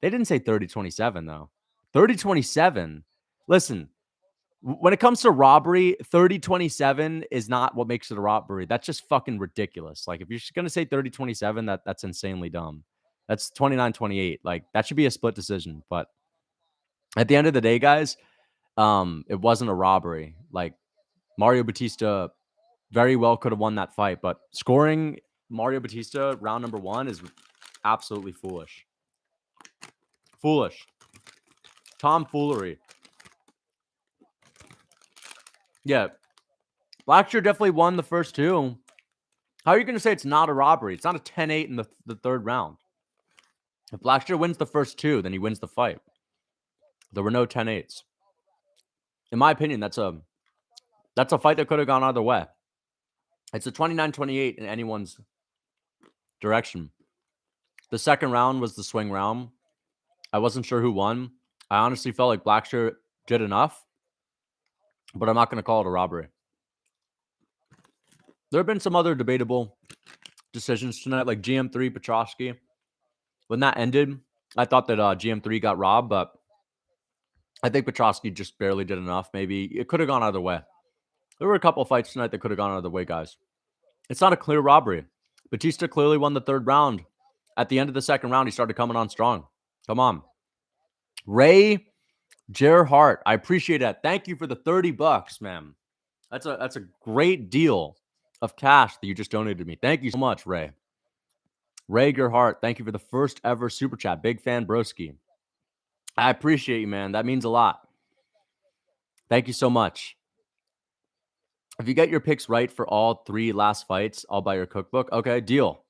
They didn't say 30-27, though. 30-27. Listen, when it comes to robbery, 30-27 is not what makes it a robbery. That's just fucking ridiculous. Like, if you're going to say 30-27, that's insanely dumb. That's 29-28. Like, that should be a split decision. But at the end of the day, guys, it wasn't a robbery. Like, Mario Batista very well could have won that fight, but scoring Mario Batista round number 1 is absolutely foolish. Foolish. Tomfoolery. Yeah. Blackshear definitely won the first 2. How are you going to say it's not a robbery? It's not a 10-8 in the third round. If Blackshear wins the first 2, then he wins the fight. There were no 10-8s. In my opinion, that's a fight that could have gone either way. It's a 29-28 in anyone's direction. The second round was the swing round. I wasn't sure who won. I honestly felt like Blackshear did enough, but I'm not going to call it a robbery. There have been some other debatable decisions tonight, like GM3 Petrovsky. When that ended, I thought that GM3 got robbed, but I think Petrovsky just barely did enough. Maybe it could have gone either way. There were a couple of fights tonight that could have gone either way, guys. It's not a clear robbery. Batista clearly won the third round. At the end of the second round, he started coming on strong. Come on. Ray Gerhart, I appreciate that. Thank you for the $30, man. That's a great deal of cash that you just donated to me. Thank you so much, Ray. Ray Gerhart, thank you for the first ever super chat. Big fan, broski. I appreciate you, man. That means a lot. Thank you so much. If you get your picks right for all 3 last fights, I'll buy your cookbook. Okay, deal.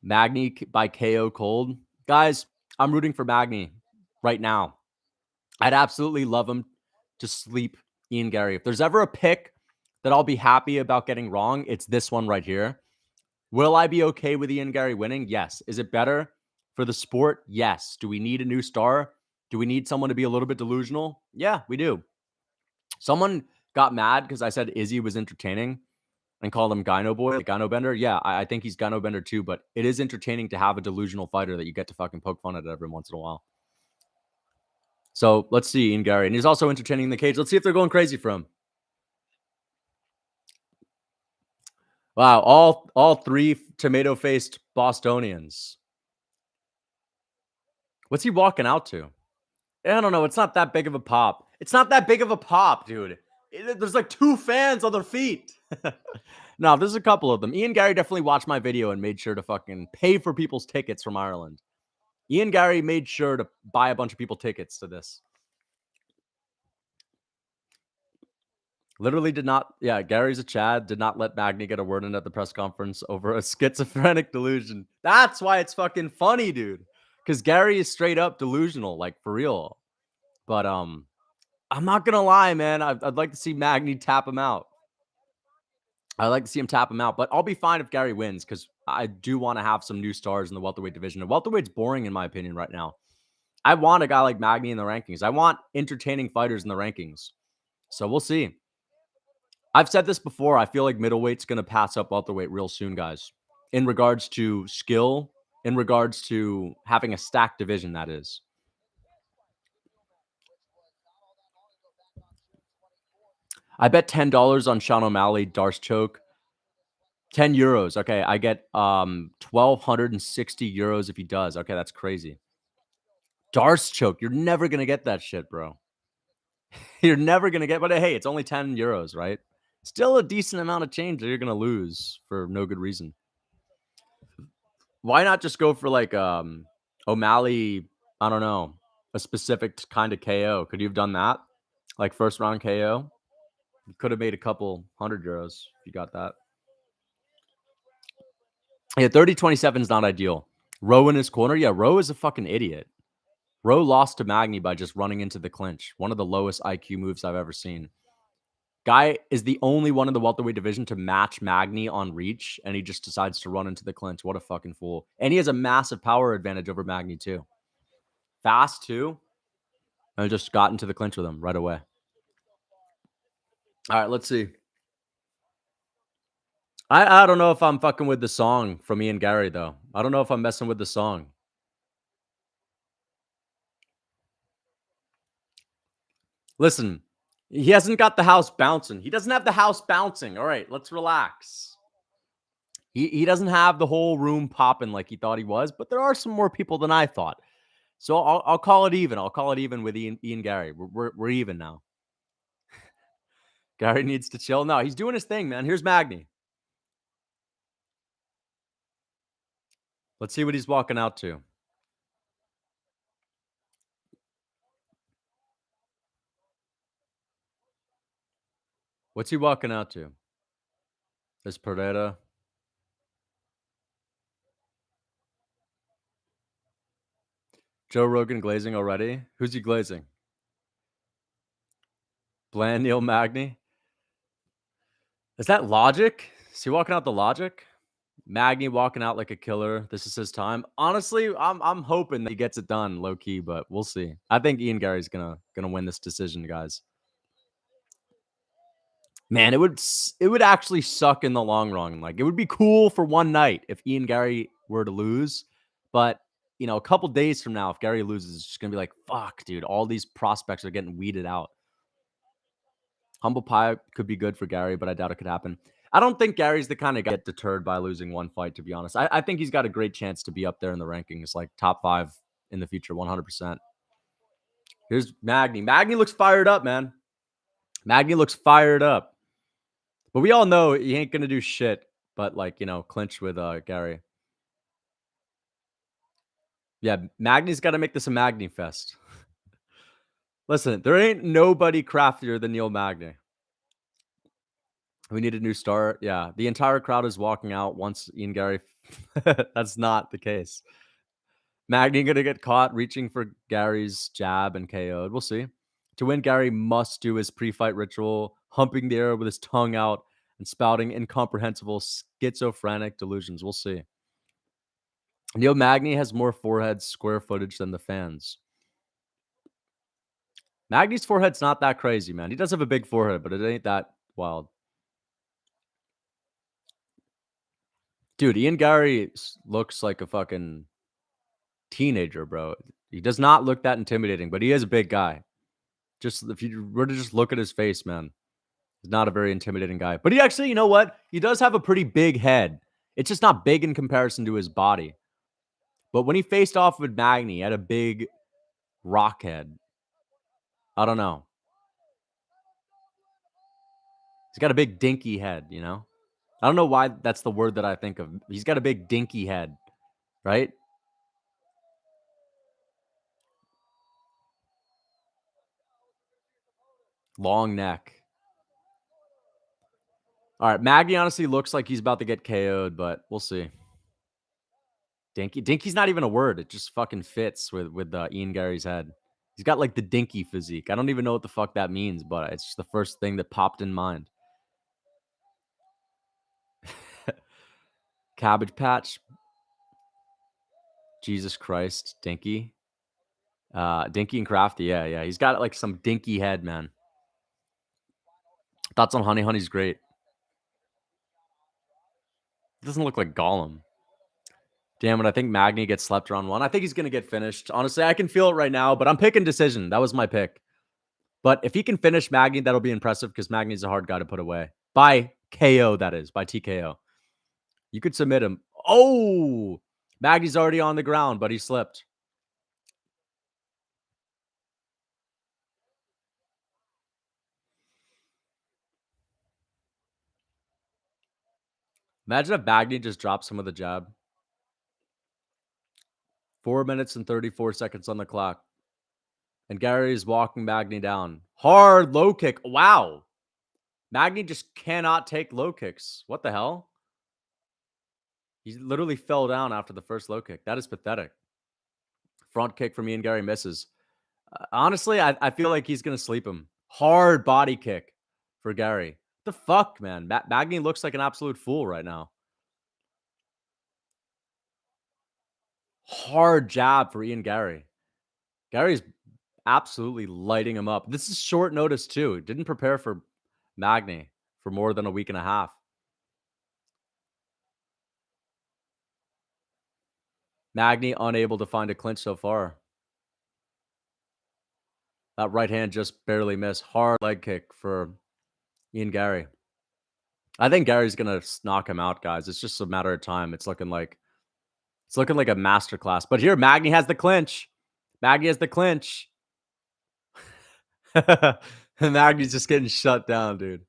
Magni by KO cold. Guys, I'm rooting for Magni right now. I'd absolutely love him to sleep Ian Garry. If there's ever a pick that I'll be happy about getting wrong, it's this one right here. Will I be okay with Ian Garry winning? Yes. Is it better for the sport? Yes. Do we need a new star? Do we need someone to be a little bit delusional? Yeah, we do. Someone got mad because I said Izzy was entertaining and called him Gyno Boy, like Gyno Bender. Yeah, I think he's Gyno Bender too, but it is entertaining to have a delusional fighter that you get to fucking poke fun at every once in a while. So let's see Ian Garry. And he's also entertaining in the cage. Let's see if they're going crazy for him. Wow, all 3 tomato-faced Bostonians. What's he walking out to? I don't know. It's not that big of a pop. It's not that big of a pop, dude. There's like 2 fans on their feet. No, there's a couple of them. Ian Garry definitely watched my video and made sure to fucking pay for people's tickets from Ireland. Ian Garry made sure to buy a bunch of people tickets to this. Literally did not. Yeah, Gary's a Chad. Did not let Magni get a word in at the press conference over a schizophrenic delusion. That's why it's fucking funny, dude. Because Garry is straight up delusional, like for real. But I'm not gonna lie, man. I'd like to see Magni tap him out. I'd like to see him tap him out, but I'll be fine if Garry wins because I do want to have some new stars in the welterweight division. And welterweight's boring in my opinion right now. I want a guy like Magni in the rankings. I want entertaining fighters in the rankings. So we'll see. I've said this before. I feel like middleweight's going to pass up welterweight real soon, guys. In regards to skill, in regards to having a stacked division, that is. I bet $10 on Sean O'Malley Darce choke. 10 euros. Okay, I get 1,260 euros if he does. Okay, that's crazy. Darce choke. You're never gonna get that shit, bro. You're never gonna get. But hey, it's only 10 euros, right? Still a decent amount of change that you're gonna lose for no good reason. Why not just go for like O'Malley? I don't know, a specific kind of KO. Could you have done that? Like first round KO? You could have made a couple €100 if you got that. Yeah, 30-27 is not ideal. Rowe in his corner. Yeah, Rowe is a fucking idiot. Rowe lost to Magni by just running into the clinch. One of the lowest IQ moves I've ever seen. Guy is the only one in the welterweight division to match Magni on reach, and he just decides to run into the clinch. What a fucking fool. And he has a massive power advantage over Magni, too. Fast, too. And I just got into the clinch with him right away. All right, let's see. I don't know if I'm fucking with the song from Ian Garry, though. I don't know if I'm messing with the song. Listen, he hasn't got the house bouncing. He doesn't have the house bouncing. All right, let's relax. He doesn't have the whole room popping like he thought he was, but there are some more people than I thought. So I'll call it even. I'll call it even with Ian Garry. We're even now. Garry needs to chill. No, he's doing his thing, man. Here's Magni. Let's see what he's walking out to. What's he walking out to? This Pereira. Joe Rogan glazing already? Who's he glazing? Bland Neil Magny? Is that Logic? Is he walking out the Logic? Magni walking out like a killer. This is his time. Honestly, I'm hoping that he gets it done low key, but we'll see. I think Ian Garry's gonna win this decision, guys. Man, it would actually suck in the long run. Like it would be cool for one night if Ian Garry were to lose, but you know, a couple days from now, if Garry loses, it's just gonna be like, fuck, dude. All these prospects are getting weeded out. Humble pie could be good for Garry, but I doubt it could happen. I don't think Gary's the kind of guy to get deterred by losing one fight, to be honest. I think he's got a great chance to be up there in the rankings, like top 5 in the future, 100%. Here's Magni. Magni looks fired up, man. Magni looks fired up. But we all know he ain't going to do shit but, like, you know, clinch with Garry. Yeah, Magni's got to make this a Magni fest. Listen, there ain't nobody craftier than Neil Magny. We need a new start. Yeah, the entire crowd is walking out once Ian Garry. That's not the case. Magny gonna get caught reaching for Gary's jab and KO'd. We'll see. To win, Garry must do his pre-fight ritual, humping the air with his tongue out and spouting incomprehensible schizophrenic delusions. We'll see. Neil Magny has more forehead square footage than the fans. Magny's forehead's not that crazy, man. He does have a big forehead, but it ain't that wild. Dude, Ian Garry looks like a fucking teenager, bro. He does not look that intimidating, but he is a big guy. Just if you were to just look at his face, man, he's not a very intimidating guy. But he actually, you know what? He does have a pretty big head. It's just not big in comparison to his body. But when he faced off with Magny, he had a big rock head. I don't know. He's got a big dinky head, you know? I don't know why that's the word that I think of. He's got a big dinky head, right? Long neck. All right, Magny honestly looks like he's about to get KO'd, but we'll see. Dinky. Dinky's not even a word. It just fucking fits with Ian Garry's head. He's got like the dinky physique. I don't even know what the fuck that means, but it's just the first thing that popped in mind. Cabbage Patch. Jesus Christ. Dinky. Dinky and Crafty. Yeah. He's got like some dinky head, man. Thoughts on Honey? Honey's great. It doesn't look like Gollum. Damn it. I think Magny gets slept round 1. I think he's going to get finished. Honestly, I can feel it right now, but I'm picking decision. That was my pick. But if he can finish Magni, that'll be impressive because Magni's a hard guy to put away. By KO, that is. By TKO. You could submit him. Oh! Magni's already on the ground, but he slipped. Imagine if Magni just drops some of the jab. 4 minutes and 34 seconds on the clock. And Garry is walking Magni down. Hard low kick. Wow. Magni just cannot take low kicks. What the hell? He literally fell down after the first low kick. That is pathetic. Front kick from Ian Garry misses. Honestly, I feel like he's going to sleep him. Hard body kick for Garry. The fuck, man? Magni looks like an absolute fool right now. Hard jab for Ian Garry. Gary's absolutely lighting him up. This is short notice, too. Didn't prepare for Magni for more than a week and a half. Magni unable to find a clinch so far. That right hand just barely missed. Hard leg kick for Ian Garry. I think Gary's gonna knock him out, guys. It's just a matter of time. It's looking like a masterclass. But here, Magni has the clinch. Magni has the clinch. And Magni's just getting shut down, dude.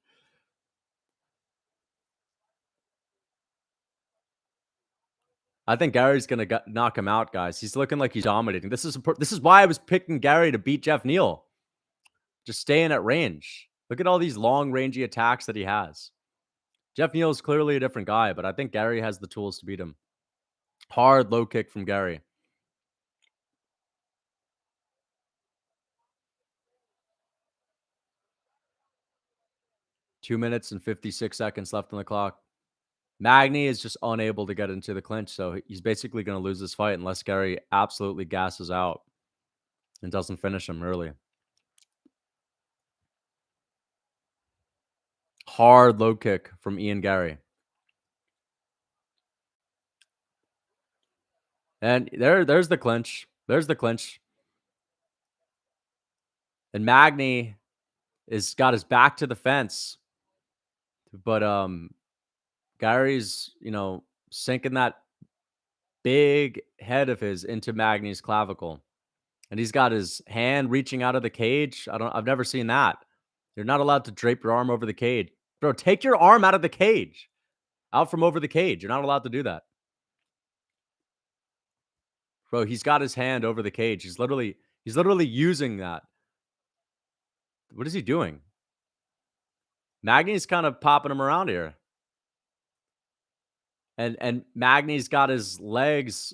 I think Gary's gonna knock him out, guys. He's looking like he's dominating. This is why I was picking Garry to beat Jeff Neal. Just staying at range. Look at all these long, rangy attacks that he has. Jeff Neal is clearly a different guy, but I think Garry has the tools to beat him. Hard low kick from Garry. Two minutes and 56 seconds left on the clock. Magni is just unable to get into the clinch, so he's basically going to lose this fight unless Garry absolutely gasses out and doesn't finish him early. Hard low kick from Ian Garry. And there's the clinch. There's the clinch. And Magni is got his back to the fence. But Gary's, sinking that big head of his into Magni's clavicle. And he's got his hand reaching out of the cage. I've never seen that. You're not allowed to drape your arm over the cage. Bro, take your arm out of the cage. Out from over the cage. You're not allowed to do that. Bro, he's got his hand over the cage. He's literally using that. What is he doing? Magni's kind of popping him around here. And Magni's got his legs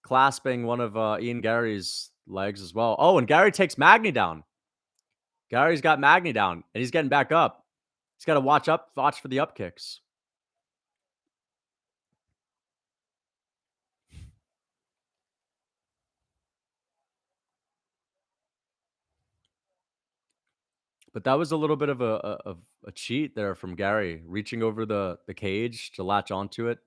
clasping one of Ian Garry's legs as well. Oh, and Garry takes Magni down. Gary's got Magni down, and he's getting back up. He's got to watch for the up kicks. But that was a little bit of a cheat there from Garry, reaching over the cage to latch onto it,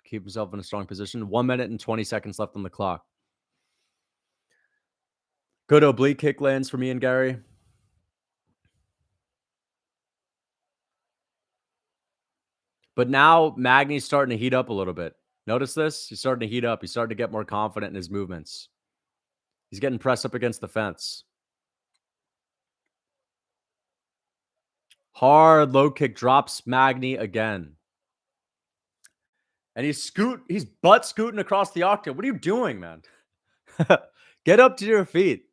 keep himself in a strong position. 1 minute and 20 seconds left on the clock. Good oblique kick lands for Ian Garry. But now Magni's starting to heat up a little bit. Notice this? He's starting to heat up. He's starting to get more confident in his movements. He's getting pressed up against the fence. Hard low kick drops Magni again. And he's butt scooting across the octagon. What are you doing, man? Get up to your feet.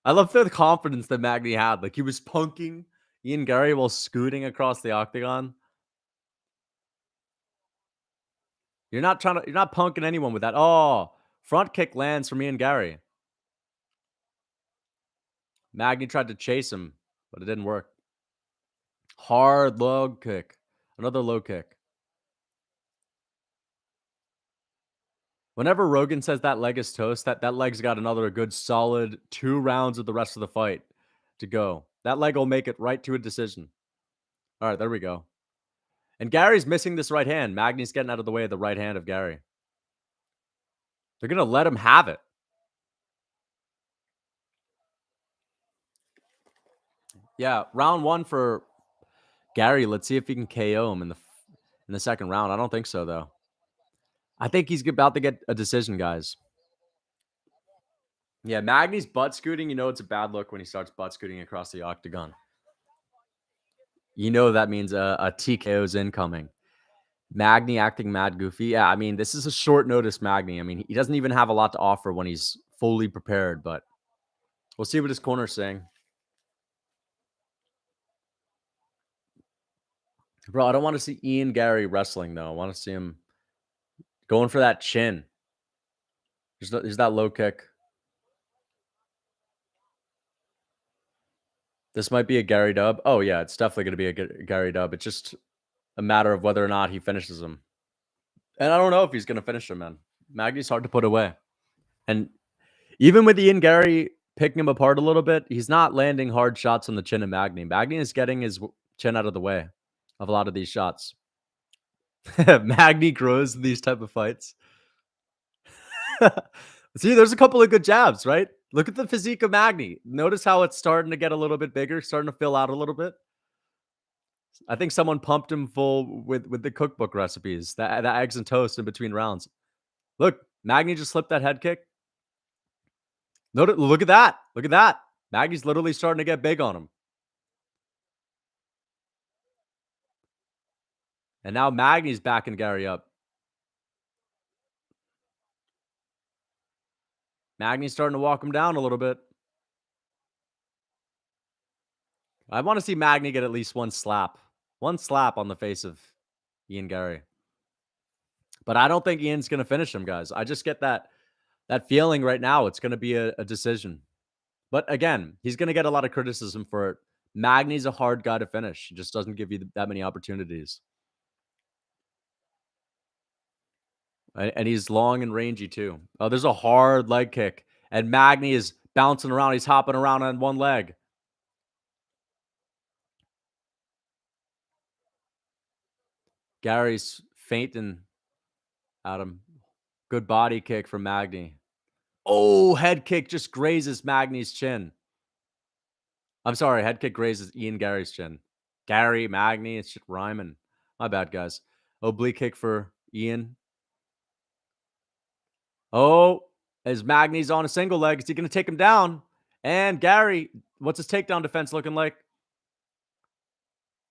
I love the confidence that Magni had. Like he was punking Ian Garry while scooting across the octagon. You're not punking anyone with that. Oh, front kick lands from Ian Garry. Magni tried to chase him, but it didn't work. Hard low kick. Another low kick. Whenever Rogan says that leg is toast, that leg's got another good solid 2 rounds of the rest of the fight to go. That leg will make it right to a decision. All right, there we go. And Gary's missing this right hand. Magni's getting out of the way of the right hand of Garry. They're going to let him have it. Yeah, round 1 for Garry. Let's see if he can KO him in the second round. I don't think so, though. I think he's about to get a decision, guys. Yeah, Magni's butt scooting. You know it's a bad look when he starts butt scooting across the octagon. You know that means a TKO is incoming. Magni acting mad goofy. Yeah, I mean, this is a short notice Magni. I mean, he doesn't even have a lot to offer when he's fully prepared, but we'll see what his corner's saying. Bro, I don't want to see Ian Garry wrestling, though. I want to see him going for that chin. There's that low kick. This might be a Garry dub. Oh, yeah, it's definitely going to be a Garry dub. It's just a matter of whether or not he finishes him. And I don't know if he's going to finish him, man. Magni's hard to put away. And even with Ian Garry picking him apart a little bit, he's not landing hard shots on the chin of Magni. Magni is getting his chin out of the way of a lot of these shots. Magni grows in these type of fights. See, there's a couple of good jabs, right? Look at the physique of Magni. Notice how it's starting to get a little bit bigger, starting to fill out a little bit. I think someone pumped him full with the cookbook recipes, the eggs and toast in between rounds. Look, Magni just slipped that head kick. Look at that. Look at that. Magni's literally starting to get big on him. And now Magni's backing Garry up. Magni's starting to walk him down a little bit. I want to see Magni get at least one slap. One slap on the face of Ian Garry. But I don't think Ian's going to finish him, guys. I just get that feeling right now. It's going to be a decision. But again, he's going to get a lot of criticism for it. Magni's a hard guy to finish. He just doesn't give you that many opportunities. And he's long and rangy too. Oh, there's a hard leg kick. And Magni is bouncing around. He's hopping around on one leg. Garry's fainting at him. Good body kick from Magni. Oh, head kick just grazes Magni's chin. I'm sorry, head kick grazes Ian Garry's chin. Garry, Magni, it's just rhyming. My bad, guys. Oblique kick for Ian. Oh, as Magni's on a single leg, is he going to take him down? And Garry, what's his takedown defense looking like?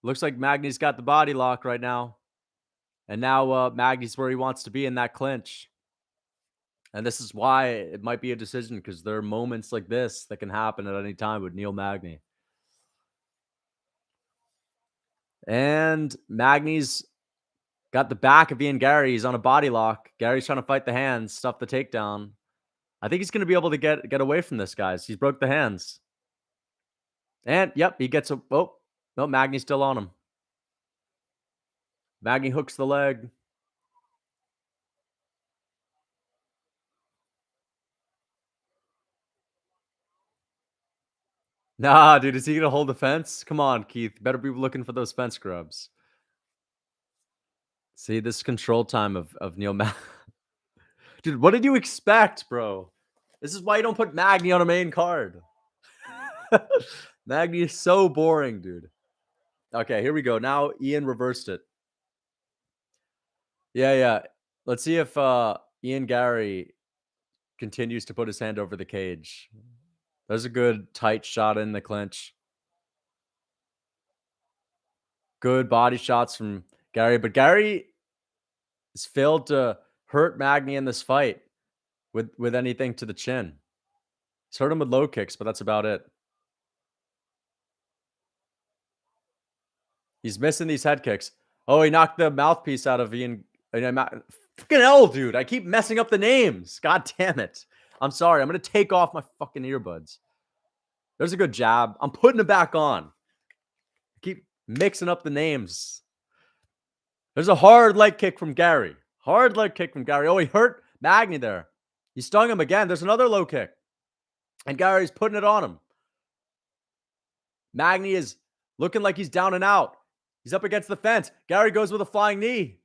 Looks like Magni's got the body lock right now. And now Magni's where he wants to be in that clinch. And this is why it might be a decision, because there are moments like this that can happen at any time with Neil Magni. And Magni's got the back of Ian Garry. He's on a body lock. Garry's trying to fight the hands, stuff the takedown. I think he's going to be able to get away from this, guys. He's broke the hands. And, yep, he gets a... Oh, no, Magni's still on him. Magni hooks the leg. Nah, dude, is he going to hold the fence? Come on, Keith. Better be looking for those fence grubs. See, this control time of Neil Magni. Dude, what did you expect, bro? This is why you don't put Magni on a main card. Magni is so boring, dude. Okay, here we go. Now Ian reversed it. Yeah. Let's see if Ian Garry continues to put his hand over the cage. There's a good tight shot in the clinch. Good body shots from Garry, but Garry has failed to hurt Magni in this fight with anything to the chin. He's hurt him with low kicks, but that's about it. He's missing these head kicks. Oh, he knocked the mouthpiece out of Ian. Fucking hell, dude. I keep messing up the names. God damn it. I'm sorry. I'm going to take off my fucking earbuds. There's a good jab. I'm putting it back on. I keep mixing up the names. There's a hard leg kick from Garry. Hard leg kick from Garry. Oh, he hurt Magni there. He stung him again. There's another low kick. And Garry's putting it on him. Magni is looking like he's down and out. He's up against the fence. Garry goes with a flying knee.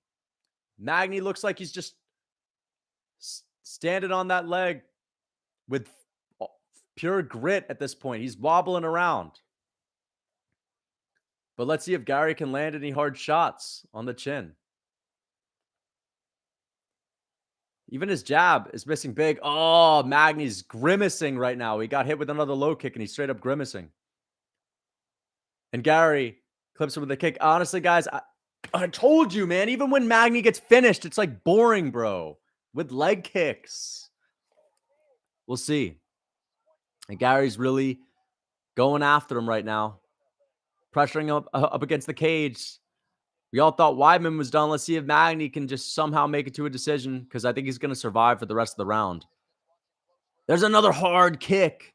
Magni looks like he's just standing on that leg with pure grit at this point. He's wobbling around. But let's see if Garry can land any hard shots on the chin. Even his jab is missing big. Oh, Magni's grimacing right now. He got hit with another low kick and he's straight up grimacing. And Garry clips him with a kick. Honestly, guys, I told you, man. Even when Magni gets finished, it's like boring, bro. With leg kicks. We'll see. And Garry's really going after him right now. Pressuring him up against the cage. We all thought Weidman was done. Let's see if Magni can just somehow make it to a decision, because I think he's going to survive for the rest of the round. There's another hard kick.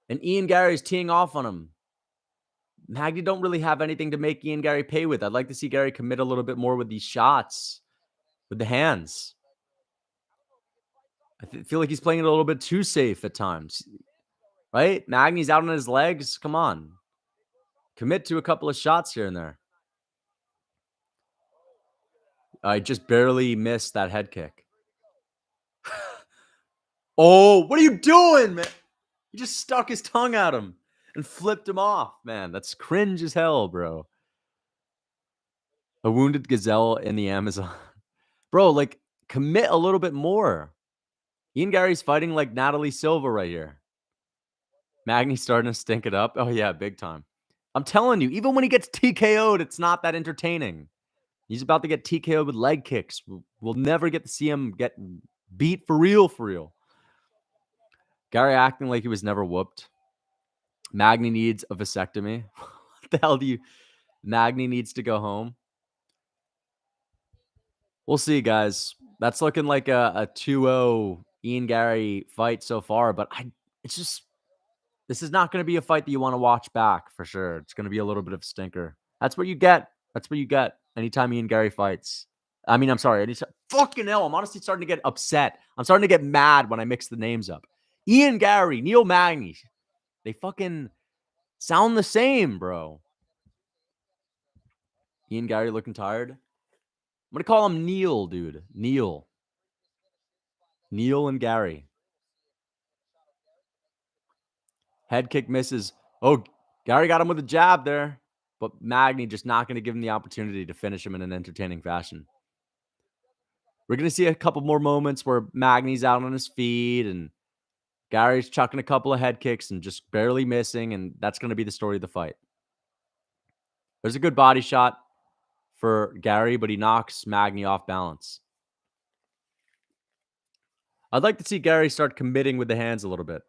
And Ian Garry's teeing off on him. Magni don't really have anything to make Ian Garry pay with. I'd like to see Garry commit a little bit more with these shots. With the hands. I feel like he's playing it a little bit too safe at times. Right? Magni's out on his legs. Come on. Commit to a couple of shots here and there. I just barely missed that head kick. Oh, what are you doing, man? He just stuck his tongue at him and flipped him off, man. That's cringe as hell, bro. A wounded gazelle in the Amazon. Bro, like, commit a little bit more. Ian Garry's fighting like Natalie Silva right here. Magni's starting to stink it up. Oh, yeah, big time. I'm telling you, even when he gets TKO'd, it's not that entertaining. He's about to get TKO'd with leg kicks. We'll never get to see him get beat for real, for real. Garry acting like he was never whooped. Magni needs a vasectomy. What the hell do you... Magni needs to go home. We'll see, guys. That's looking like a 2-0 Ian Garry fight so far, but it's just... This is not going to be a fight that you want to watch back for sure. It's going to be a little bit of a stinker. That's what you get. That's what you get anytime Ian Garry fights. I mean, I'm sorry. Fucking hell. I'm honestly starting to get upset. I'm starting to get mad when I mix the names up. Ian Garry, Neil Magny. They fucking sound the same, bro. Ian Garry looking tired. I'm going to call him Neil, dude. Neil. Neil and Garry. Head kick misses. Oh, Garry got him with a jab there. But Magni just not going to give him the opportunity to finish him in an entertaining fashion. We're going to see a couple more moments where Magni's out on his feet and Garry's chucking a couple of head kicks and just barely missing, and that's going to be the story of the fight. There's a good body shot for Garry, but he knocks Magni off balance. I'd like to see Garry start committing with the hands a little bit.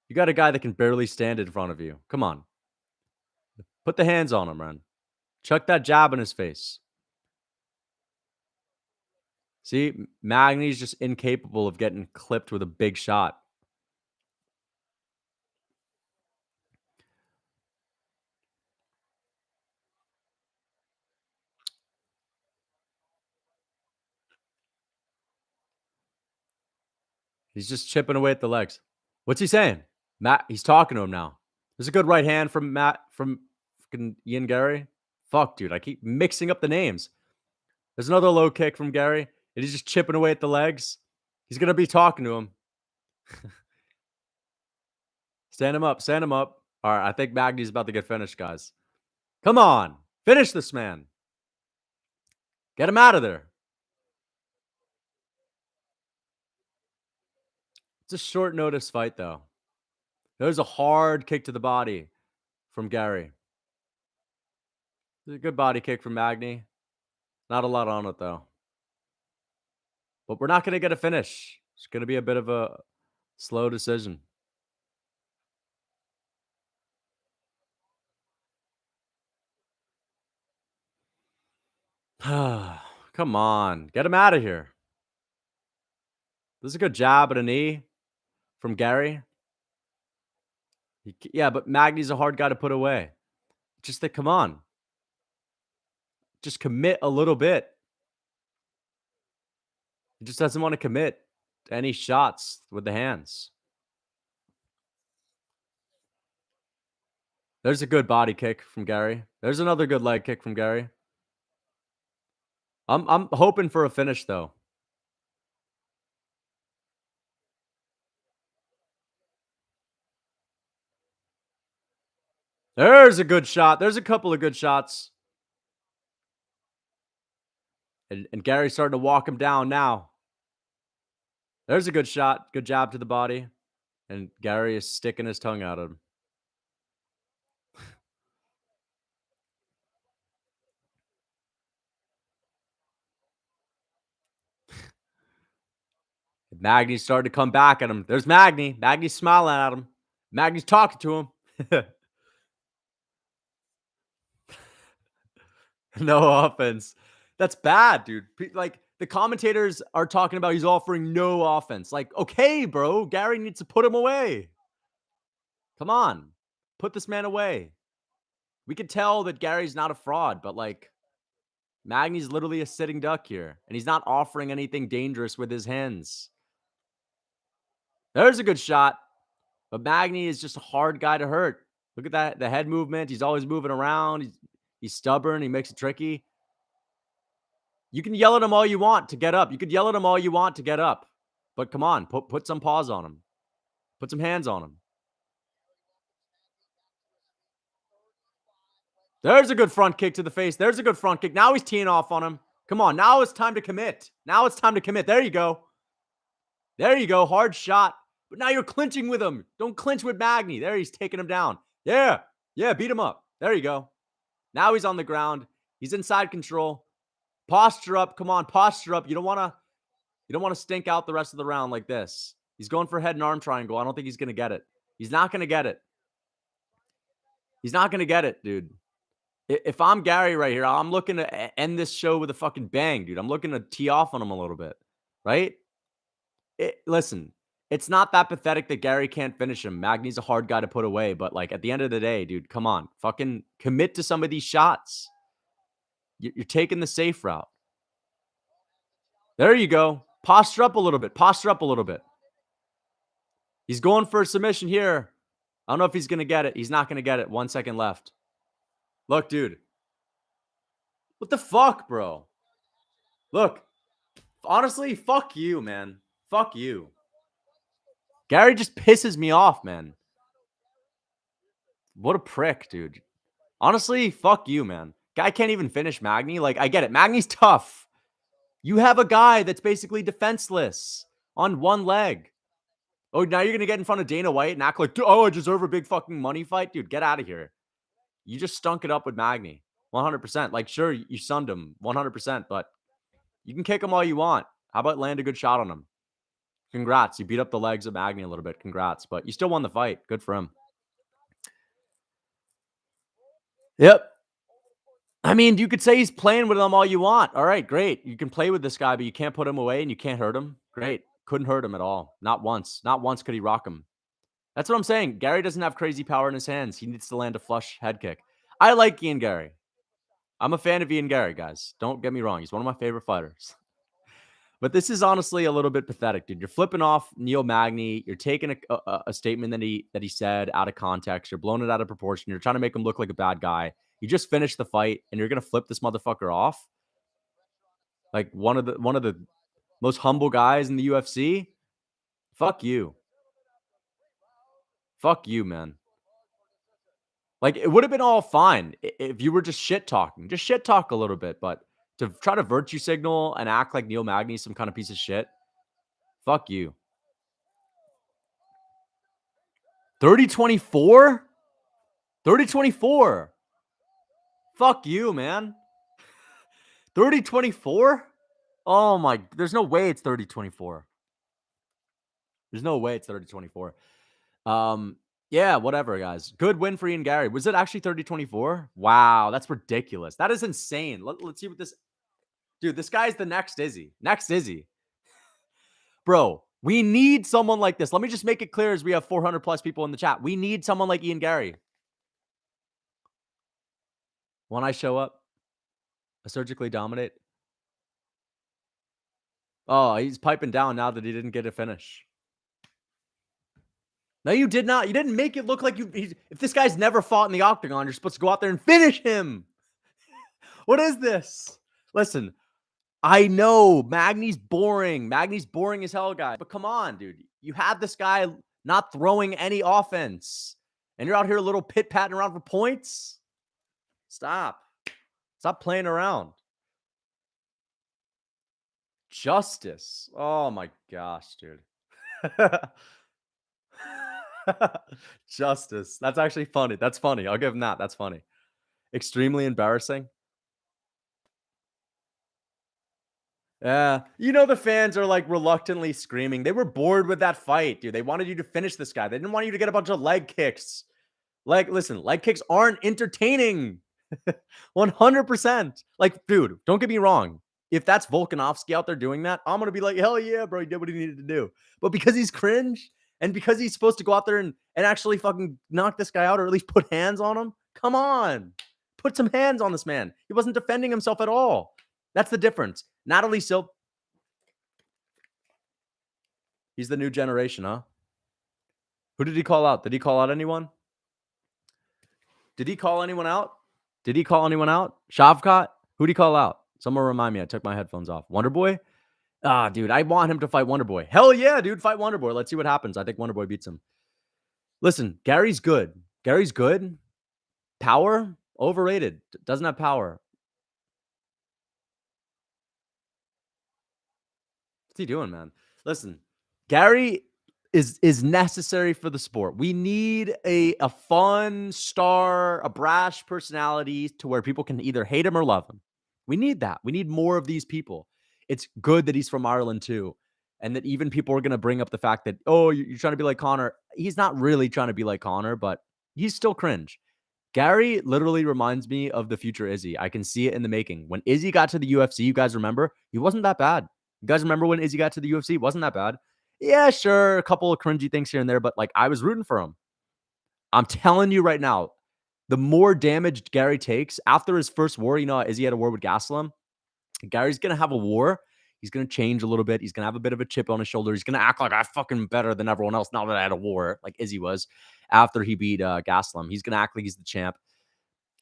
You got a guy that can barely stand in front of you. Come on. Put the hands on him, man. Chuck that jab in his face. See, Magni's just incapable of getting clipped with a big shot. He's just chipping away at the legs. What's he saying? He's talking to him now. There's a good right hand from fucking Ian Garry. Fuck, dude. I keep mixing up the names. There's another low kick from Garry. And he's just chipping away at the legs. He's going to be talking to him. Stand him up. Stand him up. All right. I think Magni's about to get finished, guys. Come on. Finish this man. Get him out of there. It's a short notice fight, though. There's a hard kick to the body from Garry. There's a good body kick from Magni. Not a lot on it, though. But we're not going to get a finish. It's going to be a bit of a slow decision. Come on. Get him out of here. This is a good jab and a knee from Garry. Yeah, but Magni's a hard guy to put away. Just that, come on. Just commit a little bit. He just doesn't want to commit to any shots with the hands. There's a good body kick from Garry. There's another good leg kick from Garry. I'm hoping for a finish, though. There's a good shot. There's a couple of good shots. And Garry's starting to walk him down now. There's a good shot. Good jab to the body. And Garry is sticking his tongue out at him. Magni's starting to come back at him. There's Magni. Magni's smiling at him. Magni's talking to him. No offense. That's bad, dude. Like, the commentators are talking about he's offering no offense. Like, okay, bro. Garry needs to put him away. Come on. Put this man away. We could tell that Garry's not a fraud, but like, Magni's literally a sitting duck here, and he's not offering anything dangerous with his hands. There's a good shot, but Magni is just a hard guy to hurt. Look at that, the head movement. He's always moving around. He's stubborn. He makes it tricky. You can yell at him all you want to get up. You could yell at him all you want to get up, but come on, put some paws on him. Put some hands on him. There's a good front kick to the face. There's a good front kick. Now he's teeing off on him. Come on, now it's time to commit. Now it's time to commit. There you go. There you go. Hard shot. But now you're clinching with him. Don't clinch with Magni. There, he's taking him down. Yeah. Yeah, beat him up. There you go. Now he's on the ground. He's inside control. Posture up. Come on, posture up. You don't want to stink out the rest of the round like this. He's going for head and arm triangle. I don't think he's going to get it. He's not going to get it. He's not going to get it, dude. If I'm Garry right here, I'm looking to end this show with a fucking bang, dude. I'm looking to tee off on him a little bit, right? Listen, it's not that pathetic that Garry can't finish him. Magni's a hard guy to put away, but like at the end of the day, dude, come on. Fucking commit to some of these shots. You're taking the safe route. There you go. Posture up a little bit. Posture up a little bit. He's going for a submission here. I don't know if he's going to get it. He's not going to get it. 1 second left. Look, dude. What the fuck, bro? Look. Honestly, fuck you, man. Fuck you. Garry just pisses me off, man. What a prick, dude. Honestly, fuck you, man. Guy can't even finish Magni. Like, I get it. Magni's tough. You have a guy that's basically defenseless on one leg. Oh, now you're going to get in front of Dana White and act like, oh, I deserve a big fucking money fight? Dude, get out of here. You just stunk it up with Magni. 100%. Like, sure, you sunned him. 100%. But you can kick him all you want. How about land a good shot on him? Congrats. You beat up the legs of Magni a little bit. Congrats. But you still won the fight. Good for him. Yep. I mean, you could say he's playing with them all you want. All right, great. You can play with this guy, but you can't put him away and you can't hurt him. Great. Couldn't hurt him at all. Not once. Not once could he rock him. That's what I'm saying. Garry doesn't have crazy power in his hands. He needs to land a flush head kick. I like Ian Garry. I'm a fan of Ian Garry, guys. Don't get me wrong. He's one of my favorite fighters. But this is honestly a little bit pathetic, dude. You're flipping off Neil Magny. You're taking a statement that he said out of context. You're blowing it out of proportion. You're trying to make him look like a bad guy. You just finished the fight, and you're gonna flip this motherfucker off, like one of the most humble guys in the UFC. Fuck you. Fuck you, man. Like, it would have been all fine if you were just shit talking. Just shit talk a little bit, but to try to virtue signal and act like Neil Magny's some kind of piece of shit, fuck you. 30-24? 30-24. Fuck you, man. 30-24? Oh my, there's no way it's 30-24. There's no way it's 30-24. Yeah, whatever, guys. Good win for Ian Garry. Was it actually 30-24? Wow, that's ridiculous. That is insane. Let's see what this... Dude, this guy's the next Izzy. Next Izzy. Bro, we need someone like this. Let me just make it clear as we have 400 plus people in the chat. We need someone like Ian Garry. When I show up, I surgically dominate. Oh, he's piping down now that he didn't get a finish. No, you did not. You didn't make it look like you... If this guy's never fought in the octagon, you're supposed to go out there and finish him. What is this? Listen, I know Magni's boring. Magni's boring as hell, guy. But come on, dude. You had this guy not throwing any offense. And you're out here a little pit-patting around for points? Stop. Stop playing around. Justice. Oh my gosh, dude. Justice. That's actually funny. That's funny. I'll give him that. That's funny. Extremely embarrassing. Yeah. You know, the fans are like reluctantly screaming. They were bored with that fight, dude. They wanted you to finish this guy. They didn't want you to get a bunch of leg kicks. Like, listen, leg kicks aren't entertaining. 100%. Like, dude, don't get me wrong. If that's Volkanovski out there doing that, I'm going to be like, hell yeah, bro. He did what he needed to do. But because he's cringe and because he's supposed to go out there and actually fucking knock this guy out or at least put hands on him, come on. Put some hands on this man. He wasn't defending himself at all. That's the difference. Natalie Silva. He's the new generation, huh? Who did he call out? Did he call out anyone? Did he call anyone out? Did he call anyone out? Shavkat? Who'd he call out? Someone remind me. I took my headphones off. Wonderboy? Ah, dude, I want him to fight Wonderboy. Hell yeah, dude, fight Wonderboy. Let's see what happens. I think Wonderboy beats him. Listen, Garry's good. Garry's good. Power? Overrated. Doesn't have power. What's he doing, man? Listen, Garry is necessary for the sport. We need a fun star, a brash personality to where people can either hate him or love him. We need that. We need more of these people. It's good that he's from Ireland too. And that even people are going to bring up the fact that, oh, you're trying to be like Conor. He's not really trying to be like Conor, but he's still cringe. Garry literally reminds me of the future Izzy. I can see it in the making. When Izzy got to the UFC, you guys remember? He wasn't that bad. You guys remember when Izzy got to the UFC? It wasn't that bad. Yeah, sure, a couple of cringy things here and there, but like I was rooting for him. I'm telling you right now, the more damage Garry takes after his first war, you know, Izzy had a war with Gastelum. Gary's going to have a war. He's going to change a little bit. He's going to have a bit of a chip on his shoulder. He's going to act like I'm fucking better than everyone else now that I had a war, like Izzy was after he beat Gastelum. He's going to act like he's the champ.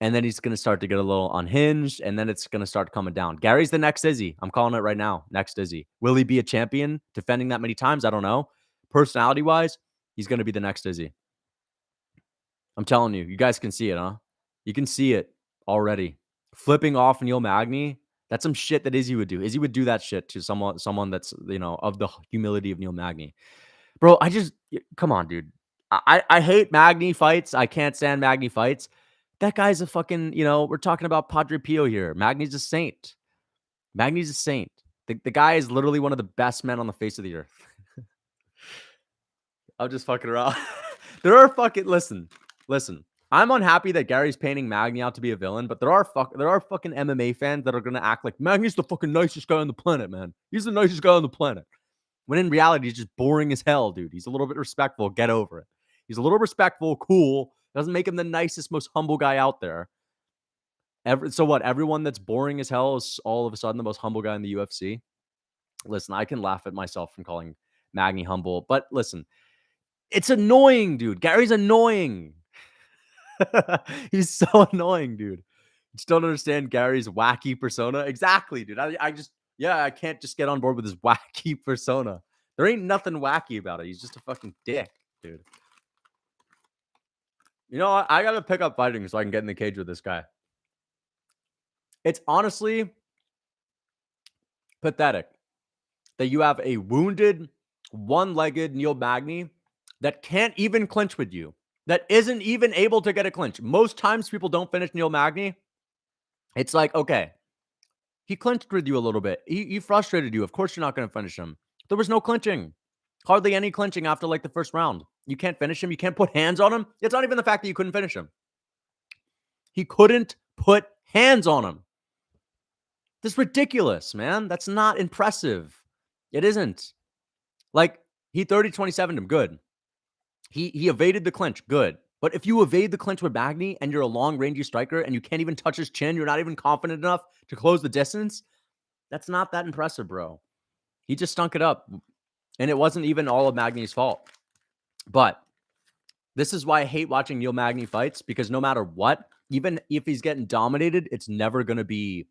And then he's going to start to get a little unhinged, and then it's going to start coming down. Gary's the next Izzy. I'm calling it right now. Next Izzy. Will he be a champion defending that many times? I don't know. Personality-wise, he's going to be the next Izzy. I'm telling you. You guys can see it, huh? You can see it already. Flipping off Neil Magny, that's some shit that Izzy would do. Izzy would do that shit to someone that's, you know, of the humility of Neil Magny. Bro, come on, dude. I hate Magny fights. I can't stand Magny fights. That guy's a fucking, you know, we're talking about Padre Pio here. Magny's a saint. Magny's a saint. The guy is literally one of the best men on the face of the earth. I'm just fucking around. There are fucking, listen. I'm unhappy that Gary's painting Magny out to be a villain, but there are fucking MMA fans that are going to act like Magny's the fucking nicest guy on the planet, man. He's the nicest guy on the planet. When in reality, he's just boring as hell, dude. He's a little bit respectful. Get over it. He's a little respectful, cool. Doesn't make him the nicest, most humble guy out there. So what? Everyone that's boring as hell is all of a sudden the most humble guy in the UFC? Listen, I can laugh at myself from calling Magny humble, but listen, it's annoying, dude. Gary's annoying. He's so annoying, dude. You just don't understand Gary's wacky persona. Exactly, dude. I can't just get on board with his wacky persona. There ain't nothing wacky about it. He's just a fucking dick, dude. You know what? I got to pick up fighting so I can get in the cage with this guy. It's honestly pathetic that you have a wounded, one-legged Neil Magny that can't even clinch with you, that isn't even able to get a clinch. Most times people don't finish Neil Magny. It's like, okay, he clinched with you a little bit. He frustrated you. Of course you're not going to finish him. There was no clinching. Hardly any clinching after like the first round. You can't finish him. You can't put hands on him. It's not even the fact that you couldn't finish him. He couldn't put hands on him. That's ridiculous, man. That's not impressive. It isn't. Like, he 30-27'd him. Good. He evaded the clinch. Good. But if you evade the clinch with Magny and you're a long-rangey striker and you can't even touch his chin, you're not even confident enough to close the distance, that's not that impressive, bro. He just stunk it up. And it wasn't even all of Magny's fault. But this is why I hate watching Neil Magny fights, because no matter what, even if he's getting dominated, it's never going to be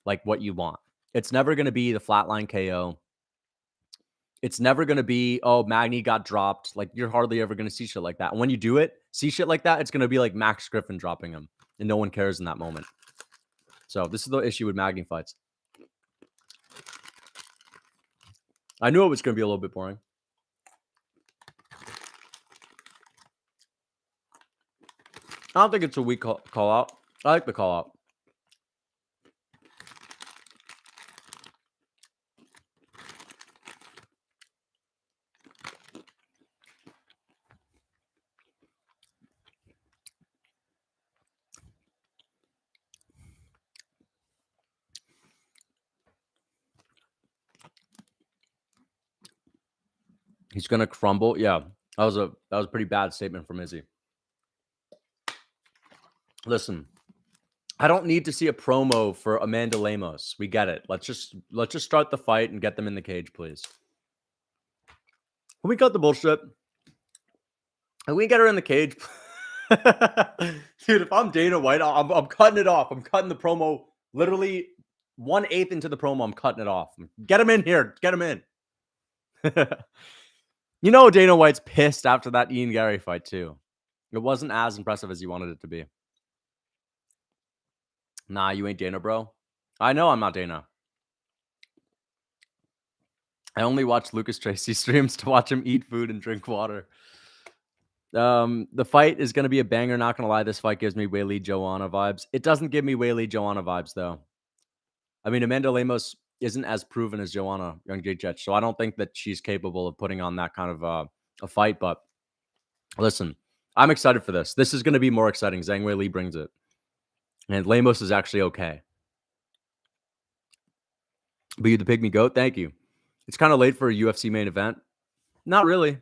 like what you want. It's never going to be the flatline KO. It's never going to be, oh, Magni got dropped. Like, you're hardly ever going to see shit like that. And when you do it, see shit like that, it's going to be like Max Griffin dropping him. And no one cares in that moment. So this is the issue with Magni fights. I knew it was going to be a little bit boring. I don't think it's a weak call out. I like the call out. He's going to crumble. Yeah, that was a pretty bad statement from Izzy. Listen, I don't need to see a promo for Amanda Lemos. We get it. Let's just start the fight and get them in the cage, please. Can we cut the bullshit? Can we get her in the cage? Dude, if I'm Dana White, I'm cutting it off. I'm cutting the promo literally 1/8 into the promo. I'm cutting it off. Get him in here. Get him in. You know, Dana White's pissed after that Ian Garry fight too. It wasn't as impressive as he wanted it to be. Nah, you ain't Dana, bro. I know I'm not Dana. I only watch Lucas Tracy streams to watch him eat food and drink water. The fight is going to be a banger. Not going to lie. This fight gives me Weili Joanna vibes. It doesn't give me Weili Joanna vibes, though. I mean, Amanda Lemos isn't as proven as Joanna Young Jacek, so I don't think that she's capable of putting on that kind of a fight. But listen, I'm excited for this. This is going to be more exciting. Zhang Weili brings it. And Lemos is actually okay. But you the pygmy goat? Thank you. It's kind of late for a UFC main event. Not really.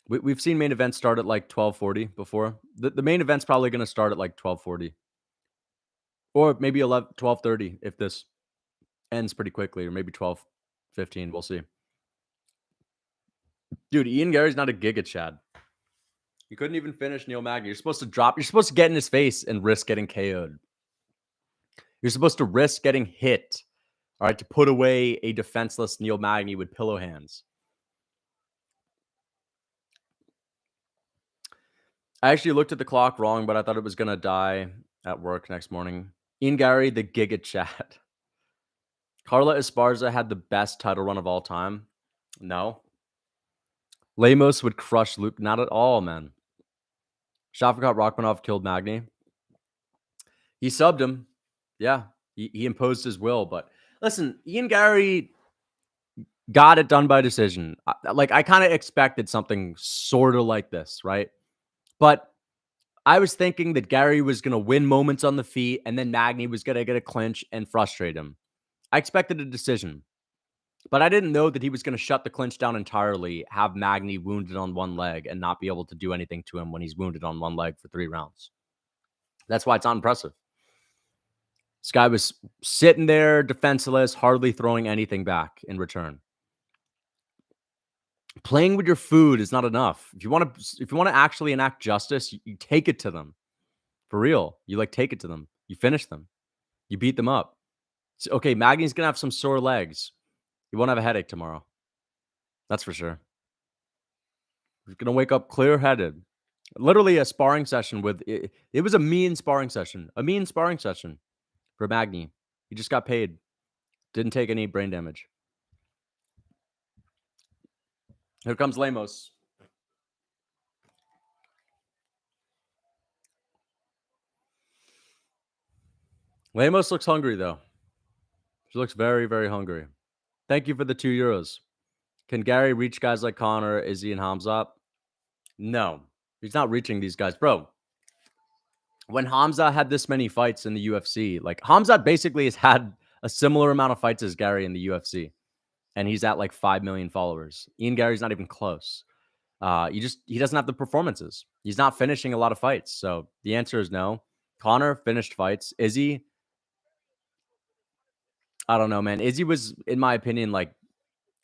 We've seen main events start at like 12:40 before. The main event's probably going to start at like 12:40. Or maybe 12:30 if this ends pretty quickly. Or maybe 12:15. We'll see. Dude, Ian Garry's not a giga Chad. You couldn't even finish Neil Magny. You're supposed to drop. You're supposed to get in his face and risk getting KO'd. You're supposed to risk getting hit. All right, to put away a defenseless Neil Magny with pillow hands. I actually looked at the clock wrong, but I thought it was going to die at work next morning. Ian Garry, the Giga Chat. Carla Esparza had the best title run of all time. No. Lemos would crush Luke. Not at all, man. Shafkat Rachmanov killed Magny. He subbed him. Yeah, he imposed his will. But listen, Ian Garry got it done by decision. I kind of expected something sort of like this, right? But I was thinking that Garry was going to win moments on the feet and then Magny was going to get a clinch and frustrate him. I expected a decision, but I didn't know that he was going to shut the clinch down entirely, have Magny wounded on one leg and not be able to do anything to him when he's wounded on one leg for 3 rounds. That's why it's not impressive. This guy was sitting there defenseless, hardly throwing anything back in return. Playing with your food is not enough. If you want to actually enact justice, you take it to them. For real. You take it to them. You finish them. You beat them up. So, okay, Magny's going to have some sore legs. He won't have a headache tomorrow. That's for sure. He's going to wake up clear-headed. Literally a sparring session with... It was a mean sparring session. A mean sparring session for Magny. He just got paid. Didn't take any brain damage. Here comes Lemos. Lemos looks hungry, though. She looks very, very hungry. Thank you for the €2. Can Garry reach guys like Connor, Izzy, and Hamzat? No. He's not reaching these guys. Bro, when Hamzat had this many fights in the UFC, Hamzat basically has had a similar amount of fights as Garry in the UFC. And he's at 5 million followers. Ian Garry's not even close. He doesn't have the performances. He's not finishing a lot of fights. So the answer is no. Connor finished fights. Izzy, I don't know, man. Izzy was, in my opinion,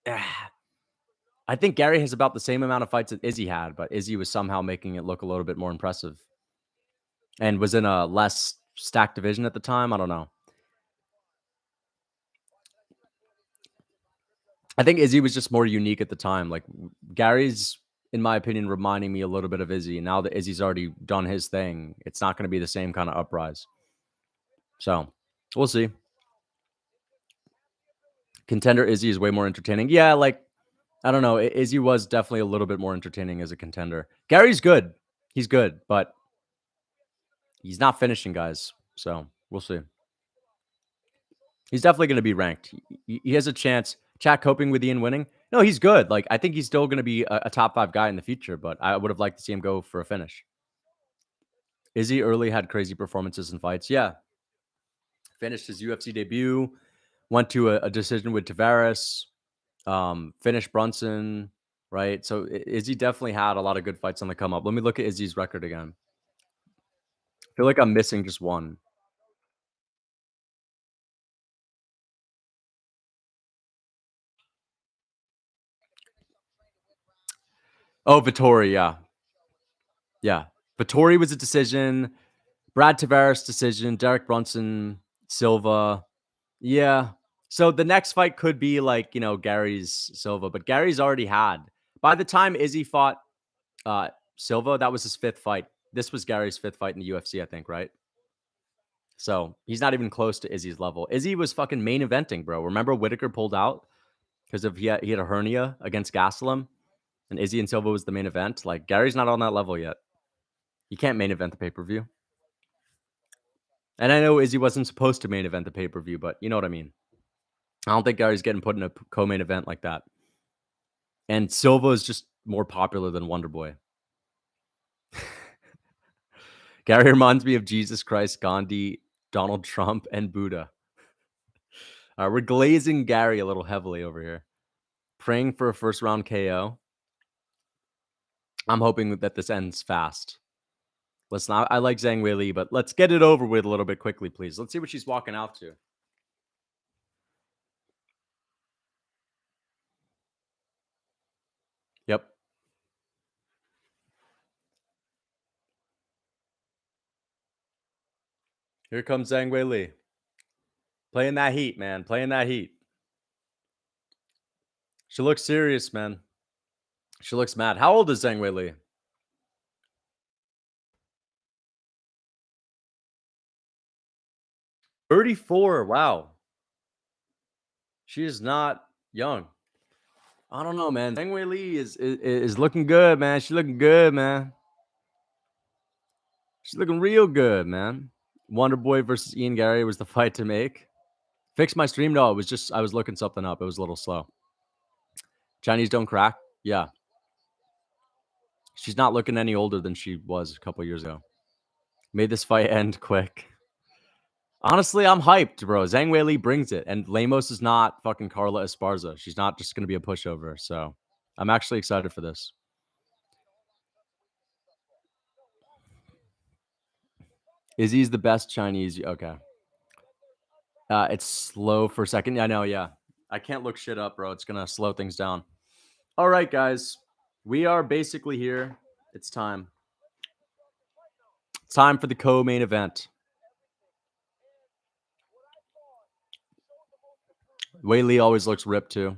I think Garry has about the same amount of fights that Izzy had, but Izzy was somehow making it look a little bit more impressive. And was in a less stacked division at the time. I don't know. I think Izzy was just more unique at the time. Like Gary's, in my opinion, reminding me a little bit of Izzy. And now that Izzy's already done his thing, it's not going to be the same kind of uprise. So we'll see. Contender Izzy is way more entertaining. Yeah, like I don't know. Izzy was definitely a little bit more entertaining as a contender. Gary's good. He's good, but he's not finishing guys. So we'll see. He's definitely going to be ranked. He has a chance. Chat coping with Ian winning. No, he's good. Like I think he's still going to be a top 5 guy in the future, but I would have liked to see him go for a finish. Izzy early had crazy performances in fights. Yeah. Finished his UFC debut, went to a decision with Tavares, finished Brunson, right? So Izzy definitely had a lot of good fights on the come up. Let me look at Izzy's record again. I feel like I'm missing just one. Oh, Vittori, yeah. Yeah. Vittori was a decision. Brad Tavares decision. Derek Brunson, Silva. Yeah. So the next fight could be like, Gary's Silva, but Gary's already had. By the time Izzy fought Silva, that was his 5th fight. This was Gary's 5th fight in the UFC, I think, right? So he's not even close to Izzy's level. Izzy was fucking main eventing, bro. Remember Whitaker pulled out because he had a hernia against Gastelum, and Izzy and Silva was the main event. Like Gary's not on that level yet. You can't main event the pay-per-view. And I know Izzy wasn't supposed to main event the pay-per-view, but you know what I mean. I don't think Gary's getting put in a co-main event like that. And Silva is just more popular than Wonderboy. Garry reminds me of Jesus Christ, Gandhi, Donald Trump, and Buddha. We're glazing Garry a little heavily over here. Praying for a first round KO. I'm hoping that this ends fast. Let's not. I like Zhang Weili, but let's get it over with a little bit quickly, please. Let's see what she's walking out to. Yep. Here comes Zhang Weili. Playing that heat, man. Playing that heat. She looks serious, man. She looks mad. How old is Zhang Weili? 34. Wow. She is not young. I don't know, man. Zhang Weili is looking good, man. She's looking good, man. She's looking real good, man. Wonder Boy versus Ian Garry was the fight to make. Fix my stream. No, it was just I was looking something up. It was a little slow. Chinese don't crack. Yeah. She's not looking any older than she was a couple years ago. Made this fight end quick. Honestly, I'm hyped, bro. Zhang Weili brings it. And Lemos is not fucking Carla Esparza. She's not just going to be a pushover. So I'm actually excited for this. Izzy's the best Chinese. Okay. It's slow for a second. I know, yeah. I can't look shit up, bro. It's going to slow things down. All right, guys. We are basically here. It's time. It's time for the co-main event. Weili always looks ripped, too.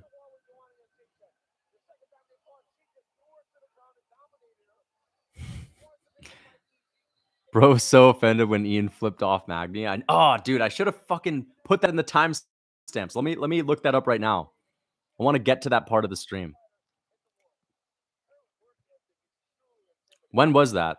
Bro was so offended when Ian flipped off Magni. Dude, I should have fucking put that in the time stamps. Let me look that up right now. I want to get to that part of the stream. When was that?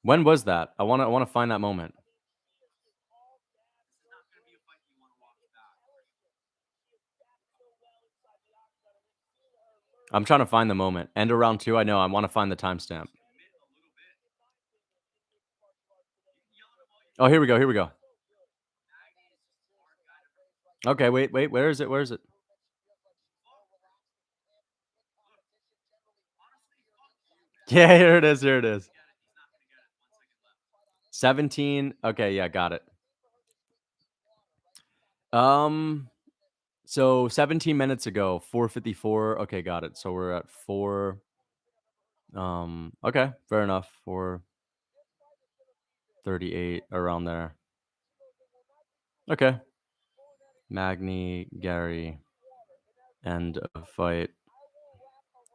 When was that? I want to find that moment. I'm trying to find the moment. End of round 2. I know. I want to find the timestamp. Oh, here we go. Here we go. Okay, wait. Where is it? Where is it? Yeah, here it is. Here it is. 17. Okay, yeah, got it. So 17 minutes ago, 4:54. Okay, got it. So we're at 4. Okay, fair enough. 4. 38, around there. Okay. Magni, Garry, end of fight.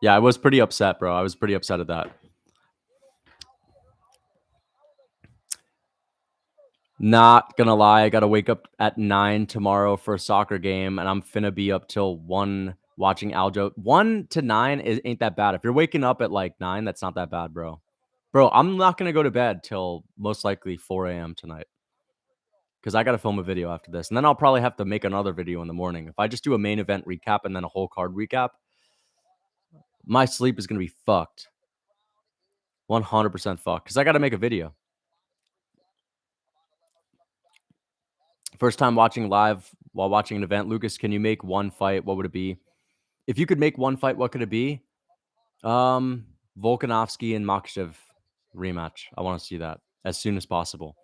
Yeah, I was pretty upset, bro. I was pretty upset at that. Not gonna lie, I gotta wake up at 9 tomorrow for a soccer game, and I'm finna be up till 1 watching Aljo. 1 to 9 ain't that bad. If you're waking up at like 9, that's not that bad, bro. Bro, I'm not gonna go to bed till most likely 4 a.m. tonight because I gotta film a video after this, and then I'll probably have to make another video in the morning. If I just do a main event recap and then a whole card recap, my sleep is gonna be fucked. 100% fucked because I gotta make a video. First time watching live while watching an event. Lucas, can you make one fight? What would it be? If you could make one fight, what could it be? Volkanovski and Makhachev rematch. I want to see that as soon as possible.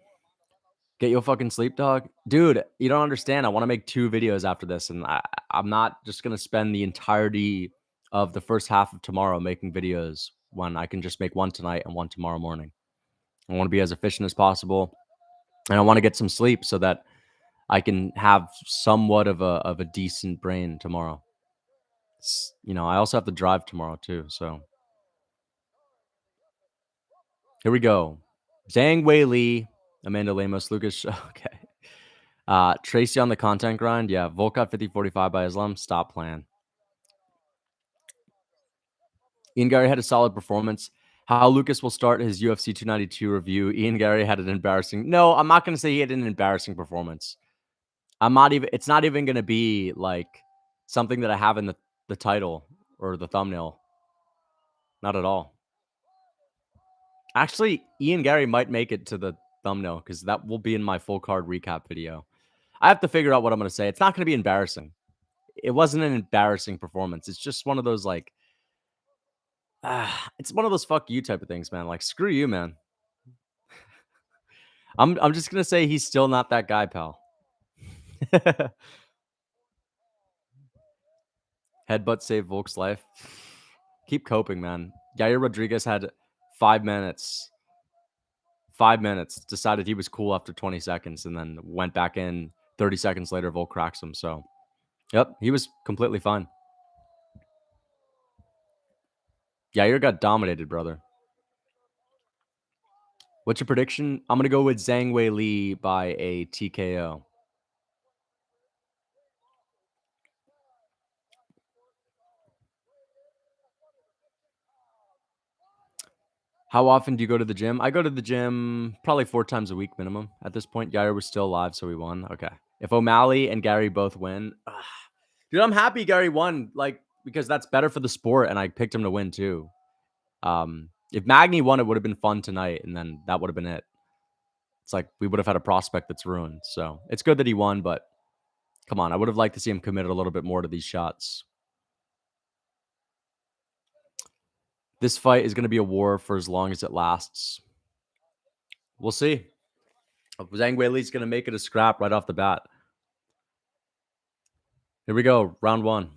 Get your fucking sleep, dog. Dude, you don't understand. I want to make 2 videos after this, and I'm not just going to spend the entirety of the first half of tomorrow making videos when I can just make one tonight and one tomorrow morning. I want to be as efficient as possible, and I want to get some sleep so that I can have somewhat of a decent brain tomorrow. You know, I also have to drive tomorrow too, so here we go. Zhang Weili, Amanda Lemos, Lucas. Okay. Tracy on the content grind. Yeah. Volkot 5045 by Islam. Stop playing. Ian Garry had a solid performance. How Lucas will start his UFC 292 review. Ian Garry had an embarrassing. No, I'm not going to say he had an embarrassing performance. It's not even going to be like something that I have in the title or the thumbnail. Not at all. Actually, Ian Garry might make it to the thumbnail because that will be in my full card recap video. I have to figure out what I'm going to say. It's not going to be embarrassing. It wasn't an embarrassing performance. It's just one of those like, it's one of those fuck you type of things, man. Like, screw you, man. I'm just going to say he's still not that guy, pal. Headbutt saved Volk's life. Keep coping, man. Yair Rodriguez had 5 minutes. 5 minutes. Decided he was cool after 20 seconds and then went back in 30 seconds later. Volk cracks him. So, yep, he was completely fine. Yair got dominated, brother. What's your prediction? I'm going to go with Zhang Weili by a TKO. How often do you go to the gym? I go to the gym probably 4 times a week minimum at this point. Yair was still alive, so he won. Okay. If O'Malley and Garry both win, dude, I'm happy Garry won, like, because that's better for the sport, and I picked him to win too. If Magni won, it would have been fun tonight, and then that would have been it. It's like we would have had a prospect that's ruined. So it's good that he won, but come on, I would have liked to see him commit a little bit more to these shots. This fight is going to be a war for as long as it lasts. We'll see. Zhang Weili's going to make it a scrap right off the bat. Here we go. Round 1.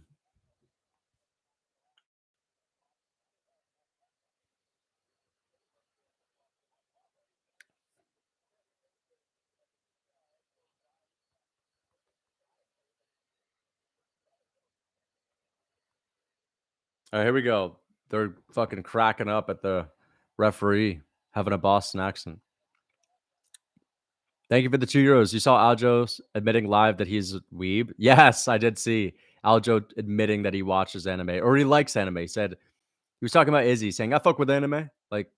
All right, here we go. They're fucking cracking up at the referee having a Boston accent. Thank you for the €2. You saw Aljo admitting live that he's a weeb? Yes, I did see Aljo admitting that he watches anime or he likes anime. He said he was talking about Izzy saying, I fuck with anime. Like,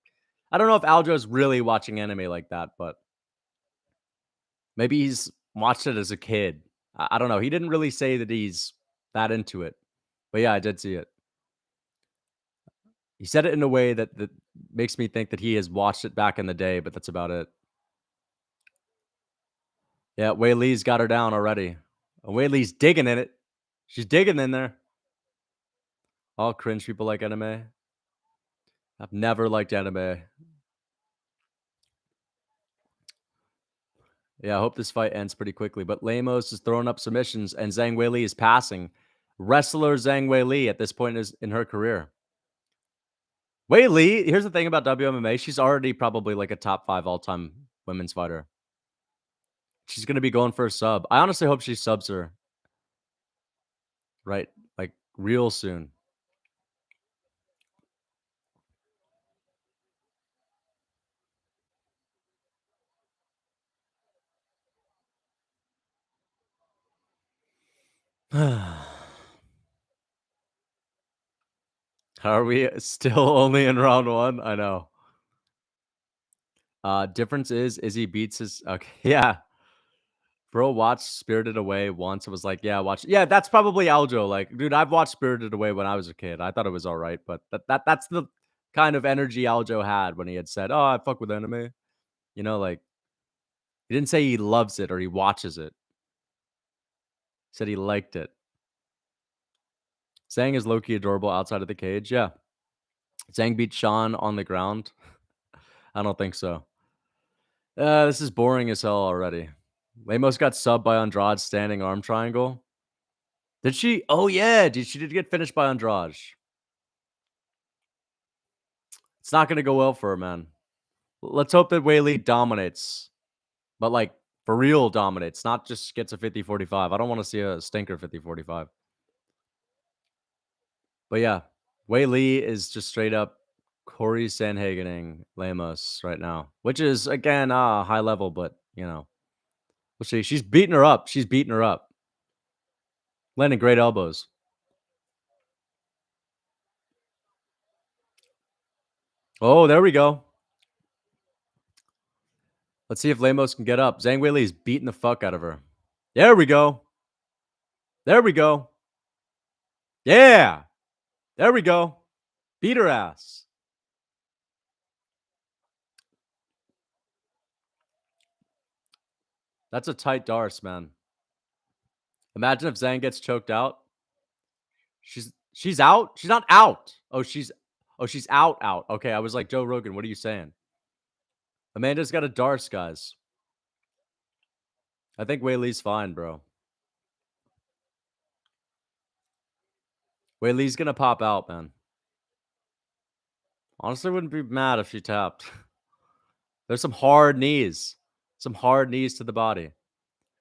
I don't know if Aljo's really watching anime like that, but maybe he's watched it as a kid. I don't know. He didn't really say that he's that into it. But yeah, I did see it. He said it in a way that makes me think that he has watched it back in the day, but that's about it. Yeah, Wei Li's got her down already. Wei Li's digging in it. She's digging in there. All cringe people like anime. I've never liked anime. Yeah, I hope this fight ends pretty quickly. But Lemos is throwing up submissions, and Zhang Weili is passing. Wrestler Zhang Weili at this point is in her career. Weili, here's the thing about WMMA. She's already probably like a top 5 all-time women's fighter. She's gonna be going for a sub. I honestly hope she subs her, right? Like, real soon. How are we still only in round 1? I know. Difference is Izzy beats his okay, yeah. Bro watched Spirited Away once and was like, "Yeah, watch." Yeah, that's probably Aljo. Like, dude, I've watched Spirited Away when I was a kid. I thought it was all right, but that's the kind of energy Aljo had when he had said, "Oh, I fuck with anime." You know, like he didn't say he loves it or he watches it. He said he liked it. Zhang is low-key adorable outside of the cage. Yeah. Zhang beat Sean on the ground. I don't think so. This is boring as hell already. Lemos got subbed by Andrade standing arm triangle. Did she? Oh yeah, she did get finished by Andrade. It's not gonna go well for her, man. Let's hope that Wei Li dominates, but like for real dominates, not just gets a 50-45. I don't want to see a stinker 50-45. But yeah, Wei Li is just straight up Corey Sanhagening Lemos right now, which is again high level, but you know, we'll see. She's beating her up. She's beating her up, landing great elbows. Oh, there we go. Let's see if Lemos can get up. Zhang Weili is beating the fuck out of her. There we go. There we go. Yeah. There we go. Beat her ass. That's a tight Darce, man. Imagine if Zhang gets choked out. She's out. She's not out. She's out. Okay, I was like, Joe Rogan, what are you saying? Amanda's got a Darce, guys. I think Wei Li's fine, bro. Wei Li's gonna pop out, man. Honestly, wouldn't be mad if she tapped. There's some hard knees. Some hard knees to the body.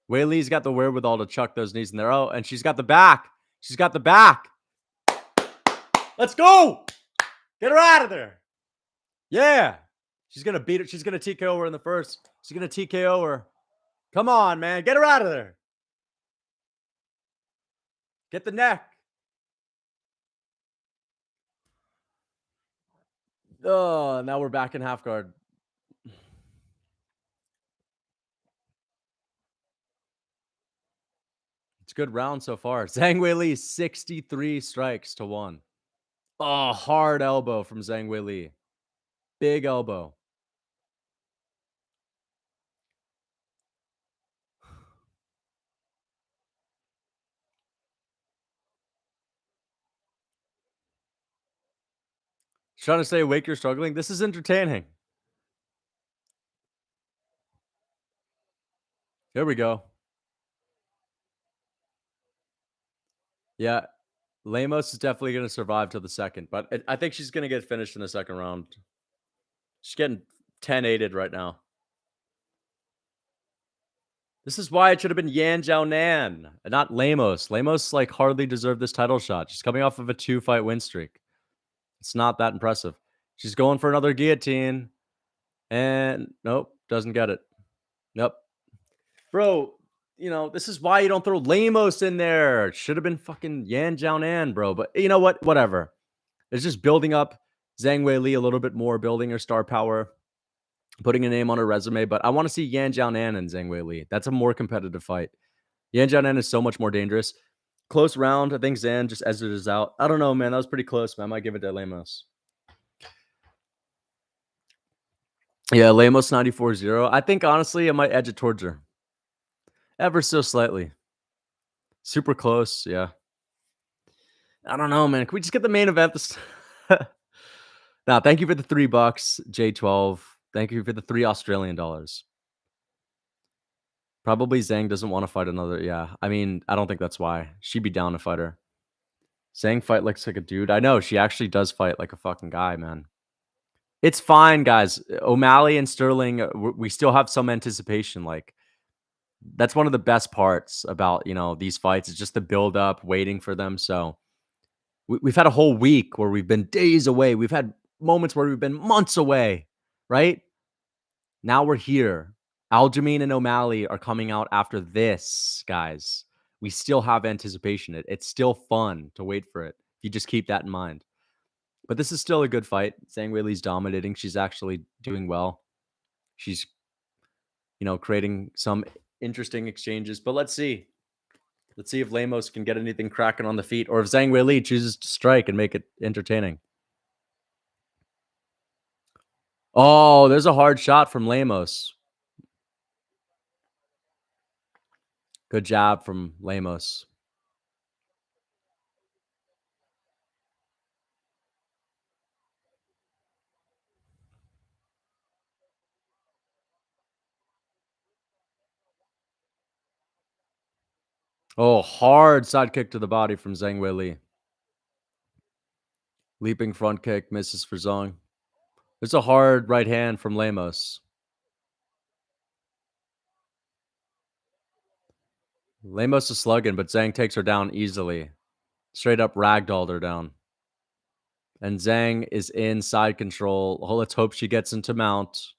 Wei Li's got the wherewithal to chuck those knees in there. Oh, and she's got the back. She's got the back. Let's go. Get her out of there. Yeah. She's going to beat her. She's going to TKO her in the first. She's going to TKO her. Come on, man. Get her out of there. Get the neck. Oh, now we're back in half guard. It's a good round so far. Zhang Weili, 63 strikes to 1. Oh, hard elbow from Zhang Weili. Big elbow. Trying to stay awake, you're struggling. This is entertaining. Here we go. Yeah, Lemos is definitely going to survive till the second, but I think she's going to get finished in the second round. She's getting 10-8'd right now. This is why it should have been Yan Jiaonan and not Lemos. Lemos like hardly deserved this title shot. She's coming off of a 2-fight win streak. It's not that impressive. She's going for another guillotine. And nope, doesn't get it. Nope. Bro, you know, this is why you don't throw Lemos in there. It should have been fucking Yan Jiaonan, bro. But you know what? Whatever. It's just building up Zhang Weili a little bit more, building her star power, putting a name on her resume. But I want to see Yan Jiaonan and Zhang Weili. That's a more competitive fight. Yan Jiaonan is so much more dangerous. Close round. I think Zan just edges out. I don't know, man. That was pretty close, man. I might give it to Lemos. Yeah, Lemos 94-0. I think, honestly, I might edge it towards her. Ever so slightly. Super close, yeah. I don't know, man. Can we just get the main event this Now, thank you for the $3, J12. Thank you for the $3 Australian dollars. Probably Zhang doesn't want to fight another. Yeah, I mean, I don't think that's why. She'd be down to fight her. Zhang fight looks like a dude. I know, she actually does fight like a fucking guy, man. It's fine, guys. O'Malley and Sterling, we still have some anticipation. Like, that's one of the best parts about, these fights is just the build up, waiting for them. So we've had a whole week where we've been days away. We've had moments where we've been months away, right? Now we're here. Aljamain and O'Malley are coming out after this, guys. We still have anticipation. It's still fun to wait for it. If you just keep that in mind. But this is still a good fight. Zhang Weili's dominating. She's actually doing well. She's, creating some interesting exchanges. But let's see. Let's see if Lemos can get anything cracking on the feet, or if Zhang Weili chooses to strike and make it entertaining. Oh, there's a hard shot from Lemos. Good job from Lemos. Oh, hard side kick to the body from Zhang Weili. Leaping front kick misses for Zhang. There's a hard right hand from Lemos. Lemos is slugging, but Zhang takes her down easily. Straight up ragdolled her down. And Zhang is in side control. Oh, let's hope she gets into mount.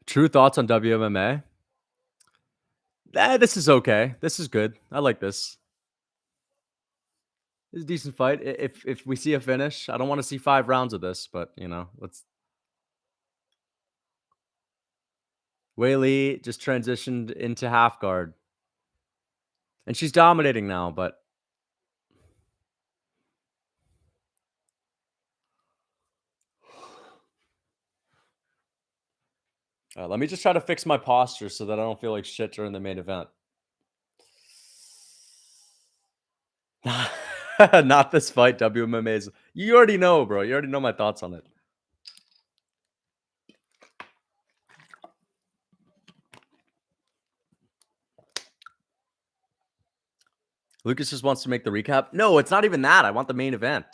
True thoughts on WMMA? This is okay. This is good. I like this. It's a decent fight. If we see a finish, I don't want to see 5 rounds of this, but let's. Weili just transitioned into half guard, and she's dominating now. But let me just try to fix my posture so that I don't feel like shit during the main event. Not this fight. WMMA is. You already know, bro. You already know my thoughts on it. Lucas just wants to make the recap. No, it's not even that. I want the main event.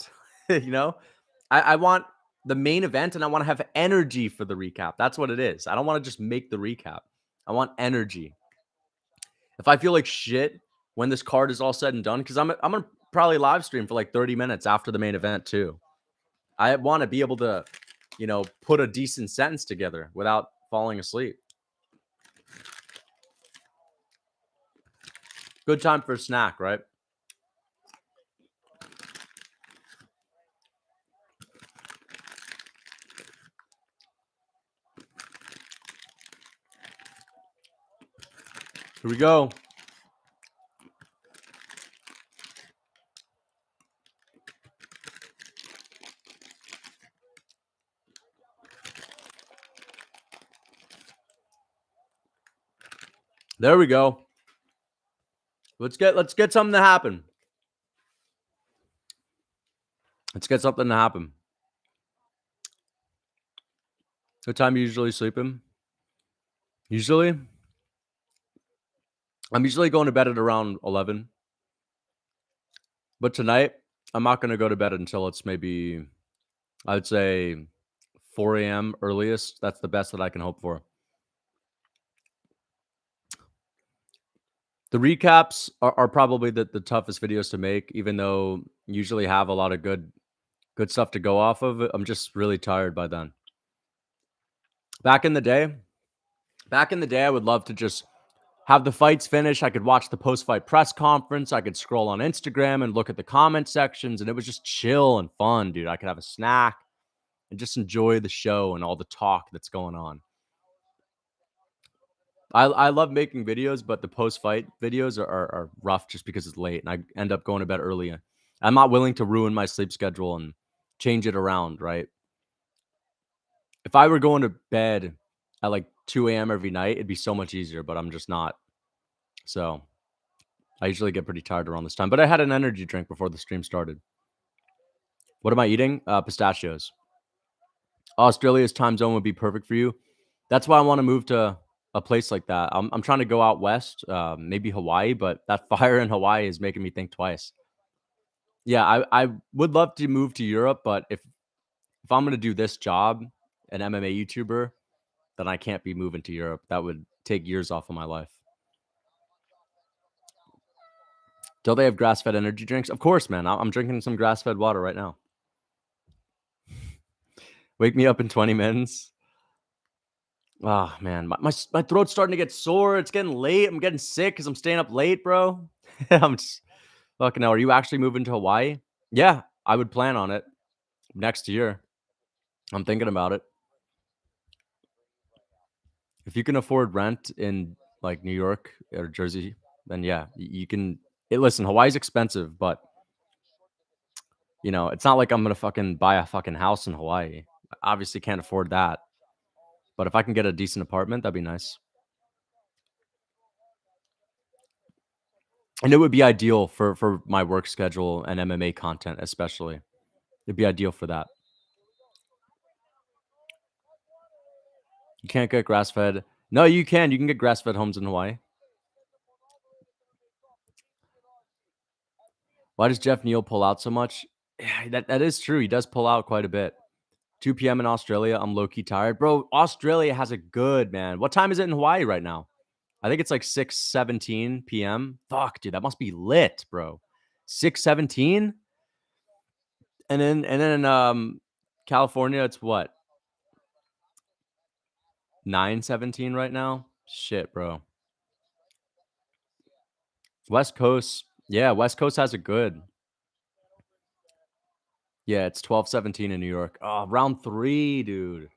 I want the main event, and I want to have energy for the recap. That's what it is. I don't want to just make the recap. I want energy. If I feel like shit when this card is all said and done, because I'm gonna probably live stream for like 30 minutes after the main event too. I want to be able to, put a decent sentence together without falling asleep. Good time for a snack, right? Here we go. There we go. Let's get something to happen. Let's get something to happen. What time you usually sleeping? Usually, I'm usually going to bed at around 11. But tonight, I'm not going to go to bed until it's maybe, I would say, 4 a.m. earliest. That's the best that I can hope for. The recaps are probably the toughest videos to make, even though usually have a lot of good stuff to go off of. I'm just really tired by then. Back in the day, I would love to just have the fights finish. I could watch the post-fight press conference. I could scroll on Instagram and look at the comment sections, and it was just chill and fun, dude. I could have a snack and just enjoy the show and all the talk that's going on. I love making videos, but the post-fight videos are rough just because it's late, and I end up going to bed early. I'm not willing to ruin my sleep schedule and change it around, right? If I were going to bed at like 2 a.m. every night, it'd be so much easier, but I'm just not. So I usually get pretty tired around this time, but I had an energy drink before the stream started. What am I eating? Pistachios. Australia's time zone would be perfect for you. That's why I want to move to a place like that. I'm trying to go out west, maybe Hawaii, but that fire in Hawaii is making me think twice. Yeah, I would love to move to Europe, but if I'm gonna do this job, an MMA YouTuber, then I can't be moving to Europe. That would take years off of my life. Do they have grass-fed energy drinks? Of course, man. I'm drinking some grass-fed water right now. Wake me up in 20 minutes. Oh man, my throat's starting to get sore. It's getting late. I'm getting sick because I'm staying up late, bro. I'm just fucking hell. Are you actually moving to Hawaii? Yeah, I would plan on it next year. I'm thinking about it. If you can afford rent in like New York or Jersey, then yeah, you can. Listen, Hawaii's expensive, but it's not like I'm gonna fucking buy a fucking house in Hawaii. I obviously can't afford that, but if I can get a decent apartment, that'd be nice. And it would be ideal for my work schedule and MMA content, especially. It'd be ideal for that. You can't get grass fed. No, you can. You can get grass fed homes in Hawaii. Why does Jeff Neal pull out so much? Yeah, that is true. He does pull out quite a bit. 2 p.m. in Australia. I'm low key tired, bro. Australia has it good, man. What time is it in Hawaii right now? I think it's like 6:17 p.m. Fuck, dude, that must be lit, bro. 6:17, and then California, it's what 9:17 right now. Shit, bro. West Coast, yeah, West Coast has it good. Yeah, it's 12:17 in New York. Oh, round three, dude.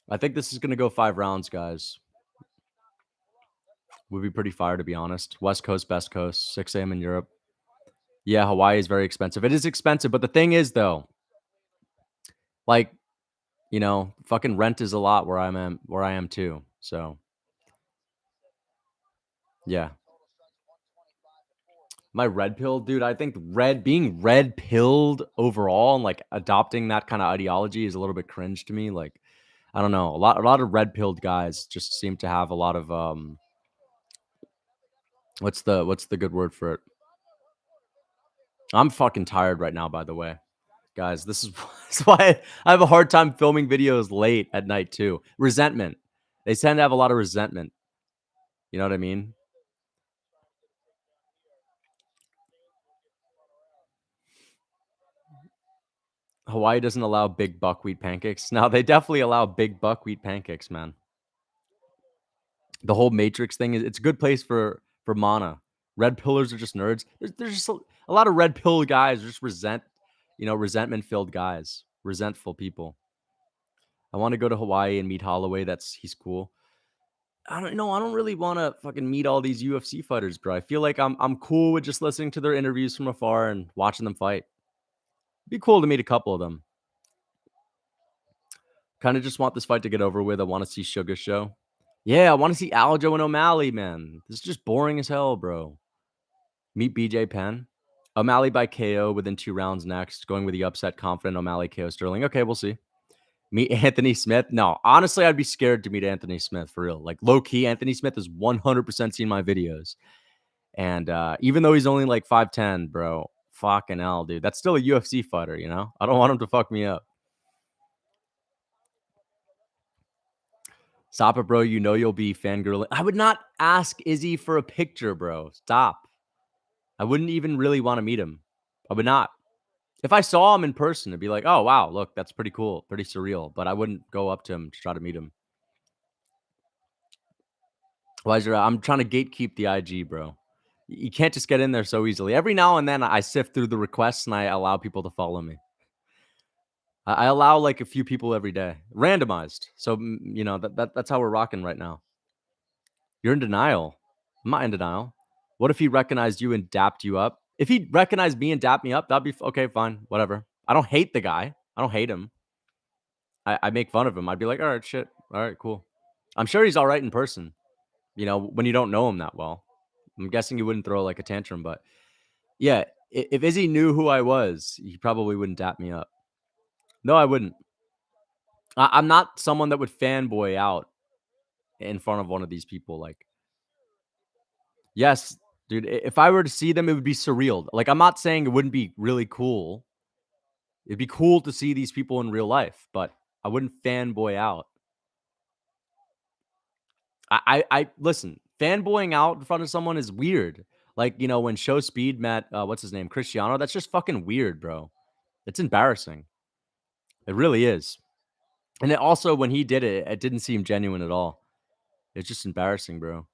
I think this is gonna go 5 rounds, guys. Would be pretty fire to be honest. West Coast, best coast, 6 a.m. in Europe. Yeah, Hawaii is very expensive. It is expensive, but the thing is though, like, fucking rent is a lot where I am too. So yeah. My red pill, dude, I think being red pilled overall and like adopting that kind of ideology is a little bit cringe to me. Like, I don't know. A lot of red pilled guys just seem to have a lot of what's the good word for it? I'm fucking tired right now, by the way. Guys, this is this is why I have a hard time filming videos late at night too. Resentment. They tend to have a lot of resentment. You know what I mean? Hawaii doesn't allow big buckwheat pancakes. Now they definitely allow big buckwheat pancakes, man. The whole Matrix thing is it's a good place for mana. Red pillars are just nerds. There's just a lot of red pill guys just resentment filled guys, resentful people. I want to go to Hawaii and meet Holloway. He's cool. I don't know. I don't really want to fucking meet all these UFC fighters, bro. I feel like I'm cool with just listening to their interviews from afar and watching them fight. Be cool to meet a couple of them. Kind of just want this fight to get over with. I want to see Sugar show. Yeah, I want to see Aljo and O'Malley, man. This is just boring as hell, bro. Meet BJ Penn. O'Malley by KO within 2 rounds next. Going with the upset, confident O'Malley KO Sterling. Okay, we'll see. Meet Anthony Smith. No, honestly, I'd be scared to meet Anthony Smith for real. Like low key, Anthony Smith has 100% seen my videos. And even though he's only like 5'10, bro, fucking hell, dude. That's still a UFC fighter, you know? I don't want him to fuck me up. Stop it, bro. You know you'll be fangirling. I would not ask Izzy for a picture, bro. Stop. I wouldn't even really want to meet him. I would not. If I saw him in person, it'd be like, oh, wow, look, that's pretty cool, pretty surreal. But I wouldn't go up to him to try to meet him. Why is I'm trying to gatekeep the IG, bro. You can't just get in there so easily. Every now and then I sift through the requests and I allow people to follow me. I allow like a few people every day, randomized. So, that's how we're rocking right now. You're in denial. I'm not in denial. What if he recognized you and dapped you up? If he recognized me and dapped me up, that'd be okay, fine, whatever. I don't hate the guy. I don't hate him. I make fun of him. I'd be like, all right, shit. All right, cool. I'm sure he's all right in person, when you don't know him that well. I'm guessing he wouldn't throw like a tantrum, but yeah, if Izzy knew who I was, he probably wouldn't dap me up. No, I wouldn't. I'm not someone that would fanboy out in front of one of these people. Like, yes, dude, if I were to see them, it would be surreal. Like, I'm not saying it wouldn't be really cool. It'd be cool to see these people in real life, but I wouldn't fanboy out. I listen, fanboying out in front of someone is weird. Like, when Show Speed met, what's his name? Cristiano, that's just fucking weird, bro. It's embarrassing. It really is. And it also, when he did it, it didn't seem genuine at all. It's just embarrassing, bro.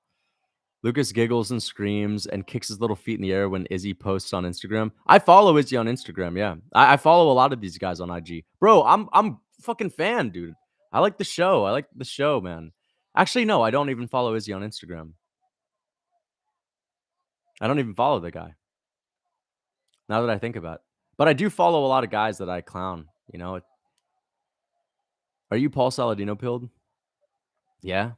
Lucas giggles and screams and kicks his little feet in the air when Izzy posts on Instagram. I follow Izzy on Instagram, yeah. I follow a lot of these guys on IG. Bro, I'm fucking fan, dude. I like the show. I like the show, man. Actually, no, I don't even follow Izzy on Instagram. I don't even follow the guy, now that I think about it. But I do follow a lot of guys that I clown, you know? Are you Paul Saladino pilled? Yeah?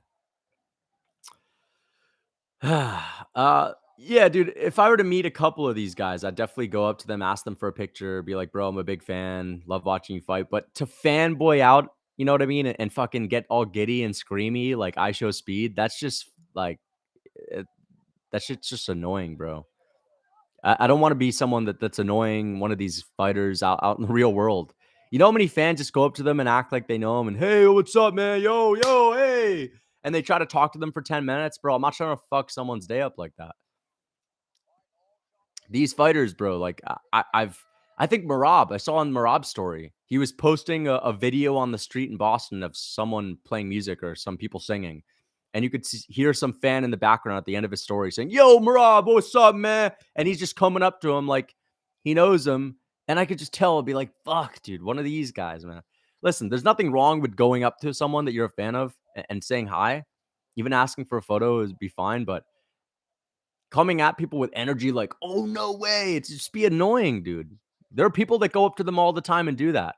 Yeah, dude. If I were to meet a couple of these guys, I'd definitely go up to them, ask them for a picture, be like, "Bro, I'm a big fan. Love watching you fight." But to fanboy out, you know what I mean, and fucking get all giddy and screamy like I show speed. That's just like it, that shit's just annoying, bro. I don't want to be someone that's annoying one of these fighters out in the real world. You know how many fans just go up to them and act like they know them and hey, what's up, man? Yo, hey, and they try to talk to them for 10 minutes, bro. I'm not trying to fuck someone's day up like that. These fighters, bro, like I think Marab, I saw on Marab's story, he was posting a video on the street in Boston of someone playing music or some people singing. And you could hear some fan in the background at the end of his story saying, "Yo, Marab, what's up, man?" And he's just coming up to him like he knows him. And I could just tell, be like, fuck, dude, one of these guys, man. Listen, there's nothing wrong with going up to someone that you're a fan of and saying hi. Even asking for a photo is be fine, but coming at people with energy like, "Oh, no way." It's just be annoying, dude. There are people that go up to them all the time and do that.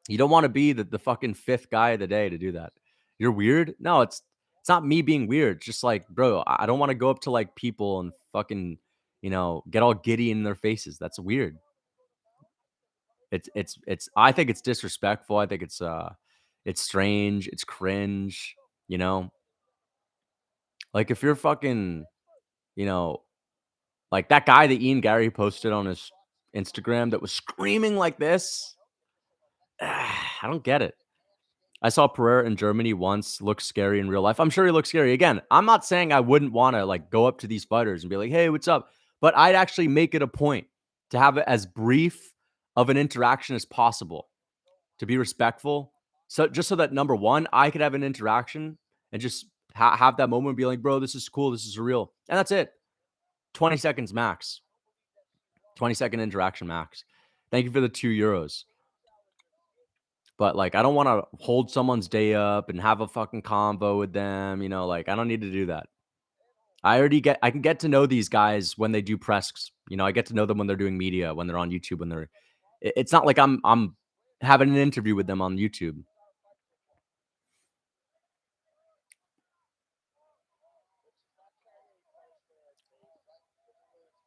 You don't wanna be the fucking 5th guy of the day to do that. You're weird? No, it's not me being weird. It's just like, bro, I don't wanna go up to, like, people and fucking, get all giddy in their faces. That's weird. It's I think it's disrespectful. I think it's strange. It's cringe, you know? Like, if you're fucking, you know like that guy that Ian Garry posted on his Instagram that was screaming like this, I don't get it. I saw Pereira in Germany once look scary in real life. I'm sure he looks scary. Again, I'm not saying I wouldn't want to like go up to these fighters and be like, "Hey, what's up?" But I'd actually make it a point to have it as brief of an interaction as possible, to be respectful. So just so that number one, I could have an interaction and just have that moment and be like, "Bro, this is cool. This is real," and that's it. 20 seconds max. 20-second interaction max. Thank you for the €2. But, like, I don't wanna hold someone's day up and have a fucking convo with them, like, I don't need to do that. I can get to know these guys when they do press, I get to know them when they're doing media, when they're on YouTube, when they're it's not like I'm having an interview with them on YouTube.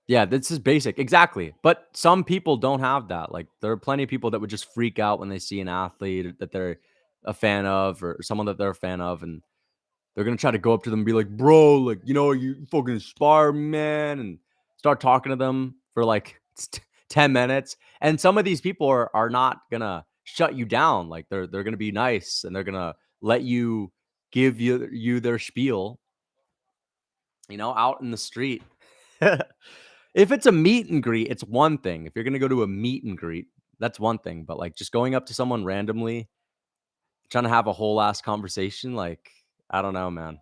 Yeah, this is basic. Exactly. But some people don't have that. Like, there are plenty of people that would just freak out when they see an athlete that they're a fan of or someone that they're a fan of, and they're gonna try to go up to them and be like, "Bro, like, you fucking inspire me, man," and start talking to them for like 10 minutes. And some of these people are not gonna shut you down. Like they're gonna be nice and they're gonna let you give you their spiel, out in the street. If it's a meet and greet, it's one thing. If you're gonna go to a meet and greet, that's one thing. But like just going up to someone randomly, trying to have a whole ass conversation, like, I don't know, man.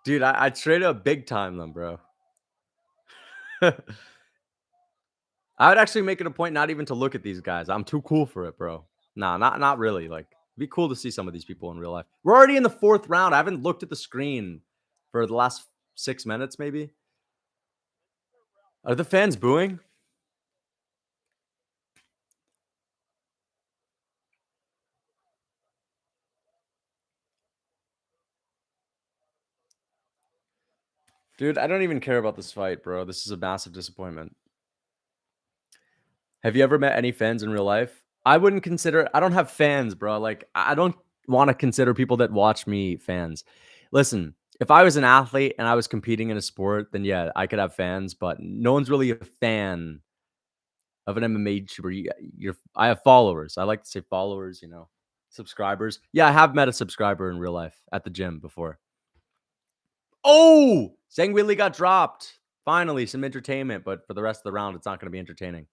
Dude, I straight up big time them, bro. I would actually make it a point not even to look at these guys. I'm too cool for it, bro. Nah, not really. Like, it'd be cool to see some of these people in real life. We're already in the 4th round. I haven't looked at the screen for the last 6 minutes, maybe. Are the fans booing? Dude, I don't even care about this fight, bro. This is a massive disappointment. Have you ever met any fans in real life? I wouldn't consider I don't have fans, bro. Like, I don't wanna consider people that watch me fans. Listen, if I was an athlete and I was competing in a sport, then yeah, I could have fans, but no one's really a fan of an MMA YouTuber. I have followers. I like to say followers, subscribers. Yeah, I have met a subscriber in real life at the gym before. Oh! Zhang Weili got dropped. Finally, some entertainment, but for the rest of the round, it's not gonna be entertaining.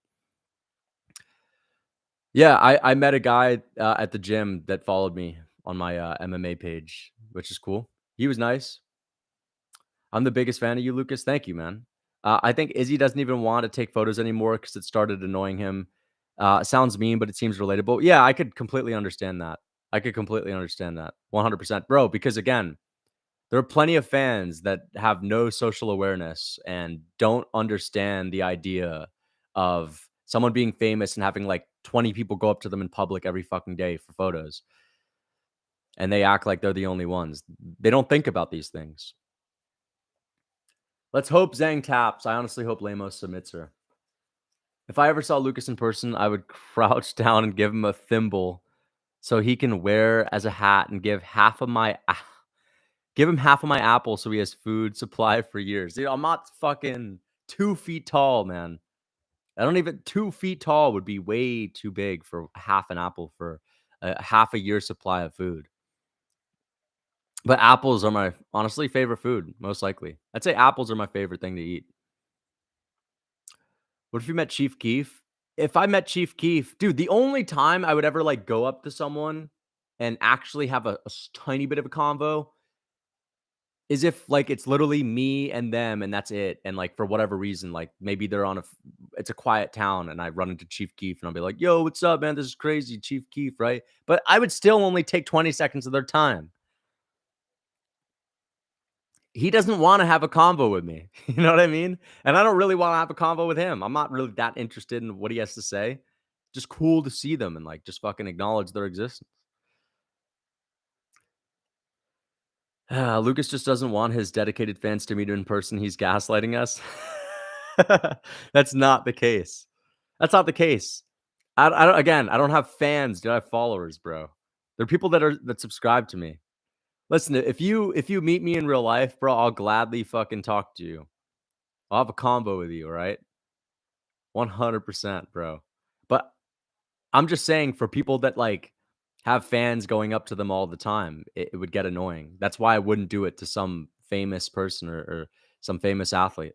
Yeah, I met a guy, at the gym that followed me on my, MMA page, which is cool. He was nice. I'm the biggest fan of you, Lucas. Thank you, man. I think Izzy doesn't even want to take photos anymore because it started annoying him. Sounds mean, but it seems relatable. Yeah, I could completely understand that. I could completely understand that. 100%. Bro, because again, there are plenty of fans that have no social awareness and don't understand the idea of someone being famous and having like 20 people go up to them in public every fucking day for photos. And they act like they're the only ones. They don't think about these things. Let's hope Zhang taps. I honestly hope Lemos submits her. If I ever saw Lucas in person, I would crouch down and give him a thimble so he can wear as a hat and give him half of my apple so he has food supply for years. Dude, I'm not fucking 2 feet tall, man. I don't even 2 feet tall would be way too big for half an apple for a half a year supply of food. But apples are my honestly favorite food, most likely. I'd say apples are my favorite thing to eat. What if you met Chief Keef? If I met Chief Keef, dude, the only time I would ever like go up to someone and actually have a tiny bit of a convo is if, like, it's literally me and them, and that's it, and, like, for whatever reason, like, maybe they're on it's a quiet town, and I run into Chief Keef, and I'll be like, "Yo, what's up, man? This is crazy, Chief Keef," right? But I would still only take 20 seconds of their time. He doesn't wanna have a convo with me, you know what I mean? And I don't really wanna have a convo with him. I'm not really that interested in what he has to say. Just cool to see them and, like, just fucking acknowledge their existence. Lucas just doesn't want his dedicated fans to meet in person. He's gaslighting us. That's not the case. That's not the case. I don't again, I don't have fans, dude. I have followers, bro. They're people that subscribe to me. Listen, if you meet me in real life, bro, I'll gladly fucking talk to you. I'll have a combo with you, all right? 100%, bro. But I'm just saying for people that like have fans going up to them all the time, it would get annoying. That's why I wouldn't do it to some famous person or some famous athlete.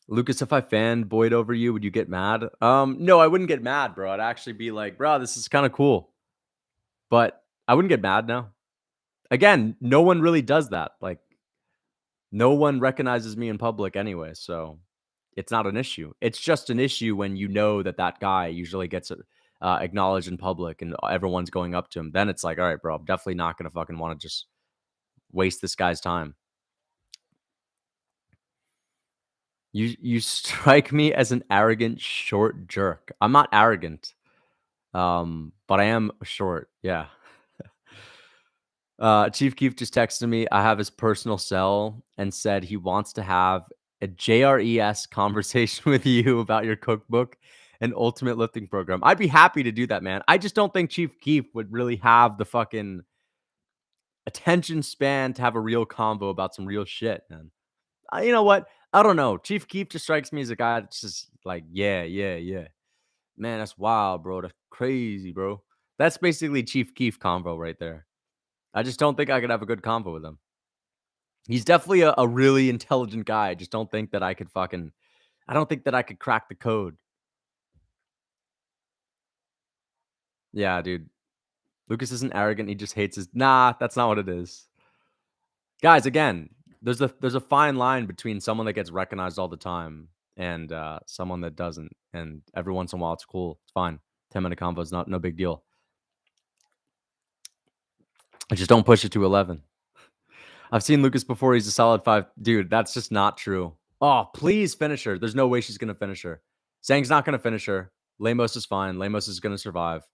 Lucas, if I fanboyed over you, would you get mad? No, I wouldn't get mad, bro. I'd actually be like, bro, this is kind of cool. But I wouldn't get mad now. Again, no one really does that. Like, no one recognizes me in public anyway, so it's not an issue. It's just an issue when you know that that guy usually gets acknowledged in public and everyone's going up to him. Then it's like, all right, bro, I'm definitely not gonna fucking want to just waste this guy's time. You strike me as an arrogant short jerk. I'm not arrogant. But I am short. Yeah. Chief Keef just texted me. I have his personal cell and said he wants to have a JRES conversation with you about your cookbook and ultimate lifting program. I'd be happy to do that, man. I just don't think Chief Keef would really have the fucking attention span to have a real convo about some real shit, man. You know what? I don't know. Chief Keef just strikes me as a guy that's just like, yeah, yeah, yeah. Man, that's wild, bro. That's crazy, bro. That's basically Chief Keef convo right there. I just don't think I could have a good convo with him. He's definitely a really intelligent guy. I just don't think that I don't think that I could crack the code. Yeah, dude. Lucas isn't arrogant. He just hates his. Nah, that's not what it is. Guys, again, there's a fine line between someone that gets recognized all the time and someone that doesn't. And every once in a while, it's cool. It's fine. 10-minute convo is not no big deal. I just don't push it to 11. I've seen Lucas before. He's a solid 5. Dude, that's just not true. Oh, please finish her. There's no way she's going to finish her. Zhang's not going to finish her. Lemos is fine. Lemos is going to survive.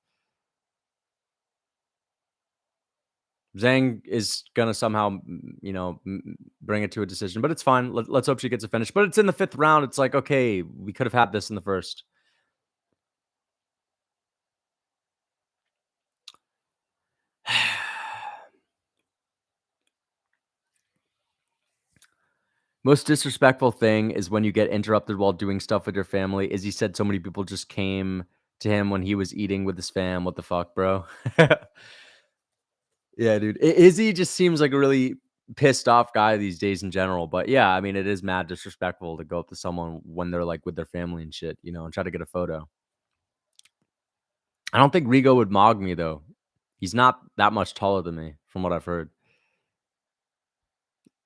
Zhang is gonna somehow, bring it to a decision, but it's fine. Let's hope she gets a finish. But it's in the 5th round. It's like, okay, we could have had this in the first. Most disrespectful thing is when you get interrupted while doing stuff with your family. Is he said so many people just came to him when he was eating with his fam. What the fuck, bro? Yeah, dude. Izzy just seems like a really pissed off guy these days in general. But yeah, I mean, it is mad disrespectful to go up to someone when they're like with their family and shit, and try to get a photo. I don't think Rigo would mog me though. He's not that much taller than me, from what I've heard.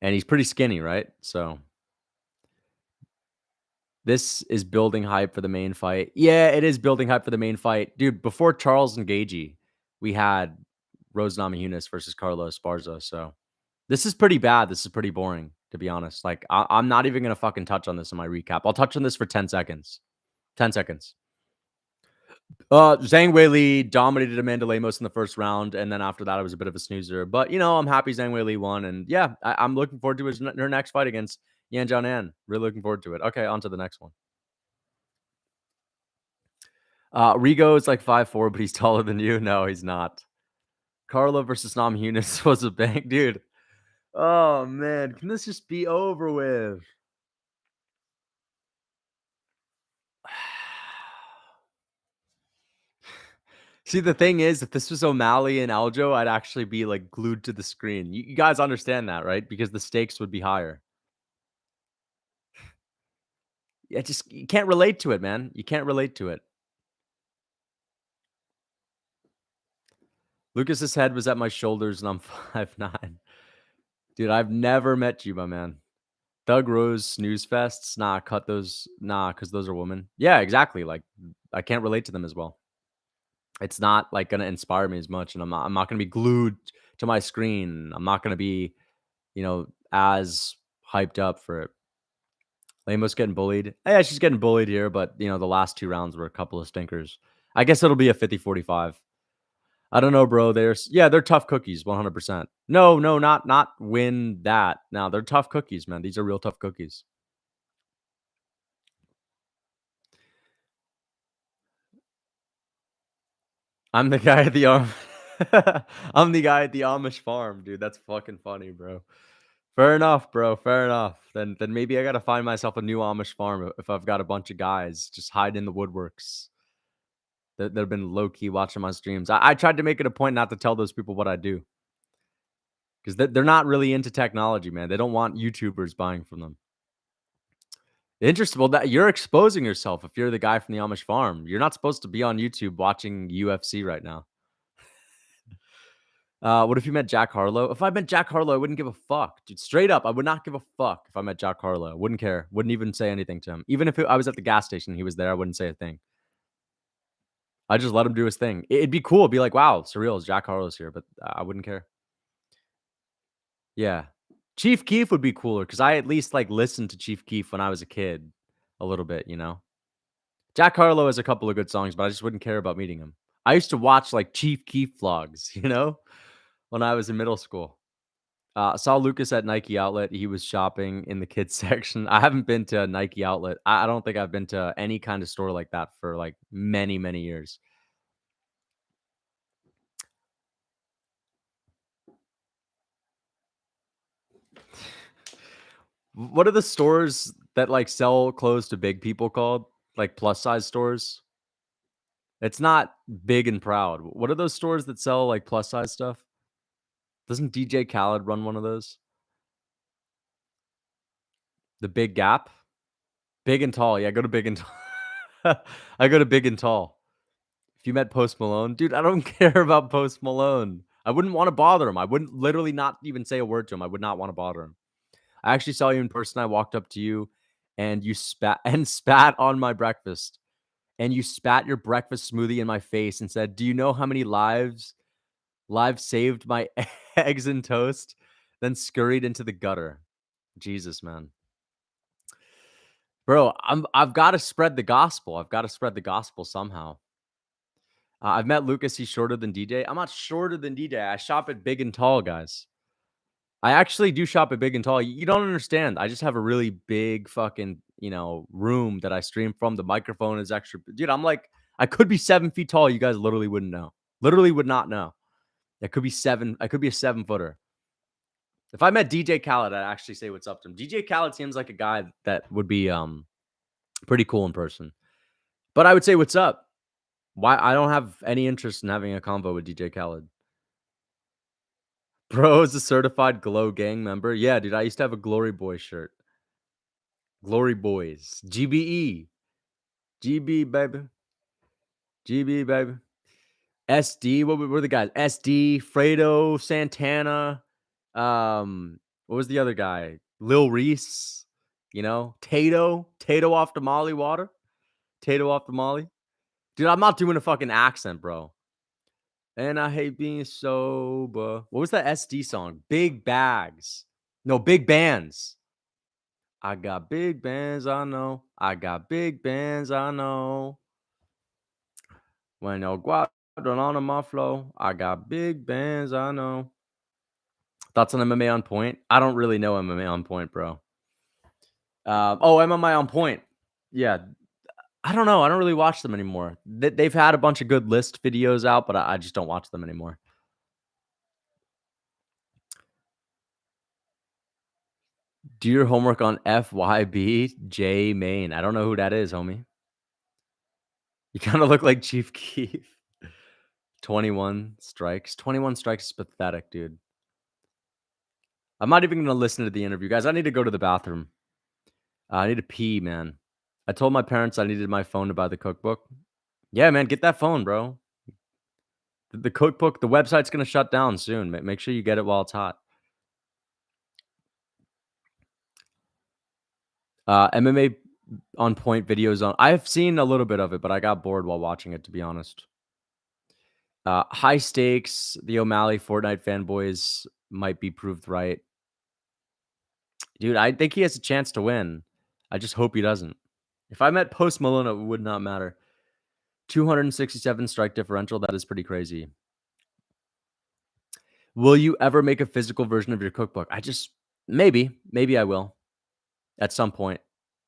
And he's pretty skinny, right? So this is building hype for the main fight. Yeah, it is building hype for the main fight. Dude, before Charles and Gagey, we had Rose Namajunas versus Carlos Esparza. So this is pretty bad. This is pretty boring, to be honest. Like, I'm not even going to fucking touch on this in my recap. I'll touch on this for 10 seconds. 10 seconds. Zhang Weili dominated Amanda Lemos in the first round, and then after that, it was a bit of a snoozer. But, I'm happy Zhang Weili won. And yeah, I'm looking forward to her next fight against Yan Jianan. Really looking forward to it. Okay, on to the next one. Rigo is like 5'4", but he's taller than you. No, he's not. Carlo versus Namajunas was a bang, dude. Oh man, can this just be over with? See, the thing is, if this was O'Malley and Aljo, I'd actually be like glued to the screen. You guys understand that, right? Because the stakes would be higher. Yeah, just you can't relate to it, man. You can't relate to it. Lucas's head was at my shoulders, and I'm 5'9". Dude, I've never met you, my man. Doug Rose snooze fests? Nah, cut those. Nah, because those are women. Yeah, exactly. Like, I can't relate to them as well. It's not like gonna inspire me as much, and I'm not gonna be glued to my screen. I'm not gonna be, as hyped up for it. Lemos getting bullied. Yeah, she's getting bullied here, but the last 2 rounds were a couple of stinkers. I guess it'll be a 50-45. I don't know, bro. They're tough cookies, 100%. No, not win that. No, they're tough cookies, man. These are real tough cookies. I'm the guy at the I'm the guy at the Amish farm, dude. That's fucking funny, bro. Fair enough, bro. Fair enough. Then maybe I gotta find myself a new Amish farm if I've got a bunch of guys just hide in the woodworks that have been low key watching my streams. I tried to make it a point not to tell those people what I do because they're not really into technology, man. They don't want YouTubers buying from them. Interesting. Well, that you're exposing yourself if you're the guy from the Amish farm. You're not supposed to be on YouTube watching UFC right now. What if you met Jack Harlow? If I met Jack Harlow, I wouldn't give a fuck, dude. Straight up, I would not give a fuck if I met Jack Harlow. Wouldn't care. Wouldn't even say anything to him. Even if I was at the gas station, he was there. I wouldn't say a thing. I just let him do his thing. It'd be cool. It'd be like, wow, surreal. Jack Harlow's here, but I wouldn't care. Yeah, Chief Keef would be cooler because I at least like listened to Chief Keef when I was a kid, a little bit. Jack Harlow has a couple of good songs, but I just wouldn't care about meeting him. I used to watch like Chief Keef vlogs, when I was in middle school. Saw Lucas at Nike Outlet. He was shopping in the kids section. I haven't been to a Nike Outlet. I don't think I've been to any kind of store like that for like many, many years. What are the stores that like sell clothes to big people called? Like plus size stores? It's not big and proud. What are those stores that sell like plus size stuff? Doesn't DJ Khaled run one of those? The Big Gap? Big and Tall. Yeah, go to Big and Tall. I go to Big and Tall. If you met Post Malone, dude, I don't care about Post Malone. I wouldn't want to bother him. I wouldn't literally not even say a word to him. I would not want to bother him. I actually saw you in person. I walked up to you and you spat on my breakfast. And you spat your breakfast smoothie in my face and said, "Do you know how many lives saved my eggs and toast?" Then scurried into the gutter. Jesus, man. Bro, I've got to spread the gospel. I've got to spread the gospel somehow. I've met Lucas. He's shorter than DJ. I'm not shorter than DJ. I shop at Big and Tall, guys. I actually do shop at Big and Tall. You don't understand. I just have a really big fucking, room that I stream from. The microphone is extra. Dude, I'm like, I could be 7 feet tall. You guys literally wouldn't know. Literally would not know. I could be seven. I could be a 7-footer. If I met DJ Khaled, I'd actually say what's up to him. DJ Khaled seems like a guy that would be pretty cool in person. But I would say what's up. Why I don't have any interest in having a convo with DJ Khaled. Bro is a certified Glow Gang member. Yeah, dude, I used to have a Glory Boy shirt. Glory Boys. GBE. GB, baby. GB, baby. SD. What were the guys? SD, Fredo, Santana. What was the other guy? Lil Reese. Tato. Tato off the Molly water. Tato off the Molly. Dude, I'm not doing a fucking accent, bro. And I hate being sober. What was that SD song? Big Bags. No, Big Bands. I got big bands, I know. I got big bands, I know. When you're guarding on my flow, I got big bands, I know. Thoughts on MMA on point? I don't really know MMA on point, bro. MMA on point. Yeah. I don't know. I don't really watch them anymore. They've had a bunch of good list videos out, but I just don't watch them anymore. Do your homework on FYB Main. I don't know who that is, homie. You kind of look like Chief Keef. 21 strikes. 21 strikes is pathetic, dude. I'm not even going to listen to the interview. Guys, I need to go to the bathroom. I need to pee, man. I told my parents I needed my phone to buy the cookbook. Yeah, man, get that phone, bro. The cookbook, the website's going to shut down soon. Make sure you get it while it's hot. MMA on point videos on. I've seen a little bit of it, but I got bored while watching it, to be honest. High stakes. The O'Malley Fortnite fanboys might be proved right. Dude, I think he has a chance to win. I just hope he doesn't. If I met Post Malone, it would not matter. 267 strike differential. That is pretty crazy. Will you ever make a physical version of your cookbook? Maybe I will at some point.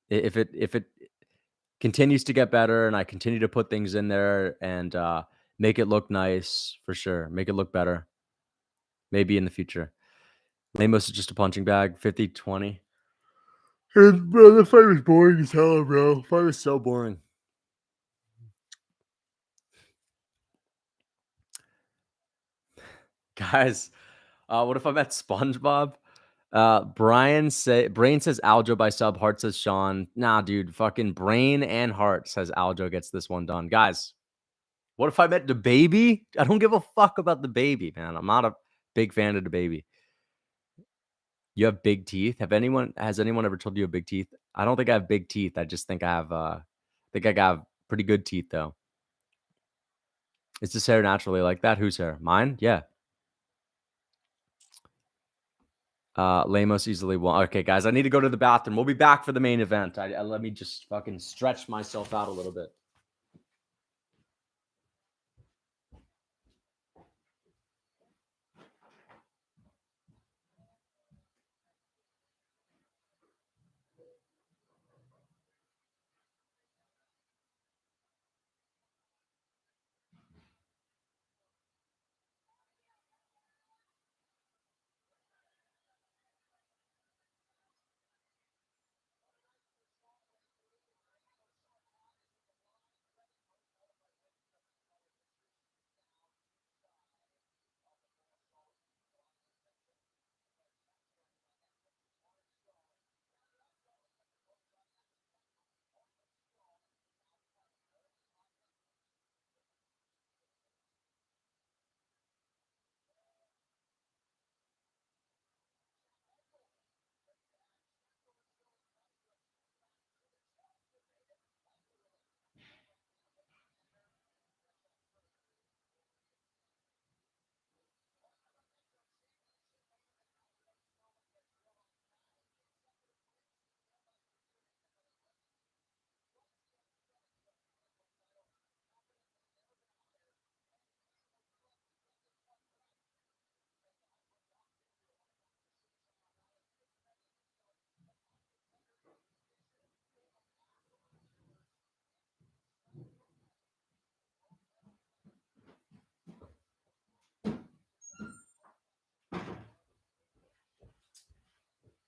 If it continues to get better and I continue to put things in there and make it look nice, for sure. Make it look better. Maybe in the future. Lemos is just a punching bag. 50-20. Bro, the fight was boring as hell, bro. The fight was so boring. Guys, what if I met SpongeBob? Brain says Aljo by sub. Heart says Sean. Nah, dude. Fucking Brain and Heart says Aljo gets this one done. Guys, what if I met the baby? I don't give a fuck about the baby, man. I'm not a big fan of the baby. You have big teeth. Has anyone ever told you you have big teeth? I don't think I have big teeth. I just think I got pretty good teeth though. Is this hair naturally like that? Whose hair? Mine? Yeah. Lemos easily won. Okay, guys, I need to go to the bathroom. We'll be back for the main event. Let me just fucking stretch myself out a little bit.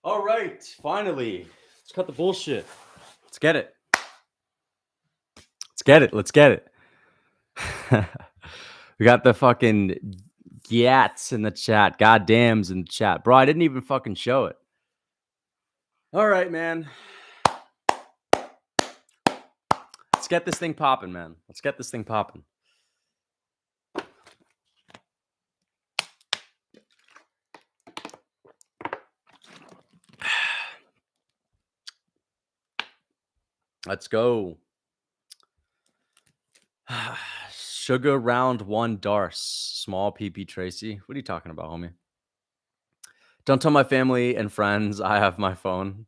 All right, finally. Let's cut the bullshit. Let's get it. Let's get it. Let's get it. We got the fucking Yats in the chat. Goddamns in the chat. Bro, I didn't even fucking show it. All right, man. Let's get this thing popping, man. Let's get this thing popping. Let's go. Sugar round 1 Darce. Small PP Tracy. What are you talking about, homie? Don't tell my family and friends I have my phone.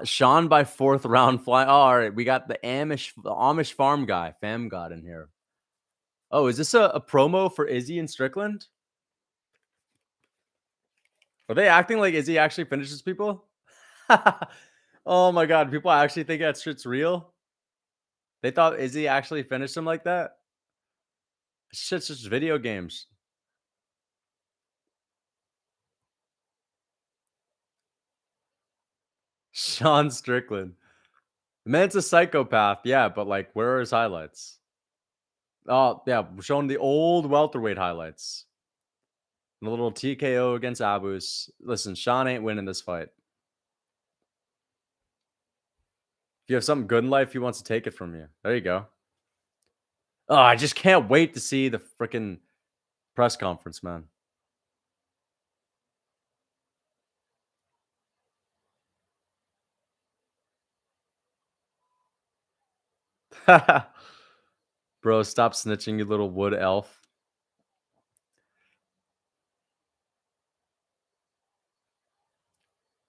Sean by 4th round fly. Oh, all right, we got the Amish farm guy, Fam God in here. Oh, is this a promo for Izzy and Strickland? Are they acting like Izzy actually finishes people? Oh my god, people actually think that shit's real? They thought Izzy actually finished him like that? Shit's just video games. Sean Strickland. The man's a psychopath, yeah, but like, where are his highlights? Oh, yeah, we're showing the old welterweight highlights. A little TKO against Abus. Listen, Sean ain't winning this fight. If you have something good in life, he wants to take it from you. There you go. Oh, I just can't wait to see the freaking press conference, man. Bro, stop snitching, you little wood elf.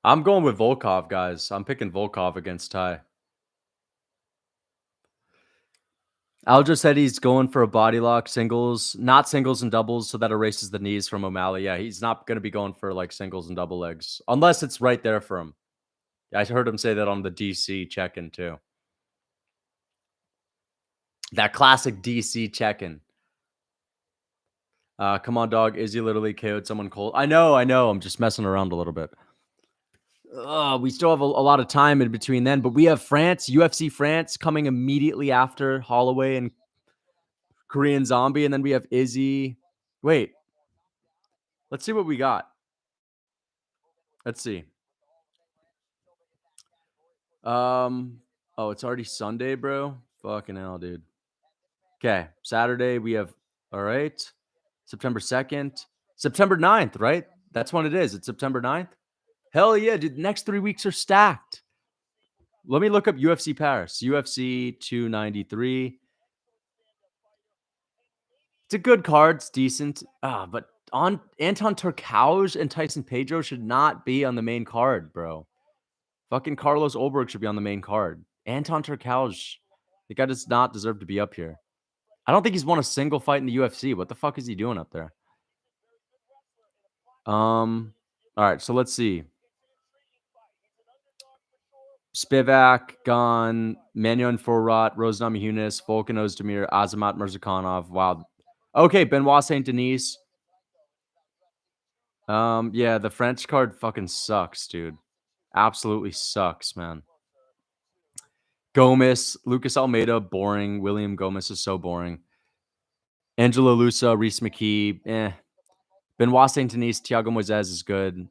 I'm going with Volkov, guys. I'm picking Volkov against Ty. Aljo said he's going for a body lock singles, not singles and doubles, so that erases the knees from O'Malley. Yeah, he's not going to be going for like singles and double legs, unless it's right there for him. I heard him say that on the DC check-in too. That classic DC check-in. Come on, dog. Izzy literally KO'd someone cold. I know. I'm just messing around a little bit. We still have a lot of time in between then, but we have France, UFC France coming immediately after Holloway and Korean Zombie, and then we have Izzy. Wait, let's see what we got. Let's see. Oh, it's already Sunday, bro. Fucking hell, dude. Okay, Saturday we have. All right, September 2nd, September 9th, right? That's when it is. It's September 9th. Hell yeah, dude. The next 3 weeks are stacked. Let me look up UFC Paris. UFC 293. It's a good card. It's decent. But on Anton Turcauge and Tyson Pedro should not be on the main card, bro. Fucking Carlos Ulberg should be on the main card. Anton Turcauge, the guy does not deserve to be up here. I don't think he's won a single fight in the UFC. What the fuck is he doing up there? All right, so let's see. Spivak, Gon, Manuel Forrat, Rose Namajunas, Volkan Ozdemir, Azamat Mirzakhanov. Wow. Okay, Benoit Saint Denis. Yeah, the French card fucking sucks, dude. Absolutely sucks, man. Gomez, Lucas Almeida, boring. William Gomez is so boring. Angelo Lusa, Reese McKee, Benoit Saint Denis, Thiago Moises is good.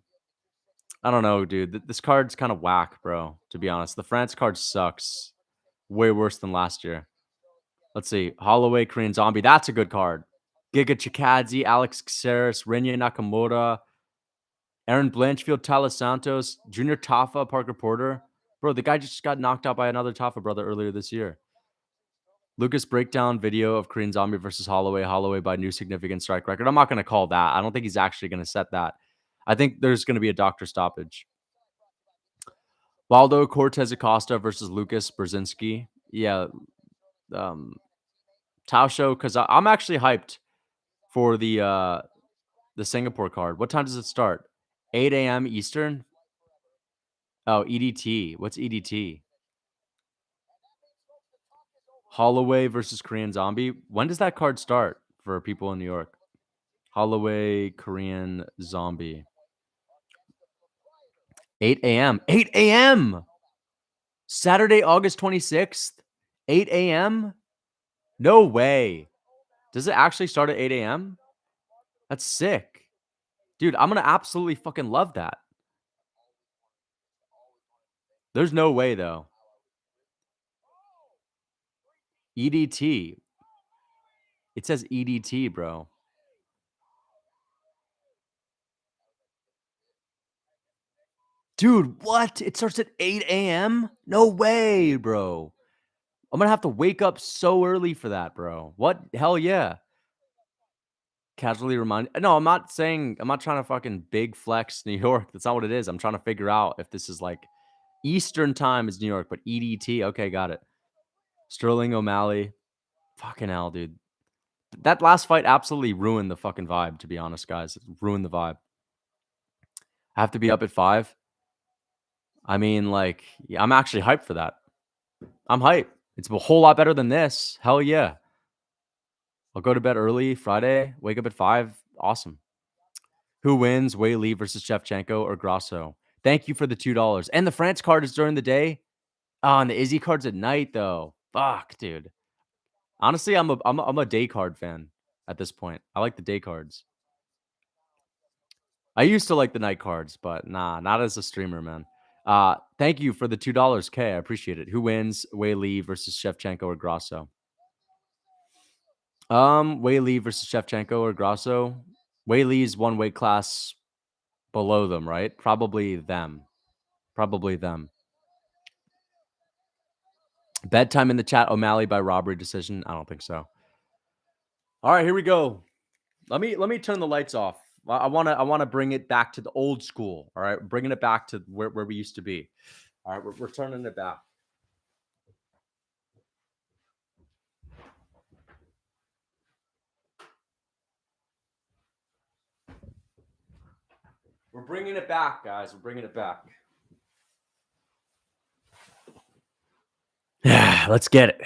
I don't know, dude. This card's kind of whack, bro, to be honest. The France card sucks. Way worse than last year. Let's see. Holloway, Korean Zombie. That's a good card. Giga Chikadze, Alex Caceres, Renya Nakamura, Aaron Blanchfield, Talos Santos, Junior Tafa, Parker Porter. Bro, the guy just got knocked out by another Tafa brother earlier this year. Lucas breakdown video of Korean Zombie versus Holloway. Holloway by new significant strike record. I'm not going to call that. I don't think he's actually going to set that. I think there's going to be a doctor stoppage. Waldo Cortez Acosta versus Lucas Brzezinski. Yeah. Tao show, because I'm actually hyped for the Singapore card. What time does it start? 8 a.m. Eastern? Oh, EDT. What's EDT? Holloway versus Korean Zombie. When does that card start for people in New York? Holloway, Korean Zombie. 8 a.m. 8 a.m. Saturday, August 26th, 8 a.m. No way. Does it actually start at 8 a.m.? That's sick. Dude, I'm going to absolutely fucking love that. There's no way, though. EDT. It says EDT, bro. Dude, what? It starts at 8 a.m.? No way, bro. I'm going to have to wake up so early for that, bro. What? Hell yeah. Casually remind. No, I'm not trying to fucking big flex New York. That's not what it is. I'm trying to figure out if this is like Eastern time is New York, but EDT. Okay, got it. Sterling O'Malley. Fucking hell, dude. That last fight absolutely ruined the fucking vibe, to be honest, guys. It ruined the vibe. I have to be up at 5. I mean, like, yeah, I'm actually hyped for that. I'm hyped. It's a whole lot better than this. Hell yeah. I'll go to bed early Friday, wake up at 5. Awesome. Who wins, Wei Li versus Shevchenko or Grasso? Thank you for the $2. And the France card is during the day. Oh, and the Izzy card's at night, though. Fuck, dude. Honestly, I'm a day card fan at this point. I like the day cards. I used to like the night cards, but nah, not as a streamer, man. Thank you for the $2, K. I appreciate it. Who wins, Wei Li versus Shevchenko or Grasso? Wei Li versus Shevchenko or Grasso. Wei Li's one weight class below them, right? Probably them. Probably them. Bedtime in the chat. O'Malley by robbery decision. I don't think so. All right, here we go. Let me turn the lights off. I wanna bring it back to the old school. All right, bringing it back to where we used to be. All right, we're turning it back. We're bringing it back, guys. We're bringing it back. Yeah, let's get it.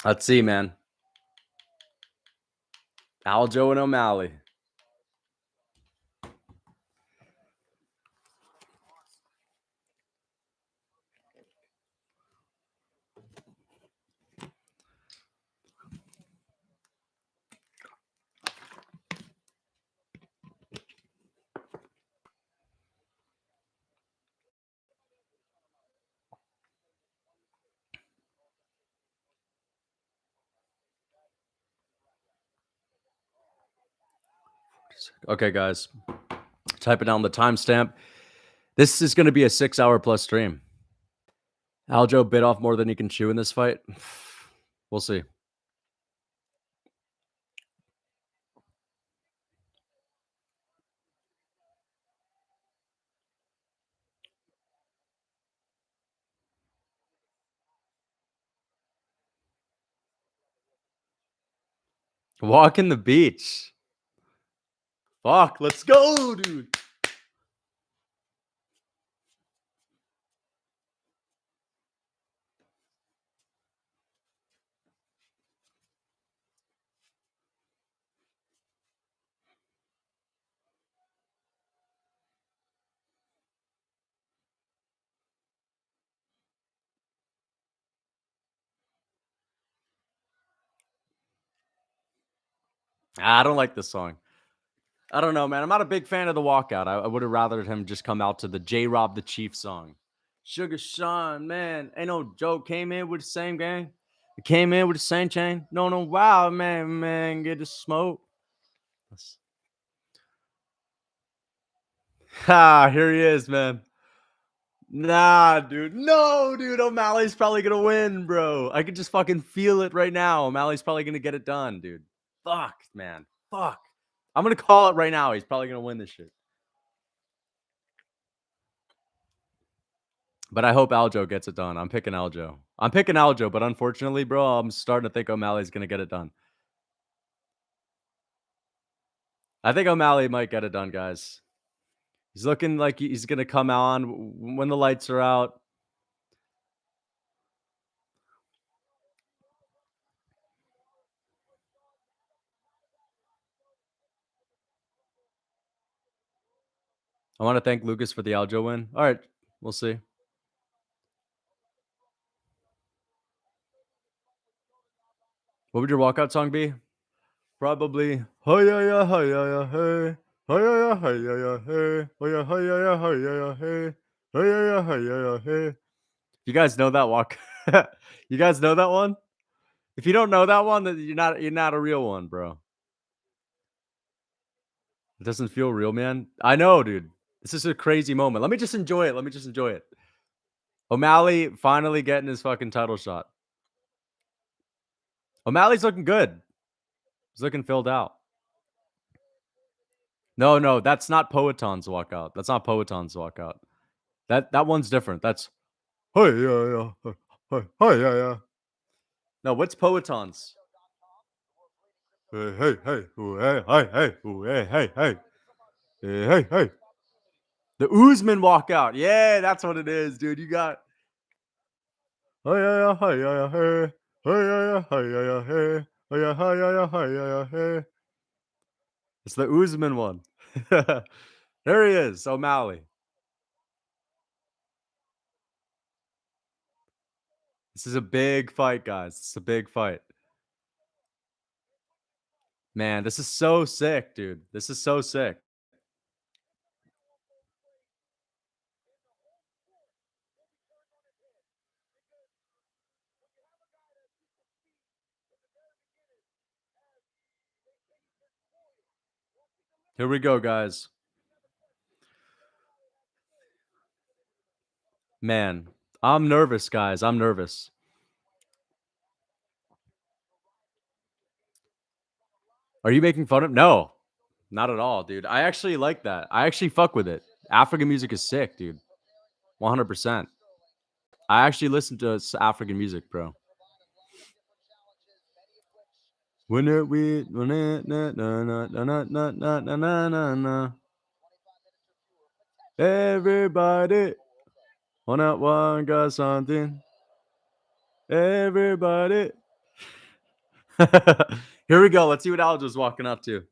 Let's see, man. Aljo and O'Malley. Okay, guys. Type it down the timestamp. This is going to be a 6-hour plus stream. Aljo bit off more than he can chew in this fight. We'll see. Walking the beach. Fuck, let's go, dude. I don't like this song. I don't know, man. I'm not a big fan of the walkout. I would have rathered him just come out to the J-Rob the Chief song. Sugar Sean, man, ain't no joke. Came in with the same gang. Came in with the same chain. No, wow, man, get the smoke. Ha, here he is, man. Nah, dude. No, dude. O'Malley's probably going to win, bro. I could just fucking feel it right now. O'Malley's probably going to get it done, dude. Fuck, man. Fuck. I'm going to call it right now. He's probably going to win this shit. But I hope Aljo gets it done. I'm picking Aljo. But unfortunately, bro, I'm starting to think O'Malley's going to get it done. I think O'Malley might get it done, guys. He's looking like he's going to come on when the lights are out. I want to thank Lucas for the Aljo win. All right, we'll see. What would your walkout song be? Probably hey yeah yeah hey yeah yeah hey hey yeah yeah hey yeah yeah hey hey yeah hey yeah yeah hey yeah yeah hey hey yeah yeah hey yeah yeah hey. You guys know that walk? You guys know that one? If you don't know that one, then you're not a real one, bro. It doesn't feel real, man. I know, dude. This is a crazy moment. Let me just enjoy it. Let me just enjoy it. O'Malley finally getting his fucking title shot. O'Malley's looking good. He's looking filled out. No, no, that's not Poeton's walkout. That's not Poeton's walkout. That one's different. That's hey yeah yeah hey yeah yeah. No, what's Poeton's? Hey hey hey ooh, hey hey hey ooh, hey hey hey hey hey hey. The Usman walkout. Yeah, that's what it is, dude. You got hey yeah yeah hey yeah yeah hey hey yeah yeah hey yeah yeah hey hey yeah hey yeah yeah hey yeah yeah hey. It's the Usman one. There he is, O'Malley. This is a big fight, guys. It's a big fight. Man, this is so sick, dude. This is so sick. Here we go, guys. Man, I'm nervous, guys. I'm nervous. Are you making fun of? No, not at all, dude. I actually like that. I actually fuck with it. African music is sick, dude. 100%. I actually listen to African music, bro. When it we when it na na na na na na na na na na. Everybody on that one got something. Everybody. Here we go. Let's see what Aljo's walking up to.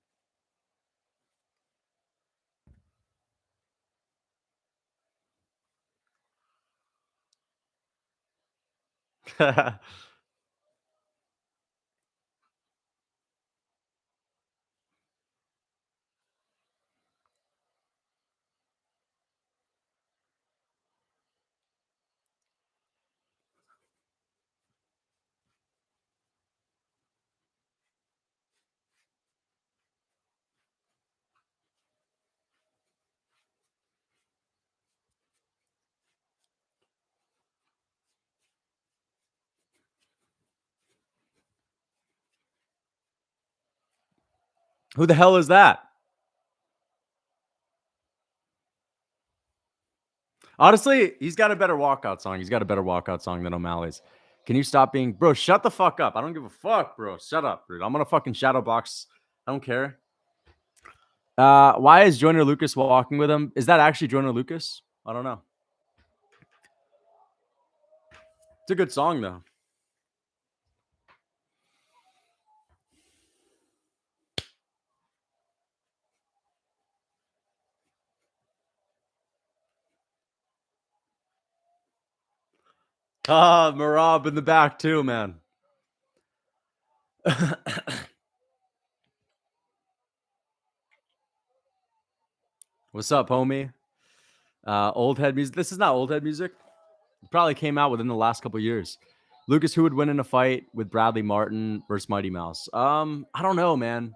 Who the hell is that? Honestly, he's got a better walkout song. He's got a better walkout song than O'Malley's. Can you stop being, bro? Shut the fuck up. I don't give a fuck, bro. Shut up, dude. I'm gonna fucking shadow box. I don't care. Why is Joyner Lucas walking with him? Is that actually Joyner Lucas? I don't know. It's a good song though. Ah, Marab in the back too, man. What's up, homie? Old head music. This is not old head music. It probably came out within the last couple years. Lucas, who would win in a fight with Bradley Martin versus Mighty Mouse? I don't know, man.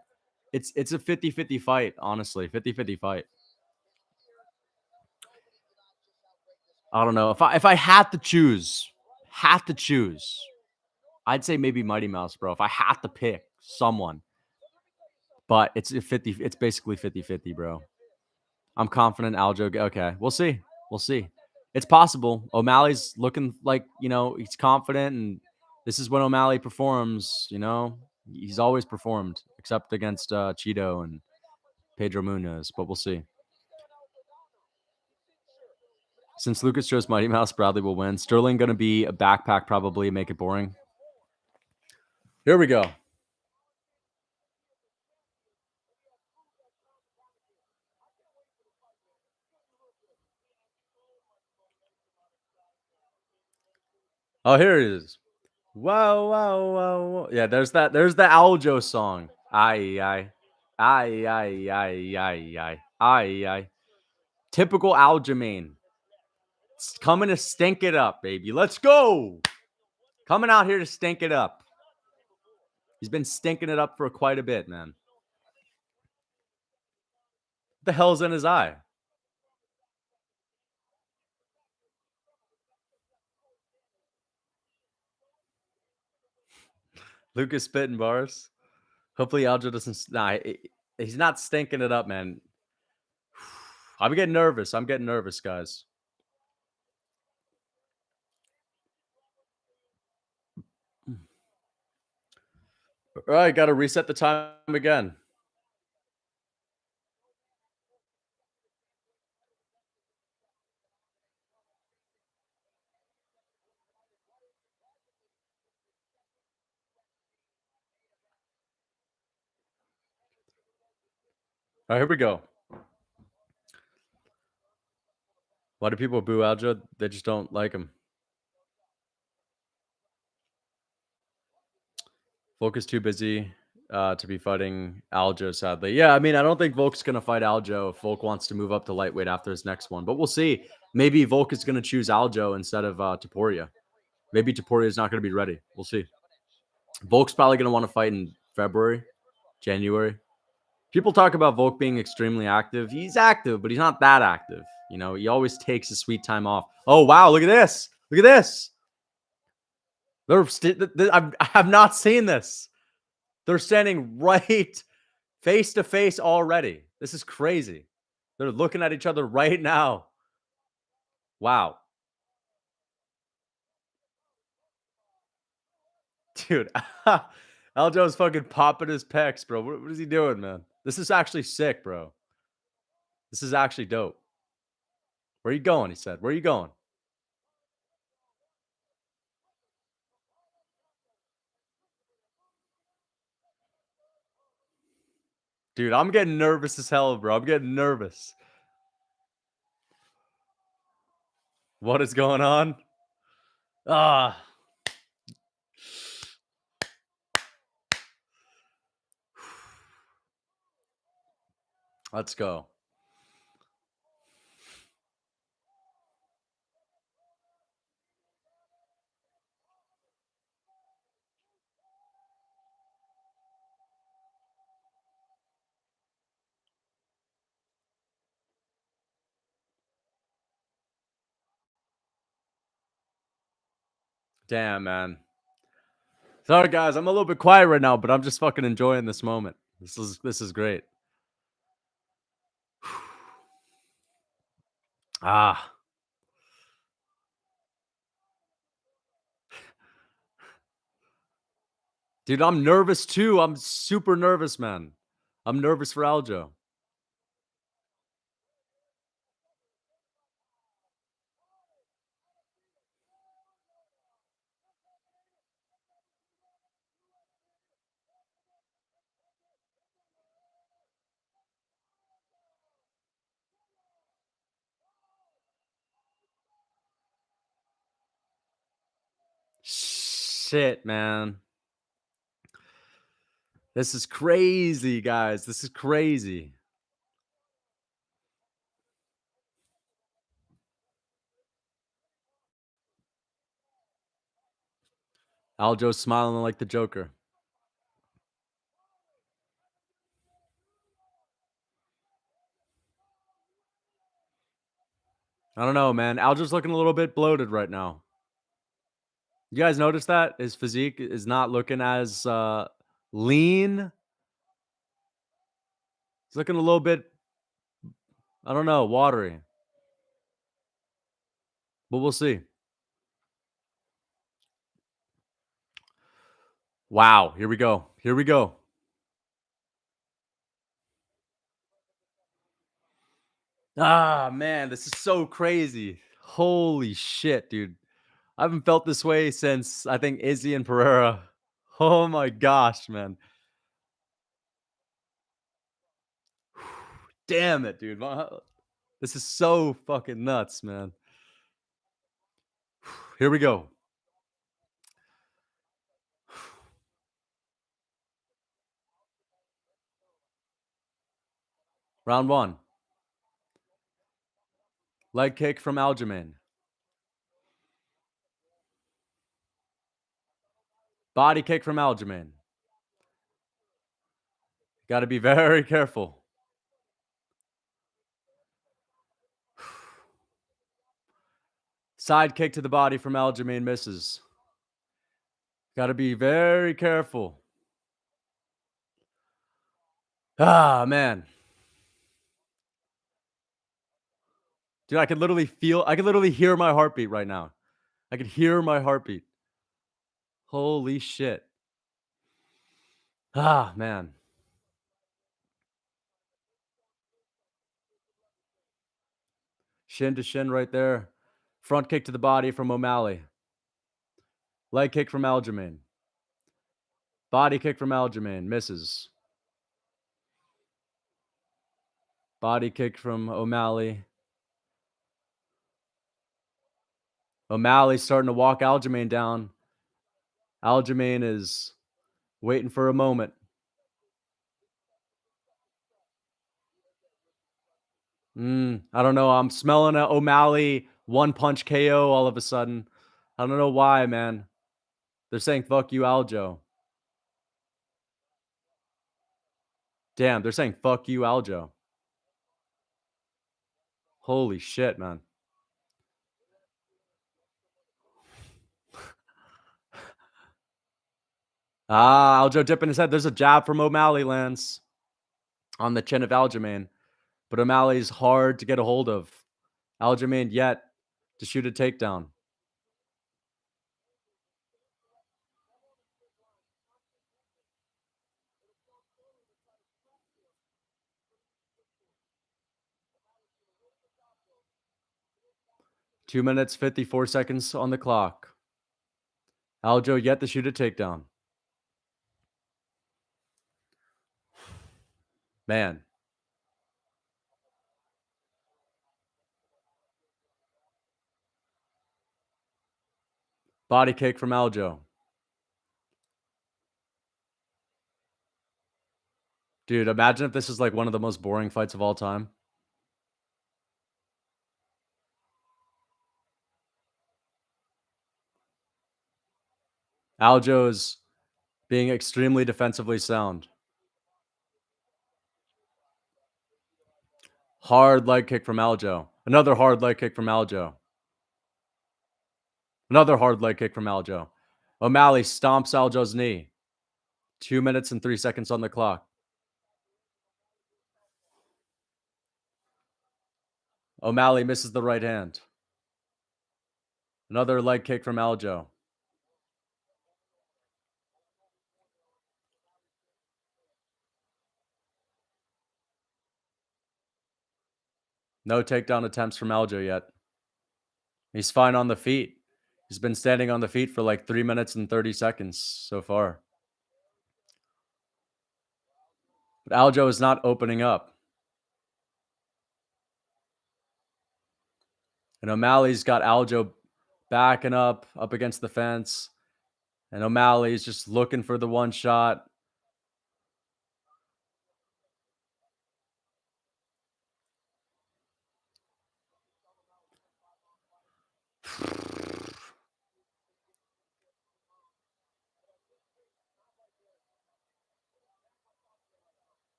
It's a 50-50 fight, honestly. 50-50 fight. I don't know. If I had to choose, I'd say maybe Mighty Mouse, bro. If I had to pick someone. But it's a 50, it's basically 50-50, bro. I'm confident Aljo. Okay, we'll see. We'll see. It's possible. O'Malley's looking like, he's confident, and this is when O'Malley performs, He's always performed, except against Cheeto and Pedro Munoz, but we'll see. Since Lucas chose Mighty Mouse, Bradley will win. Sterling going to be a backpack, probably, make it boring. Here we go. Oh, here it is. Wow, wow, wow, wow. Yeah, there's that. There's the Aljo song. Aye, aye, aye, aye, aye, aye, aye, aye, aye. Typical Aljamain. Coming to stink it up, baby. Let's go. Coming out here to stink it up. He's been stinking it up for quite a bit, man. What the hell's in his eye? Lucas spitting bars. Hopefully Aljo doesn't. Nah, he's not stinking it up, man. I'm getting nervous. I'm getting nervous, guys. All right, got to reset the time again. All right, here we go. Why do people boo Aljo? They just don't like him. Volk is too busy to be fighting Aljo, sadly. Yeah, I mean, I don't think Volk's going to fight Aljo if Volk wants to move up to lightweight after his next one. But we'll see. Maybe Volk is going to choose Aljo instead of Taporia. Maybe Taporia is not going to be ready. We'll see. Volk's probably going to want to fight in February, January. People talk about Volk being extremely active. He's active, but he's not that active. You know, he always takes his sweet time off. Oh, wow. Look at this. Look at this. I have not seen this. They're standing right face to face already. This is crazy. They're looking at each other right now. Wow. Dude, Aljo's fucking popping his pecs, bro. What is he doing, man? This is actually sick, bro. This is actually dope. Where are you going? He said. Where are you going? Dude, I'm getting nervous as hell, bro. I'm getting nervous. What is going on? Ah. Let's go. Damn, man. Sorry, guys. I'm a little bit quiet right now, but I'm just fucking enjoying this moment. This is great. Ah. Dude, I'm nervous too. I'm super nervous, man. I'm nervous for Aljo. Shit, man. This is crazy, guys. This is crazy. Aljo's smiling like the Joker. I don't know, man. Aljo's looking a little bit bloated right now. You guys notice that? His physique is not looking as lean. He's looking a little bit, I don't know, watery. But we'll see. Wow. Here we go. Here we go. Ah, man. This is so crazy. Holy shit, dude. I haven't felt this way since I think Izzy and Pereira. Oh my gosh, man. Damn it, dude. This is so fucking nuts, man. Here we go. Round 1. Leg kick from Aljamain. Body kick from Aljamain. Got to be very careful. Side kick to the body from Aljamain misses. Got to be very careful. Ah, man. Dude, I could literally hear my heartbeat right now. I could hear my heartbeat. Holy shit. Ah, man. Shin to shin right there. Front kick to the body from O'Malley. Leg kick from Aljamain. Body kick from Aljamain. Misses. Body kick from O'Malley. O'Malley's starting to walk Aljamain down. Aljamain is waiting for a moment. I don't know. I'm smelling a O'Malley one punch KO all of a sudden. I don't know why, man. They're saying fuck you, Aljo. Damn, they're saying fuck you, Aljo. Holy shit, man. Aljo dipping his head. There's a jab from O'Malley lands on the chin of Aljamain. But O'Malley's hard to get a hold of. Aljamain yet to shoot a takedown. Two minutes, 54 seconds on the clock. Aljo yet to shoot a takedown. Man. Body kick from Aljo. Dude, imagine if this is like one of the most boring fights of all time. Aljo is being extremely defensively sound. Hard leg kick from Aljo. Another hard leg kick from Aljo. Another hard leg kick from Aljo. O'Malley stomps Aljo's knee. 2 minutes and 3 seconds on the clock. O'Malley misses the right hand. Another leg kick from Aljo. No takedown attempts from Aljo yet. He's fine on the feet. He's been standing on the feet for like 3 minutes and 30 seconds so far. But Aljo is not opening up. And O'Malley's got Aljo backing up against the fence. And O'Malley's just looking for the one shot.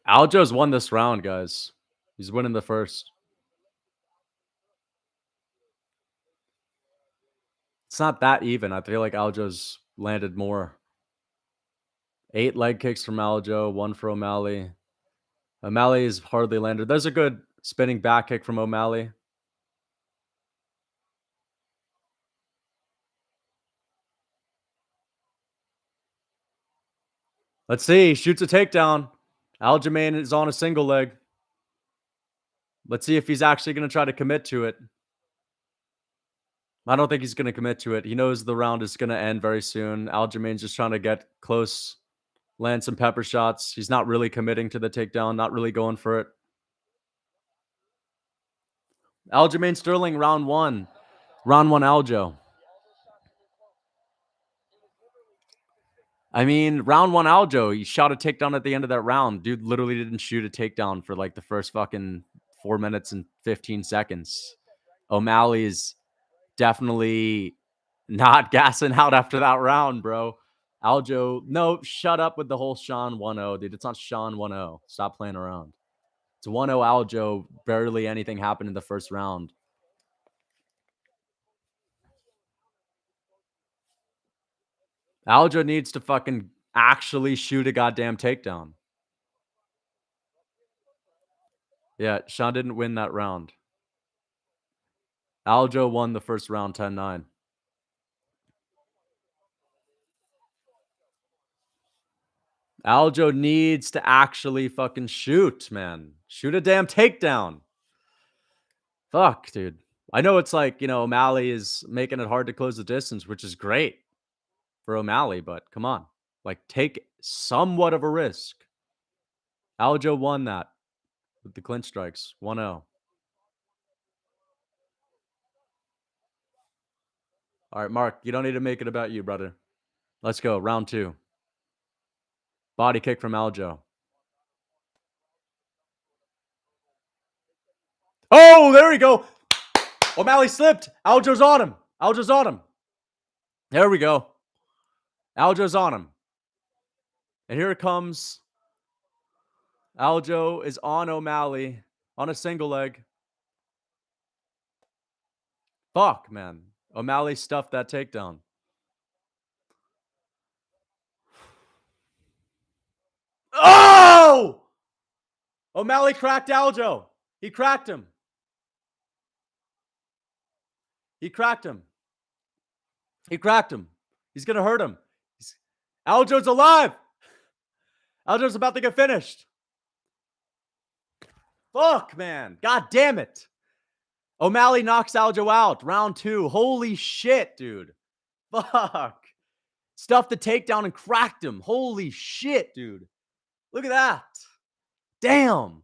Aljo's won this round, guys. He's winning the first. It's not that even. I feel like Aljo's landed more. 8 leg kicks from Aljo, 1 for O'Malley. O'Malley's hardly landed. There's a good spinning back kick from O'Malley. Let's see. Shoots a takedown. Aljamain is on a single leg. Let's see if he's actually going to try to commit to it. I don't think he's going to commit to it. He knows the round is going to end very soon. Aljamain's just trying to get close, land some pepper shots. He's not really committing to the takedown, not really going for it. Aljamain Sterling, round one. Round one, Aljo. I mean, round one, Aljo, he shot a takedown at the end of that round. Dude literally didn't shoot a takedown for like the first fucking 4 minutes and 15 seconds. O'Malley is definitely not gassing out after that round, bro. Aljo, no, shut up with the whole Sean 1-0, dude. It's not Sean 1-0. Stop playing around. It's 1-0 Aljo. Barely anything happened in the first round. Aljo needs to fucking actually shoot a goddamn takedown. Yeah, Sean didn't win that round. Aljo won the first round 10-9. Aljo needs to actually fucking shoot, man. Shoot a damn takedown. Fuck, dude. I know it's like, O'Malley is making it hard to close the distance, which is great for O'Malley, but come on. Like, take somewhat of a risk. Aljo won that with the clinch strikes. 1-0. All right, Mark, you don't need to make it about you, brother. Let's go. Round two. Body kick from Aljo. Oh, there we go. O'Malley slipped. Aljo's on him. Aljo's on him. There we go. Aljo's on him. And here it comes. Aljo is on O'Malley on a single leg. Fuck, man. O'Malley stuffed that takedown. Oh! O'Malley cracked Aljo. He cracked him. He cracked him. He cracked him. He's going to hurt him. Aljo's alive. Aljo's about to get finished. Fuck, man. God damn it. O'Malley knocks Aljo out. Round two. Holy shit, dude. Fuck. Stuffed the takedown and cracked him. Holy shit, dude. Look at that. Damn.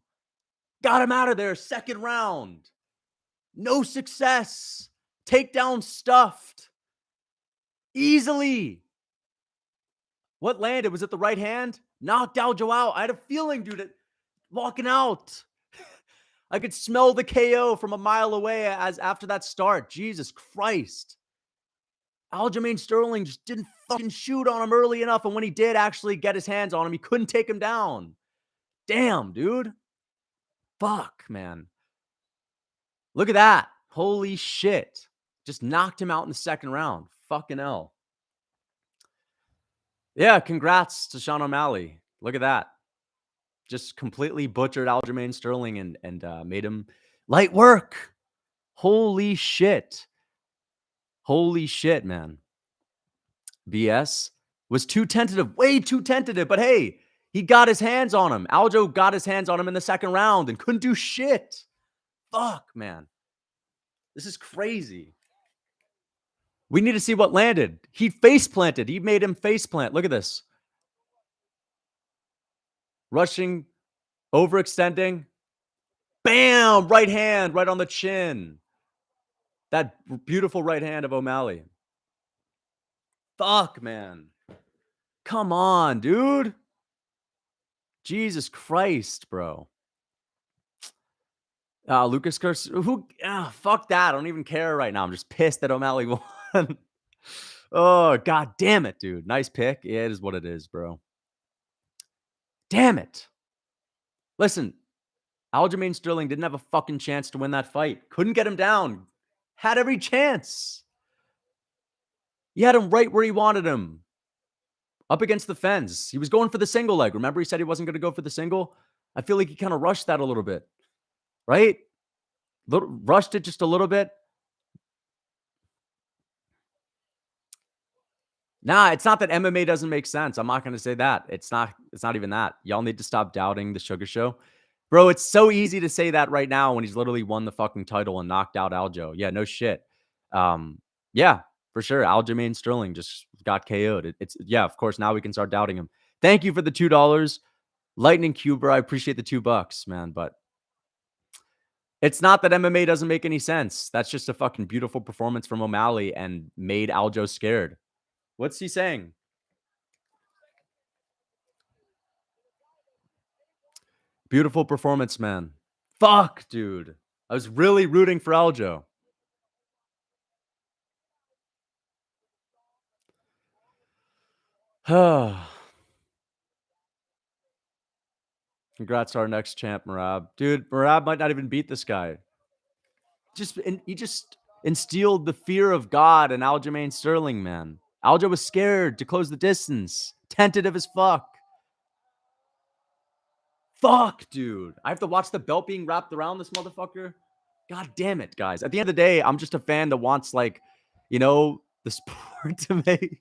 Got him out of there. Second round. No success. Takedown stuffed. Easily. What landed? Was it the right hand? Knocked Aljo out. I had a feeling, dude, walking out. I could smell the KO from a mile away as after that start. Jesus Christ. Aljamain Sterling just didn't fucking shoot on him early enough. And when he did actually get his hands on him, he couldn't take him down. Damn, dude. Fuck, man. Look at that. Holy shit. Just knocked him out in the second round. Fucking hell. Yeah, congrats to Sean O'Malley. Look at that. Just completely butchered Aljamain Sterling and made him light work. Holy shit. Holy shit, man. BS was too tentative, way too tentative. But hey, he got his hands on him. Aljo got his hands on him in the second round and couldn't do shit. Fuck, man. This is crazy. We need to see what landed. He face planted. He made him face plant. Look at this. Rushing, overextending. Bam! Right hand, right on the chin. That beautiful right hand of O'Malley. Fuck, man. Come on, dude. Jesus Christ, bro. Lucas Curse. Fuck that. I don't even care right now. I'm just pissed that O'Malley won. Oh, god damn it, dude. Nice pick. Yeah, it is what it is, bro. Damn it. Listen, Aljamain Sterling didn't have a fucking chance to win that fight. Couldn't get him down. Had every chance. You had him right where he wanted him. Up against the fence. He was going for the single leg. Remember he said he wasn't going to go for the single? I feel like he kind of rushed that a little bit. Right? Rushed it just a little bit. Nah, it's not that MMA doesn't make sense. I'm not going to say that. It's not even that. Y'all need to stop doubting the Sugar Show. Bro, it's so easy to say that right now when he's literally won the fucking title and knocked out Aljo. Yeah, no shit. Yeah, for sure. Aljamain Sterling just got KO'd. Yeah, of course, now we can start doubting him. Thank you for the $2. Lightning Cuber, I appreciate the $2, man. But It's not that MMA doesn't make any sense. That's just a fucking beautiful performance from O'Malley and made Aljo scared. What's he saying? Beautiful performance, man. Fuck, dude. I was really rooting for Aljo. Congrats to our next champ, Marab. Dude, Marab might not even beat this guy. He just instilled the fear of God in Aljamain Sterling, man. Aljo was scared to close the distance. Tentative as fuck. Fuck, dude. I have to watch the belt being wrapped around this motherfucker. God damn it, guys. At the end of the day, I'm just a fan that wants, like, you know, the sport to make.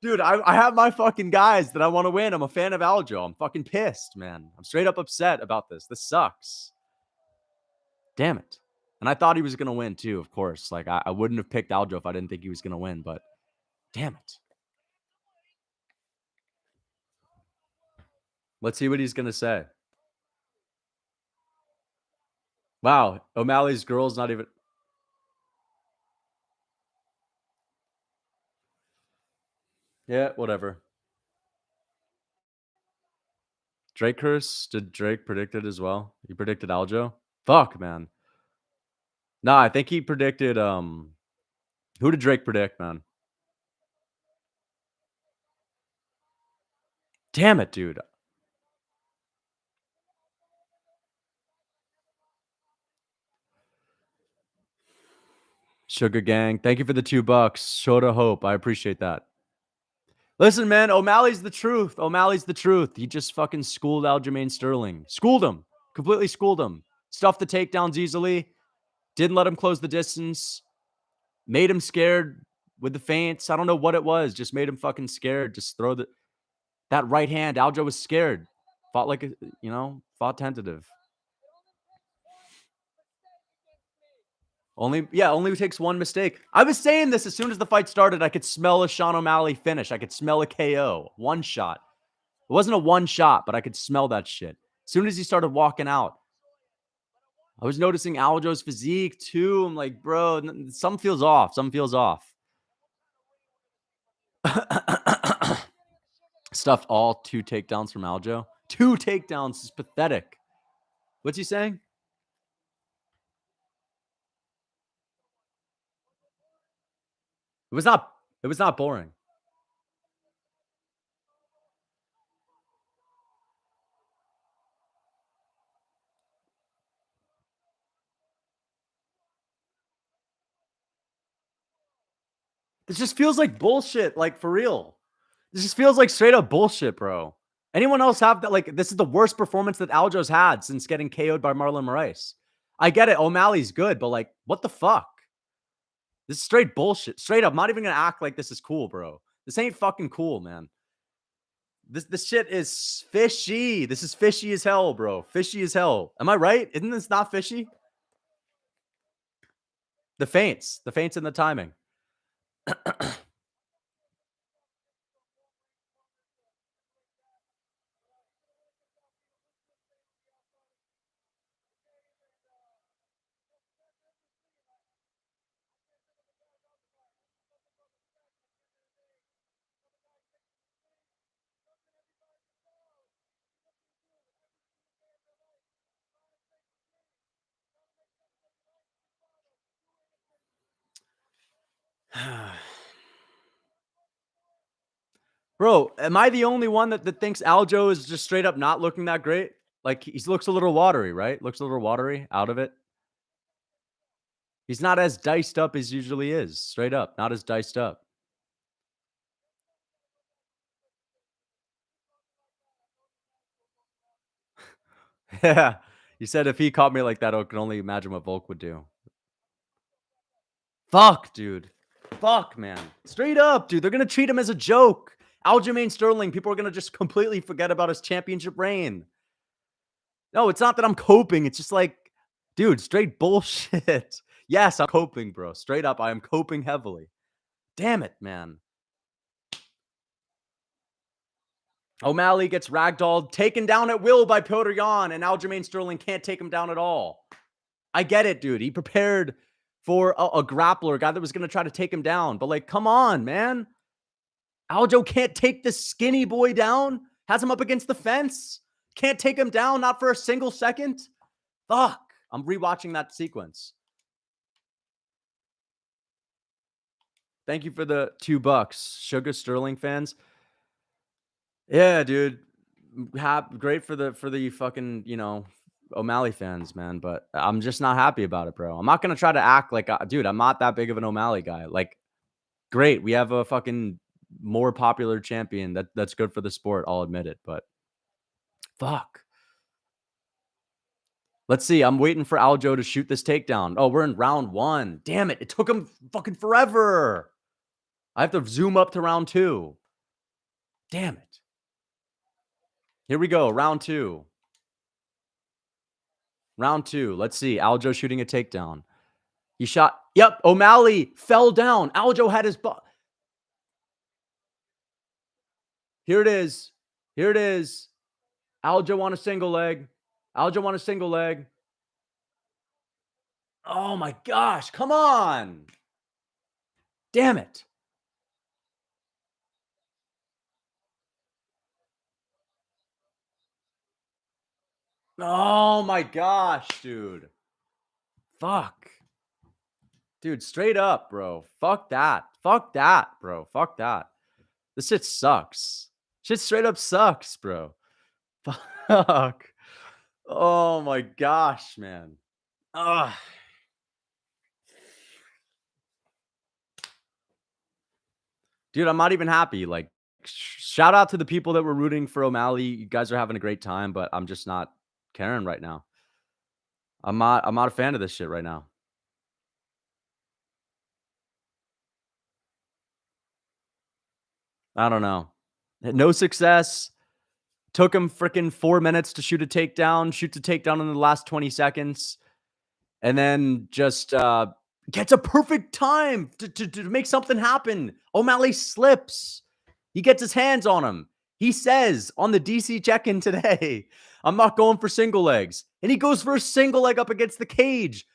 Dude, I have my fucking guys that I want to win. I'm a fan of Aljo. I'm fucking pissed, man. I'm straight up upset about this. This sucks. Damn it. And I thought he was going to win too, of course. Like, I wouldn't have picked Aljo if I didn't think he was going to win, but damn it. Let's see what he's going to say. Wow. O'Malley's girl's not even. Yeah, whatever. Drake curse? Did Drake predict it as well? He predicted Aljo? Fuck, man. No, I think he predicted, who did Drake predict, man? Damn it, dude. Sugar Gang, thank you for the $2. Show to hope. I appreciate that. Listen, man, O'Malley's the truth. O'Malley's the truth. He just fucking schooled Aljamain Sterling. Schooled him. Completely schooled him. Stuffed the takedowns easily. Didn't let him close the distance. Made him scared with the feints. I don't know what it was. Just made him fucking scared. Just throw that right hand. Aljo was scared. Fought like fought tentative. Only takes one mistake. I was saying this as soon as the fight started. I could smell a Sean O'Malley finish. I could smell a KO. One shot. It wasn't a one shot, but I could smell that shit. As soon as he started walking out, I was noticing Aljo's physique too. I'm like, bro, something feels off. Something feels off. Stuffed all 2 takedowns from Aljo. 2 takedowns is pathetic. What's he saying? It was not boring. This just feels like bullshit, like for real. This just feels like straight up bullshit, bro. Anyone else have that? Like, this is the worst performance that Aljo's had since getting KO'd by Marlon Moraes. I get it. O'Malley's good, but like, what the fuck? This is straight bullshit. Straight up. I'm not even going to act like this is cool, bro. This ain't fucking cool, man. This shit is fishy. This is fishy as hell, bro. Fishy as hell. Am I right? Isn't this not fishy? The feints and the timing. Bro, am I the only one that thinks Aljo is just straight up not looking that great? Like, he looks a little watery, right? Looks a little watery out of it. He's not as diced up as usually is. Straight up. Not as diced up. Yeah. He said if he caught me like that, I can only imagine what Volk would do. Fuck, dude. Fuck, man. Straight up, dude. They're going to treat him as a joke. Aljamain Sterling, people are going to just completely forget about his championship reign. No, it's not that I'm coping. It's just like, dude, straight bullshit. Yes, I'm coping, bro. Straight up, I am coping heavily. Damn it, man. O'Malley gets ragdolled, taken down at will by Petr Yan, and Aljamain Sterling can't take him down at all. I get it, dude. He prepared for a grappler, a guy that was going to try to take him down. But like, come on, man. Aljo can't take this skinny boy down. Has him up against the fence. Can't take him down, not for a single second. Fuck. I'm rewatching that sequence. Thank you for the $2. Sugar Sterling fans. Yeah, dude. Great for the fucking, O'Malley fans, man. But I'm just not happy about it, bro. I'm not going to try to act like, dude, I'm not that big of an O'Malley guy. Like, great. We have a fucking more popular champion that's good for the sport. I'll admit it, but fuck. Let's see. I'm waiting for Aljo to shoot this takedown. Oh, we're in round 1. Damn it. It took him fucking forever. I have to zoom up to round 2. Damn it. Here we go. Round 2. Round 2. Let's see. Aljo shooting a takedown. He shot. Yep. O'Malley fell down. Aljo had his butt. Here it is. Here it is. Aljo on a single leg. Aljo on a single leg. Oh my gosh. Come on. Damn it. Oh my gosh, dude. Fuck. Dude, straight up, bro. Fuck that. Fuck that, bro. Fuck that. This shit sucks. Shit straight up sucks, bro. Fuck. Oh my gosh, man. Ugh. Dude, I'm not even happy. Like, shout out to the people that were rooting for O'Malley. You guys are having a great time, but I'm just not caring right now. I'm not a fan of this shit right now. I don't know. No success. Took him freaking 4 minutes to shoot a takedown. Shoots a takedown in the last 20 seconds. And then just gets a perfect time to make something happen. O'Malley slips. He gets his hands on him. He says on the DC check-in today, I'm not going for single legs. And he goes for a single leg up against the cage.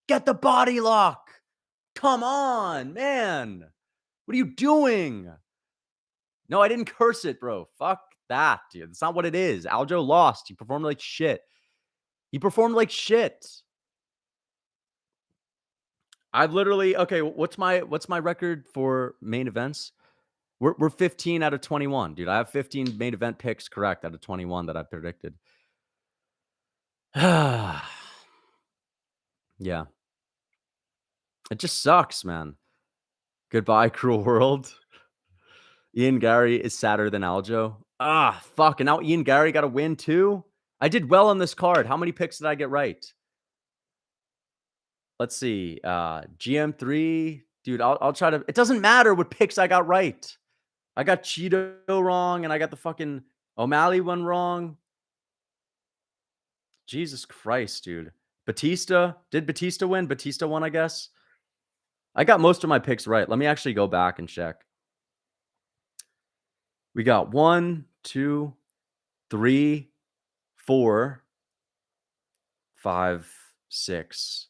Get the body lock. Come on, man. What are you doing? No, I didn't curse it, bro. Fuck that, dude. That's not what it is. Aljo lost. He performed like shit. He performed like shit. I've literally, okay, what's my record for main events? We're 15 out of 21, dude. I have 15 main event picks correct out of 21 that I predicted. Yeah. It just sucks, man. Goodbye, cruel world. Ian Garry is sadder than Aljo. Fuck. And now Ian Garry got a win too? I did well on this card. How many picks did I get right? Let's see. GM3. Dude, I'll try to... It doesn't matter what picks I got right. I got Cheeto wrong, and I got the fucking O'Malley one wrong. Jesus Christ, dude. Batista. Did Batista win? Batista won, I guess. I got most of my picks right. Let me actually go back and check. We got 1, 2, 3, 4, 5, 6.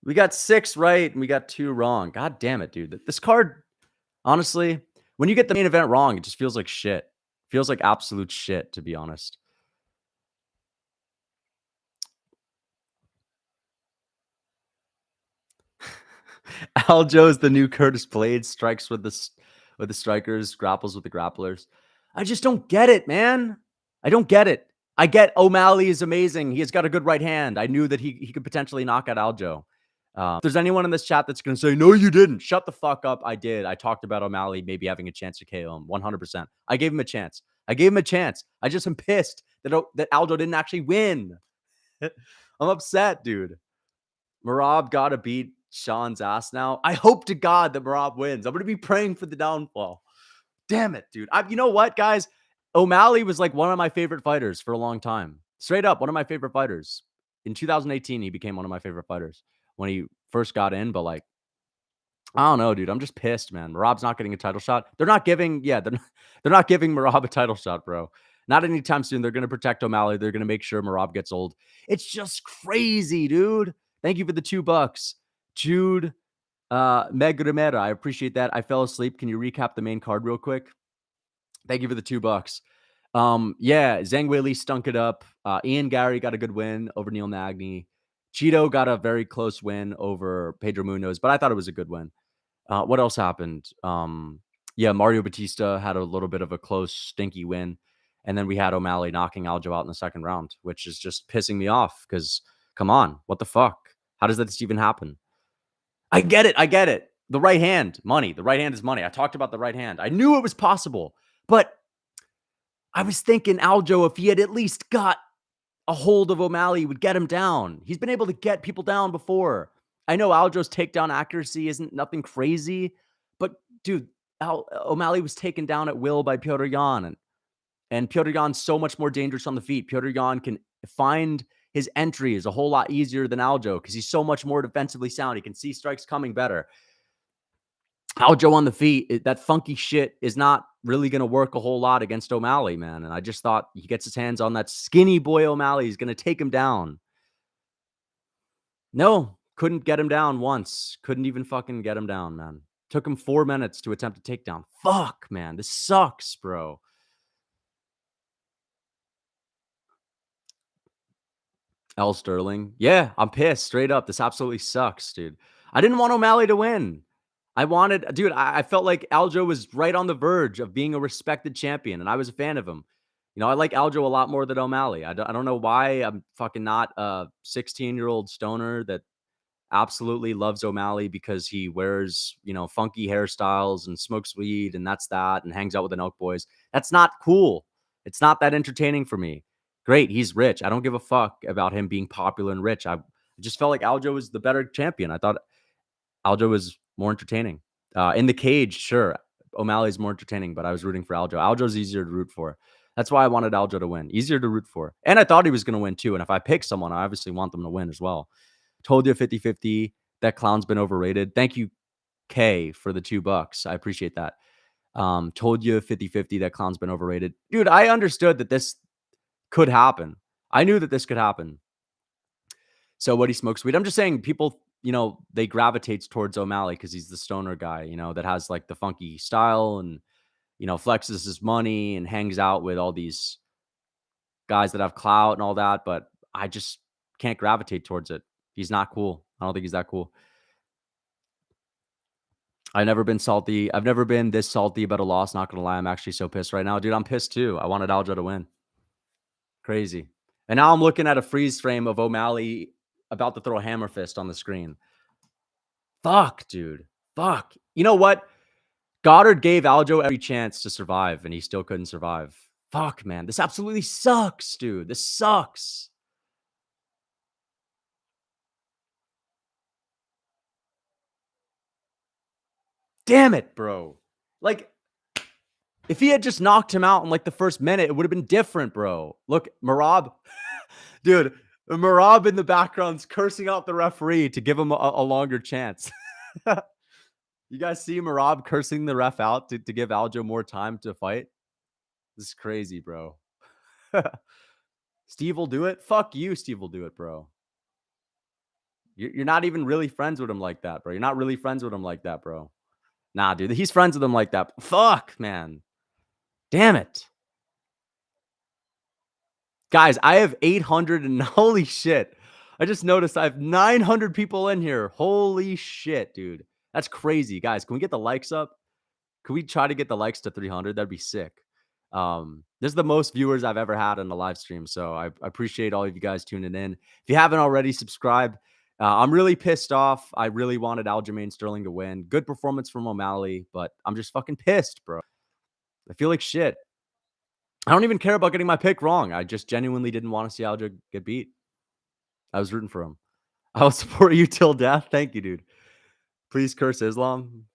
We got 6 right, and we got 2 wrong. God damn it, dude. This card, honestly, when you get the main event wrong, it just feels like shit. Feels like absolute shit, to be honest. Aljo's the new Curtis Blades. Strikes with the strikers, grapples with the grapplers. I just don't get it, man. I don't get it. I get O'Malley is amazing. He has got a good right hand. I knew that he could potentially knock out Aljo. If there's anyone in this chat that's going to say, no, you didn't. Shut the fuck up. I did. I talked about O'Malley maybe having a chance to KO him. 100%. I gave him a chance. I just am pissed that Aljo didn't actually win. I'm upset, dude. Merab got to beat Sean's ass now. I hope to God that Merab wins. I'm going to be praying for the downfall. Damn it, dude. You know what, guys? O'Malley was like one of my favorite fighters for a long time. Straight up, one of my favorite fighters. In 2018, he became one of my favorite fighters when he first got in. But like, I don't know, dude. I'm just pissed, man. Merab's not getting a title shot. They're not giving Merab a title shot, bro. Not anytime soon. They're going to protect O'Malley. They're going to make sure Merab gets old. It's just crazy, dude. Thank you for the $2. Jude Megrimera. I appreciate that. I fell asleep. Can you recap the main card real quick? Thank you for the $2. Yeah, Zhang Weili stunk it up. Ian Garry got a good win over Neil Magny. Cheeto got a very close win over Pedro Munoz, but I thought it was a good win. What else happened? Yeah, Mario Batista had a little bit of a close, stinky win. And then we had O'Malley knocking Aljo out in the second round, which is just pissing me off because, come on, what the fuck? How does that even happen? I get it. I get it. The right hand, money. The right hand is money. I talked about the right hand. I knew it was possible, but I was thinking Aljo, if he had at least got a hold of O'Malley, would get him down. He's been able to get people down before. I know Aljo's takedown accuracy isn't nothing crazy, but dude, O'Malley was taken down at will by Petr Yan, and Petr Yan's so much more dangerous on the feet. Petr Yan can find his entry is a whole lot easier than Aljo because he's so much more defensively sound. He can see strikes coming better. Aljo on the feet, that funky shit is not really going to work a whole lot against O'Malley, man. And I just thought he gets his hands on that skinny boy O'Malley. He's going to take him down. No, couldn't get him down once. Couldn't even fucking get him down, man. Took him 4 minutes to attempt a takedown. Fuck, man. This sucks, bro. L. Sterling. Yeah, I'm pissed. Straight up. This absolutely sucks, dude. I didn't want O'Malley to win. Dude, I felt like Aljo was right on the verge of being a respected champion, and I was a fan of him. You know, I like Aljo a lot more than O'Malley. I don't know why I'm fucking not a 16-year-old stoner that absolutely loves O'Malley because he wears, you know, funky hairstyles and smokes weed and that's that and hangs out with the Elk Boys. That's not cool. It's not that entertaining for me. Great, he's rich. I don't give a fuck about him being popular and rich. I just felt like Aljo was the better champion. I thought Aljo was more entertaining. In the cage, sure, O'Malley's more entertaining, but I was rooting for Aljo. Aljo's easier to root for. That's why I wanted Aljo to win. Easier to root for. And I thought he was going to win too. And if I pick someone, I obviously want them to win as well. Told you 50-50. That clown's been overrated. Thank you, K, for the $2. I appreciate that. Told you 50-50. That clown's been overrated. Dude, I understood that this could happen. I knew that this could happen. So what, he smokes weed? I'm just saying people, you know, they gravitate towards O'Malley because he's the stoner guy, you know, that has like the funky style and, you know, flexes his money and hangs out with all these guys that have clout and all that. But I just can't gravitate towards it. He's not cool. I don't think he's that cool. I've never been salty. I've never been this salty about a loss. Not going to lie. I'm actually so pissed right now. Dude, I'm pissed too. I wanted Aljo to win. Crazy. And now I'm looking at a freeze frame of O'Malley about to throw a hammer fist on the screen. Fuck, dude. Fuck. You know what? Goddard gave Aljo every chance to survive, and he still couldn't survive. Fuck, man. This absolutely sucks, dude. This sucks. Damn it, bro. Like, if he had just knocked him out in like the first minute, it would have been different, bro. Look, Merab. Dude, Merab in the background's cursing out the referee to give him a longer chance. You guys see Merab cursing the ref out to give Aljo more time to fight? This is crazy, bro. Steve will do it? Fuck you, Steve will do it, bro. You're not even really friends with him like that, bro. You're not really friends with him like that, bro. Nah, dude. He's friends with him like that. Fuck, man. Damn it. Guys, I have 800 and holy shit. I just noticed I have 900 people in here. Holy shit, dude. That's crazy. Guys, can we get the likes up? Can we try to get the likes to 300? That'd be sick. This is the most viewers I've ever had on the live stream. So I appreciate all of you guys tuning in. If you haven't already, subscribe. I'm really pissed off. I really wanted Aljamain Sterling to win. Good performance from O'Malley, but I'm just fucking pissed, bro. I feel like shit. I don't even care about getting my pick wrong. I just genuinely didn't want to see Aljo get beat. I was rooting for him. I'll support you till death. Thank you, dude. Please curse Islam.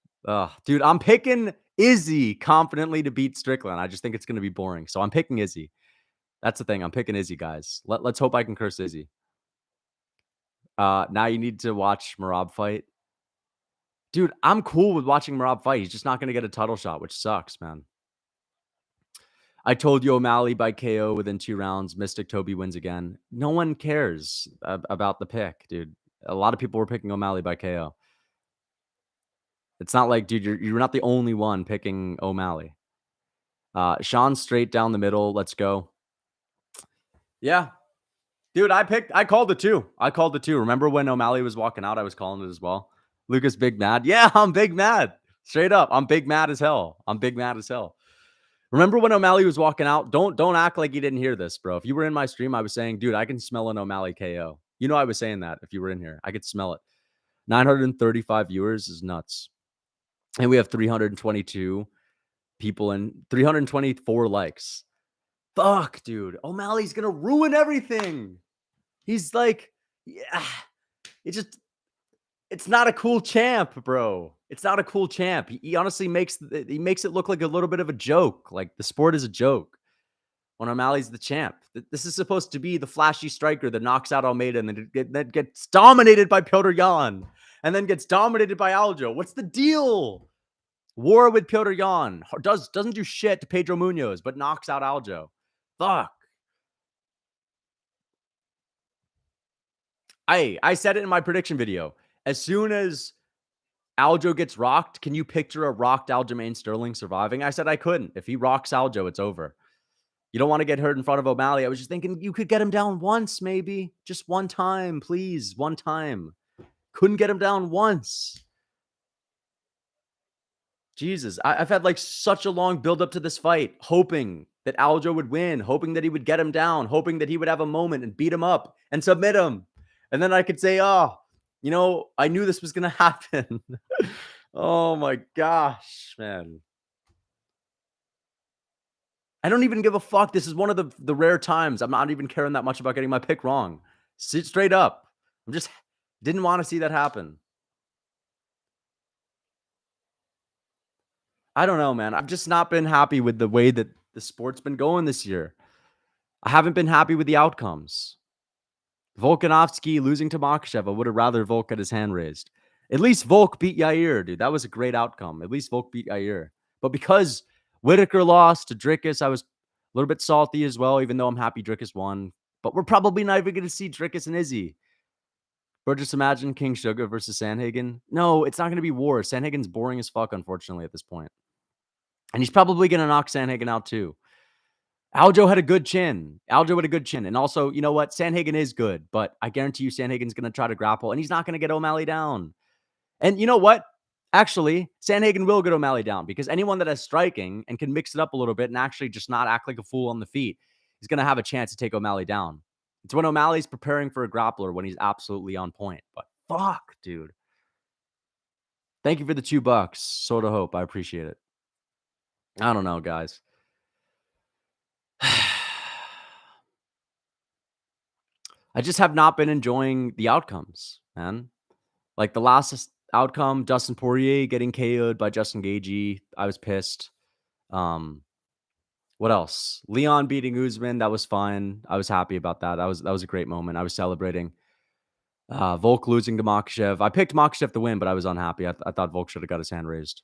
Dude, I'm picking Izzy confidently to beat Strickland. I just think it's going to be boring. So I'm picking Izzy. That's the thing. I'm picking Izzy, guys. Let's hope I can curse Izzy. Now you need to watch Merab fight. Dude, I'm cool with watching Merab fight. He's just not going to get a title shot, which sucks, man. I told you O'Malley by KO within 2 rounds. Mystic Toby wins again. No one cares about the pick, dude. A lot of people were picking O'Malley by KO. It's not like, dude, you're not the only one picking O'Malley. Sean straight down the middle. Let's go. Yeah. Dude, I called it too. Remember when O'Malley was walking out? I was calling it as well. Lucas big mad. Yeah, I'm big mad. Straight up. I'm big mad as hell. Remember when O'Malley was walking out? Don't act like you didn't hear this, bro. If you were in my stream, I was saying, dude, I can smell an O'Malley KO. You know I was saying that if you were in here. I could smell it. 935 viewers is nuts. And we have 322 people and 324 likes. Fuck, dude. O'Malley's going to ruin everything. He's like, yeah, it's not a cool champ, bro. It's not a cool champ. He honestly makes it look like a little bit of a joke. Like the sport is a joke when O'Malley's the champ. This is supposed to be the flashy striker that knocks out Almeida and then gets dominated by Petr Yan and then gets dominated by Aljo. What's the deal? War with Petr Yan. Doesn't do shit to Pedro Munoz, but knocks out Aljo. Fuck. I said it in my prediction video. As soon as Aljo gets rocked, can you picture a rocked Aljamain Sterling surviving? I said I couldn't. If he rocks Aljo, it's over. You don't want to get hurt in front of O'Malley. I was just thinking you could get him down once, maybe. Just one time, please. One time. Couldn't get him down once. Jesus. I've had like such a long build up to this fight, hoping that Aljo would win, hoping that he would get him down, hoping that he would have a moment and beat him up and submit him. And then I could say, oh, you know, I knew this was going to happen. Oh my gosh, man. I don't even give a fuck. This is one of the rare times I'm not even caring that much about getting my pick wrong. Sit straight up. I'm just didn't want to see that happen. I don't know, man. I've just not been happy with the way that the sport's been going this year. I haven't been happy with the outcomes. Volkanovski losing to Makhachev, I would have rather Volk had his hand raised. At least Volk beat Yair, dude. That was a great outcome. At least Volk beat Yair. But because Whitaker lost to Dricus, I was a little bit salty as well, even though I'm happy Dricus won. But we're probably not even going to see Dricus and Izzy. Bro, just imagine King Sugar versus Sandhagen. No, it's not going to be war. Sandhagen's boring as fuck, unfortunately, at this point. And he's probably going to knock Sandhagen out too. Aljo had a good chin. And also, you know what? Sandhagen is good, but I guarantee you Sandhagen's going to try to grapple, and he's not going to get O'Malley down. And you know what? Actually, Sandhagen will get O'Malley down because anyone that has striking and can mix it up a little bit and actually just not act like a fool on the feet is going to have a chance to take O'Malley down. It's when O'Malley's preparing for a grappler when he's absolutely on point. But fuck, dude. Thank you for the $2. Sort of hope. I appreciate it. I don't know, guys. I just have not been enjoying the outcomes, man. Like the last outcome, Dustin Poirier getting KO'd by Justin Gaethje. I was pissed. What else? Leon beating Usman. That was fine. I was happy about that. That was a great moment. I was celebrating. Volk losing to Makhachev. I picked Makhachev to win, but I was unhappy. I thought Volk should have got his hand raised.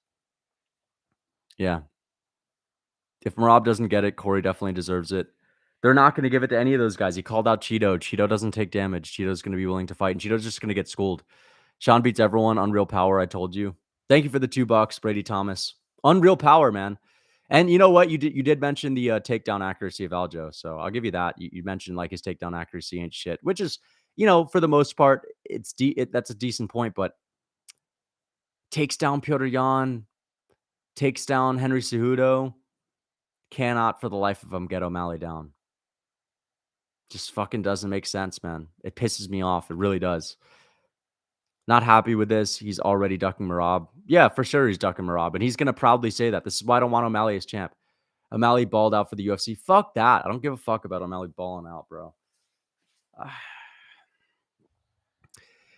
Yeah. If Merab doesn't get it, Corey definitely deserves it. They're not going to give it to any of those guys. He called out Cheeto. Cheeto doesn't take damage. Cheeto's going to be willing to fight, and Cheeto's just going to get schooled. Sean beats everyone. Unreal power, I told you. Thank you for the $2, Brady Thomas. Unreal power, man. And you know what? You did mention the takedown accuracy of Aljo, so I'll give you that. You mentioned like his takedown accuracy ain't shit, which is, you know, for the most part, that's a decent point, but takes down Petr Yan, takes down Henry Cejudo, cannot for the life of him get O'Malley down. Just fucking doesn't make sense, man. It pisses me off. It really does. Not happy with this. He's already ducking Merab. Yeah, for sure he's ducking Merab. And he's going to proudly say that. This is why I don't want O'Malley as champ. O'Malley balled out for the UFC. Fuck that. I don't give a fuck about O'Malley balling out, bro.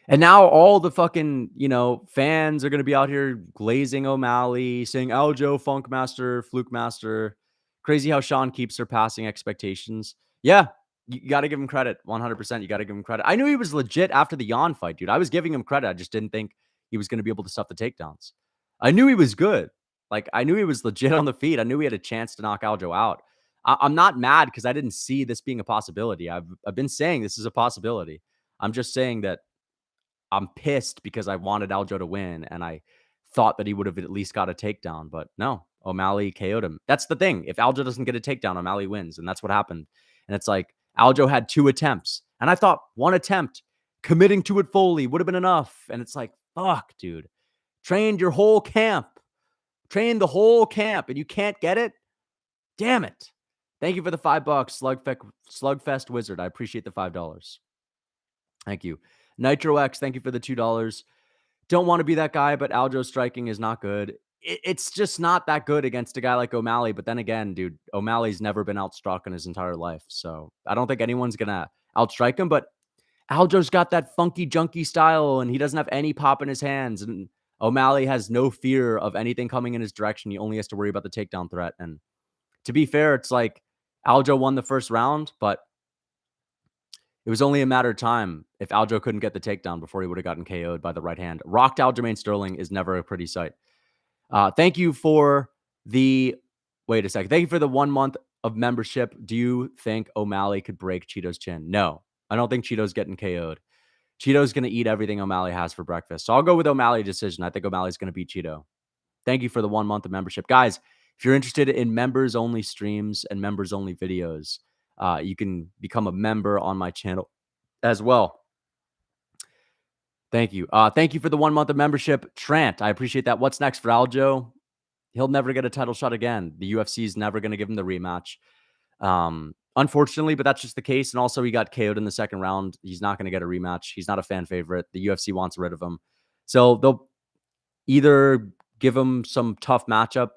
And now all the fucking, you know, fans are going to be out here glazing O'Malley, saying Aljo, Funk Master, Fluke Master. Crazy how Sean keeps surpassing expectations. Yeah, you got to give him credit. 100%. You got to give him credit. I knew he was legit after the Yan fight, dude. I was giving him credit. I just didn't think he was going to be able to stuff the takedowns. I knew he was good. Like, I knew he was legit on the feet. I knew he had a chance to knock Aljo out. I'm not mad because I didn't see this being a possibility. I've been saying this is a possibility. I'm just saying that I'm pissed because I wanted Aljo to win, and I thought that he would have at least got a takedown. But no, O'Malley KO'd him. That's the thing. If Aljo doesn't get a takedown, O'Malley wins, and that's what happened. And it's like Aljo had 2 attempts, and I thought 1 attempt, committing to it fully, would have been enough. And it's like, fuck, dude. Trained your whole camp. Trained the whole camp, and you can't get it? Damn it. Thank you for the $5, Slugfest Wizard. I appreciate the $5. Thank you. Nitro X, thank you for the $2. Don't want to be that guy, but Aljo's striking is not good. It's just not that good against a guy like O'Malley. But then again, dude, O'Malley's never been outstruck in his entire life. So I don't think anyone's going to outstrike him. But Aljo's got that funky, junky style, and he doesn't have any pop in his hands. And O'Malley has no fear of anything coming in his direction. He only has to worry about the takedown threat. And to be fair, it's like Aljo won the first round, but it was only a matter of time if Aljo couldn't get the takedown before he would have gotten KO'd by the right hand. Rocked Aljamain Sterling is never a pretty sight. Thank you for the... Wait a second. Thank you for the 1 month of membership. Do you think O'Malley could break Cheeto's chin? No. I don't think Cheeto's getting KO'd. Cheeto's going to eat everything O'Malley has for breakfast. So I'll go with O'Malley decision. I think O'Malley's going to beat Cheeto. Thank you for the 1 month of membership. Guys, if you're interested in members-only streams and members-only videos, you can become a member on my channel as well. Thank you. Thank you for the 1 month of membership. Trant, I appreciate that. What's next for Aljo? He'll never get a title shot again. The UFC is never going to give him the rematch. Unfortunately, but that's just the case. And also, he got KO'd in the second round. He's not going to get a rematch. He's not a fan favorite. The UFC wants rid of him. So they'll either give him some tough matchup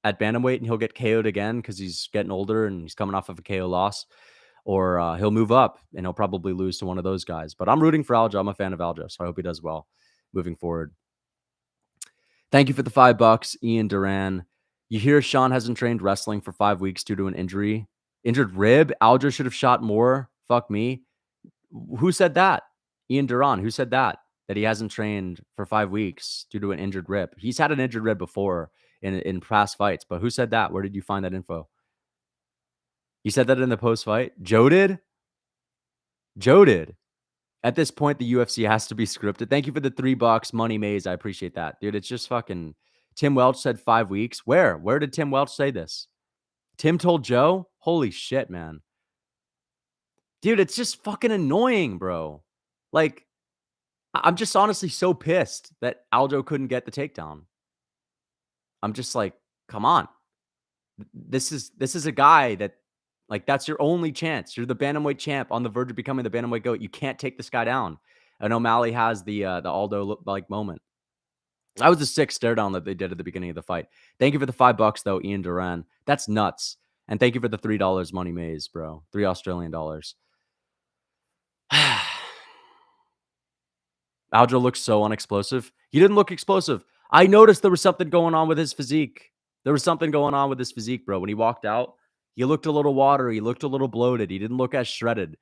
at bantamweight and he'll get KO'd again because he's getting older and he's coming off of a KO loss, or he'll move up and he'll probably lose to one of those guys. But I'm rooting for Aljo. I'm a fan of Aljo, so I hope he does well moving forward. Thank you for the $5, Ian Duran. You hear Sean hasn't trained wrestling for 5 weeks due to an injured rib. Aljo should have shot more. Fuck me. Who said that? Ian Duran. Who said that? That he hasn't trained for 5 weeks due to an injured rib. He's had an injured rib before in past fights, but who said that? Where did you find that info? You said that in the post-fight? Joe did? Joe did. At this point, the UFC has to be scripted. Thank you for the $3, Money Maze. I appreciate that. Dude, it's just fucking... Tim Welch said 5 weeks. Where? Where did Tim Welch say this? Tim told Joe? Holy shit, man. Dude, it's just fucking annoying, bro. Like, I'm just honestly so pissed that Aljo couldn't get the takedown. I'm just like, come on. This is a guy that, like, that's your only chance. You're the bantamweight champ on the verge of becoming the bantamweight GOAT. You can't take this guy down. And O'Malley has the Aldo like moment. That was a sick stare down that they did at the beginning of the fight. Thank you for the $5 though, Ian Duran. That's nuts. And thank you for the $3, Money Maze, bro. $3 Australian dollars. Aljo looks so unexplosive. He didn't look explosive. I noticed there was something going on with his physique. There was something going on with his physique, bro. When he walked out, he looked a little watery. He looked a little bloated. He didn't look as shredded.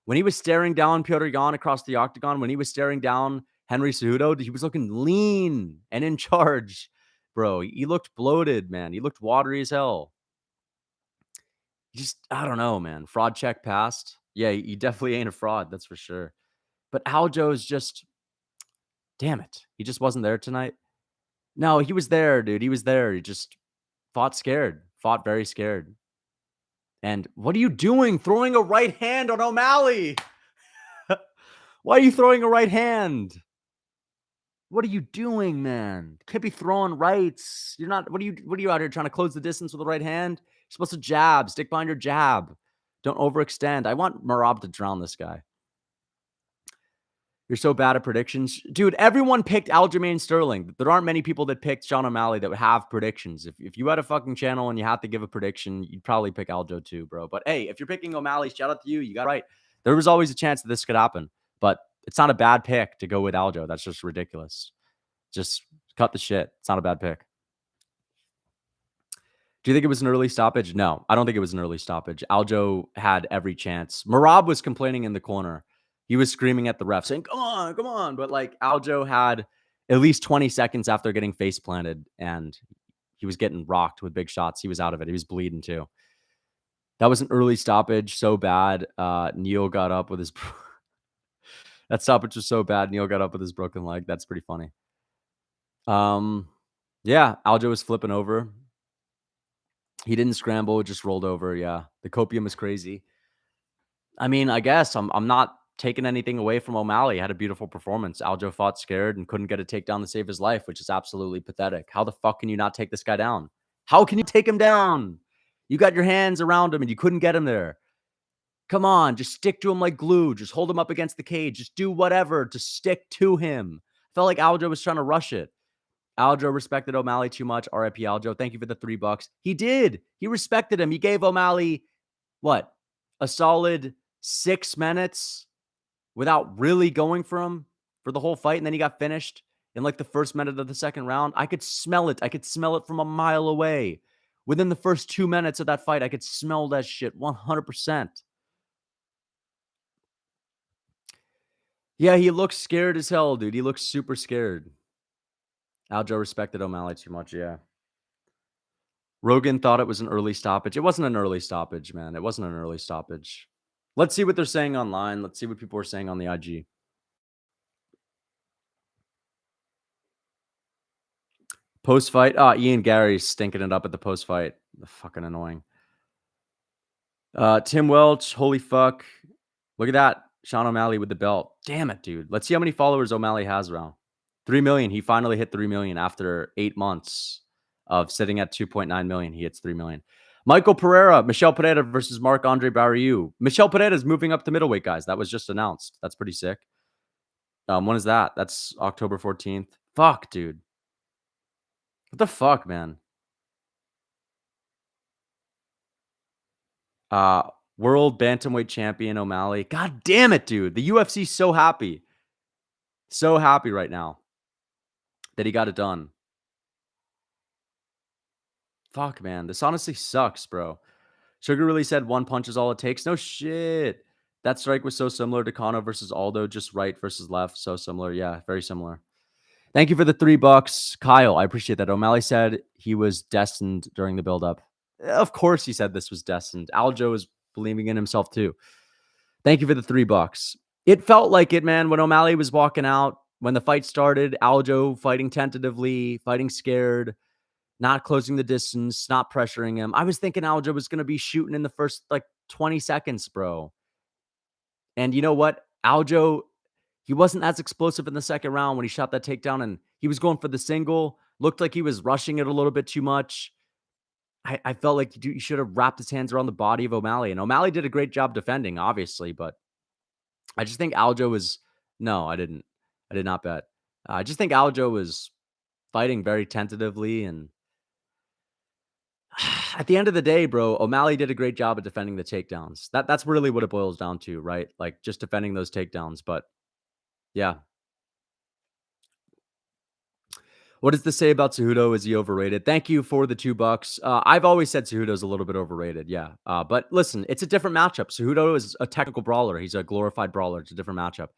When he was staring down Petr Yan across the octagon, when he was staring down Henry Cejudo, he was looking lean and in charge, bro. He looked bloated, man. He looked watery as hell. Just, I don't know, man. Fraud check passed. Yeah, he definitely ain't a fraud. That's for sure. But Aljo is just, damn it. He just wasn't there tonight. No, he was there, dude. He was there. He just fought scared. Fought very scared. And what are you doing? Throwing a right hand on O'Malley. Why are you throwing a right hand? What are you doing, man? Can't be throwing rights. You're not, what are you out here trying to close the distance with the right hand? You're supposed to jab. Stick behind your jab. Don't overextend. I want Merab to drown this guy. You're so bad at predictions. Dude, everyone picked Aljamain Sterling. There aren't many people that picked Sean O'Malley that would have predictions. If you had a fucking channel and you had to give a prediction, you'd probably pick Aljo too, bro. But hey, if you're picking O'Malley, shout out to you. You got it right. There was always a chance that this could happen. But it's not a bad pick to go with Aljo. That's just ridiculous. Just cut the shit. It's not a bad pick. Do you think it was an early stoppage? No, I don't think it was an early stoppage. Aljo had every chance. Merab was complaining in the corner. He was screaming at the ref saying, come on, come on. But like Aljo had at least 20 seconds after getting face planted and he was getting rocked with big shots. He was out of it. He was bleeding too. That was an early stoppage, so bad. Neil got up with his that stoppage was so bad. Neil got up with his broken leg. That's pretty funny. Yeah, Aljo was flipping over. He didn't scramble, just rolled over. Yeah, the copium was crazy. I mean, I guess I'm not taking anything away from O'Malley. He had a beautiful performance. Aljo fought scared and couldn't get a takedown to save his life, which is absolutely pathetic. How the fuck can you not take this guy down? How can you take him down? You got your hands around him and you couldn't get him there. Come on, just stick to him like glue. Just hold him up against the cage. Just do whatever to stick to him. Felt like Aljo was trying to rush it. Aljo respected O'Malley too much. RIP Aljo. Thank you for the $3. He did. He respected him. He gave O'Malley, what, a solid 6 minutes without really going for him for the whole fight. And then he got finished in like the first minute of the second round. I could smell it. I could smell it from a mile away. Within the first 2 minutes of that fight, I could smell that shit 100%. Yeah, he looks scared as hell, dude. He looks super scared. Aljo respected O'Malley too much, yeah. Rogan thought it was an early stoppage. It wasn't an early stoppage, man. It wasn't an early stoppage. Let's see what they're saying online. Let's see what people are saying on the IG. Post-fight. Ian Garry stinking it up at the post-fight. Fucking annoying. Tim Welch. Holy fuck. Look at that. Sean O'Malley with the belt. Damn it, dude. Let's see how many followers O'Malley has around. 3 million. He finally hit 3 million after 8 months of sitting at 2.9 million. He hits 3 million. Michael Pereira, Michel Pereira versus Marc-Andre Barriou. Michel Pereira is moving up to middleweight, guys. That was just announced. That's pretty sick. When is that? That's October 14th. Fuck, dude. What the fuck, man? World Bantamweight Champion O'Malley. God damn it, dude. The UFC's so happy. So happy right now that he got it done. Fuck, man. This honestly sucks, bro. Sugar really said one punch is all it takes. No shit. That strike was so similar to Kano versus Aldo, just right versus left. So similar. Yeah, very similar. Thank you for the $3. Kyle, I appreciate that. O'Malley said he was destined during the buildup. Of course he said this was destined. Aljo is believing in himself too. Thank you for the $3. It felt like it, man, when O'Malley was walking out, when the fight started, Aljo fighting tentatively, fighting scared, not closing the distance, not pressuring him. I was thinking Aljo was going to be shooting in the first like 20 seconds, bro. And you know what? Aljo, he wasn't as explosive in the second round when he shot that takedown and he was going for the single. Looked like he was rushing it a little bit too much. I felt like he should have wrapped his hands around the body of O'Malley. And O'Malley did a great job defending, obviously. But I just think Aljo was... No, I didn't. I did not bet. I just think Aljo was fighting very tentatively. And at the end of the day, bro, O'Malley did a great job of defending the takedowns. That's really what it boils down to, right? Like just defending those takedowns. But yeah. What does this say about Cejudo? Is he overrated? Thank you for the $2. I've always said Cejudo's a little bit overrated. Yeah. But listen, it's a different matchup. Cejudo is a technical brawler. He's a glorified brawler. It's a different matchup.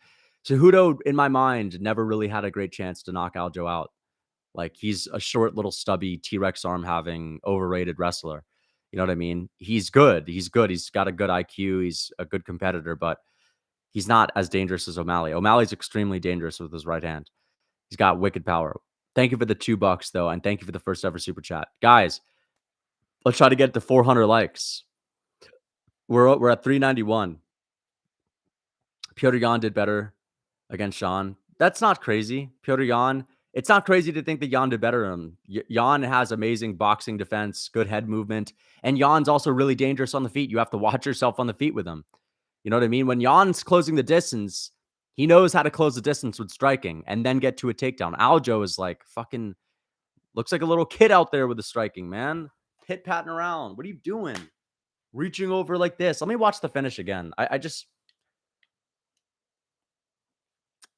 Cejudo, in my mind, never really had a great chance to knock Aljo out. Like he's a short, little stubby T-Rex arm having overrated wrestler. You know what I mean? He's good. He's good. He's got a good IQ. He's a good competitor, but he's not as dangerous as O'Malley. O'Malley's extremely dangerous with his right hand. He's got wicked power. Thank you for the $2, though, and thank you for the first ever super chat. Guys, let's try to get to 400 likes. We're at 391. Petr Yan did better against Sean. That's not crazy. Petr Yan, it's not crazy to think that Yan did better than him. Yan has amazing boxing defense, good head movement, and Yan's also really dangerous on the feet. You have to watch yourself on the feet with him. You know what I mean? When Jan's closing the distance, he knows how to close the distance with striking and then get to a takedown. Aljo is like fucking, looks like a little kid out there with the striking, man. Pit-patting around. What are you doing? Reaching over like this. Let me watch the finish again. I just...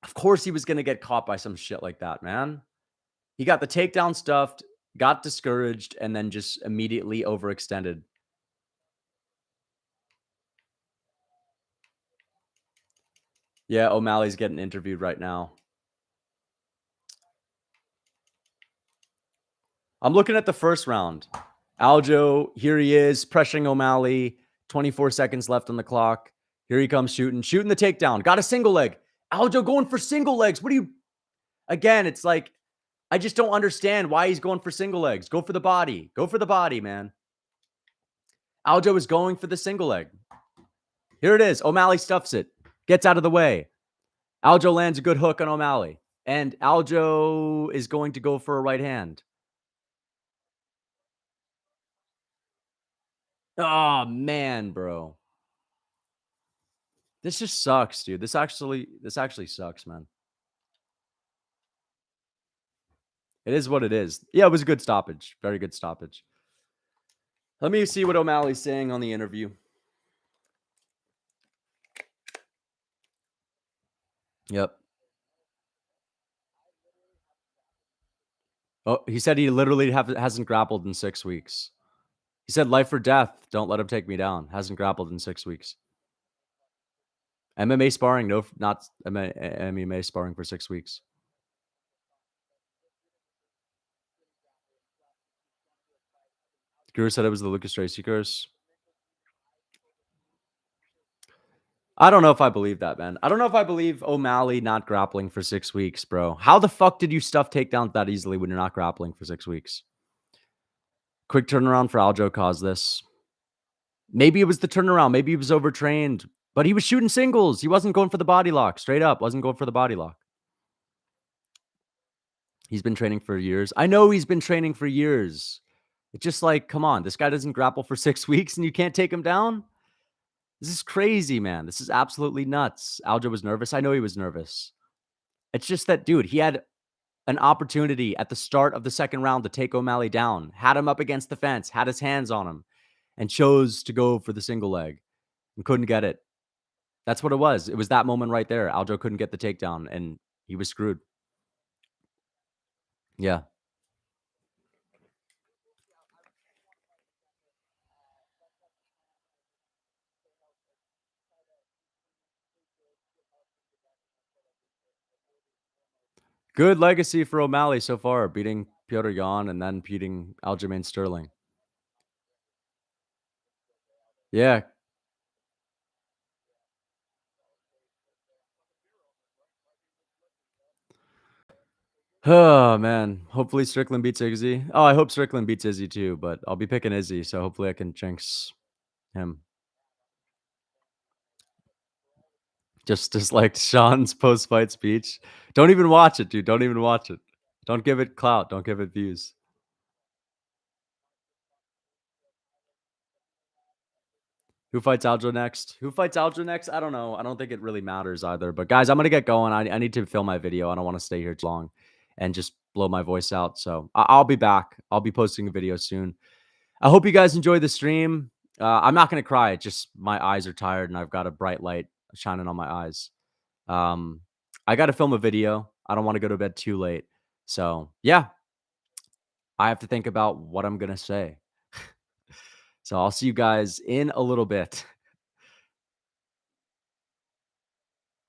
Of course he was going to get caught by some shit like that, man. He got the takedown stuffed, got discouraged, and then just immediately overextended. Yeah, O'Malley's getting interviewed right now. I'm looking at the first round. Aljo, here he is, pressuring O'Malley. 24 seconds left on the clock. Here he comes shooting the takedown. Got a single leg. Aljo going for single legs. What do you, again, it's like, I just don't understand why he's going for single legs. Go for the body. Go for the body, man. Aljo is going for the single leg. Here it is. O'Malley stuffs it. Gets out of the way. Aljo lands a good hook on O'Malley. And Aljo is going to go for a right hand. Oh, man, bro. This just sucks, dude. This actually sucks, man. It is what it is. Yeah, it was a good stoppage. Very good stoppage. Let me see what O'Malley's saying on the interview. Yep. Oh, he said he literally hasn't grappled in 6 weeks. He said life or death. Don't let him take me down. Hasn't grappled in 6 weeks. MMA sparring. No, not MMA sparring for 6 weeks. Guru said it was the Lucas Tracy curse. I don't know if I believe that, man. I don't know if I believe O'Malley not grappling for 6 weeks, bro. How the fuck did you stuff takedowns that easily when you're not grappling for 6 weeks? Quick turnaround for Aljo caused this. Maybe it was the turnaround. Maybe he was overtrained, but he was shooting singles. He wasn't going for the body lock. Straight up, wasn't going for the body lock. He's been training for years. I know he's been training for years. It's just like, come on, this guy doesn't grapple for 6 weeks and you can't take him down? This is crazy, man. This is absolutely nuts. Aljo was nervous. I know he was nervous. It's just that, dude, he had an opportunity at the start of the second round to take O'Malley down, had him up against the fence, had his hands on him, and chose to go for the single leg and couldn't get it. That's what it was. It was that moment right there. Aljo couldn't get the takedown and he was screwed. Yeah. Good legacy for O'Malley so far, beating Petr Yan and then beating Aljamain Sterling. Yeah. Oh, man. Hopefully Strickland beats Izzy. Oh, I hope Strickland beats Izzy too, but I'll be picking Izzy, so hopefully I can jinx him. Just like Sean's post-fight speech. Don't even watch it, dude. Don't even watch it. Don't give it clout. Don't give it views. Who fights Aljo next? Who fights Aljo next? I don't know. I don't think it really matters either. But guys, I'm going to get going. I need to film my video. I don't want to stay here too long and just blow my voice out. So I'll be back. I'll be posting a video soon. I hope you guys enjoy the stream. I'm not going to cry. It's just my eyes are tired and I've got a bright light shining on my eyes. I got to film a video. I don't want to go to bed too late. So yeah, I have to think about what I'm going to say. So I'll see you guys in a little bit.